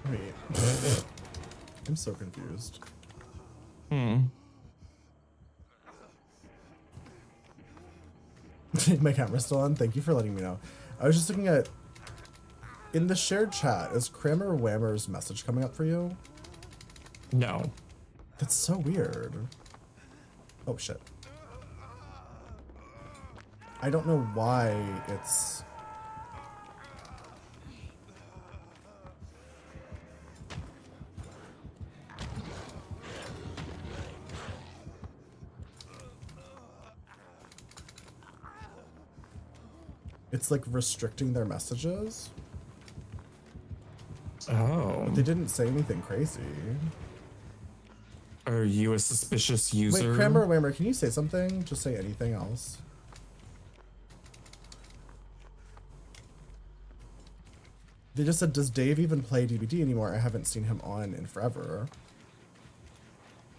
Wait. I'm so confused. My camera's still on? Thank you for letting me know. I was just looking at... In the shared chat, is Kramer Whammer's message coming up for you? No. That's so weird. Oh, shit. I don't know why it's... It's like restricting their messages. Oh. But they didn't say anything crazy. Are you a suspicious user? Wait, Kramer Whammer, can you say something? Just say anything else. They just said, does Dave even play DBD anymore? I haven't seen him on in forever.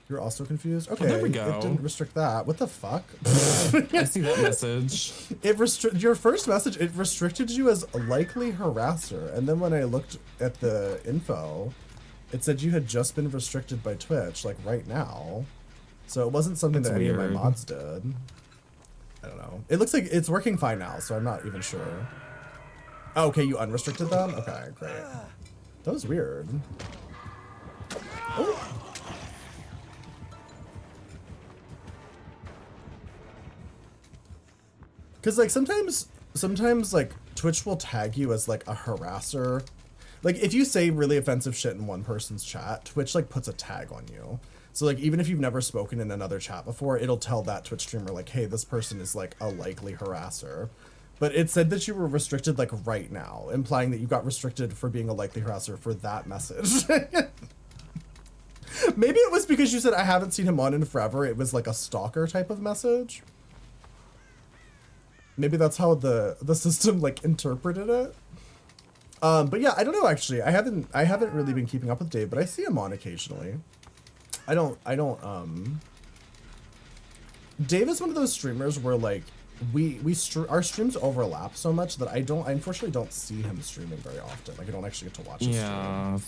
You're also confused? Okay, there we go. It didn't restrict that. What the fuck? I see that message. Your first message, it restricted you as likely harasser. And then when I looked at the info, It said you had just been restricted by Twitch, like right now. So it wasn't something That's that any of my weird. mods did. I don't know. It looks like it's working fine now, so I'm not even sure. Oh, okay, you unrestricted them? Okay, great. That was weird. Oh. Cause like sometimes like Twitch will tag you as like a harasser. Like if you say really offensive shit in one person's chat, Twitch like puts a tag on you. So like even if you've never spoken in another chat before, it'll tell that Twitch streamer like, hey, this person is like a likely harasser. But it said that you were restricted like right now, implying that you got restricted for being a likely harasser for that message. Maybe it was because you said I haven't seen him on in forever. It was like a stalker type of message. Maybe that's how the system like interpreted it. But yeah, I don't know actually. I haven't really been keeping up with Dave, but I see him on occasionally. Dave is one of those streamers where like our streams overlap so much that I unfortunately don't see him streaming very often. Like I don't actually get to watch his stream.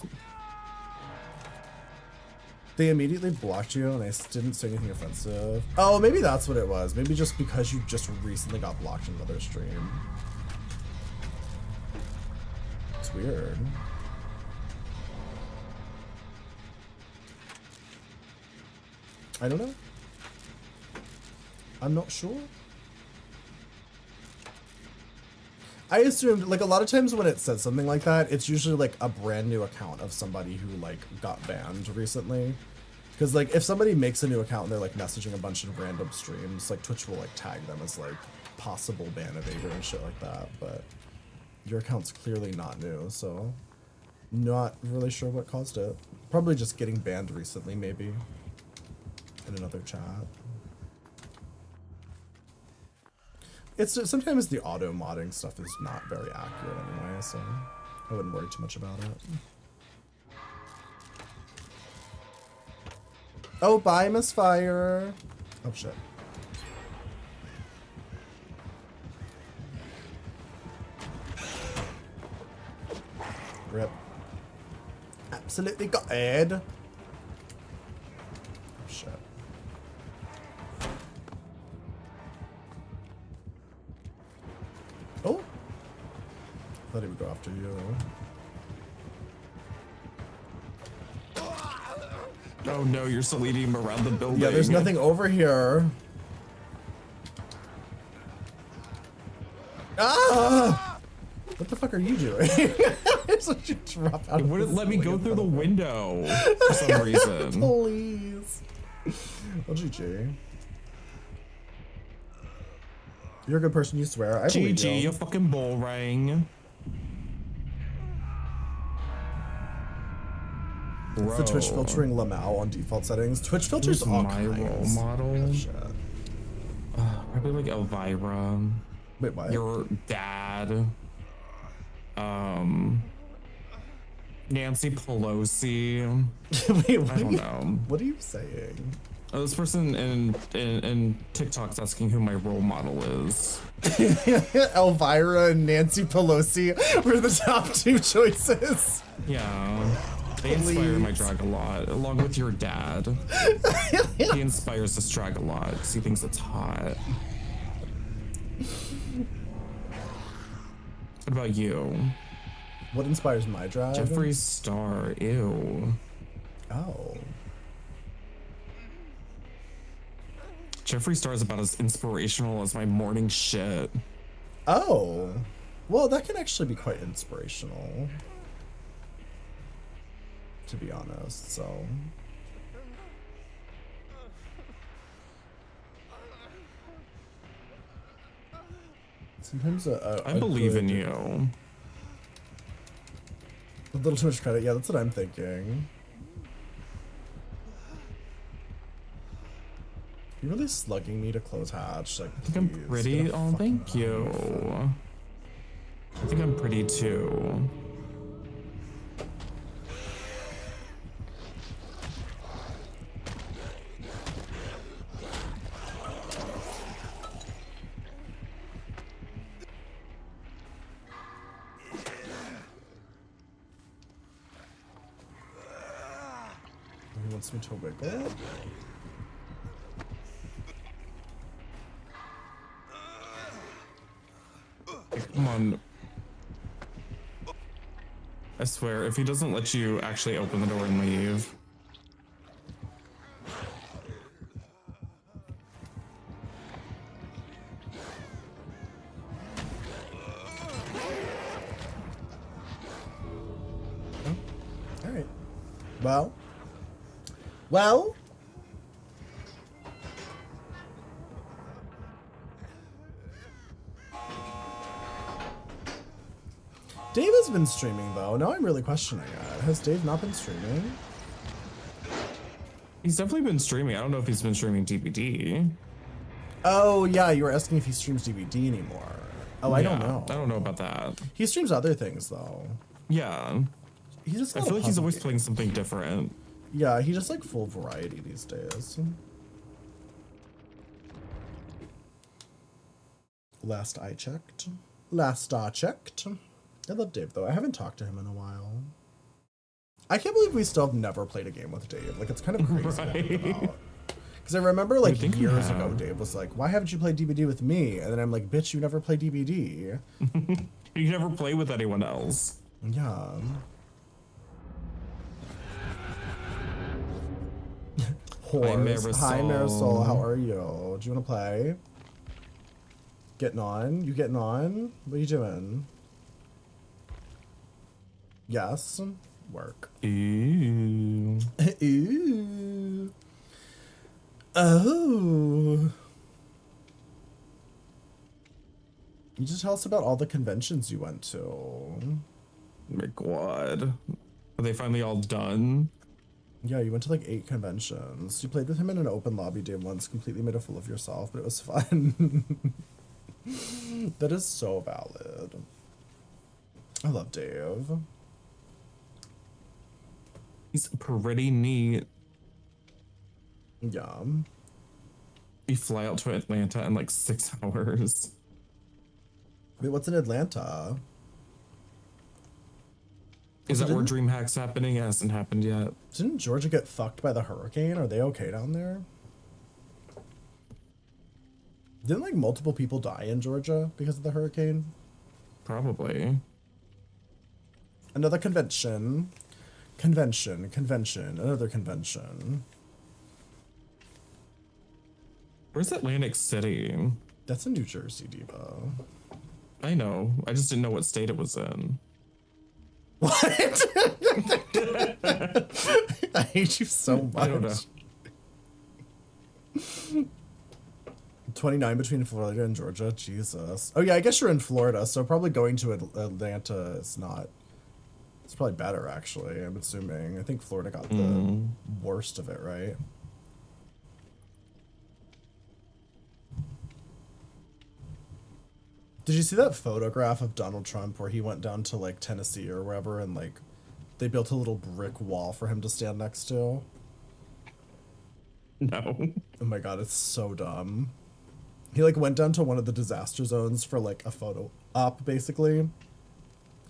They immediately blocked you and I didn't say anything offensive. Oh, maybe that's what it was. Maybe just because you just recently got blocked in another stream. It's weird. I don't know. I'm not sure. I assumed, like, a lot of times when it says something like that, it's usually, like, a brand new account of somebody who, like, got banned recently. Because, like, if somebody makes a new account and they're, like, messaging a bunch of random streams, like, Twitch will, like, tag them as, like, possible ban evader and shit like that. But your account's clearly not new, so not really sure what caused it. Probably just getting banned recently, maybe. In another chat. It's just, sometimes the auto modding stuff is not very accurate anyway, so I wouldn't worry too much about it. Oh, bye, Misfire. Oh shit. Rip. Absolutely got it. Oh shit. Oh! Thought he would go after you. Oh no, you're still leading him around the building. Yeah, there's nothing over here. Ah! What the fuck are you doing? So you drop out It of wouldn't the let me go ceiling through the above it. window for some reason. Please. Well, GG. You're a good person, you swear. I believe GG, you. your fucking bull rang. It's the Twitch filtering Lamau on default settings. Twitch filters Who's all my kinds role model? of shit. Probably like Elvira. Wait, what? Your dad. Nancy Pelosi. Wait, what I don't know. What are you saying? Oh, this person in TikTok's asking who my role model is. Elvira and Nancy Pelosi were the top two choices. Yeah. They inspire my drag a lot, along with your dad. He inspires this drag a lot because he thinks it's hot. What about you? What inspires my drag? Jeffree Star, ew. Oh. Jeffree Star is about as inspirational as my morning shit. Oh. Well, that can actually be quite inspirational. To be honest, so. Sometimes I believe in you. A little too much credit, yeah, that's what I'm thinking. You're really slugging me to close hatch, like, I think I'm please, pretty. get a Oh, fucking thank you. I think I'm pretty too. wants me to wiggle. Come on. I swear, if he doesn't let you actually open the door and leave. All right. Well. Dave has been streaming though. Now I'm really questioning it. Has Dave not been streaming? He's definitely been streaming. I don't know if he's been streaming DVD. Oh yeah, you were asking if he streams DVD anymore. Oh, I don't know. I don't know about that. He streams other things though. Yeah. He just I got feel a like he's puzzle always game. playing something different. Yeah, he just like full variety these days. Last I checked. I love Dave though. I haven't talked to him in a while. I can't believe we still have never played a game with Dave. Like, it's kind of crazy to think about. Because I remember like think we years have. ago, Dave was like, "Why haven't you played DBD with me?" And then I'm like, "Bitch, you never play DBD." You never play with anyone else. Yeah. Horse. Hi, Marisol. How are you? Do you want to play? Getting on? You getting on? What are you doing? Yes. Work. Ooh. Ooh. Oh. You just tell us about all the conventions you went to. Oh my god. Are they finally all done? Yeah, you went to like 8 conventions. You played with him in an open lobby day once, completely made a fool of yourself, but it was fun. That is so valid. I love Dave. He's pretty neat. Yeah. We fly out to Atlanta in like 6 hours. Wait, what's in Atlanta? Is that where didn't- DreamHack's happening? It hasn't happened yet. Didn't Georgia get fucked by the hurricane? Are they okay down there? Didn't like multiple people die in Georgia because of the hurricane? Probably. Another convention. Convention. Another convention. Where's Atlantic City? That's in New Jersey, Diva. I know. I just didn't know what state it was in. What? I hate you so much. I don't know. 29 between Florida and Georgia. Jesus. Oh yeah, I guess you're in Florida, so probably going to Atlanta is not. It's probably better, actually. I'm assuming. I think Florida got the worst of it, right? Did you see that photograph of Donald Trump where he went down to like Tennessee or wherever and like they built a little brick wall for him to stand next to? No. Oh my god, it's so dumb. He like went down to one of the disaster zones for like a photo op basically.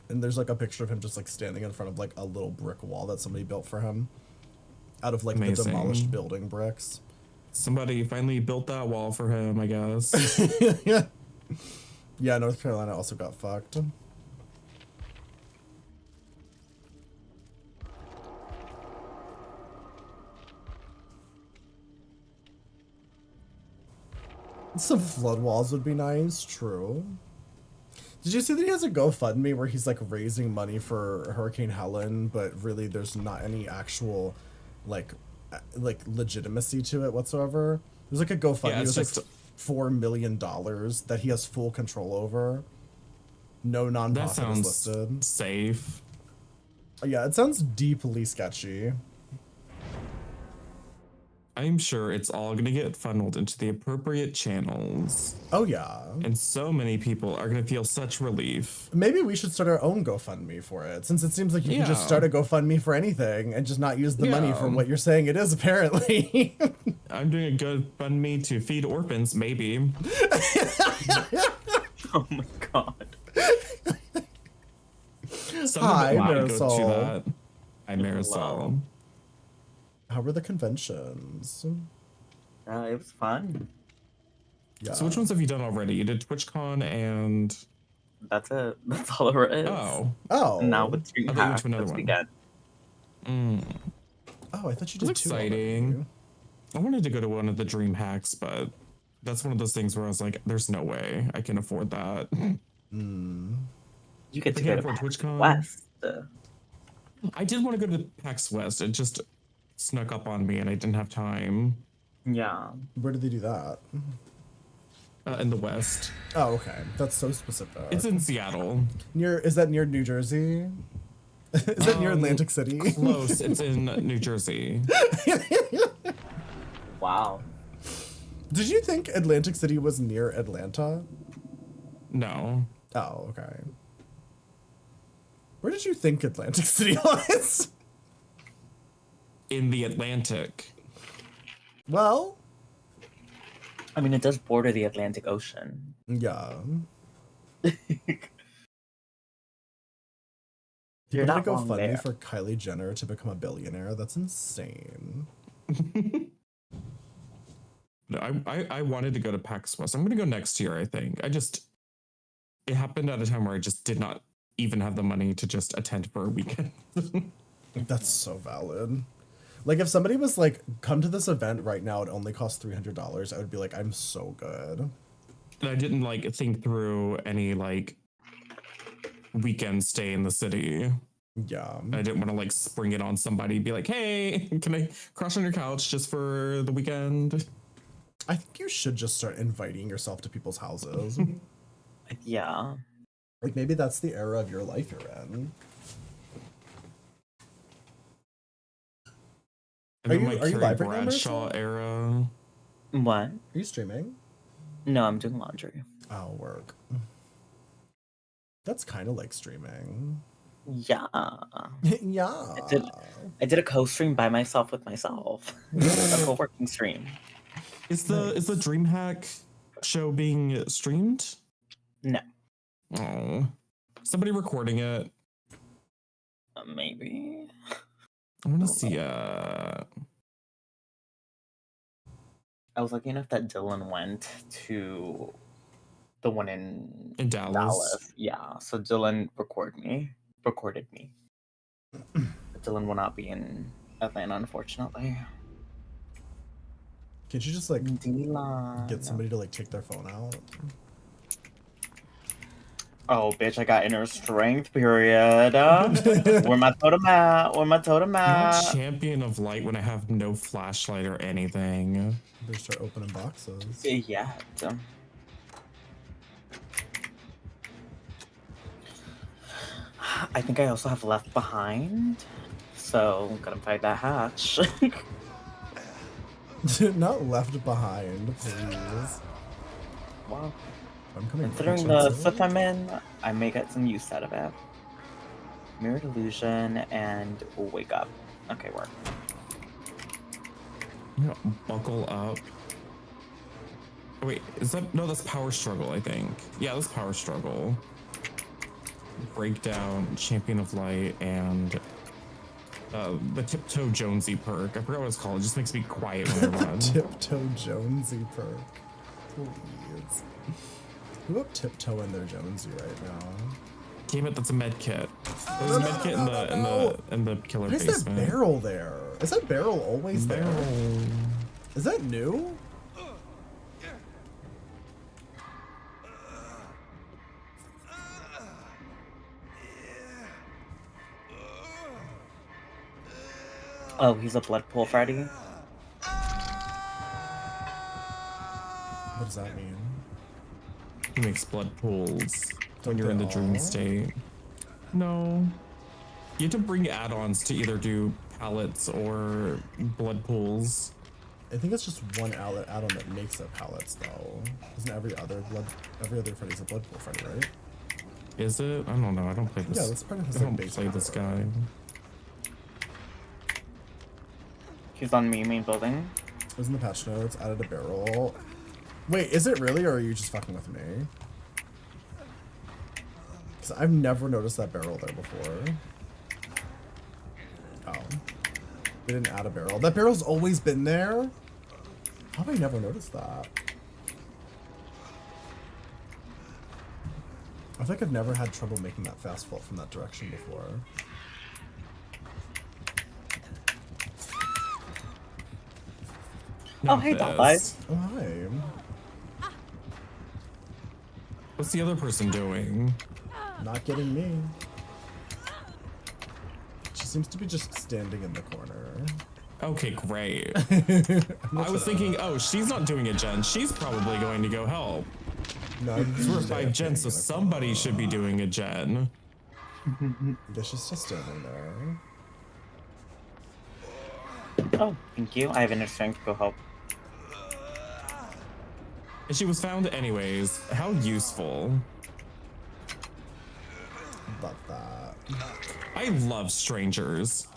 And there's like a picture of him just like standing in front of like a little brick wall that somebody built for him out of like the Amazing. demolished building bricks. Somebody finally built that wall for him, I guess. Yeah. Yeah, North Carolina also got fucked. Some flood walls would be nice, true. Did you see that he has a GoFundMe where he's like raising money for Hurricane Helen, but really there's not any actual like legitimacy to it whatsoever? There's like a GoFundMe Yeah, it's with just like $4 million that he has full control over. No That nonprofit is sounds listed. safe. Yeah, it sounds deeply sketchy. I'm sure it's all going to get funneled into the appropriate channels. Oh yeah. And so many people are going to feel such relief. Maybe we should start our own GoFundMe for it, since it seems like you can just Yeah. start a GoFundMe for anything and just not use the money for Yeah. what you're saying it is, apparently. I'm doing a GoFundMe to feed orphans, maybe. Oh my god. Some Hi, of it might go to Marisol. that. Hi, Marisol. How were the conventions? It was fun. Yeah. So which ones have you done already? You did TwitchCon and That's it. That's all there is. oh, Oh. And now with Stream I thought you went Hack to another this one. weekend. Oh, I thought you It was did two exciting. already. I wanted to go to one of the dream hacks, but that's one of those things where I was like, "There's no way I can afford that." You get to I go can't to afford PAX TwitchCon. West. I did want to go to PAX West. It just snuck up on me, and I didn't have time. Yeah. Where did they do that? In the West, Oh, okay. That's so specific. it's in Seattle. Is that near New Jersey? Is that near Atlantic City? Close. It's in New Jersey. Wow. Did you think Atlantic City was near Atlanta? No, Oh, okay. Where did you think Atlantic City was? in the Atlantic. Well, I mean, it does border the Atlantic Ocean. yeah. You're People not to go wrong fund me there. for Kylie Jenner to become a billionaire. That's insane. No, I wanted to go to PAX West. I'm gonna go next year. I think. It happened at a time where I just did not even have the money to just attend for a weekend. That's so valid. Like, if somebody was like, come to this event right now, it only costs $300, I would be like, I'm so good. And I didn't like think through any like weekend stay in the city. Yeah. I didn't want to like spring it on somebody, be like, hey, can I crash on your couch just for the weekend? I think you should just start inviting yourself to people's houses. Yeah. Like, maybe that's the era of your life you're in. And Are then you- my are you Carrie live right now, Bradshaw Marissa? era. What? Are you streaming? No, I'm doing laundry. Oh, work. That's kind of like streaming. Yeah. Yeah. I did a co-stream by myself with myself. A co-working stream. Is the DreamHack show being streamed? No. Oh, somebody recording it. Maybe. I want to see. I was lucky enough that Dylan went to the one in Dallas. Yeah, so Dylan recorded me. But Dylan will not be in Atlanta, unfortunately. Can't you just like Dylan. get somebody to like take their phone out? Oh, bitch, I got inner strength, period. Where my totem at? Where my totem Not at? champion of light when I have no flashlight or anything. They start opening boxes. Yeah. I think I also have Left Behind, so I'm gonna fight that hatch. Not left behind, please. Well, I'm coming. considering the slip I'm in, I may get some use out of it. Mirrored Illusion and Wake Up. Okay, work. Yeah, buckle up. Oh, wait, is that no? That's Power Struggle, I think. Yeah, that's Power Struggle. Breakdown, Champion of Light, and the Tiptoe Jonesy perk. I forgot what it's called. It just makes me quiet when I run. Tiptoe Jonesy perk. Please. Who up tiptoeing their Jonesy right now? Damn it, that's a med kit. There's a med kit in the killer Why is basement. that barrel there? Is that barrel always there? Barrel. Is that new? Oh, he's a blood pool Freddy? What does that mean? He makes blood pools when Don't you're in they the dream all? state. No. You have to bring add-ons to either do pallets or blood pools. I think it's just one add-on that makes it pallets, though. Isn't every other Freddy's a blood pool Freddy, right? Is it? I don't know. I don't play this. Yeah, that's part of his I like, don't basic play this lore. guy. He's on me, main building. It was in the patch notes, added a barrel. Wait, is it really, or are you just fucking with me? Because I've never noticed that barrel there before. Oh. We didn't add a barrel. That barrel's always been there. How have I never noticed that? I think I've never had trouble making that fast fall from that direction before. Oh, hey, Dollface. Oh, hi. What's the other person doing? Not getting me. She seems to be just standing in the corner. Okay, great. I was thinking, oh, she's not doing it, Jen. She's probably going to go help. No, We're 5 Jen, so somebody should be doing it, Jen. Yeah, she's just standing there. Oh, thank you. I have inner strength to go help. And she was found anyways. How useful. Love that. I love strangers.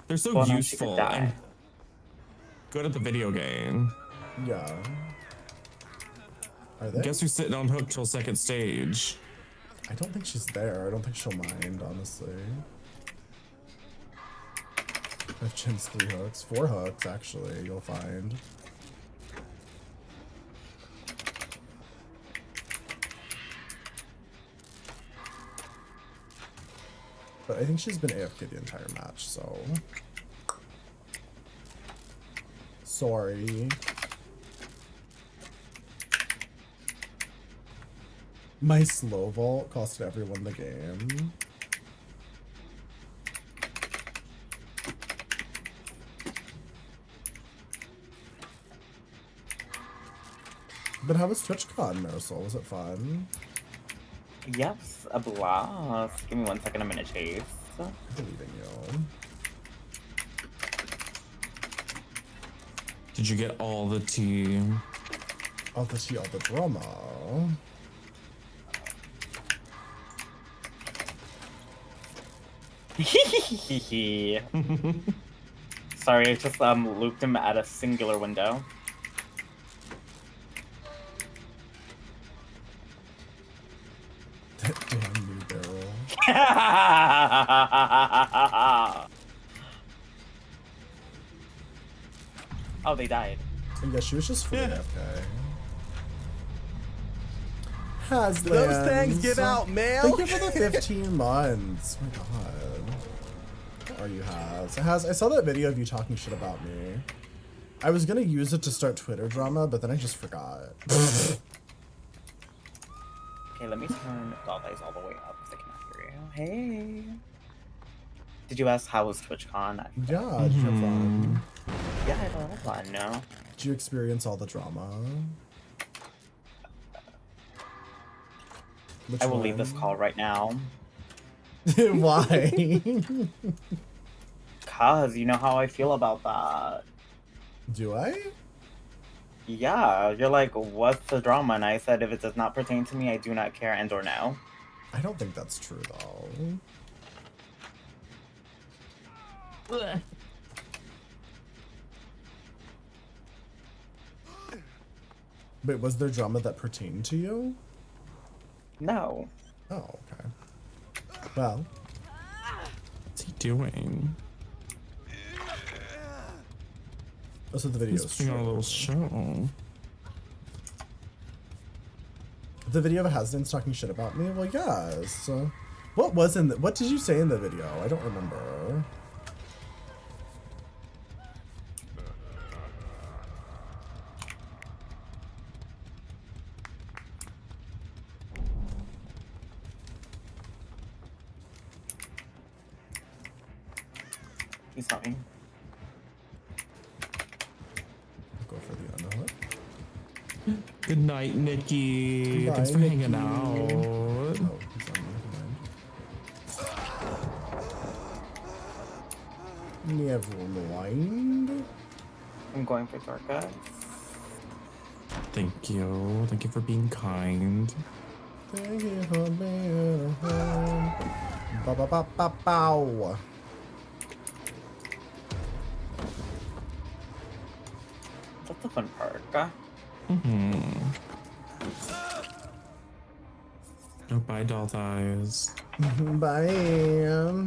They're so Well, now she could useful die. and good at the video game. Yeah. Are they? Guess who's sitting on hook till second stage? I don't think she's there. I don't think she'll mind, honestly. If Chin's 3 hooks. 4 hooks, actually, you'll find. But I think she's been AFK the entire match, so... Sorry. My slow vault costed everyone the game. But how was TwitchCon, Marisol? Was it fun? Yes, a blast. Give me 1 second, I'm gonna chase. I believe in you. Did you get all the tea? All the tea, all the drama. Sorry, I just looped him at a singular window. That damn new barrel. Oh, they died. And yeah, she was just fully AFK. Has Those things give out mail. Thank you for the 15 months. Oh my god. What are you, Has? Has, I saw that video of you talking shit about me. I was gonna use it to start Twitter drama, but then I just forgot. Okay, let me turn Dollface all the way up because I cannot hear you. Hey. Did you ask how was TwitchCon? Yeah, did you have fun? Yeah, I had a lot of fun, no? Did you experience all the drama? Which I will leave this one? call right now. Why? Cause you know how I feel about that. Do I? Yeah, you're like, what's the drama? And I said, if it does not pertain to me, I do not care and or no. I don't think that's true though. Wait, was there drama that pertained to you? No. Oh, okay. Well, What's he doing? that's what the He's video's putting on a little show. The video of Hasdin's talking shit about me? Well, yes. What was in the, what did you say in the video? I don't remember. He's not me. Go for the underhook. Good night, Nikki. Goodbye, Thanks for hanging Nikki. out. Oh, he's on me. Never mind. I'm going for Dorcas. Thank you. Thank you for being kind. Thank you for being a friend. Ba ba ba ba bow. That's the fun part. Oh, bye, doll thighs. Bye.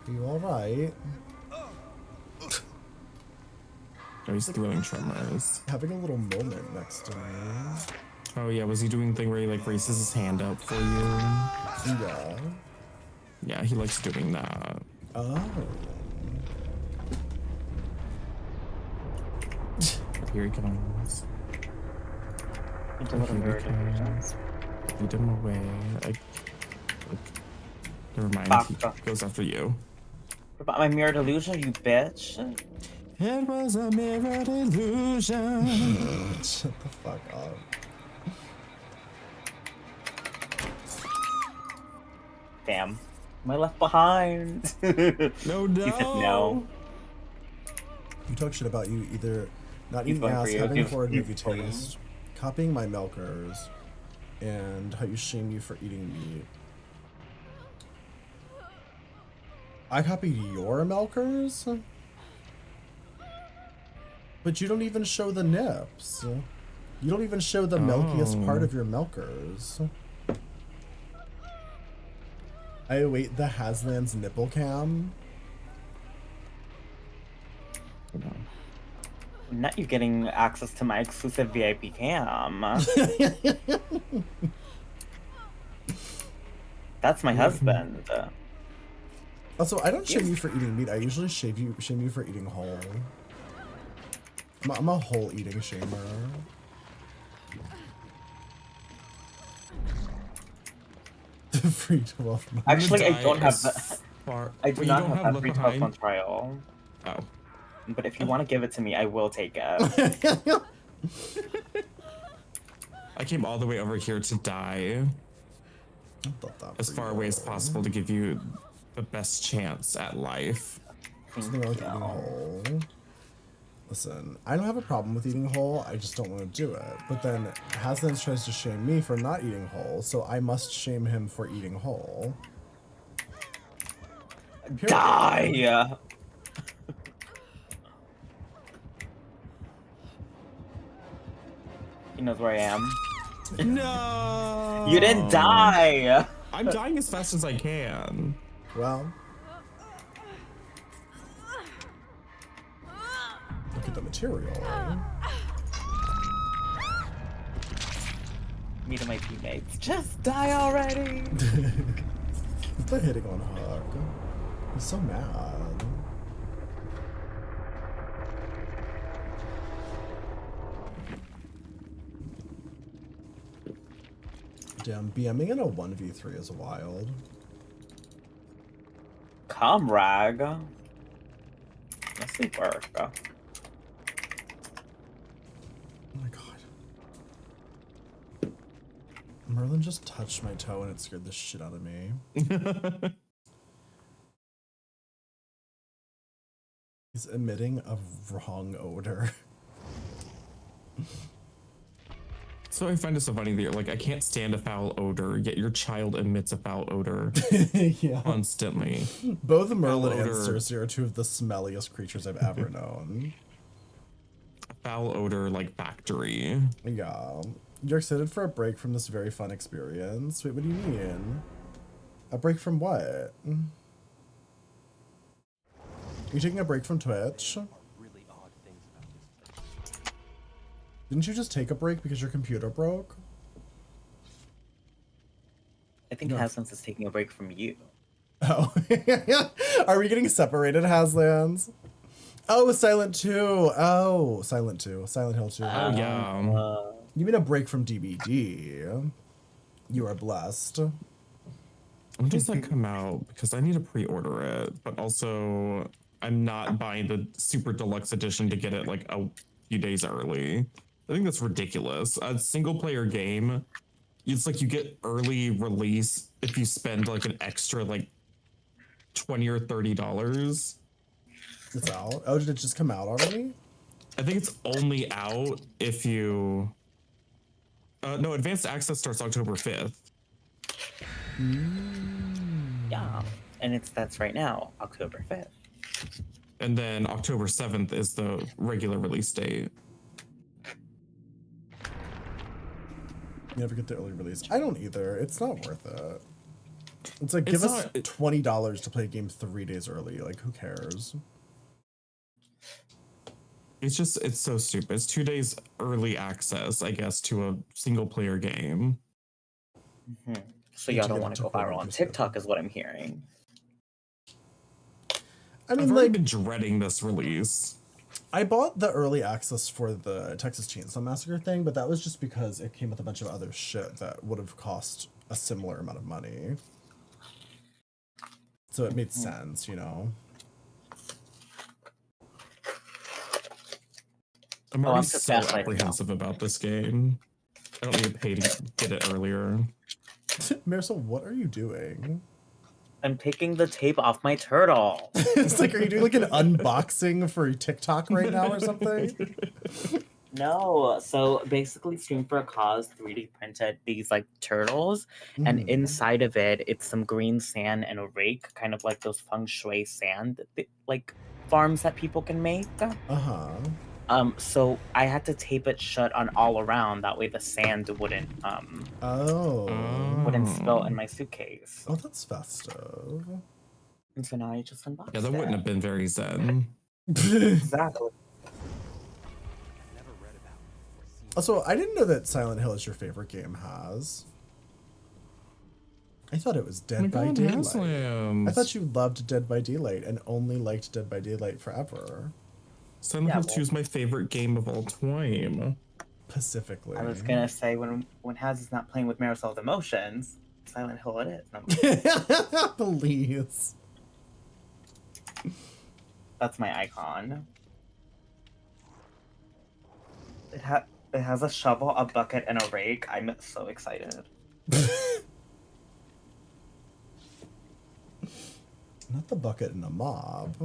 Are you alright? Oh, he's throwing tremors. Having a little moment next to me. Oh yeah, was he doing the thing where he like raises his hand up for you? Yeah. Yeah, he likes doing that. Oh. Here he comes. Into little mirror illusions. Lead him away. Never mind, he goes after you. What about my mirror illusion, you bitch? It was a mirrored illusion. Shut the fuck up. Damn. Am I left behind? No. He said no. You talk shit about you either not He's eating going ass, for you. having He's- forward he's movie for you. taste, copying my milkers, and how you shame you for eating meat. I copied your milkers? But you don't even show the nips. You don't even show the milkiest part of your milkers. I await the Haslan's nipple cam. Not you getting access to my exclusive VIP cam. That's my husband. Also, I don't shame you for eating meat. I usually shame you for eating whole. I'm a whole eating shamer. Free 12 months. Actually, I Die don't have as that. far- I do Wait, you not don't have that look free 12 behind? month trial. Oh. But if you want to give it to me, I will take it. I came all the way over here to die I thought that as for far you. away as possible to give you the best chance at life. Something wrong with eating whole. Listen, I don't have a problem with eating whole, I just don't want to do it. But then Haslan's tries to shame me for not eating whole, so I must shame him for eating whole. Period. Die! He knows where I am. No! You didn't die! I'm dying as fast as I can. Well, look at the material. Me to my teammates. Just die already! They're hitting on Huck. He's so mad. Damn, BMing in a 1v3 is wild. Comrade. Let's see work. Oh my god. Merlin just touched my toe and it scared the shit out of me. He's emitting a wrong odor. So I find it so funny that you're like, I can't stand a foul odor, yet your child emits a foul odor Yeah. constantly. Both Merlin and odor. Cersei are two of the smelliest creatures I've ever known. Foul odor like factory. Yeah. You're excited for a break from this very fun experience? Wait, what do you mean? A break from what? Are you taking a break from Twitch? Didn't you just take a break because your computer broke? I think No. Haslan's is taking a break from you. Oh. Are we getting separated, Haslands? Oh, Silent 2. Oh, Silent 2. Silent Hill 2. Oh yeah. You mean a break from DBD. You are blessed. When does that come out? Because I need to pre-order it, but also I'm not buying the super deluxe edition to get it like a few days early. I think that's ridiculous. A single player game, it's like you get early release if you spend like an extra like $20 or $30. It's out. Oh, did it just come out already? I think it's only out if you. No, advanced access starts October 5th. Yeah. And that's right now, October 5th. And then October 7th is the regular release date. You never get the early release. I don't either. It's not worth it. It's like, give It's us not- $20 to play a game 3 days early. Like, who cares? It's so stupid. It's 2 days early access, I guess, to a single player game. Mhm. So Need y'all to don't get want it to to go viral Puerto on Rico. TikTok, is what I'm hearing. I I've mean, already like, been dreading this release. I bought the early access for the Texas Chainsaw Massacre thing, but that was just because it came with a bunch of other shit that would have cost a similar amount of money. So it made sense, you know? I'm Oh, already I'm just so gaslighting now. apprehensive about this game. I don't need to pay to get it earlier. Marisol, what are you doing? I'm taking the tape off my turtle. It's like, are you doing like an unboxing for TikTok right now or something? No, so basically Stream for a Cause 3D printed these like turtles, and Mhm. inside of it, it's some green sand and a rake, kind of like those feng shui sand like farms that people can make. Uh-huh. So I had to tape it shut on all around, that way the sand wouldn't spill in my suitcase. Oh, that's festive. And so now I just unboxed Yeah, that it. wouldn't have been very zen. Exactly. Also, I didn't know that Silent Hill is your favorite game, Has. I thought it was Oh my Dead by God, Daylight. Haslams. I thought you loved Dead by Daylight and only liked Dead by Daylight forever. Silent Yeah, Hill well- 2 is my favorite game of all time. Specifically. I was gonna say when Haz is not playing with Marisol's emotions, Silent Hill it is. No, Please. that's my icon. It has a shovel, a bucket, and a rake. I'm so excited. Not the bucket and a mob.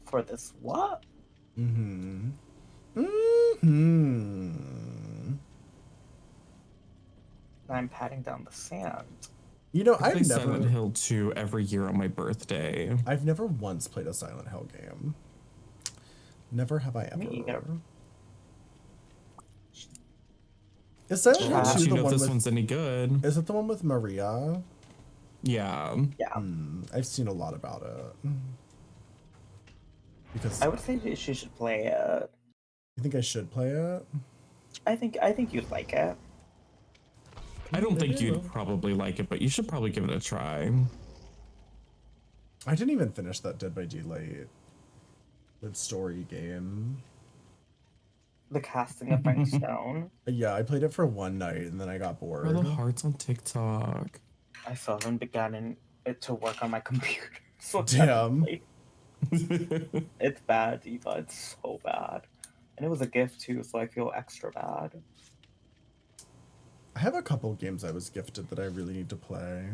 For this what? Mm-hmm. Mm-hmm. I'm patting down the sand. You know, I play I've Silent never Hill 2 every year on my birthday. I've never once played a Silent Hill game. Never have I ever. Me either. Is Silent Well, Hill I'll let 2 you the know if one this with one's any good. Is it the one with Maria? Yeah. Yeah. I've seen a lot about it. Because I would say that she should play it. you think I should play it? I think you'd like it. I don't think Maybe I you'd will. probably like it, but you should probably give it a try. I didn't even finish that Dead by Daylight story game. The casting of Frank Stone. Yeah, I played it for one night and then I got bored. Where are the hearts on TikTok? I still haven't begun it to work on my computer. So Damn. it's bad, Eva. It's so bad. And it was a gift too, so I feel extra bad. I have a couple games I was gifted that I really need to play.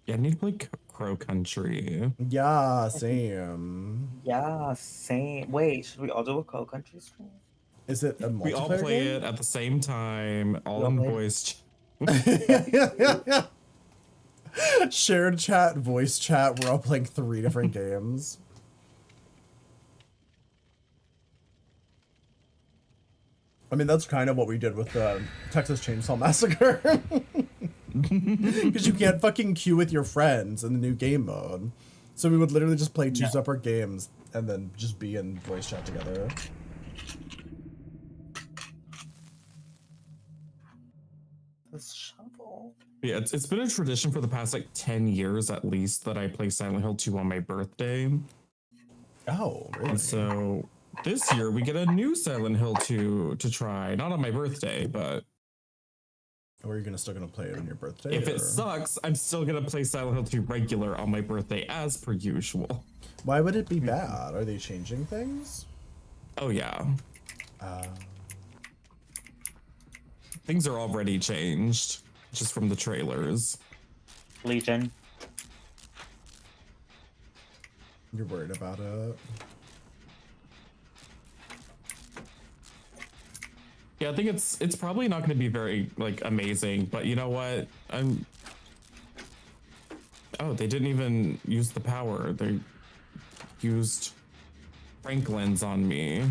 Yeah, I need to play Crow Country. Yeah, same. Yeah, same. Wait, should we all do a Crow Country stream? Is it a multiplayer We all play game? it at the same time, all We all in play it. voice. Shared chat, voice chat, we're all playing 3 different games. I mean, that's kind of what we did with the Texas Chainsaw Massacre. Because you can't fucking queue with your friends in the new game mode. So we would literally just play 2 separate games and then just be in voice chat together. This shovel. Yeah, it's been a tradition for the past like 10 years at least that I play Silent Hill 2 on my birthday. Oh, really? And so this year we get a new Silent Hill 2 to try. Not on my birthday, but Or are you still gonna play it on your birthday? if or- it sucks, I'm still gonna play Silent Hill 2 regular on my birthday as per usual. Why would it be bad? Are they changing things? Oh yeah. Uh, Things are already changed just from the trailers. Legion. you're worried about it? Yeah, I think it's probably not going to be very like amazing, but you know what? Oh, they didn't even use the power. They used Franklin's on me.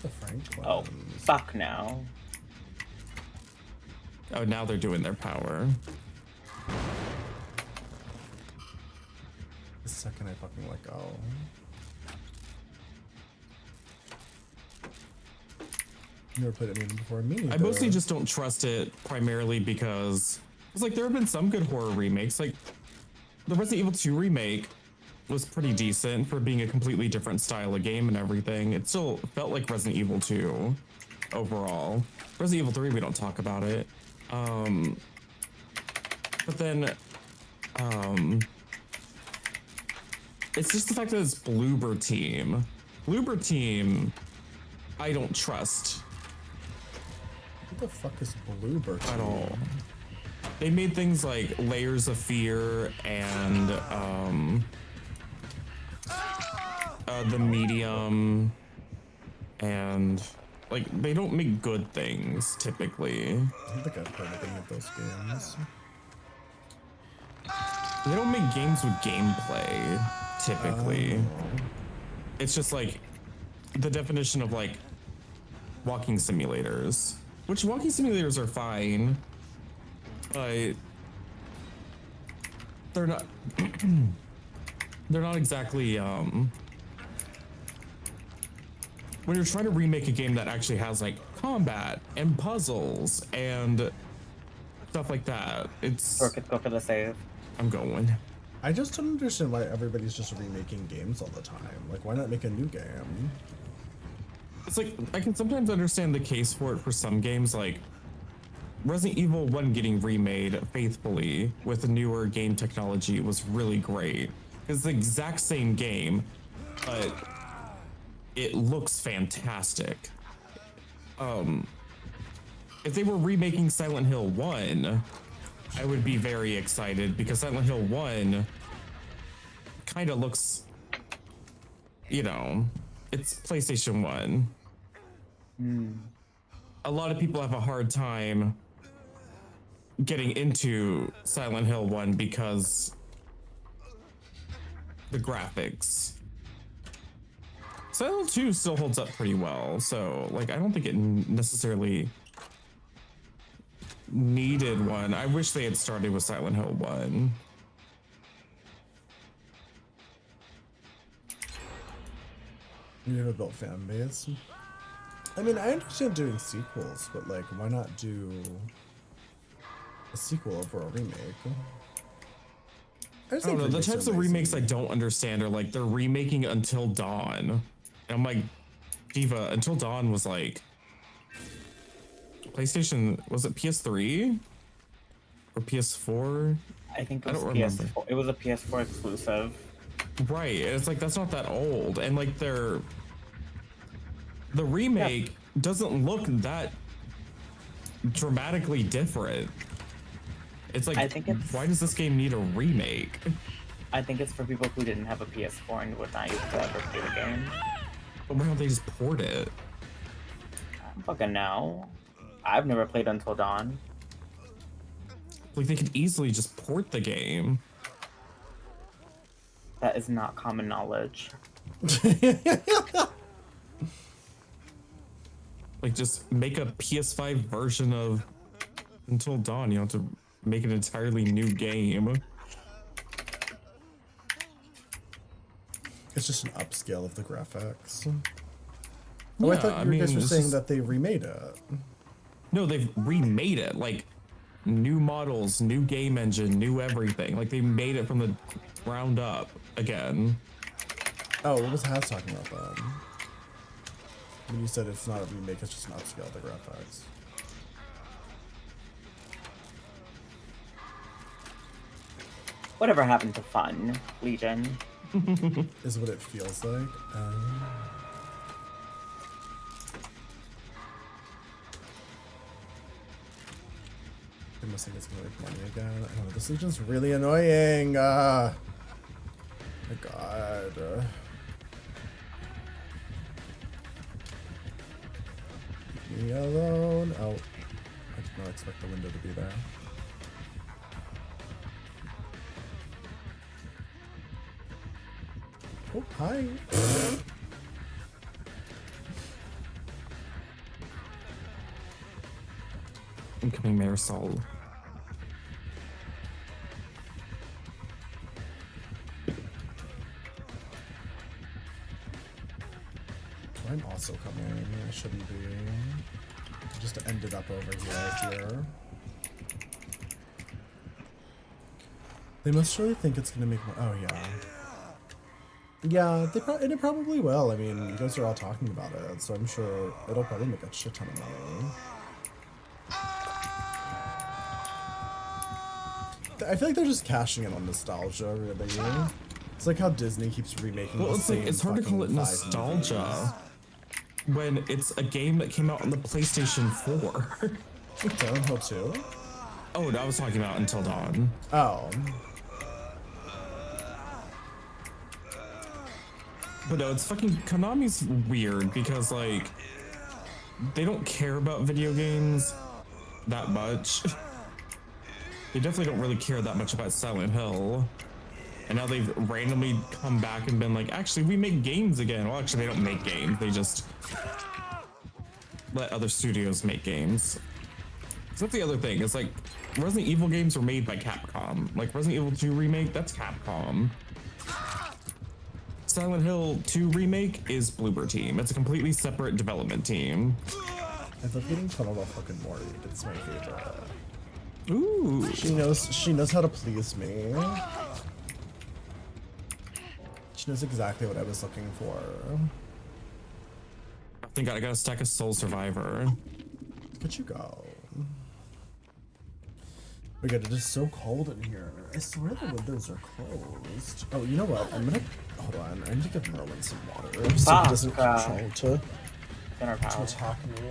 The Franklin. Oh, fuck now. Oh, now they're doing their power. The second I fucking let go. Never played it before. Me neither. I mostly just don't trust it primarily because it's like there have been some good horror remakes. Like the Resident Evil 2 remake was pretty decent for being a completely different style of game and everything. It still felt like Resident Evil 2 overall. Resident Evil 3, we don't talk about it. But then, it's just the fact that it's Bloober Team. Bloober Team, I don't trust What the fuck is Bloober at all. They made things like Layers of Fear and The Medium, and like they don't make good things typically. I don't think I've played any of those games. They don't make games with gameplay typically. It's just like the definition of like walking simulators, which walking simulators are fine, but they're not they're not exactly when you're trying to remake a game that actually has like combat and puzzles and stuff like that. It's Go for the save. I'm going. I just don't understand why everybody's just remaking games all the time. Like, why not make a new game? It's like I can sometimes understand the case for it for some games, like Resident Evil 1 getting remade faithfully with the newer game technology was really great. It's the exact same game, but it looks fantastic. If they were remaking Silent Hill 1, I would be very excited because Silent Hill 1 kind of looks, you know, it's PlayStation 1. A lot of people have a hard time getting into Silent Hill 1 because the graphics. Silent Hill 2 still holds up pretty well, so like I don't think it necessarily needed one. I wish they had started with Silent Hill 1. You have a built fan base. I mean, I understand doing sequels, but like, why not do a sequel over a remake? I don't know, the types of remakes I don't understand are like they're remaking Until Dawn. And I'm like, Diva, Until Dawn was like PlayStation, was it PS3 or PS4? I think it I was don't PS4. remember. It was a PS4 exclusive. Right, it's like that's not that old, and like the remake doesn't look that dramatically different. It's like, I think it's, why does this game need a remake? I think it's for people who didn't have a PS4 and would not use to ever play the game. But why don't they just port it? I'm fucking now. I've never played Until Dawn. Like they could easily just port the game. That is not common knowledge. Like just make a PS5 version of Until Dawn. You don't have to make an entirely new game. It's just an upscale of the graphics. Oh, I Yeah, thought you guys were it's saying just- that they remade it. No, they've remade it. Like new models, new game engine, new everything. Like they made it from the ground up again. Oh, what was Haz talking about then? When you said it's not a remake, it's just an upscale of the graphics. Whatever happened to fun, Legion? Is what it feels like. I'm missing it's gonna make money again. I know, this Legion's really annoying. My god. Leave me alone. Oh, I did not expect the window to be there. Oh, hi. Incoming Marisol. I'm also coming. I shouldn't be. I just ended up over here. They must really think it's gonna make more. Oh yeah. Yeah, and it probably will. I mean, you guys are all talking about it, so I'm sure it'll probably make a shit ton of money. I feel like they're just cashing in on nostalgia, really. It's like how Disney keeps remaking the same it's hard to call it fucking 5 nostalgia when it's a game that came out on the PlayStation 4. Silent Hill 2? Oh, no, I was talking about Until Dawn. Oh. But no, it's fucking Konami's weird because like they don't care about video games that much. They definitely don't really care that much about Silent Hill. And now they've randomly come back and been like, actually, we make games again. Well, actually, they don't make games. They just let other studios make games. So that's the other thing. It's like Resident Evil games were made by Capcom. Like Resident Evil 2 Remake, that's Capcom. Silent Hill 2 Remake is Bloober Team. It's a completely separate development team. I love getting Tunnel of fucking Mori. It's my favorite. Ooh. She knows how to please me. She knows exactly what I was looking for. Thank God I got a stack of Soul Survivor. Look at you go. Oh my God, it is so cold in here. I swear the windows are closed. Oh, you know what? Hold on. I need to give Merlin some water so he doesn't try to attack me.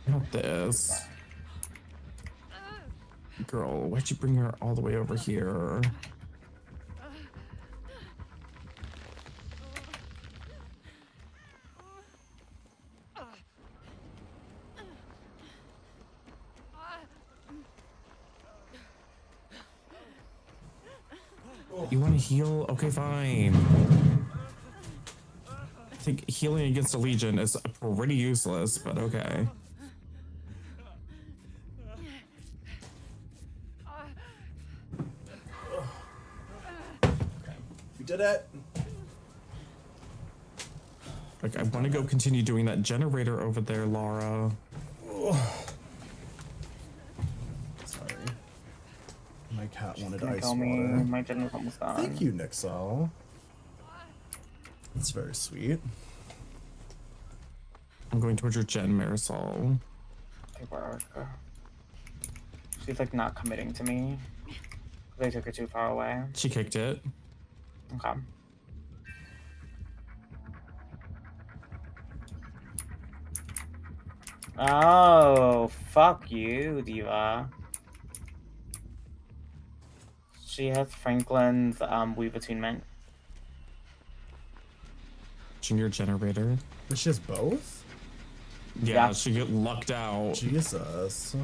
Not this. Girl, why'd you bring her all the way over here? You want to heal? Okay, fine. I think healing against a Legion is pretty useless, but okay. We did it. Like, I want to go continue doing that generator over there, Laura. Sorry. My cat wanted Don't ice tell water. me my generator's almost gone. Thank you, Nixel. That's very sweet. I'm going towards your gen, Marisol. Okay, work. She's like not committing to me. They took her too far away. She kicked it. Okay. Oh, fuck you, Diva. She has Franklin's Weave Attunement. Junior generator. But she has both? Yeah, she get lucked out. Jesus.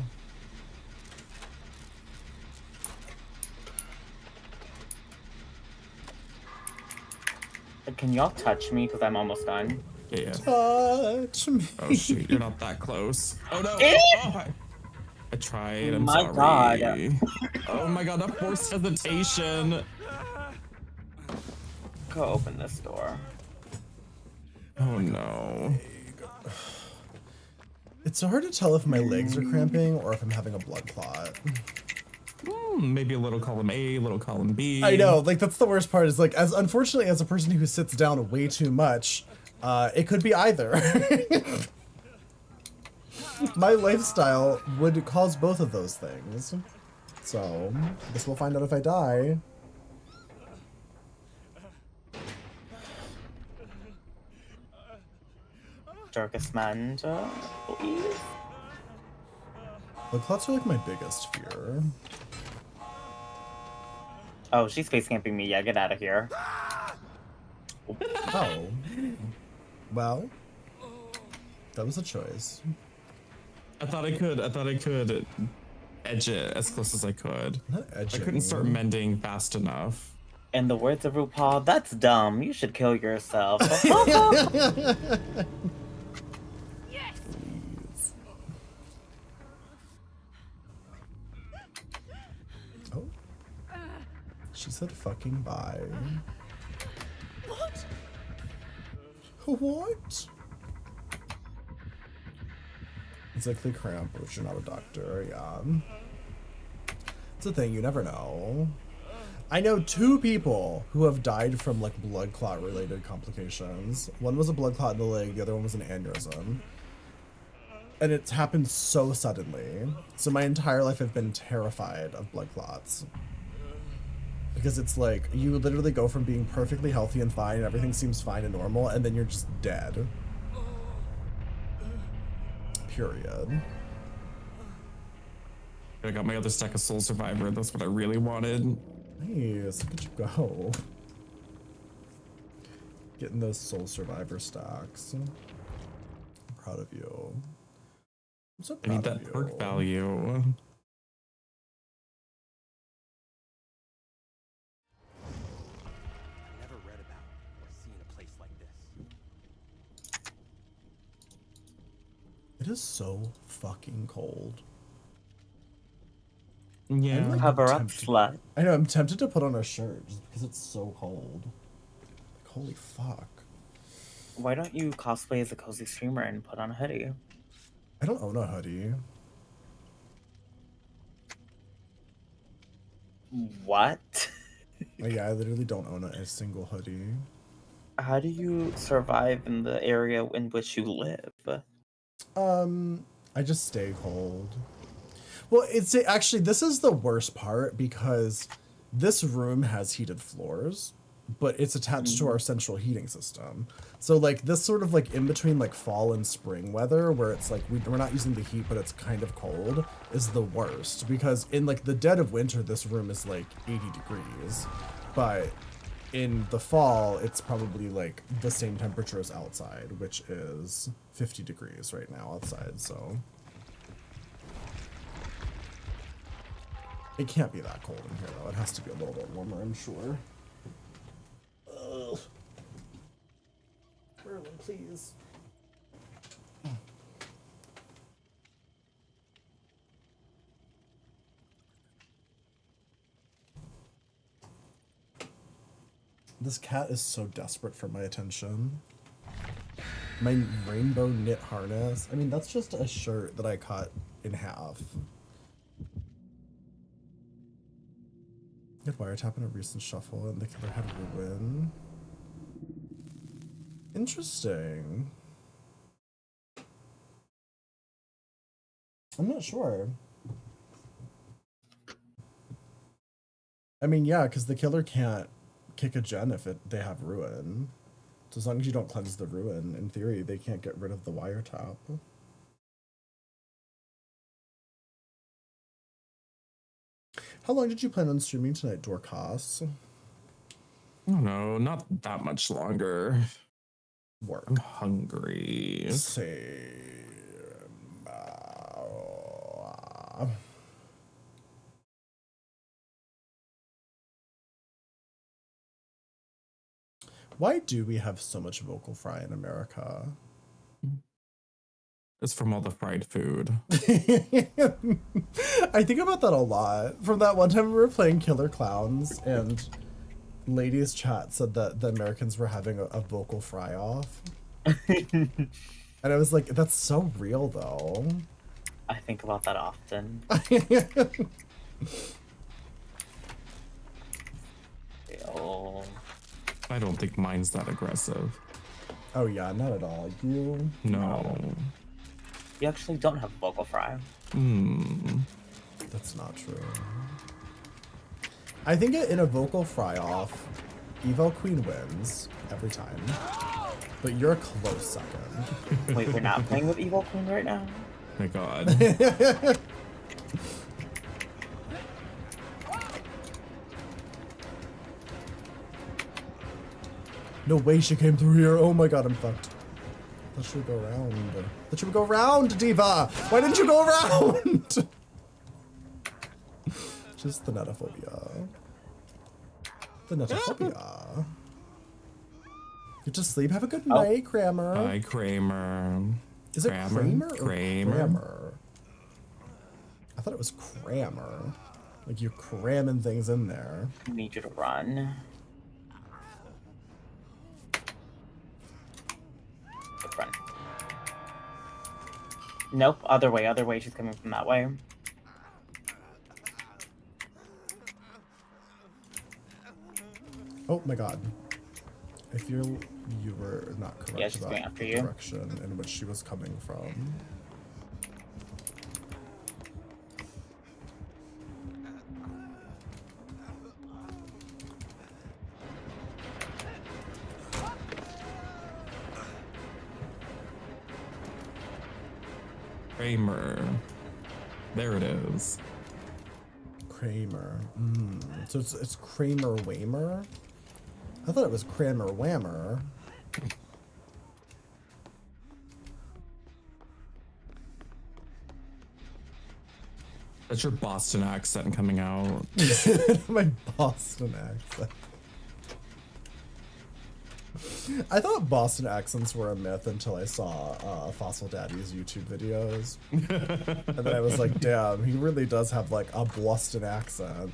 Can y'all touch me? Because I'm almost done. Yeah. Touch me. Oh shoot, you're not that close. Oh no! Eh? Oh, I tried, I'm My sorry. God. Oh my god, that forced hesitation. Go open this door. Oh no. It's so hard to tell if my legs are cramping or if I'm having a blood clot. Maybe a little column A, a little column B. I know, like that's the worst part is like, as unfortunately as a person who sits down way too much, it could be either. My lifestyle would cause both of those things. So, I guess we'll find out if I die. Darkest Manta, please. Blood clots are like my biggest fear. Oh, she's face camping me. Yeah, get out of here. Oh. Well, that was a choice. I thought I could edge it as close as I could. Not I edging. couldn't start mending fast enough. In the words of RuPaul, that's dumb. You should kill yourself. Please. Oh. She said fucking bye. What? What? Exactly cramp, which you're not a doctor, yeah. It's a thing, you never know. I know 2 people who have died from like blood clot related complications. One was a blood clot in the leg, the other one was an aneurysm. And it's happened so suddenly. So my entire life I've been terrified of blood clots. Because it's like, you literally go from being perfectly healthy and fine, and everything seems fine and normal, and then you're just dead. Period. I got my other stack of Soul Survivor. That's what I really wanted. Nice, look at you go. Getting those Soul Survivor stacks. I'm proud of you. I'm so I proud need of that you. perk value. Never read about or seen a place like this. It is so fucking cold. Yeah. I'm like Cover up, tempted- slut. I know, I'm tempted to put on a shirt just because it's so cold. Like, holy fuck. Why don't you cosplay as a cozy streamer and put on a hoodie? I don't own a hoodie. What? Like, yeah, I literally don't own a single hoodie. How do you survive in the area in which you live? I just stay cold. Well, it's actually, this is the worst part because this room has heated floors, but it's attached to our central heating system. So like this sort of like in between like fall and spring weather where it's like we're not using the heat, but it's kind of cold is the worst because in like the dead of winter, this room is like 80 degrees, but in the fall, it's probably like the same temperature as outside, which is 50 degrees right now outside, so. It can't be that cold in here though, it has to be a little bit warmer, I'm sure. Ugh. Merlin, please. This cat is so desperate for my attention. My rainbow knit harness. I mean, that's just a shirt that I cut in half. Good wiretap in a recent shuffle, and the killer had ruin. Interesting. I'm not sure. I mean, yeah, because the killer can't kick a gen if they have ruin. So as long as you don't cleanse the ruin, in theory, they can't get rid of the wiretap. How long did you plan on streaming tonight, Dorcas? I don't know, not that much longer. Work. I'm hungry. Same. Why do we have so much vocal fry in America? It's from all the fried food. I think about that a lot. From that one time we were playing Killer Clowns and ladies chat said that the Americans were having a vocal fry off. And I was like, that's so real though. I think about that often. Ew. I don't think mine's that aggressive. Oh yeah, not at all. You? No. You actually don't have vocal fry. That's not true. I think in a vocal fry off, Evo Queen wins every time. But you're a close second. Wait, we're not playing with Evil Queen right now? My god. No way she came through here. Oh my god, I'm fucked. That should go around. That should go around, Diva! Why didn't you go around? Just the netophobia. The netophobia. Get to sleep. Have a good night, Kramer. Hi, Kramer. Is it Kramer or Kramer? Kramer? I thought it was Kramer. Like you're cramming things in there. I need you to run. Good run. Nope, other way. She's coming from that way. Oh my god. If you were not correct Yeah, she's about going after the you. direction in which she was coming from. Kramer. There it is. Kramer. So it's Kramer Whamer? I thought it was Kramer Whammer. That's your Boston accent coming out. My Boston accent. I thought Boston accents were a myth until I saw Fossil Daddy's YouTube videos. And then I was like, damn, he really does have like a Boston accent.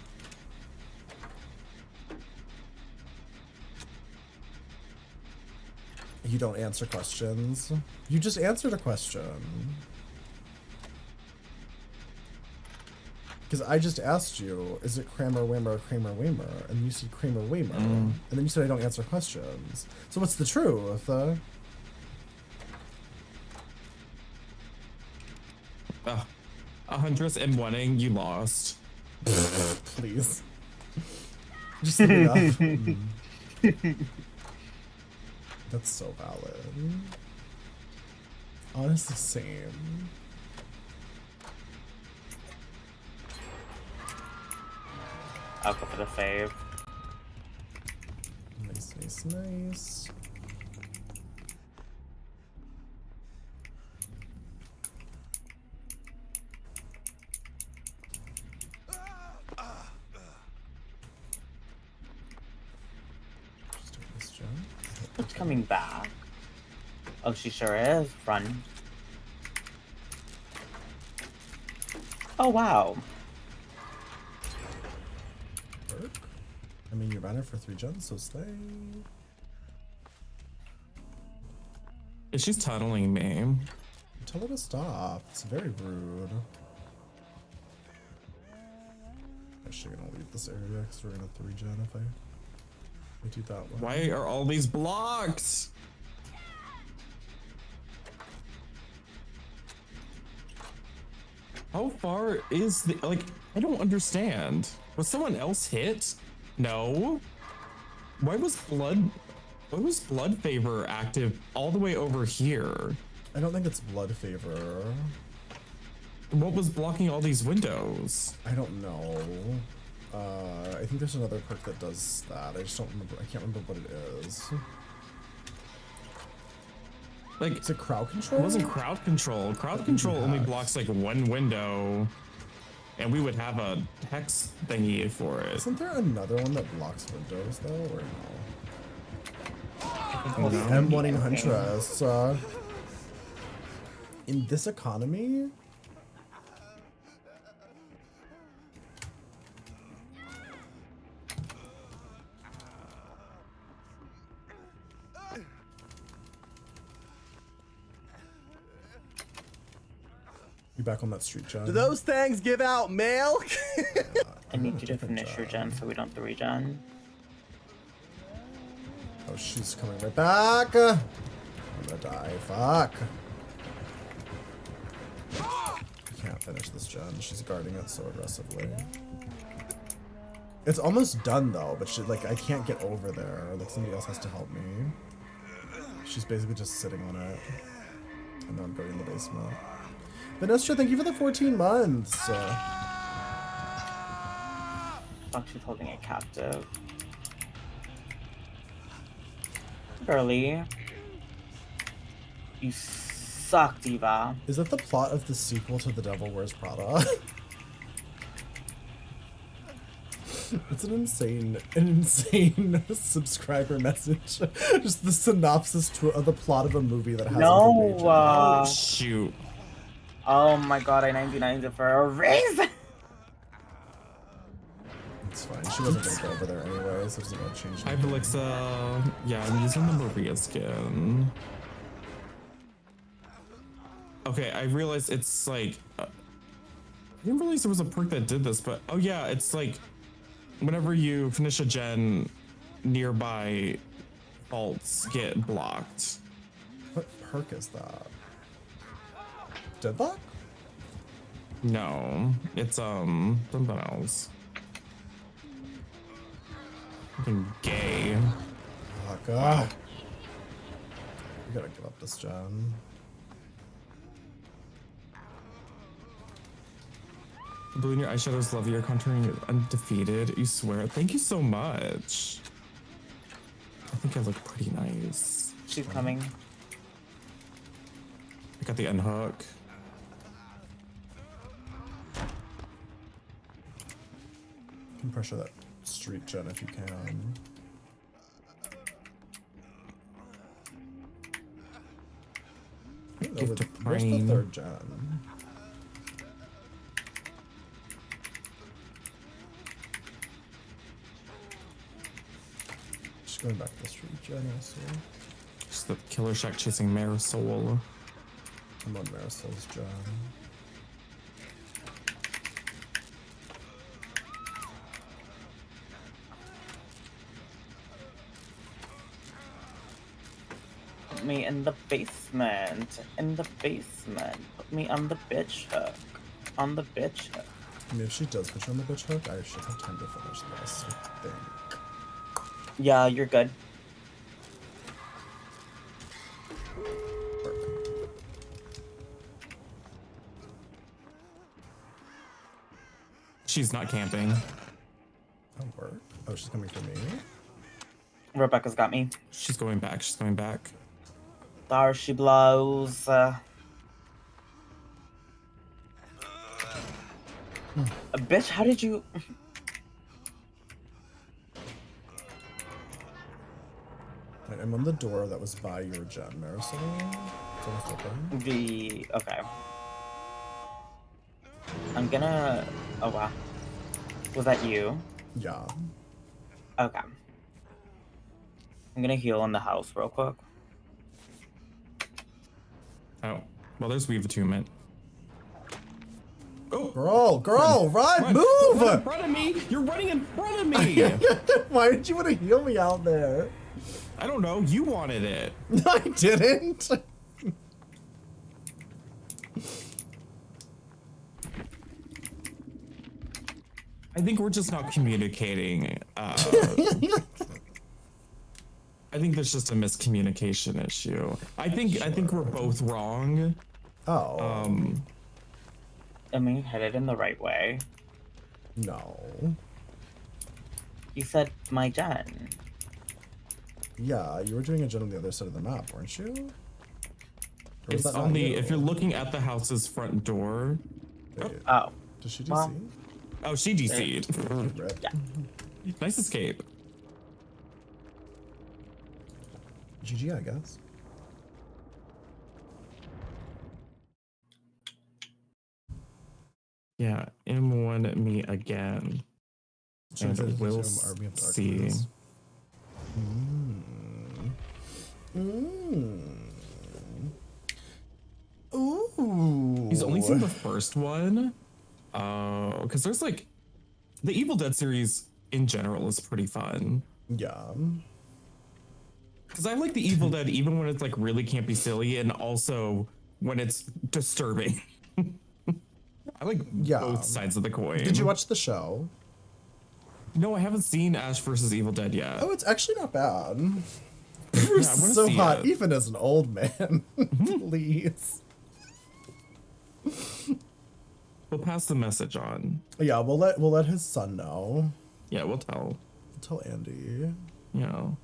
You don't answer questions. You just answered a question. Because I just asked you, is it Kramer Whamer or Kramer Whamer? And you said Kramer Whamer. And then you said I don't answer questions. So what's the truth? 101ing, you lost. Please. Just look it up. That's so valid. Honestly, same. I'll go for the save. Nice. Just doing this jump. It's coming back. Oh, she sure is. Run. Oh, wow. Work. I mean, you ran it for 3 gens, so stay. She's tunneling me. Tell her to stop. It's very rude. I'm actually gonna leave this area because we're gonna 3 gen if I do that one. Why are all these blocked? How far is the, like, I don't understand. Was someone else hit? No. Why was blood favor active all the way over here? I don't think it's blood favor. What was blocking all these windows? I don't know. I think there's another perk that does that. I just don't remember. I can't remember what it is. Like, Is it crowd control? it wasn't crowd control. Crowd control only Hex. blocks like one window, and we would have a hex thingy for it. Isn't there another one that blocks windows though, or no? No. M1ing Huntress. In this economy? You back on that street, John? Do those things give out milk? I need you to finish your gen so we don't 3-gen. Oh, she's coming right back. I'm gonna die. Fuck. I can't finish this gen. She's guarding it so aggressively. It's almost done though, but she, like, I can't get over there. Like, somebody else has to help me. She's basically just sitting on it. And then I'm going in the basement. Vanessa, thank you for the 14 months. Fuck, she's holding it captive. Girly. You suck, Diva. Is that the plot of the sequel to The Devil Wears Prada? It's an insane subscriber message. Just the synopsis of the plot of a movie that has No, information. Oh, shoot. Oh my god, I 99'd it for a reason! It's fine. She wasn't gonna go over there anyway, so it doesn't really change Hi, anything. Alexa. Yeah, I'm using the Maria skin. Okay, I realized it's like... I didn't realize there was a perk that did this, but... Oh yeah, it's like... Whenever you finish a gen, nearby faults get blocked. What perk is that? Deadlock? No, it's something else. Something gay. Oh god. We gotta give up this gen. Blue in your eyeshadows, love your contouring is undefeated. You swear. Thank you so much. I think I look pretty nice. She's coming. I got the unhook. You can pressure that street gen if you can. Gift of Where's the Brain. third gen? Just going back to the street gen also. Just the killer shack chasing Marisol. I'm on Marisol's gen. Put me in the basement. In the basement. Put me on the bitch hook. On the bitch hook. I mean, if she does put you on the bitch hook, I should have time to finish this, I think. Yeah, you're good. She's not camping. That'll work. Oh, she's coming for me? Rebecca's got me. She's going back. She's going back. There she blows. Bitch, how did you... Right, I'm on the door that was by your gen, Marisol. It's almost open. Okay. I'm gonna... Oh, wow. Was that you? Yeah. Okay. I'm gonna heal in the house real quick. Oh, well, there's Weave Attunement. Oh, Girl, run, move! Run in front of me! You're running in front of me! Why did you want to heal me out there? I don't know. You wanted it. No, I didn't. I think we're just not communicating. I think there's just a miscommunication issue. I think we're both wrong. Oh. Am I headed in the right way? No. You said my gen. Yeah, you were doing a gen on the other side of the map, weren't you? Or was It's that not only you? if you're looking at the house's front door. Wait, Oh. does she Well, DC? Oh, she DC'd. Rip. Yeah. Nice escape. GG, I guess. Yeah, M1 me again. Should we And we'll resume Army of see. Darkness? Ooh. He's only seen the first one. Because there's like the Evil Dead series in general is pretty fun. Yeah. Because I like the Evil Dead even when it's like really campy silly and also when it's disturbing. I like both sides of the coin. Did you watch the show? No, I haven't seen Ash versus Evil Dead yet. Oh, it's actually not bad. Yeah, Bruce I wanna is so see hot, it. even as an old man. Please. We'll pass the message on. Yeah, we'll let his son know. Yeah, we'll tell. Tell Andy. You know.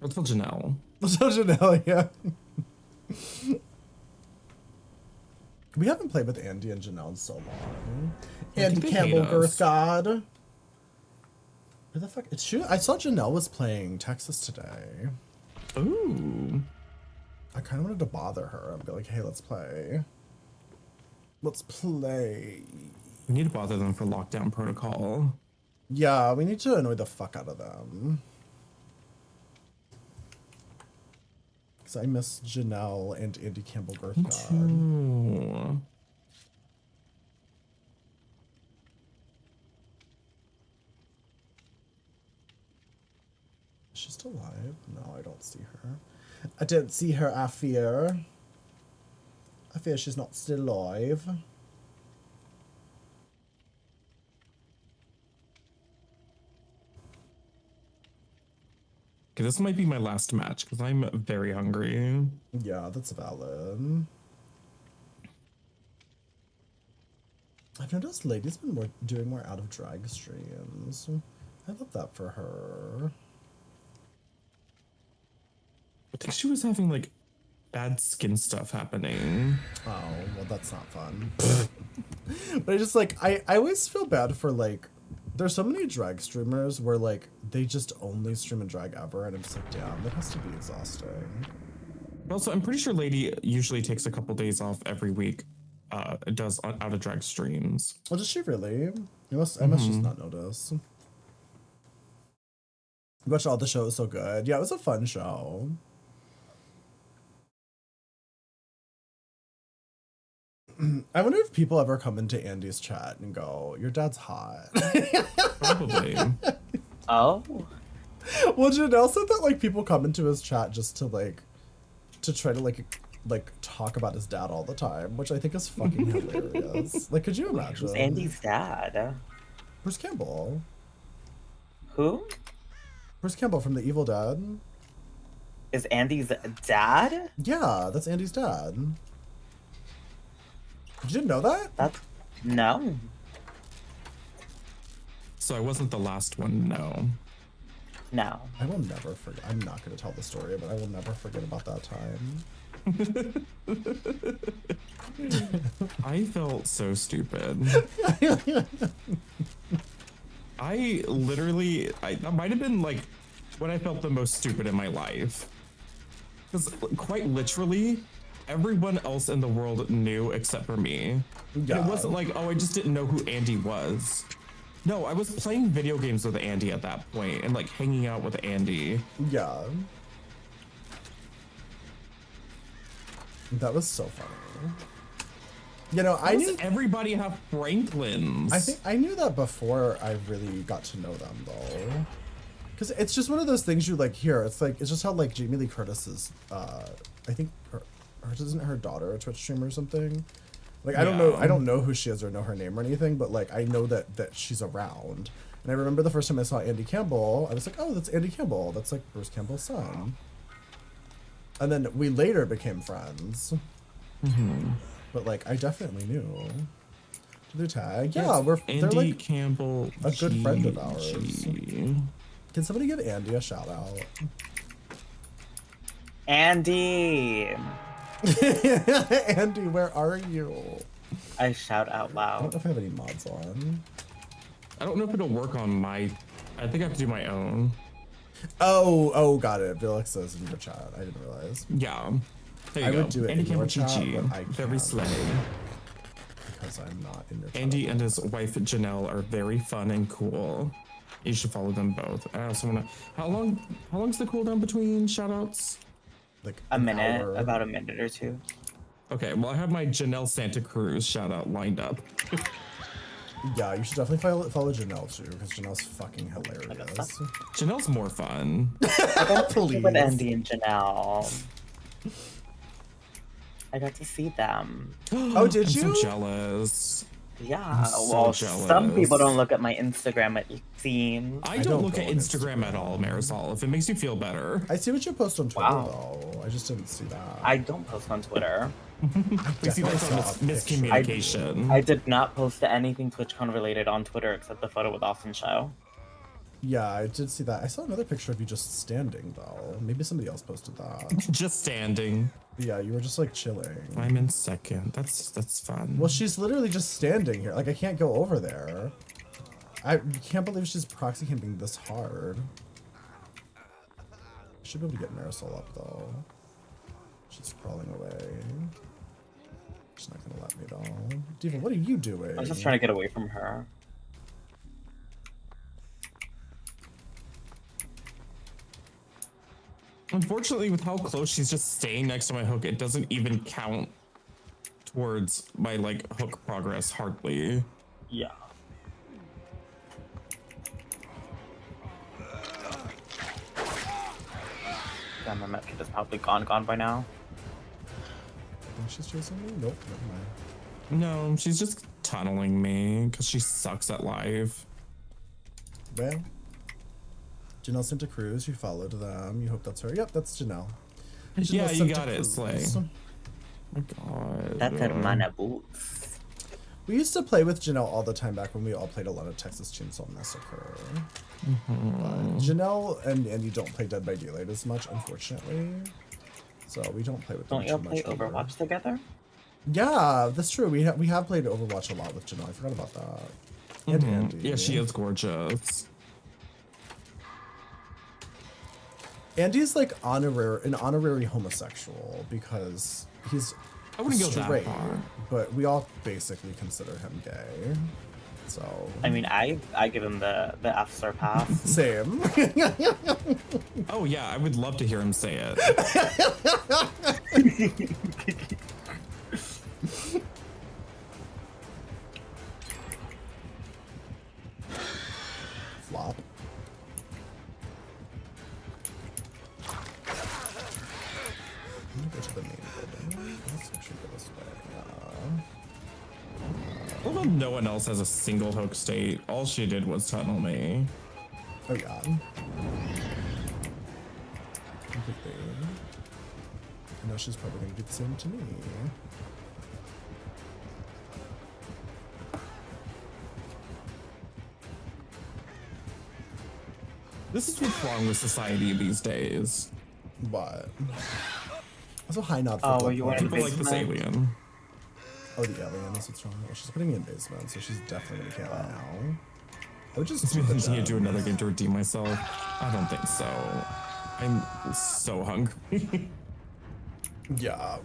Let's tell Janelle. So Janelle, yeah. We haven't played with Andy and Janelle in so long. Andy they Campbell, hate Girth us. God. Where the fuck? It's she. I saw Janelle was playing Texas today. Ooh. I kind of wanted to bother her and be like, hey, let's play. Let's play. We need to bother them for lockdown protocol. Yeah, we need to annoy the fuck out of them. Because I miss Janelle and Andy Campbell, Girth God. Ooh. Is she still alive? No, I don't see her. I don't see her, I fear. I fear she's not still alive. Okay, this might be my last match because I'm very hungry. Yeah, that's valid. I've noticed Lady's been doing more out of drag streams. I love that for her. I think she was having like bad skin stuff happening. Oh, well, that's not fun. But I just like, I always feel bad for like, there's so many drag streamers where like they just only stream in drag ever, and I'm just like, damn, that has to be exhausting. Also, I'm pretty sure Lady usually takes a couple days off every week. Does out of drag streams. Well, does she really? I must just not notice. We watched all the show, it was so good. Yeah, it was a fun show. I wonder if people ever come into Andy's chat and go, your dad's hot. Probably. Oh, Well, Janelle said that like people come into his chat just to like to try to like talk about his dad all the time, which I think is fucking hilarious. Like, could you imagine? who's Andy's dad? Bruce Campbell. Who Bruce Campbell from The Evil Dead. is Andy's dad? Yeah, that's Andy's dad. You didn't know that? That's no. So I wasn't the last one, no. No. I will never forget. I'm not going to tell the story, but I will never forget about that time. I felt so stupid. That might have been like when I felt the most stupid in my life. Because quite literally, everyone else in the world knew except for me. Yeah. And it wasn't like, oh, I just didn't know who Andy was. No, I was playing video games with Andy at that point and like hanging out with Andy. Yeah. That was so funny. You know, I knew Everybody have Franklins. I think I knew that before I really got to know them though. Cause it's just one of those things you like hear. It's like it's just how like Jamie Lee Curtis is I think isn't her daughter a Twitch streamer or something? Like I don't know who she is or know her name or anything, but like I know that she's around. And I remember the first time I saw Andy Campbell, I was like, oh, that's Andy Campbell. That's like Bruce Campbell's son. And then we later became friends. But like I definitely knew. Their tag. Yeah, they're Andy like Campbell, a good friend of ours. G. Can somebody give Andy a shout out? Andy! Andy, where are you? I shout out I don't loud. know if I have any mods on. I don't know if it'll work on my. I think I have to do my own. Oh, got it. Felix says in your chat. I didn't realize. Yeah. There you I go. would do it Andy in your Campbell, chat, GG. but I Very can't. slay. Because I'm not in your chat. Andy and his wife Janelle are very fun and cool. You should follow them both. I also wanna. How long's the cooldown between shoutouts? Like A an minute, hour. about a minute or two. Okay, well I have my Janelle Santa Cruz shout out lined up. Yeah, you should definitely follow Janelle too, because Janelle's fucking hilarious. Janelle's more fun. Please. With Andy and Janelle. I got to see them. Oh, did I'm you? so jealous. Yeah, so well, jealous. some people don't look at my Instagram, it seems. I don't don't look go at on Instagram at all, Marisol. If it makes you feel better. I see what you post on Twitter Wow. though. I just didn't see that. I don't post on Twitter. We see Definitely that's on saw a picture. miscommunication. I did not post anything TwitchCon related on Twitter except the photo with Austin Show. Yeah, I did see that. I saw another picture of you just standing though. Maybe somebody else posted that. Just standing. Yeah, you were just like chilling. I'm in second. That's fun. Well, she's literally just standing here. Like I can't go over there. I can't believe she's proxy camping this hard. I should be able to get Marisol up though. She's crawling away. She's not gonna let me though. Diva, what are you doing? I'm just trying to get away from her. Unfortunately, with how close she's just staying next to my hook, it doesn't even count towards my like hook progress hardly. Yeah. Damn, my med kit is probably gone by now. Think she's chasing me? Nope, never mind. No, she's just tunneling me because she sucks at life. Well, Janelle Santa Cruz, you followed them. You hope that's her. Yep, that's Janelle. Yeah, Janelle you Santa got it, Cruz. Slay. My God. That's hermana boots. We used to play with Janelle all the time back when we all played a lot of Texas Chainsaw Massacre. But Janelle and Andy don't play Dead by Daylight as much, unfortunately. So we don't play with them Don't y'all too play much either. Overwatch together? Yeah, that's true. We have played Overwatch a lot with Janelle. I forgot about that. And Andy. Yeah, she is gorgeous. Andy's like an honorary homosexual because he's I wouldn't go that straight, far. but we all basically consider him gay. So I mean, I give him the F pass. same. Oh yeah, I would love to hear him say it. Flop. I'm gonna go to the main building. Let's actually go this way. Although no one else has a single hook state, all she did was tunnel me. Oh yeah. Completely. I know she's probably gonna do the same to me. This is what's wrong with society these days. But also high not for Oh, blood are you wearing points. People like this Basement. alien. Oh, the alien, that's what's wrong. Well, she's putting me in basement, so she's definitely gonna camp now. I would just It's do me the continue to do dance. another game to redeem myself. I don't think so. I'm so hungry. Yeah.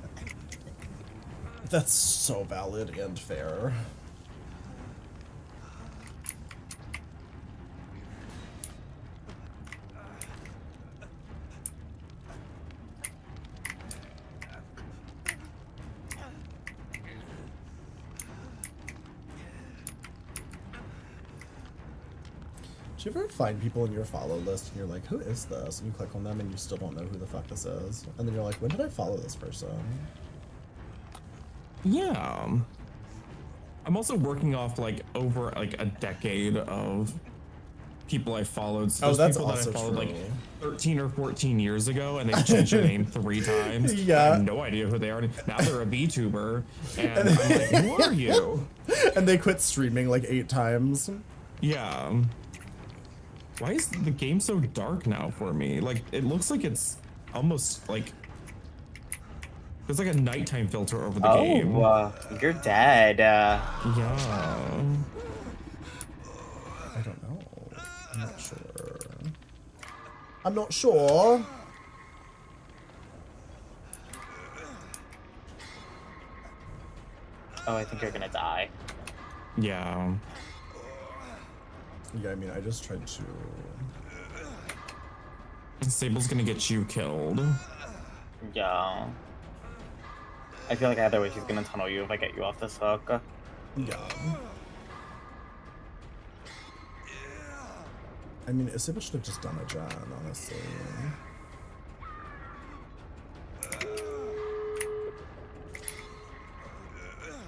That's so valid and fair. Do you ever find people in your follow list and you're like, who is this? And you click on them and you still don't know who the fuck this is. And then you're like, when did I follow this person? Yeah. I'm also working off like over like a decade of people I followed. So Oh, there's that's people also that I followed true. like 13 or 14 years ago and they've changed their name 3 times. Yeah. I have no idea who they are. Now they're a VTuber. And I'm like, who are you? And they quit streaming like 8 times. Yeah. Why is the game so dark now for me? Like, it looks like it's almost like there's like a nighttime filter over the game. Oh, you're dead. Yeah. I don't know. I'm not sure. I'm not sure. Oh, I think you're gonna die. Yeah. Yeah, I mean, I just tried to. Sable's gonna get you killed. Yeah. I feel like either way she's gonna tunnel you if I get you off this hook. Yeah. I mean, Isabel should have just done a gen, honestly.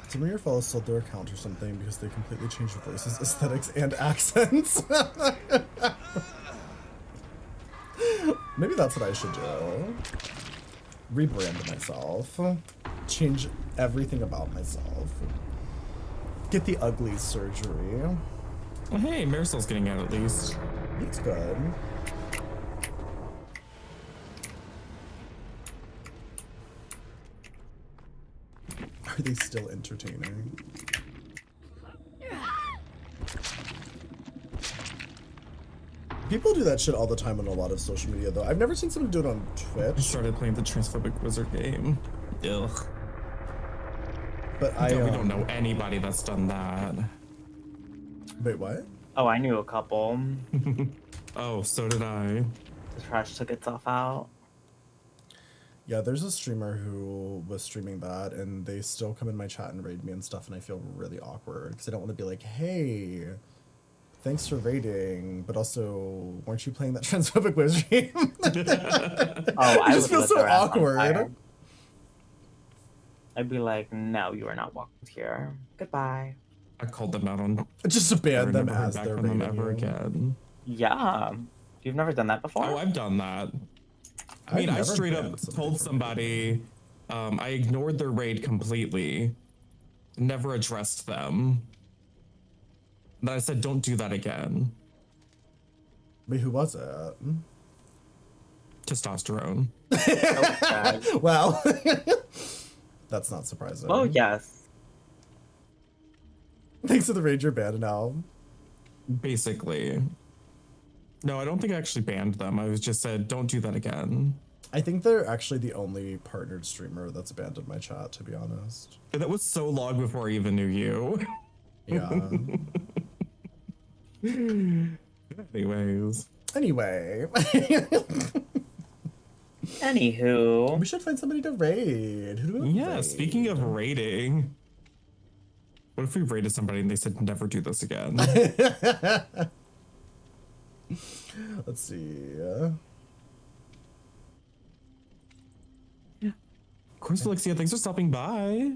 Some of your followers sold their account or something because they completely changed voices, aesthetics, and accents. Maybe that's what I should do. Rebrand myself. Change everything about myself. Get the ugly surgery. Well, hey, Marisol's getting out at least. Looks good. Are they still entertaining? People do that shit all the time on a lot of social media, though. I've never seen someone do it on I Twitch, started playing the transphobic wizard game. Ugh. but We don't know anybody that's done that. Wait, what? Oh, I knew a couple. Oh, so did I. The trash took itself out. Yeah, there's a streamer who was streaming that, and they still come in my chat and raid me and stuff, and I feel really awkward because I don't want to be like, hey, thanks for raiding, but also, weren't you playing that transphobic wizard game? Oh, I just would feel lit so their ass on awkward. fire. I'd be like, no, you are not welcome here. Goodbye. I called them out on. Just to ban I them never heard as back they're from them raiding ever you. again. Yeah. You've never done that before? Oh, I've done that. I mean, I've I never straight banned up somebody told from somebody, I ignored their raid completely, never addressed them. Then I said, don't do that again. Wait, who was it? Testosterone. Okay. Well, that's not surprising. Oh, yes. Thanks to the Ranger ban now. Basically. No, I don't think I actually banned them. I was just said, don't do that again. I think they're actually the only partnered streamer that's abandoned my chat, to be honest. And that was so long before I even knew you. Yeah. Anyways. Anyway. Anywho. We should find somebody to raid. Who do we Yeah, raid? speaking of raiding. What if we raided somebody and they said, never do this again? Let's see. Of course, Felixia, thanks for stopping by.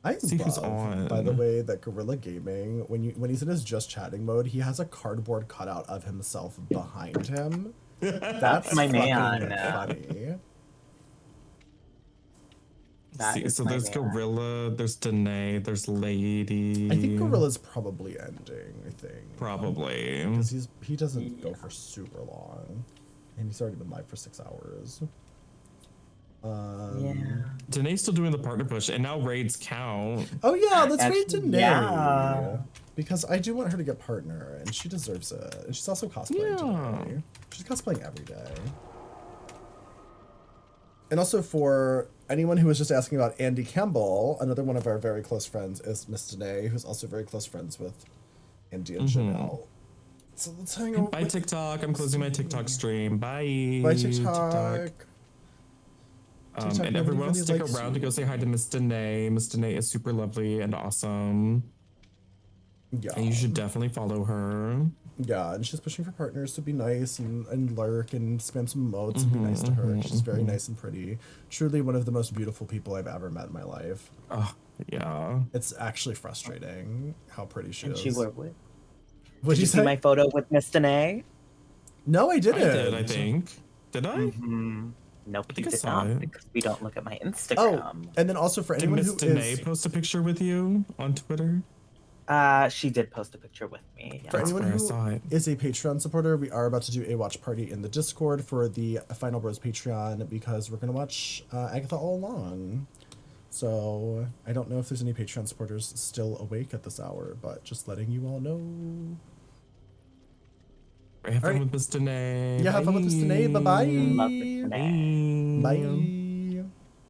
I See who's love, by the on. way, that Gorilla Gaming, when he's in his just chatting mode, he has a cardboard cutout of himself behind him. That's my fucking man. funny. That See, is so my there's man. Gorilla, there's Danae, there's Lady. I think Gorilla's probably ending. I think Probably. because he doesn't go for super long, and he's already been live for 6 hours. Yeah. Danae's still doing the partner push, and now raids count. Oh yeah, let's raid Actually, Danae. yeah. Because I do want her to get partner, and she deserves it. And she's also cosplaying Yeah. today. She's cosplaying every day. And also for anyone who was just asking about Andy Campbell, another one of our very close friends is Miss Danae, who's also very close friends with Andy and Janelle. So let's hang out. Bye, TikTok. I'm closing my TikTok stream. Bye. Bye, TikTok. TikTok, And everyone nobody stick likes around to you. go say hi to Miss Danae. Miss Danae is super lovely and awesome. Yeah. And you should definitely follow her. Yeah, and she's pushing for partners to be nice and lurk and spam some emotes and be nice to her. She's very nice and pretty. Truly one of the most beautiful people I've ever met in my life. Oh, yeah. It's actually frustrating how pretty she And is. she were with. What'd Did you you see say? my photo with Miss Danae? No, I didn't. I did, I think. Did I? Nope, think you I did saw not, it. because we don't look at my Oh, Instagram. and then also for Did anyone Miss who Danae is post a picture with you on Twitter? She did post a picture with me. for Yeah. anyone where I who saw it. is a Patreon supporter, we are about to do a watch party in the Discord for the Final Bros Patreon because we're gonna watch Agatha all along. So I don't know if there's any Patreon supporters still awake at this hour, but just letting you all know. Have fun Alright. with Miss Danae. Yeah, have fun with Miss Danae. Bye-bye. Love Miss Danae. Bye.